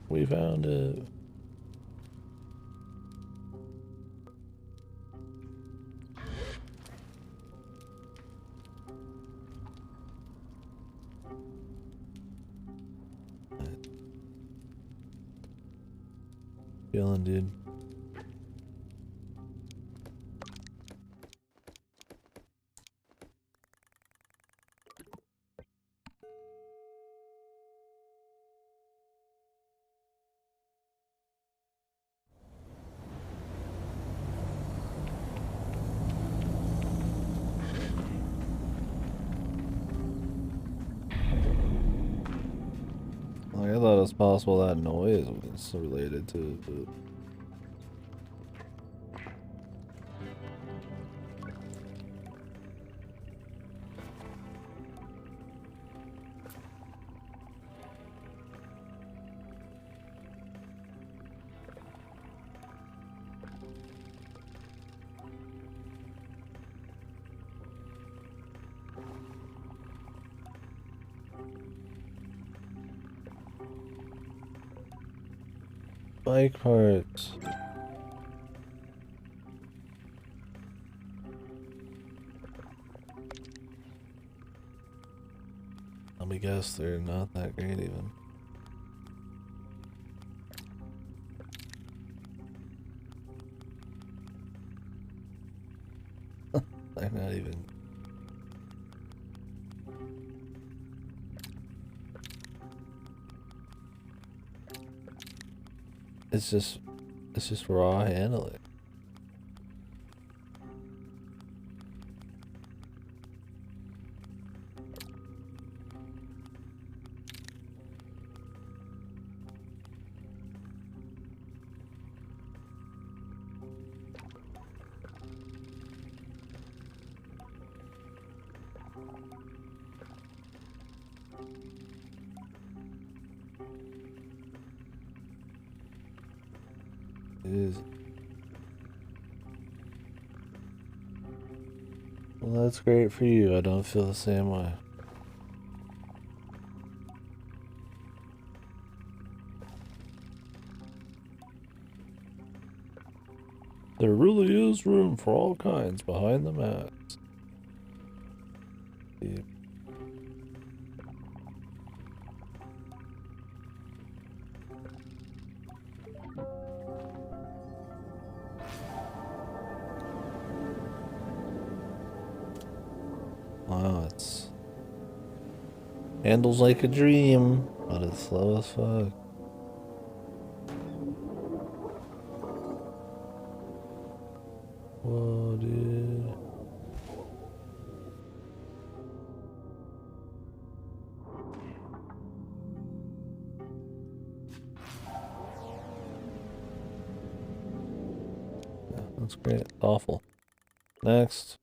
We found it. Feeling, dude. Like, I thought it was possible that noise was related to it, but bike parts. Let me guess, they're not that great even. They're not even. It's just raw handling. Easy. Well, that's great for you. I don't feel the same way. There really is room for all kinds behind the mats. Deep. Wow, it's handles like a dream, but it's slow as fuck. Whoa, dude. Yeah, that's great. Awful. Next.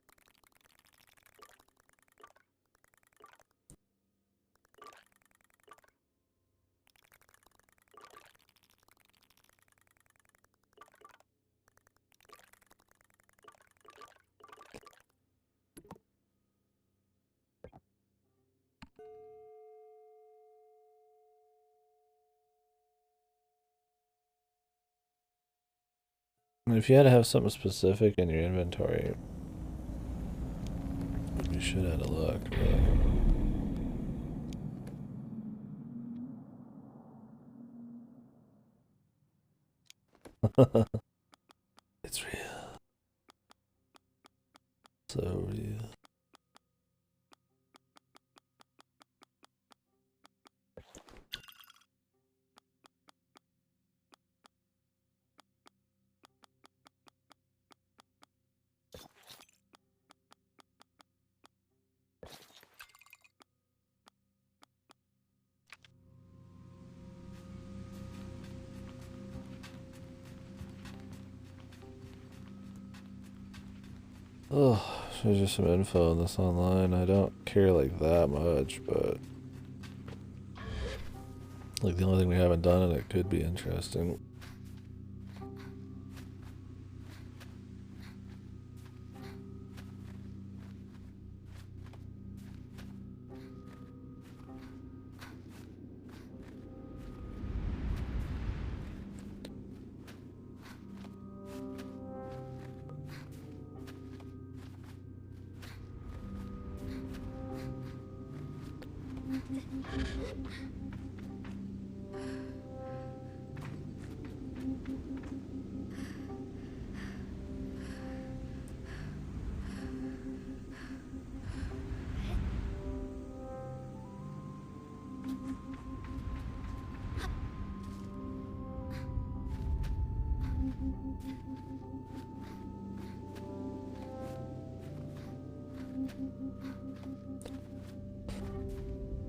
If you had to have something specific in your inventory, you should have a look. But it's real. So real. Oh, there's just some info on this online. I don't care like that much, but like the only thing we haven't done and it could be interesting.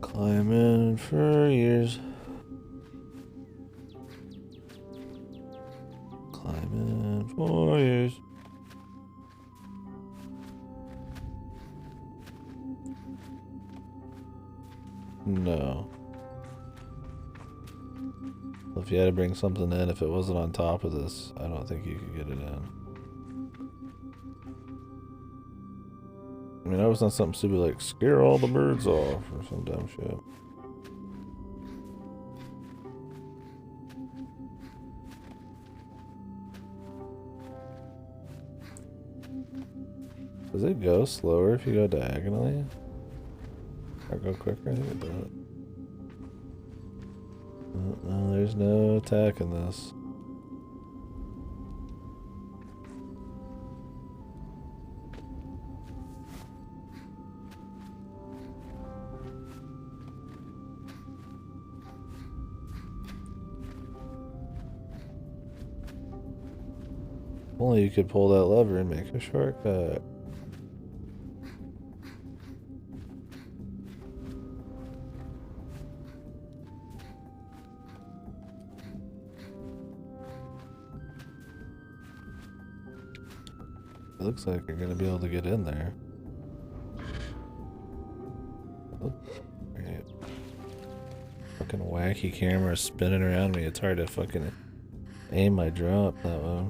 Climbing for years. Climbing for years. No. Well, if you had to bring something in, if it wasn't on top of this, I don't think you could get it in. I mean, I was on something stupid like scare all the birds off or some dumb shit. Does it go slower if you go diagonally? Or go quicker? I think it does. No, there's no attack in this. Only you could pull that lever and make a shortcut. It looks like you're gonna be able to get in there. Oh, right. fucking wacky camera spinning around me. It's hard to fucking aim my drop that way.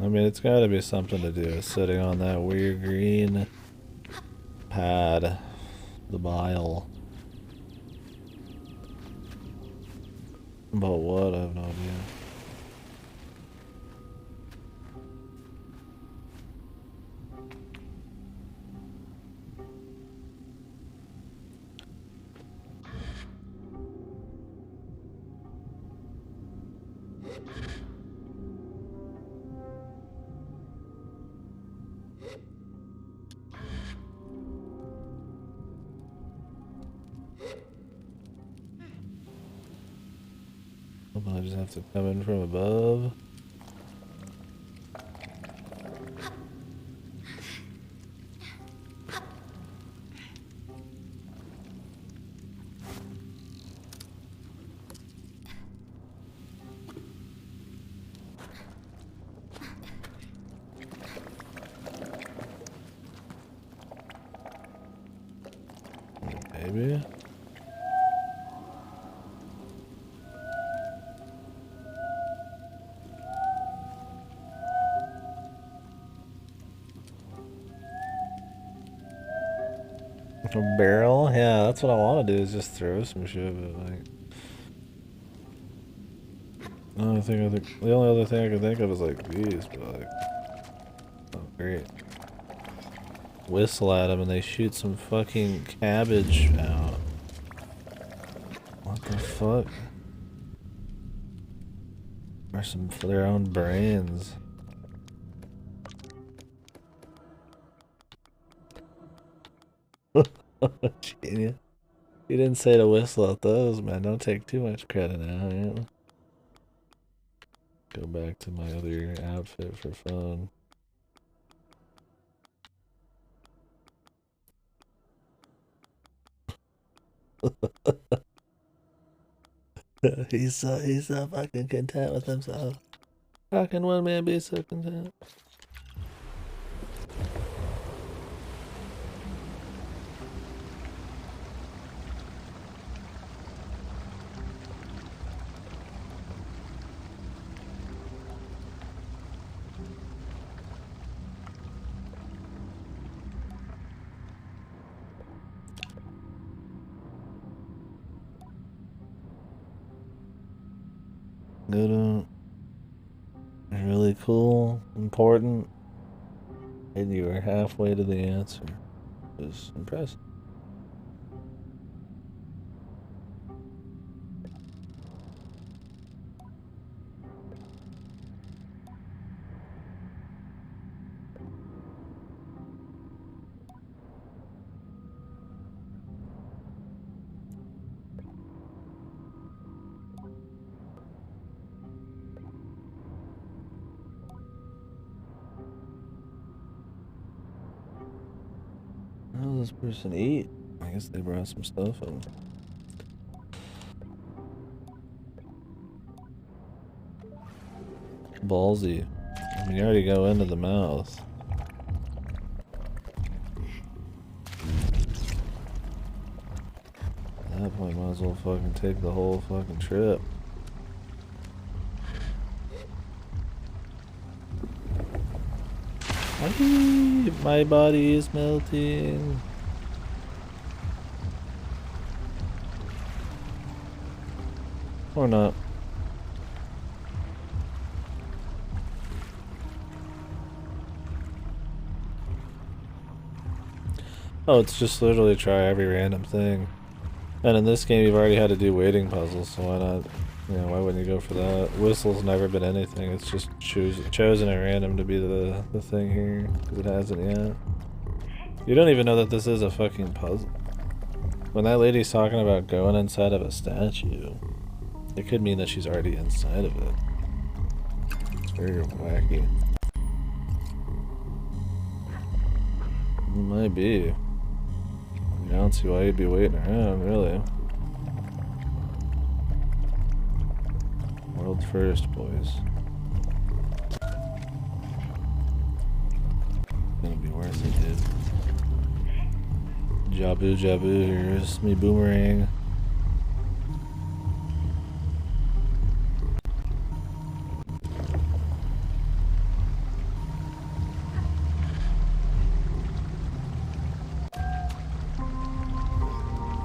I mean, it's gotta be something to do with sitting on that weird green pad. The bile. But what? I have no idea. I just have to come in from above. Maybe. A barrel? Yeah, that's what I want to do, is just throw some shit, but like... the only other thing I can think of is like these, but like... oh, great. Whistle at them and they shoot some fucking cabbage out. What the fuck? Or some for their own brains. Genius. You didn't say to whistle at those, man. Don't take too much credit now, yeah. Go back to my other outfit for fun. he's so fucking content with himself. How can one man be so content? Good, really cool, important, and you were halfway to the answer. It was impressive. How does this person eat? I guess they brought some stuff in. Ballsy. I mean, you already go into the mouth. At that point, might as well fucking take the whole fucking trip. My body is melting. Or not. Oh, it's just literally try every random thing. And in this game, you've already had to do waiting puzzles, so why not? You know, why wouldn't you go for that? Whistle's never been anything. It's just chosen at random to be the thing here, because it hasn't yet. You don't even know that this is a fucking puzzle. When that lady's talking about going inside of a statue, it could mean that she's already inside of it. It's very wacky. It might be. I don't see why you'd be waiting around, really. World first, boys. Gonna be worth it, dude. Jabu Jabu, here's me boomerang.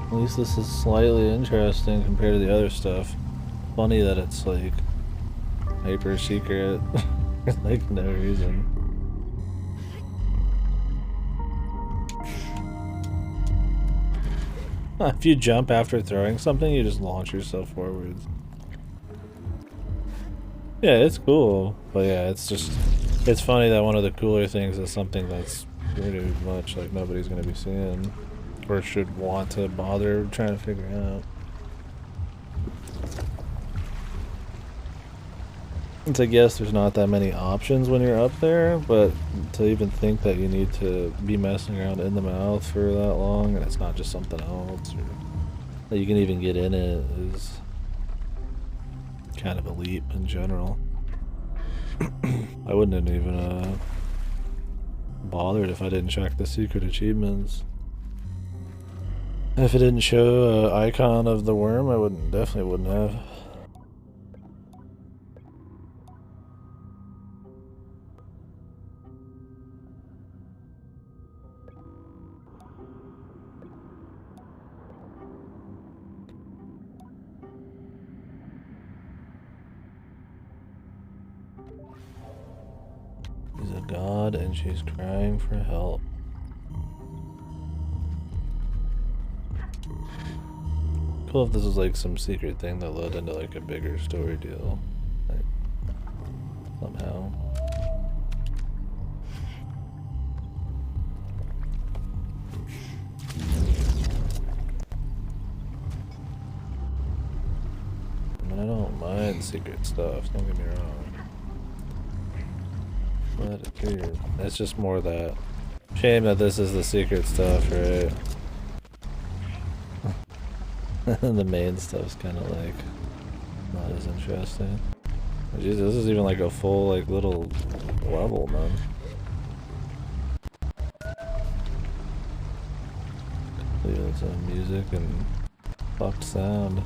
At least this is slightly interesting compared to the other stuff. Funny that it's like hyper secret, like no reason. If you jump after throwing something, you just launch yourself forwards. Yeah, it's cool, but yeah, it's just, it's funny that one of the cooler things is something that's pretty much like nobody's gonna be seeing, or should want to bother trying to figure out. It's, I guess there's not that many options when you're up there, but to even think that you need to be messing around in the mouth for that long and it's not just something else, or that you can even get in it, is kind of a leap in general. I wouldn't have even bothered if I didn't check the secret achievements. If it didn't show an icon of the worm, I definitely wouldn't have. She's a god and she's crying for help. Cool if this was like some secret thing that led into like a bigger story deal. Like, somehow. I mean, I don't mind secret stuff, don't get me wrong. But it's weird. It's just more that shame that this is the secret stuff, right? The main stuff's kind of like not as interesting. Jesus, this is even like a full like little level, man. Complete with some music and fucked sound.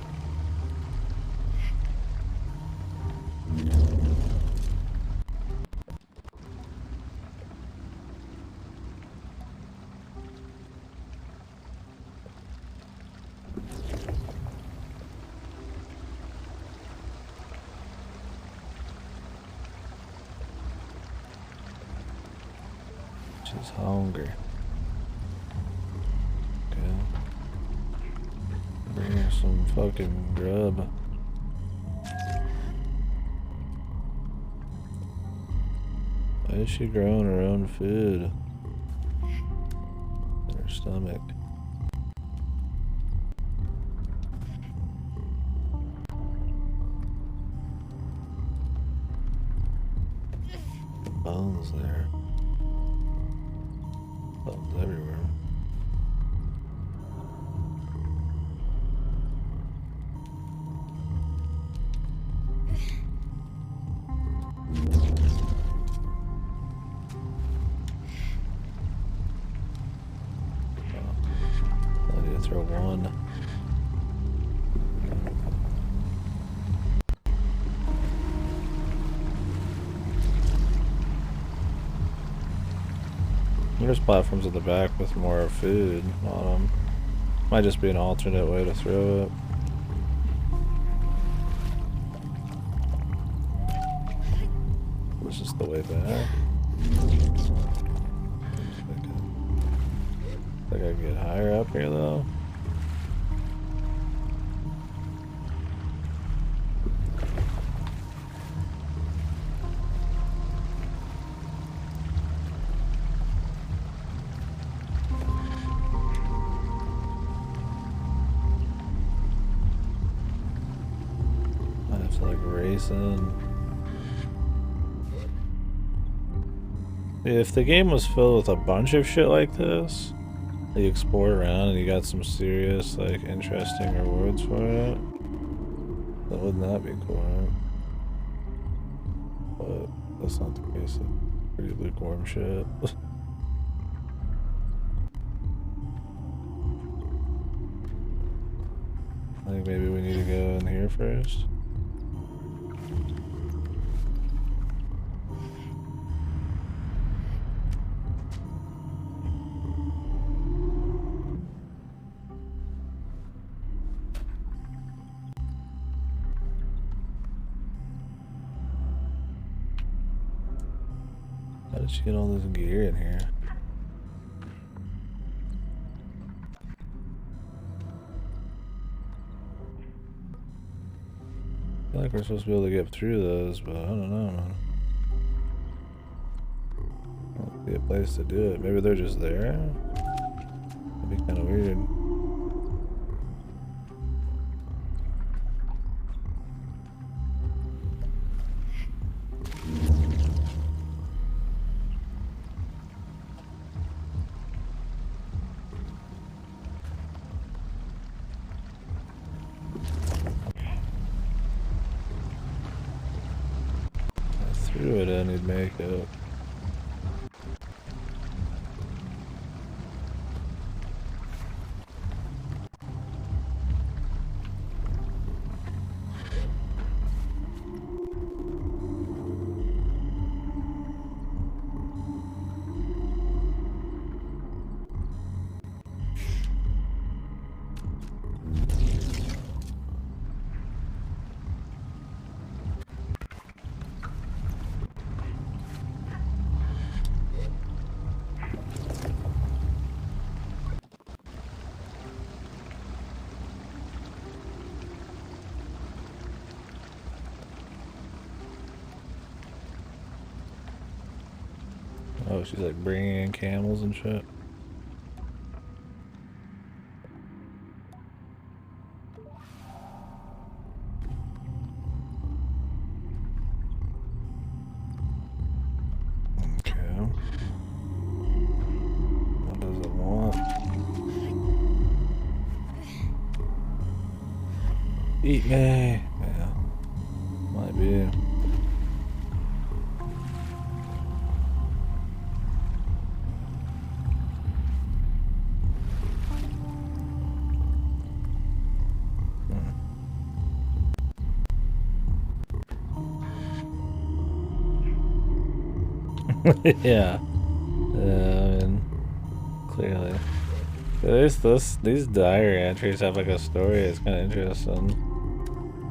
She's hungry. Okay. Bring her some fucking grub. Why is she growing her own food in her stomach? Bones there. Bones everywhere. I need to throw one. There's platforms at the back with more food on them. Might just be an alternate way to throw it. This is the way back. I gotta get higher up here though. racing. If the game was filled with a bunch of shit like this, you explore around and you got some serious, like, interesting rewards for it, then wouldn't that be cool, right? But that's not the case. It's pretty lukewarm shit. I think maybe we need to go in here first. How did she get all this gear in here? I feel like we're supposed to be able to get through those, but I don't know, man. Might be a place to do it. Maybe they're just there? That'd be kind of weird. Threw it in, he'd make it. Oh, she's like bringing in camels and shit. Okay. What does it want? Eat me! Yeah. Might be. Yeah. Yeah, I mean, clearly. These diary entries have like a story. It's kind of interesting.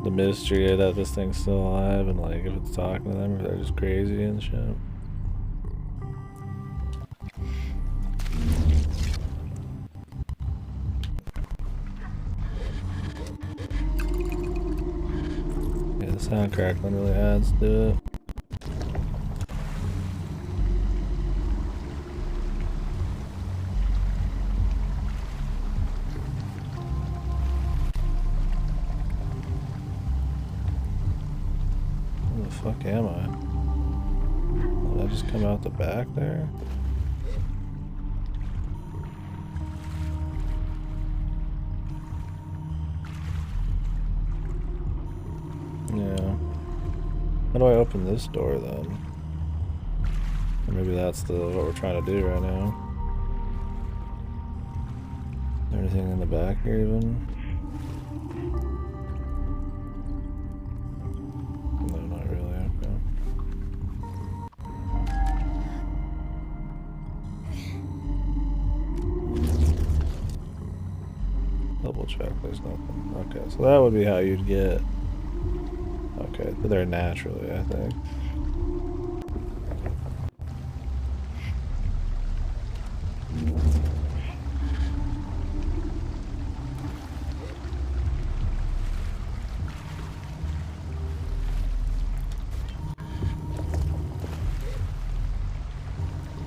The mystery that this thing's still alive and like if it's talking to them or they're just crazy and shit. Yeah, the sound crackling really adds to it. Fuck am I? Did I just come out the back there? Yeah. How do I open this door then? Or maybe that's what we're trying to do right now. Is there anything in the back here even? Double check, there's nothing. Okay, so that would be how you'd get. Okay, there naturally, I think.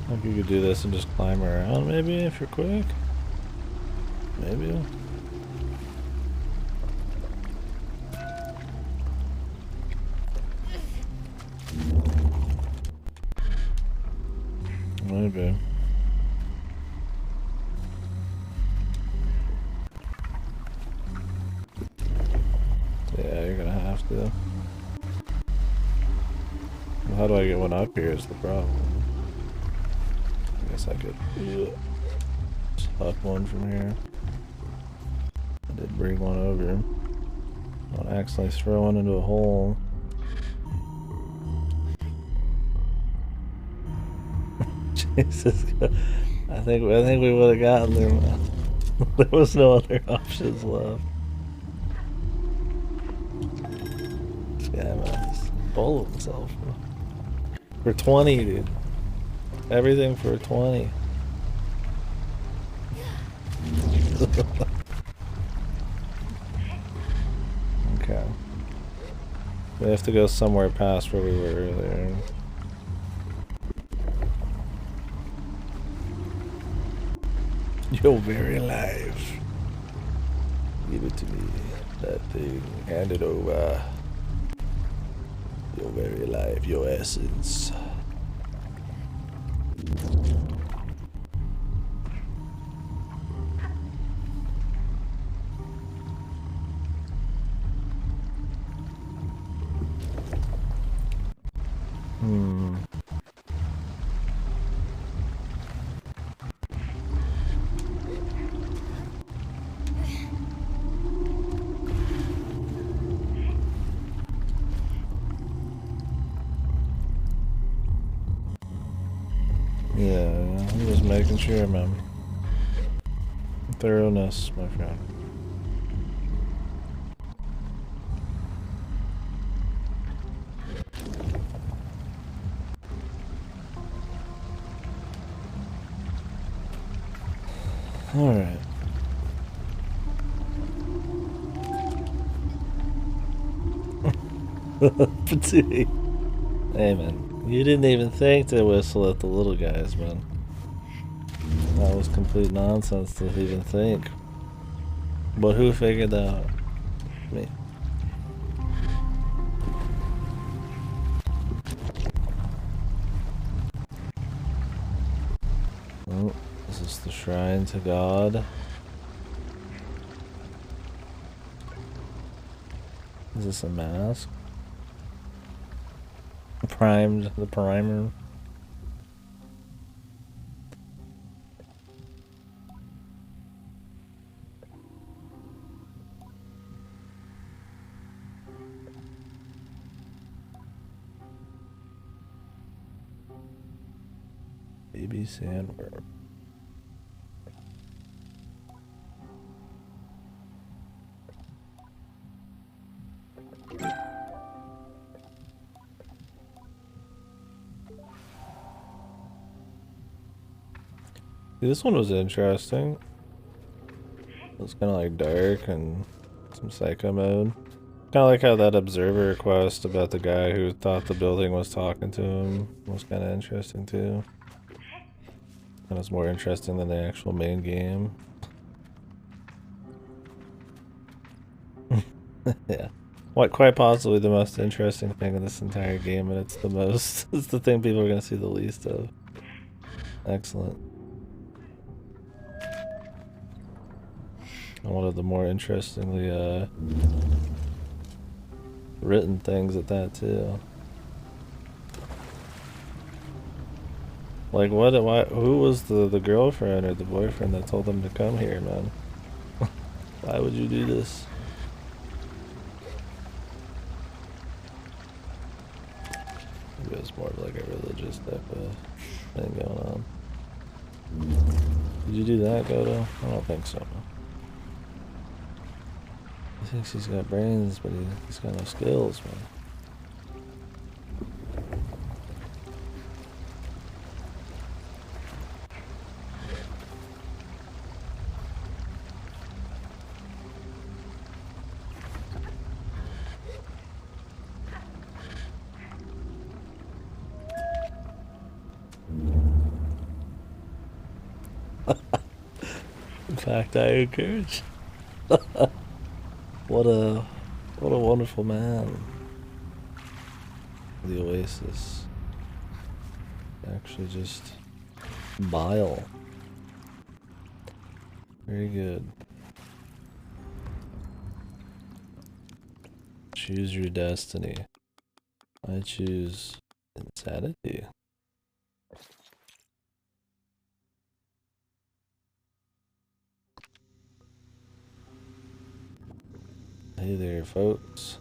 I think you could do this and just climb around, maybe, if you're quick. Maybe. Maybe. Yeah, you're gonna have to. Well, how do I get one up here is the problem. I guess I could just huck one from here. I did bring one over. Don't accidentally throw one into a hole. Jesus, I think we would have gotten there. There was no other options left. This guy, man, he's full of himself. Bro. For 20, dude. Everything for 20. Okay. We have to go somewhere past where we were earlier. You're very alive. Give it to me. That thing. Hand it over. You're very alive. Your essence. Yeah, I'm just making sure, man. Thoroughness, my friend. Alright. Hey, man. You didn't even think to whistle at the little guys, man. That was complete nonsense to even think. But who figured that out? Me. Oh, is this the shrine to God? Is this a mask? Primed, the primer. Baby sandworm. This one was interesting. It was kind of like dark and some psycho mode. Kind of like how that observer quest about the guy who thought the building was talking to him was kind of interesting too. And it's more interesting than the actual main game. Yeah. Quite possibly the most interesting thing in this entire game, and it's the thing people are going to see the least of. Excellent. And one of the more interestingly written things at that too. Like who was the girlfriend or the boyfriend that told them to come here, man? Why would you do this? Maybe it was more of like a religious type of thing going on. Did you do that, Godo? I don't think so. He thinks he's got brains, but he's got no skills, man. In fact, I encourage. What a wonderful man. The Oasis. Actually just Bile. Very good. Choose your destiny. I choose insanity. Hey there, folks.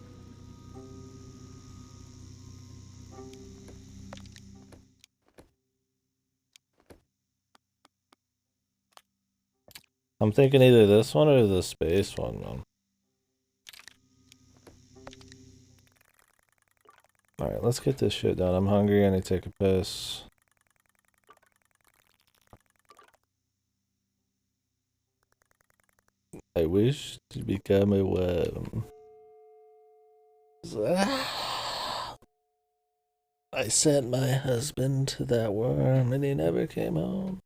I'm thinking either this one or the space one, man. Alright, let's get this shit done. I'm hungry, I need to take a piss. I wish to become a worm. I sent my husband to that worm and he never came home.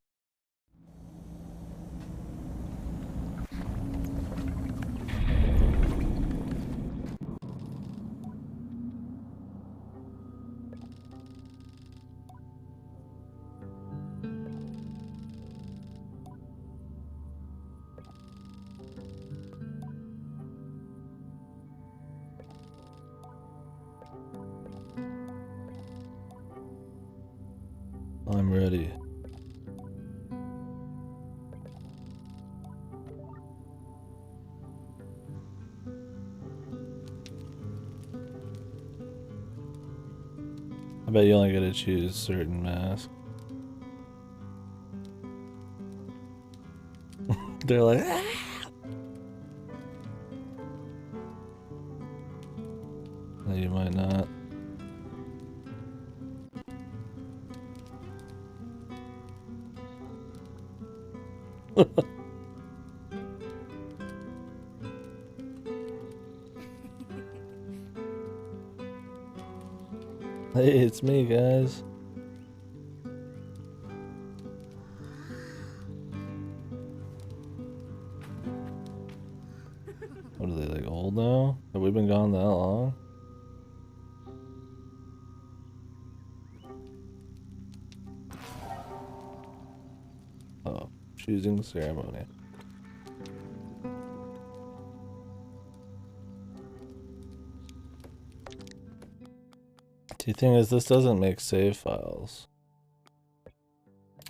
I'm ready. I bet you only get to choose certain masks. They're like, ah! No, you might not. Hey, it's me, guys. What are they, like, old now? Have we been gone that long? Oh, choosing ceremony. The thing is, this doesn't make save files.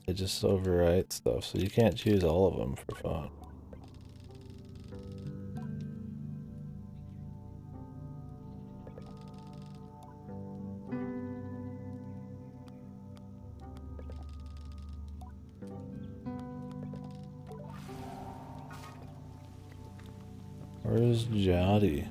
It just overwrites stuff, so you can't choose all of them for fun. Where's Jotty?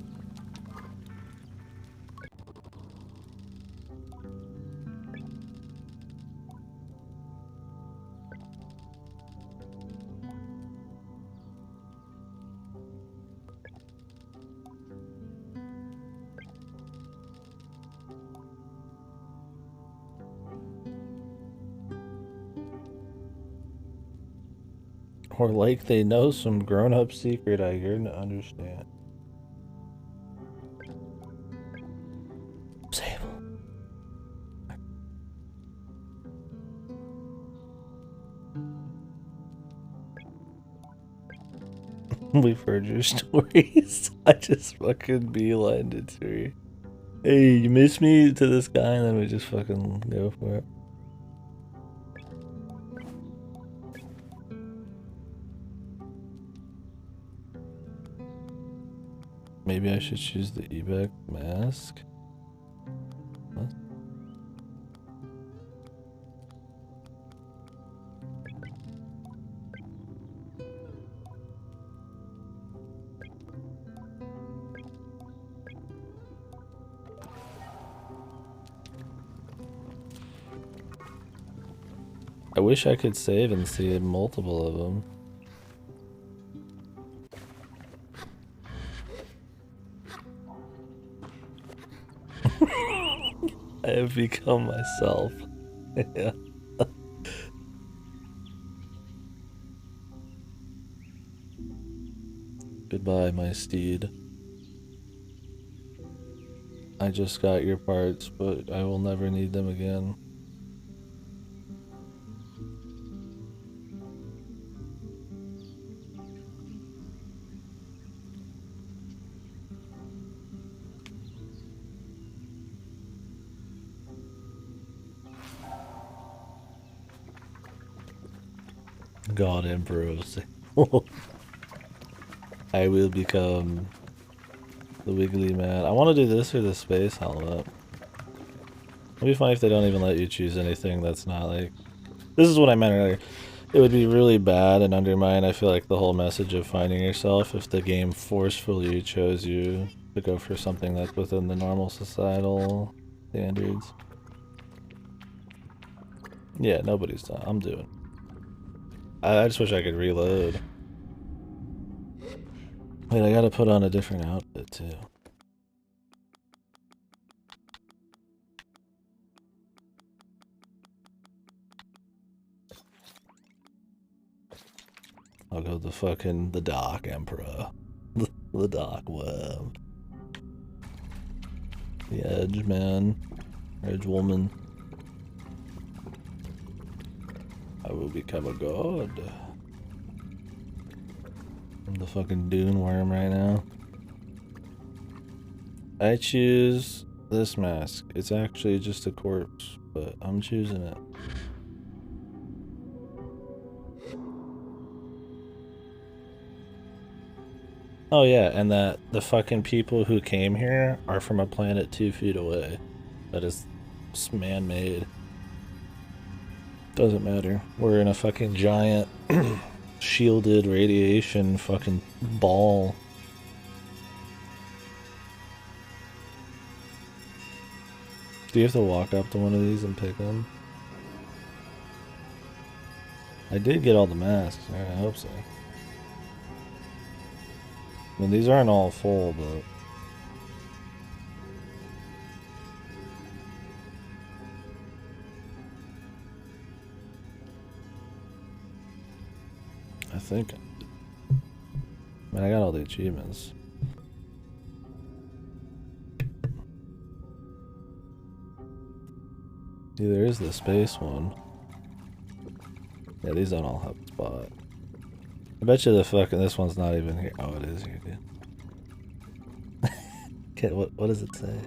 Or like they know some grown-up secret I yearn to understand. Sable. We've heard your stories. I just fucking beelined it to her. Hey, you miss me to this guy, and then we just fucking go for it. Maybe I should choose the evac mask. What? I wish I could save and see multiple of them. I have become myself. Yeah. Goodbye, my steed. I just got your parts, but I will never need them again. God Emperor of Sable. I will become the Wiggly Man. I want to do this or the Space Helmet. It'd be funny if they don't even let you choose anything that's not like... This is what I meant earlier. It would be really bad and undermine, I feel like, the whole message of finding yourself if the game forcefully chose you to go for something that's within the normal societal standards. Yeah, nobody's done. I'm doing. I just wish I could reload. Wait, I gotta put on a different outfit too. I'll go the Dark Emperor. The Dark Worm. The Edge Man. Edge Woman. I will become a god. I'm the fucking Dune Worm right now. I choose this mask. It's actually just a corpse, but I'm choosing it. Oh yeah, and that the fucking people who came here are from a planet 2 feet away. That is man-made. Doesn't matter. We're in a fucking giant shielded radiation fucking ball. Do you have to walk up to one of these and pick them? I did get all the masks. I hope so. I mean, these aren't all full, but... I think... I mean, I got all the achievements. See, there is the space one. Yeah, these don't all have a spot. I bet you the fucking this one's not even here. Oh, it is here, dude. Okay, what does it say?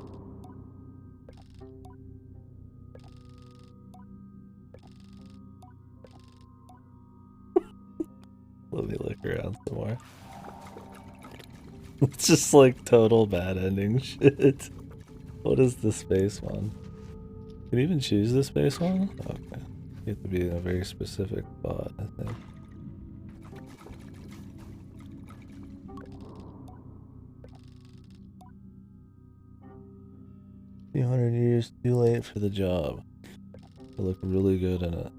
Let me look around some more. It's just like total bad ending shit. What is the space one? Can you even choose the space one? Okay. You have to be in a very specific spot, I think. A few hundred years too late for the job. I look really good in it.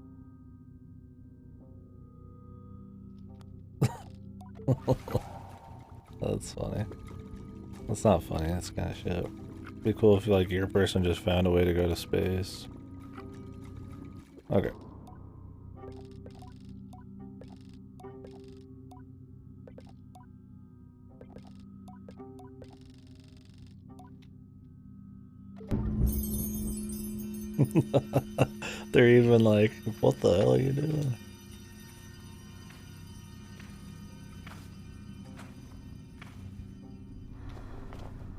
That's funny. That's not funny, that's kind of shit. It'd be cool if like your person just found a way to go to space. Okay. They're even like, what the hell are you doing?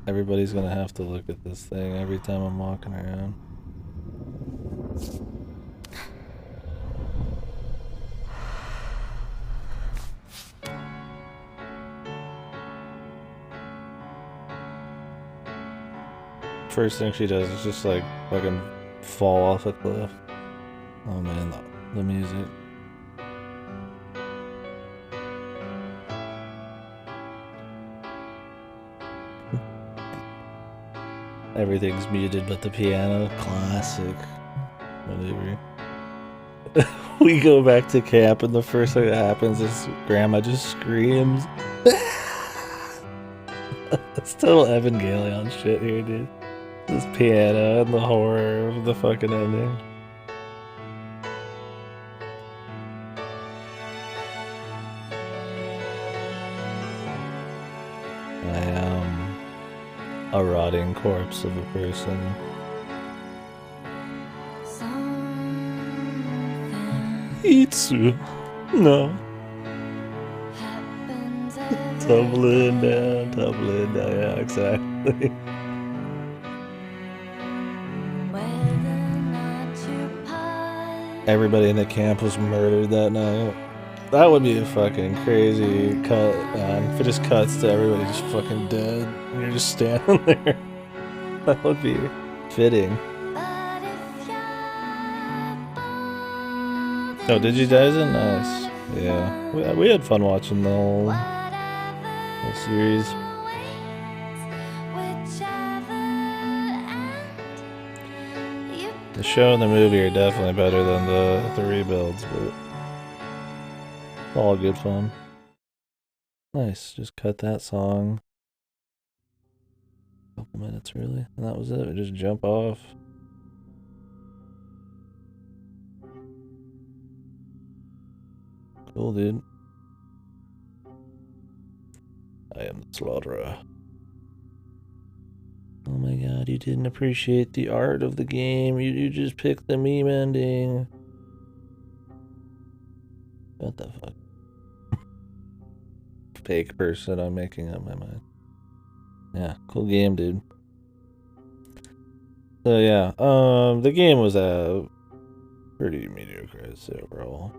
Everybody's gonna have to look at this thing every time I'm walking around. First thing she does is just like fucking fall off a cliff. Oh man, the music. Everything's muted but the piano. Classic. Whatever. We go back to camp and the first thing that happens is Grandma just screams. It's total Evangelion shit here, dude. This piano and the horror of the fucking ending. I am a rotting corpse of a person. Itsu. No. Tumbling down, yeah, exactly. Everybody in the camp was murdered that night. That would be a fucking crazy cut, man. If it just cuts to everybody just fucking dead and you're just standing there. That would be fitting. Oh, did you guys? Nice. Yeah. We had fun watching the whole series. The show and the movie are definitely better than the rebuilds, but all good fun. Nice. Just cut that song. A couple minutes, really. And that was it. We just jump off. Cool, dude. I am the slaughterer. Oh my god, you didn't appreciate the art of the game. You just picked the meme ending. What the fuck? Fake person, I'm making up my mind. Yeah, cool game, dude. So yeah, the game was pretty mediocre overall.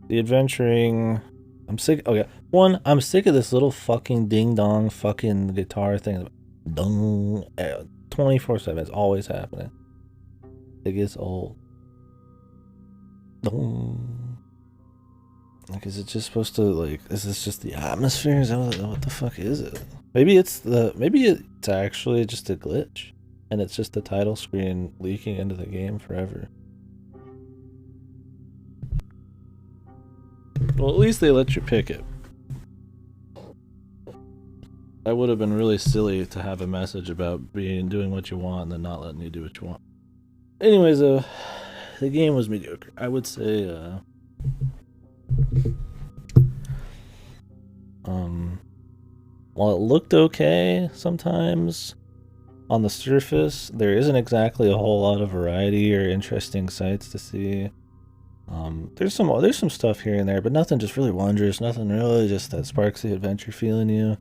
The adventuring, I'm sick. Okay, one, I'm sick of this little fucking ding dong fucking guitar thing. Dung, 24/7. It's always happening. It gets old. Dung. Like, is it just supposed to, like, is this just the atmosphere? Is that what the fuck is it? Maybe it's actually just a glitch, and it's just the title screen leaking into the game forever. Well, at least they let you pick it. That would have been really silly to have a message about doing what you want and then not letting you do what you want. Anyways, the game was mediocre. I would say, while it looked okay sometimes, on the surface, there isn't exactly a whole lot of variety or interesting sights to see. There's some stuff here and there, but nothing just really wondrous. Nothing really just that sparks the adventure feel in you.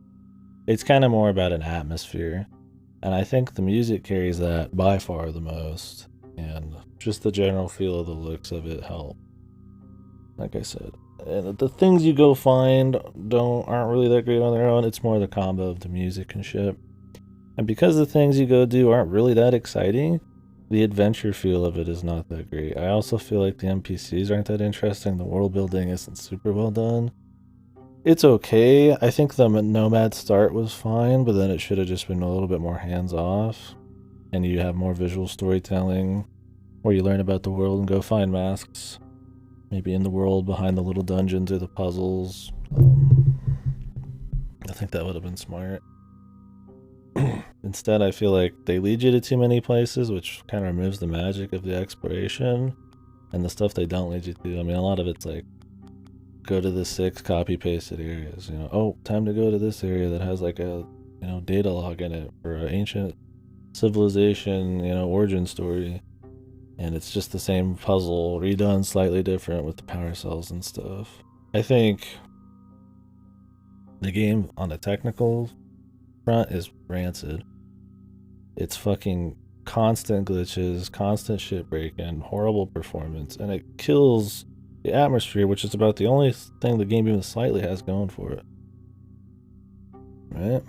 It's kind of more about an atmosphere, and I think the music carries that by far the most, and just the general feel of the looks of it help. Like I said, and the things you go find aren't really that great on their own. It's more the combo of the music and shit. And because the things you go do aren't really that exciting, the adventure feel of it is not that great. I also feel like the NPCs aren't that interesting. The world building isn't super well done. It's okay. I think the Nomad start was fine, but then it should have just been a little bit more hands-off. And you have more visual storytelling, where you learn about the world and go find masks. Maybe in the world behind the little dungeons or the puzzles. I think that would have been smart. Instead, I feel like they lead you to too many places, which kind of removes the magic of the exploration. And the stuff they don't lead you to, I mean, a lot of it's like, go to the 6 copy-pasted areas, you know. Oh, time to go to this area that has like a, data log in it for an ancient civilization, origin story. And it's just the same puzzle, redone slightly different with the power cells and stuff. I think the game on a technical front is rancid. It's fucking constant glitches, constant shit breaking, horrible performance, and it kills the atmosphere, which is about the only thing the game even slightly has going for it. Right?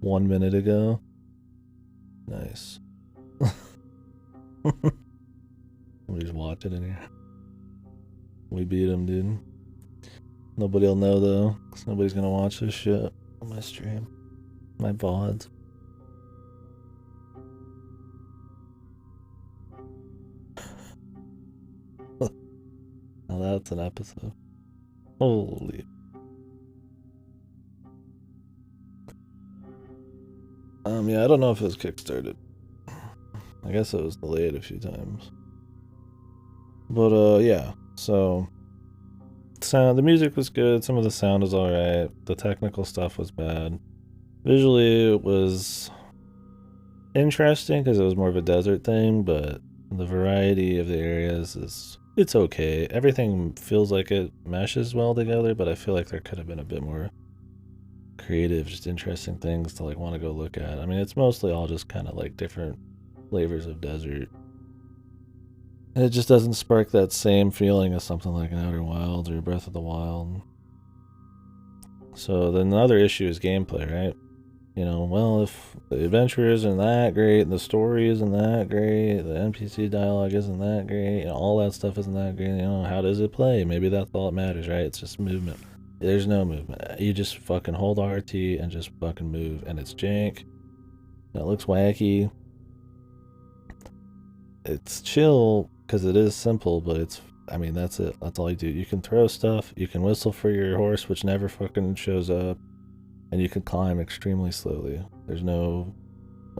1 minute ago. Nice. We just watch it in here. We beat him, dude. Nobody'll know though, because nobody's gonna watch this shit on my stream. My VODs. Now that's an episode. Holy. Yeah, I don't know if it was kickstarted. I guess it was delayed a few times. But yeah, so the music was good, some of the sound was alright, the technical stuff was bad. Visually it was interesting because it was more of a desert thing, but the variety of the areas it's okay. Everything feels like it meshes well together, but I feel like there could have been a bit more creative, just interesting things to like want to go look at. I mean, it's mostly all just kind of like different flavors of desert. And it just doesn't spark that same feeling as something like an Outer Wilds or Breath of the Wild. So then another issue is gameplay, right? You know, well, if the adventure isn't that great, the story isn't that great, the NPC dialogue isn't that great, and all that stuff isn't that great, you know, how does it play? Maybe that's all that matters, right? It's just movement. There's no movement. You just fucking hold RT and just fucking move, and it's jank. And it looks wacky. It's chill because it is simple, but it's, I mean, that's it. That's all you do. You can throw stuff, you can whistle for your horse, which never fucking shows up, and you can climb extremely slowly. There's no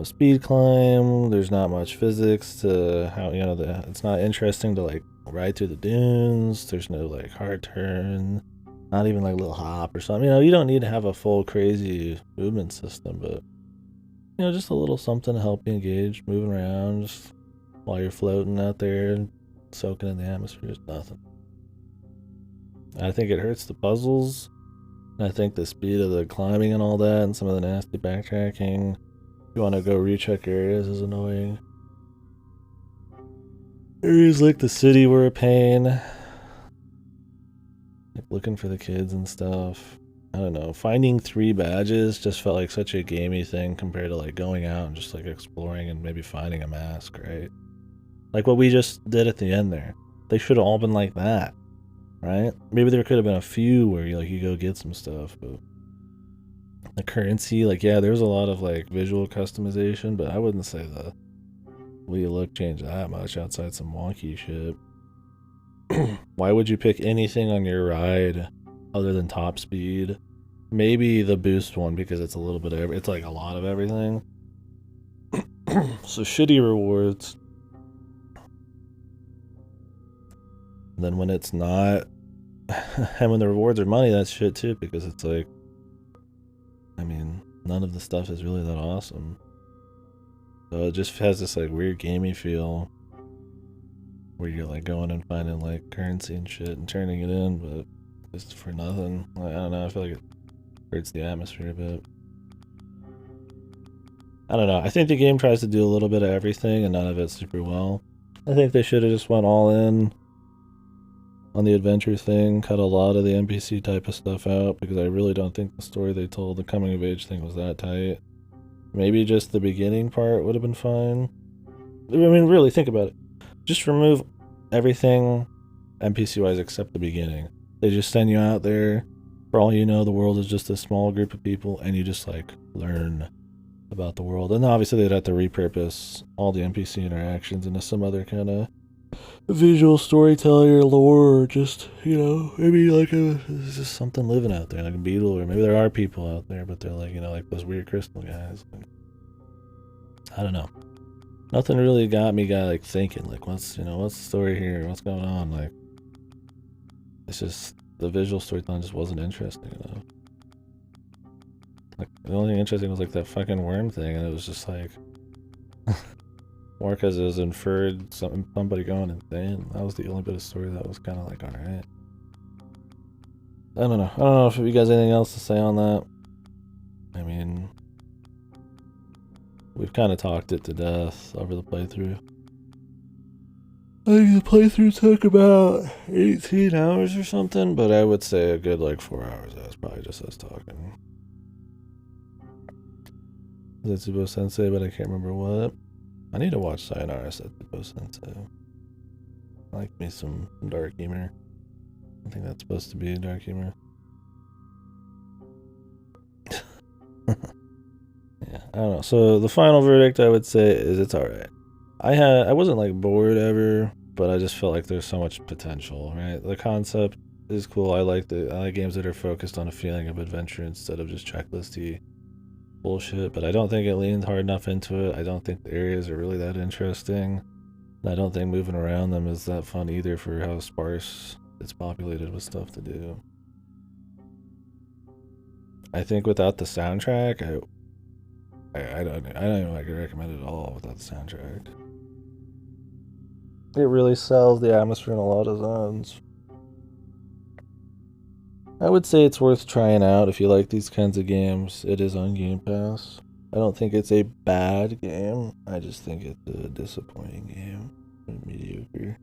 speed climb, there's not much physics to how, you know, it's not interesting to like ride through the dunes, there's no like hard turn, not even like a little hop or something. You know, you don't need to have a full crazy movement system, but you know, just a little something to help you engage, moving around just while you're floating out there and soaking in the atmosphere is nothing. I think it hurts the puzzles. I think the speed of the climbing and all that, and some of the nasty backtracking. If you want to go recheck areas is annoying. Areas like the city were a pain. Like looking for the kids and stuff. I don't know. Finding 3 badges just felt like such a gamey thing compared to like going out and just like exploring and maybe finding a mask, right? Like what we just did at the end there. They should have all been like that, right? Maybe there could have been a few where you go get some stuff, but the currency, like, yeah, there's a lot of like visual customization, but I wouldn't say the way you look changed that much outside some wonky shit. Why would you pick anything on your ride other than top speed? Maybe the boost one because it's a little bit of it's like a lot of everything. So shitty rewards. And then when it's not, and when the rewards are money, that's shit too, because it's like, I mean, none of the stuff is really that awesome. So it just has this like weird gamey feel where you're like going and finding like currency and shit and turning it in, but just for nothing. Like, I don't know, I feel like it hurts the atmosphere a bit. I don't know, I think the game tries to do a little bit of everything and none of it super well. I think they should have just went all in on the adventure thing, cut a lot of the NPC type of stuff out, because I really don't think the story they told, the coming of age thing, was that tight. Maybe just the beginning part would have been fine. I mean, really, think about it. Just remove everything NPC-wise except the beginning. They just send you out there. For all you know, the world is just a small group of people, and you just, like, learn about the world. And obviously they'd have to repurpose all the NPC interactions into some other kind of visual storyteller lore, or just, you know, maybe like there's just something living out there, like a beetle, or maybe there are people out there, but they're like, you know, like those weird crystal guys. I don't know. Nothing really got me like thinking, like, what's the story here? What's going on? Like, it's just the visual storytelling just wasn't interesting enough. Like, the only thing interesting was like that fucking worm thing, and it was just like more because it was inferred somebody going insane. That was the only bit of story that was kind of like, alright. I don't know if you guys have anything else to say on that. I mean, we've kind of talked it to death over the playthrough. I think the playthrough took about 18 hours or something, but I would say a good like 4 hours. That's probably just us talking. Zetsubo Sensei, but I can't remember what. I need to watch Sayonara Setsubo Sensei. I like me some dark humor. I think that's supposed to be dark humor. Yeah, I don't know. So the final verdict I would say is it's alright. I wasn't like bored ever, but I just felt like there's so much potential, right? The concept is cool. I like games that are focused on a feeling of adventure instead of just checklisty bullshit, but I don't think it leans hard enough into it. I don't think the areas are really that interesting. And I don't think moving around them is that fun either for how sparse it's populated with stuff to do. I think without the soundtrack, I don't even like recommend it at all without the soundtrack. It really sells the atmosphere in a lot of zones. I would say it's worth trying out if you like these kinds of games. It is on Game Pass. I don't think it's a bad game. I just think it's a disappointing game. Mediocre.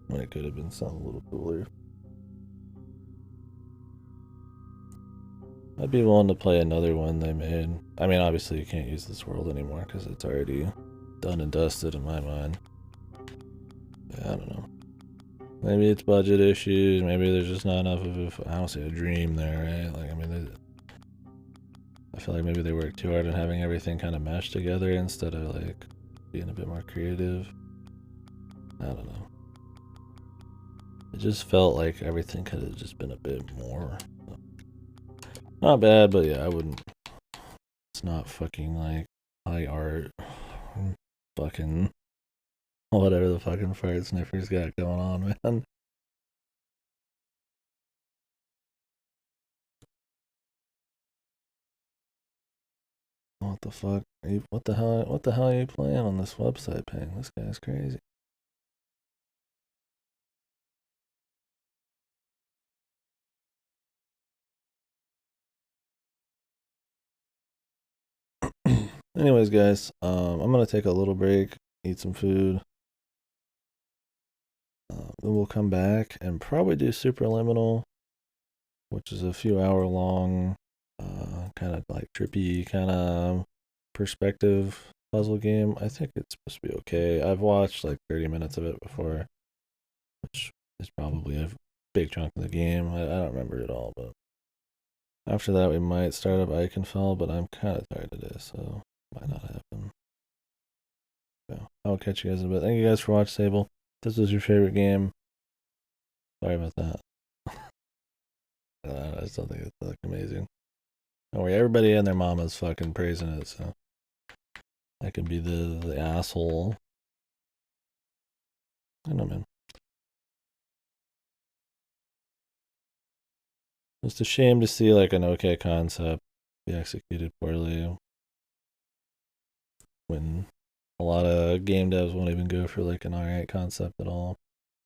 when it could have been something a little cooler. I'd be willing to play another one they made. I mean, obviously you can't use this world anymore because it's already done and dusted in my mind. But I don't know. Maybe it's budget issues. Maybe there's just not enough of I don't see a dream there, right? Like, I mean, I feel like maybe they worked too hard on having everything kind of meshed together instead of like being a bit more creative. I don't know. It just felt like everything could have just been a bit more. Not bad, but yeah, I wouldn't. It's not fucking like high art. Fucking whatever the fucking fart sniffers got going on, man. What the fuck? What the hell? What the hell are you playing on this website, Ping? This guy's crazy. Anyways, guys, I'm gonna take a little break, eat some food. Then we'll come back and probably do Superliminal, which is a few hour long, kind of like trippy kind of perspective puzzle game. I think it's supposed to be okay. I've watched like 30 minutes of it before, which is probably a big chunk of the game. I don't remember it all, but after that we might start up Iconfell, but I'm kind of tired today, so might not happen. So I'll catch you guys in a bit. Thank you guys for watching, Sable. If this was your favorite game, sorry about that. I just don't think it's like amazing. Don't worry, everybody and their mama's fucking praising it, so I could be the asshole. I don't know, man. It's a shame to see like an okay concept be executed poorly when a lot of game devs won't even go for like an alright concept at all.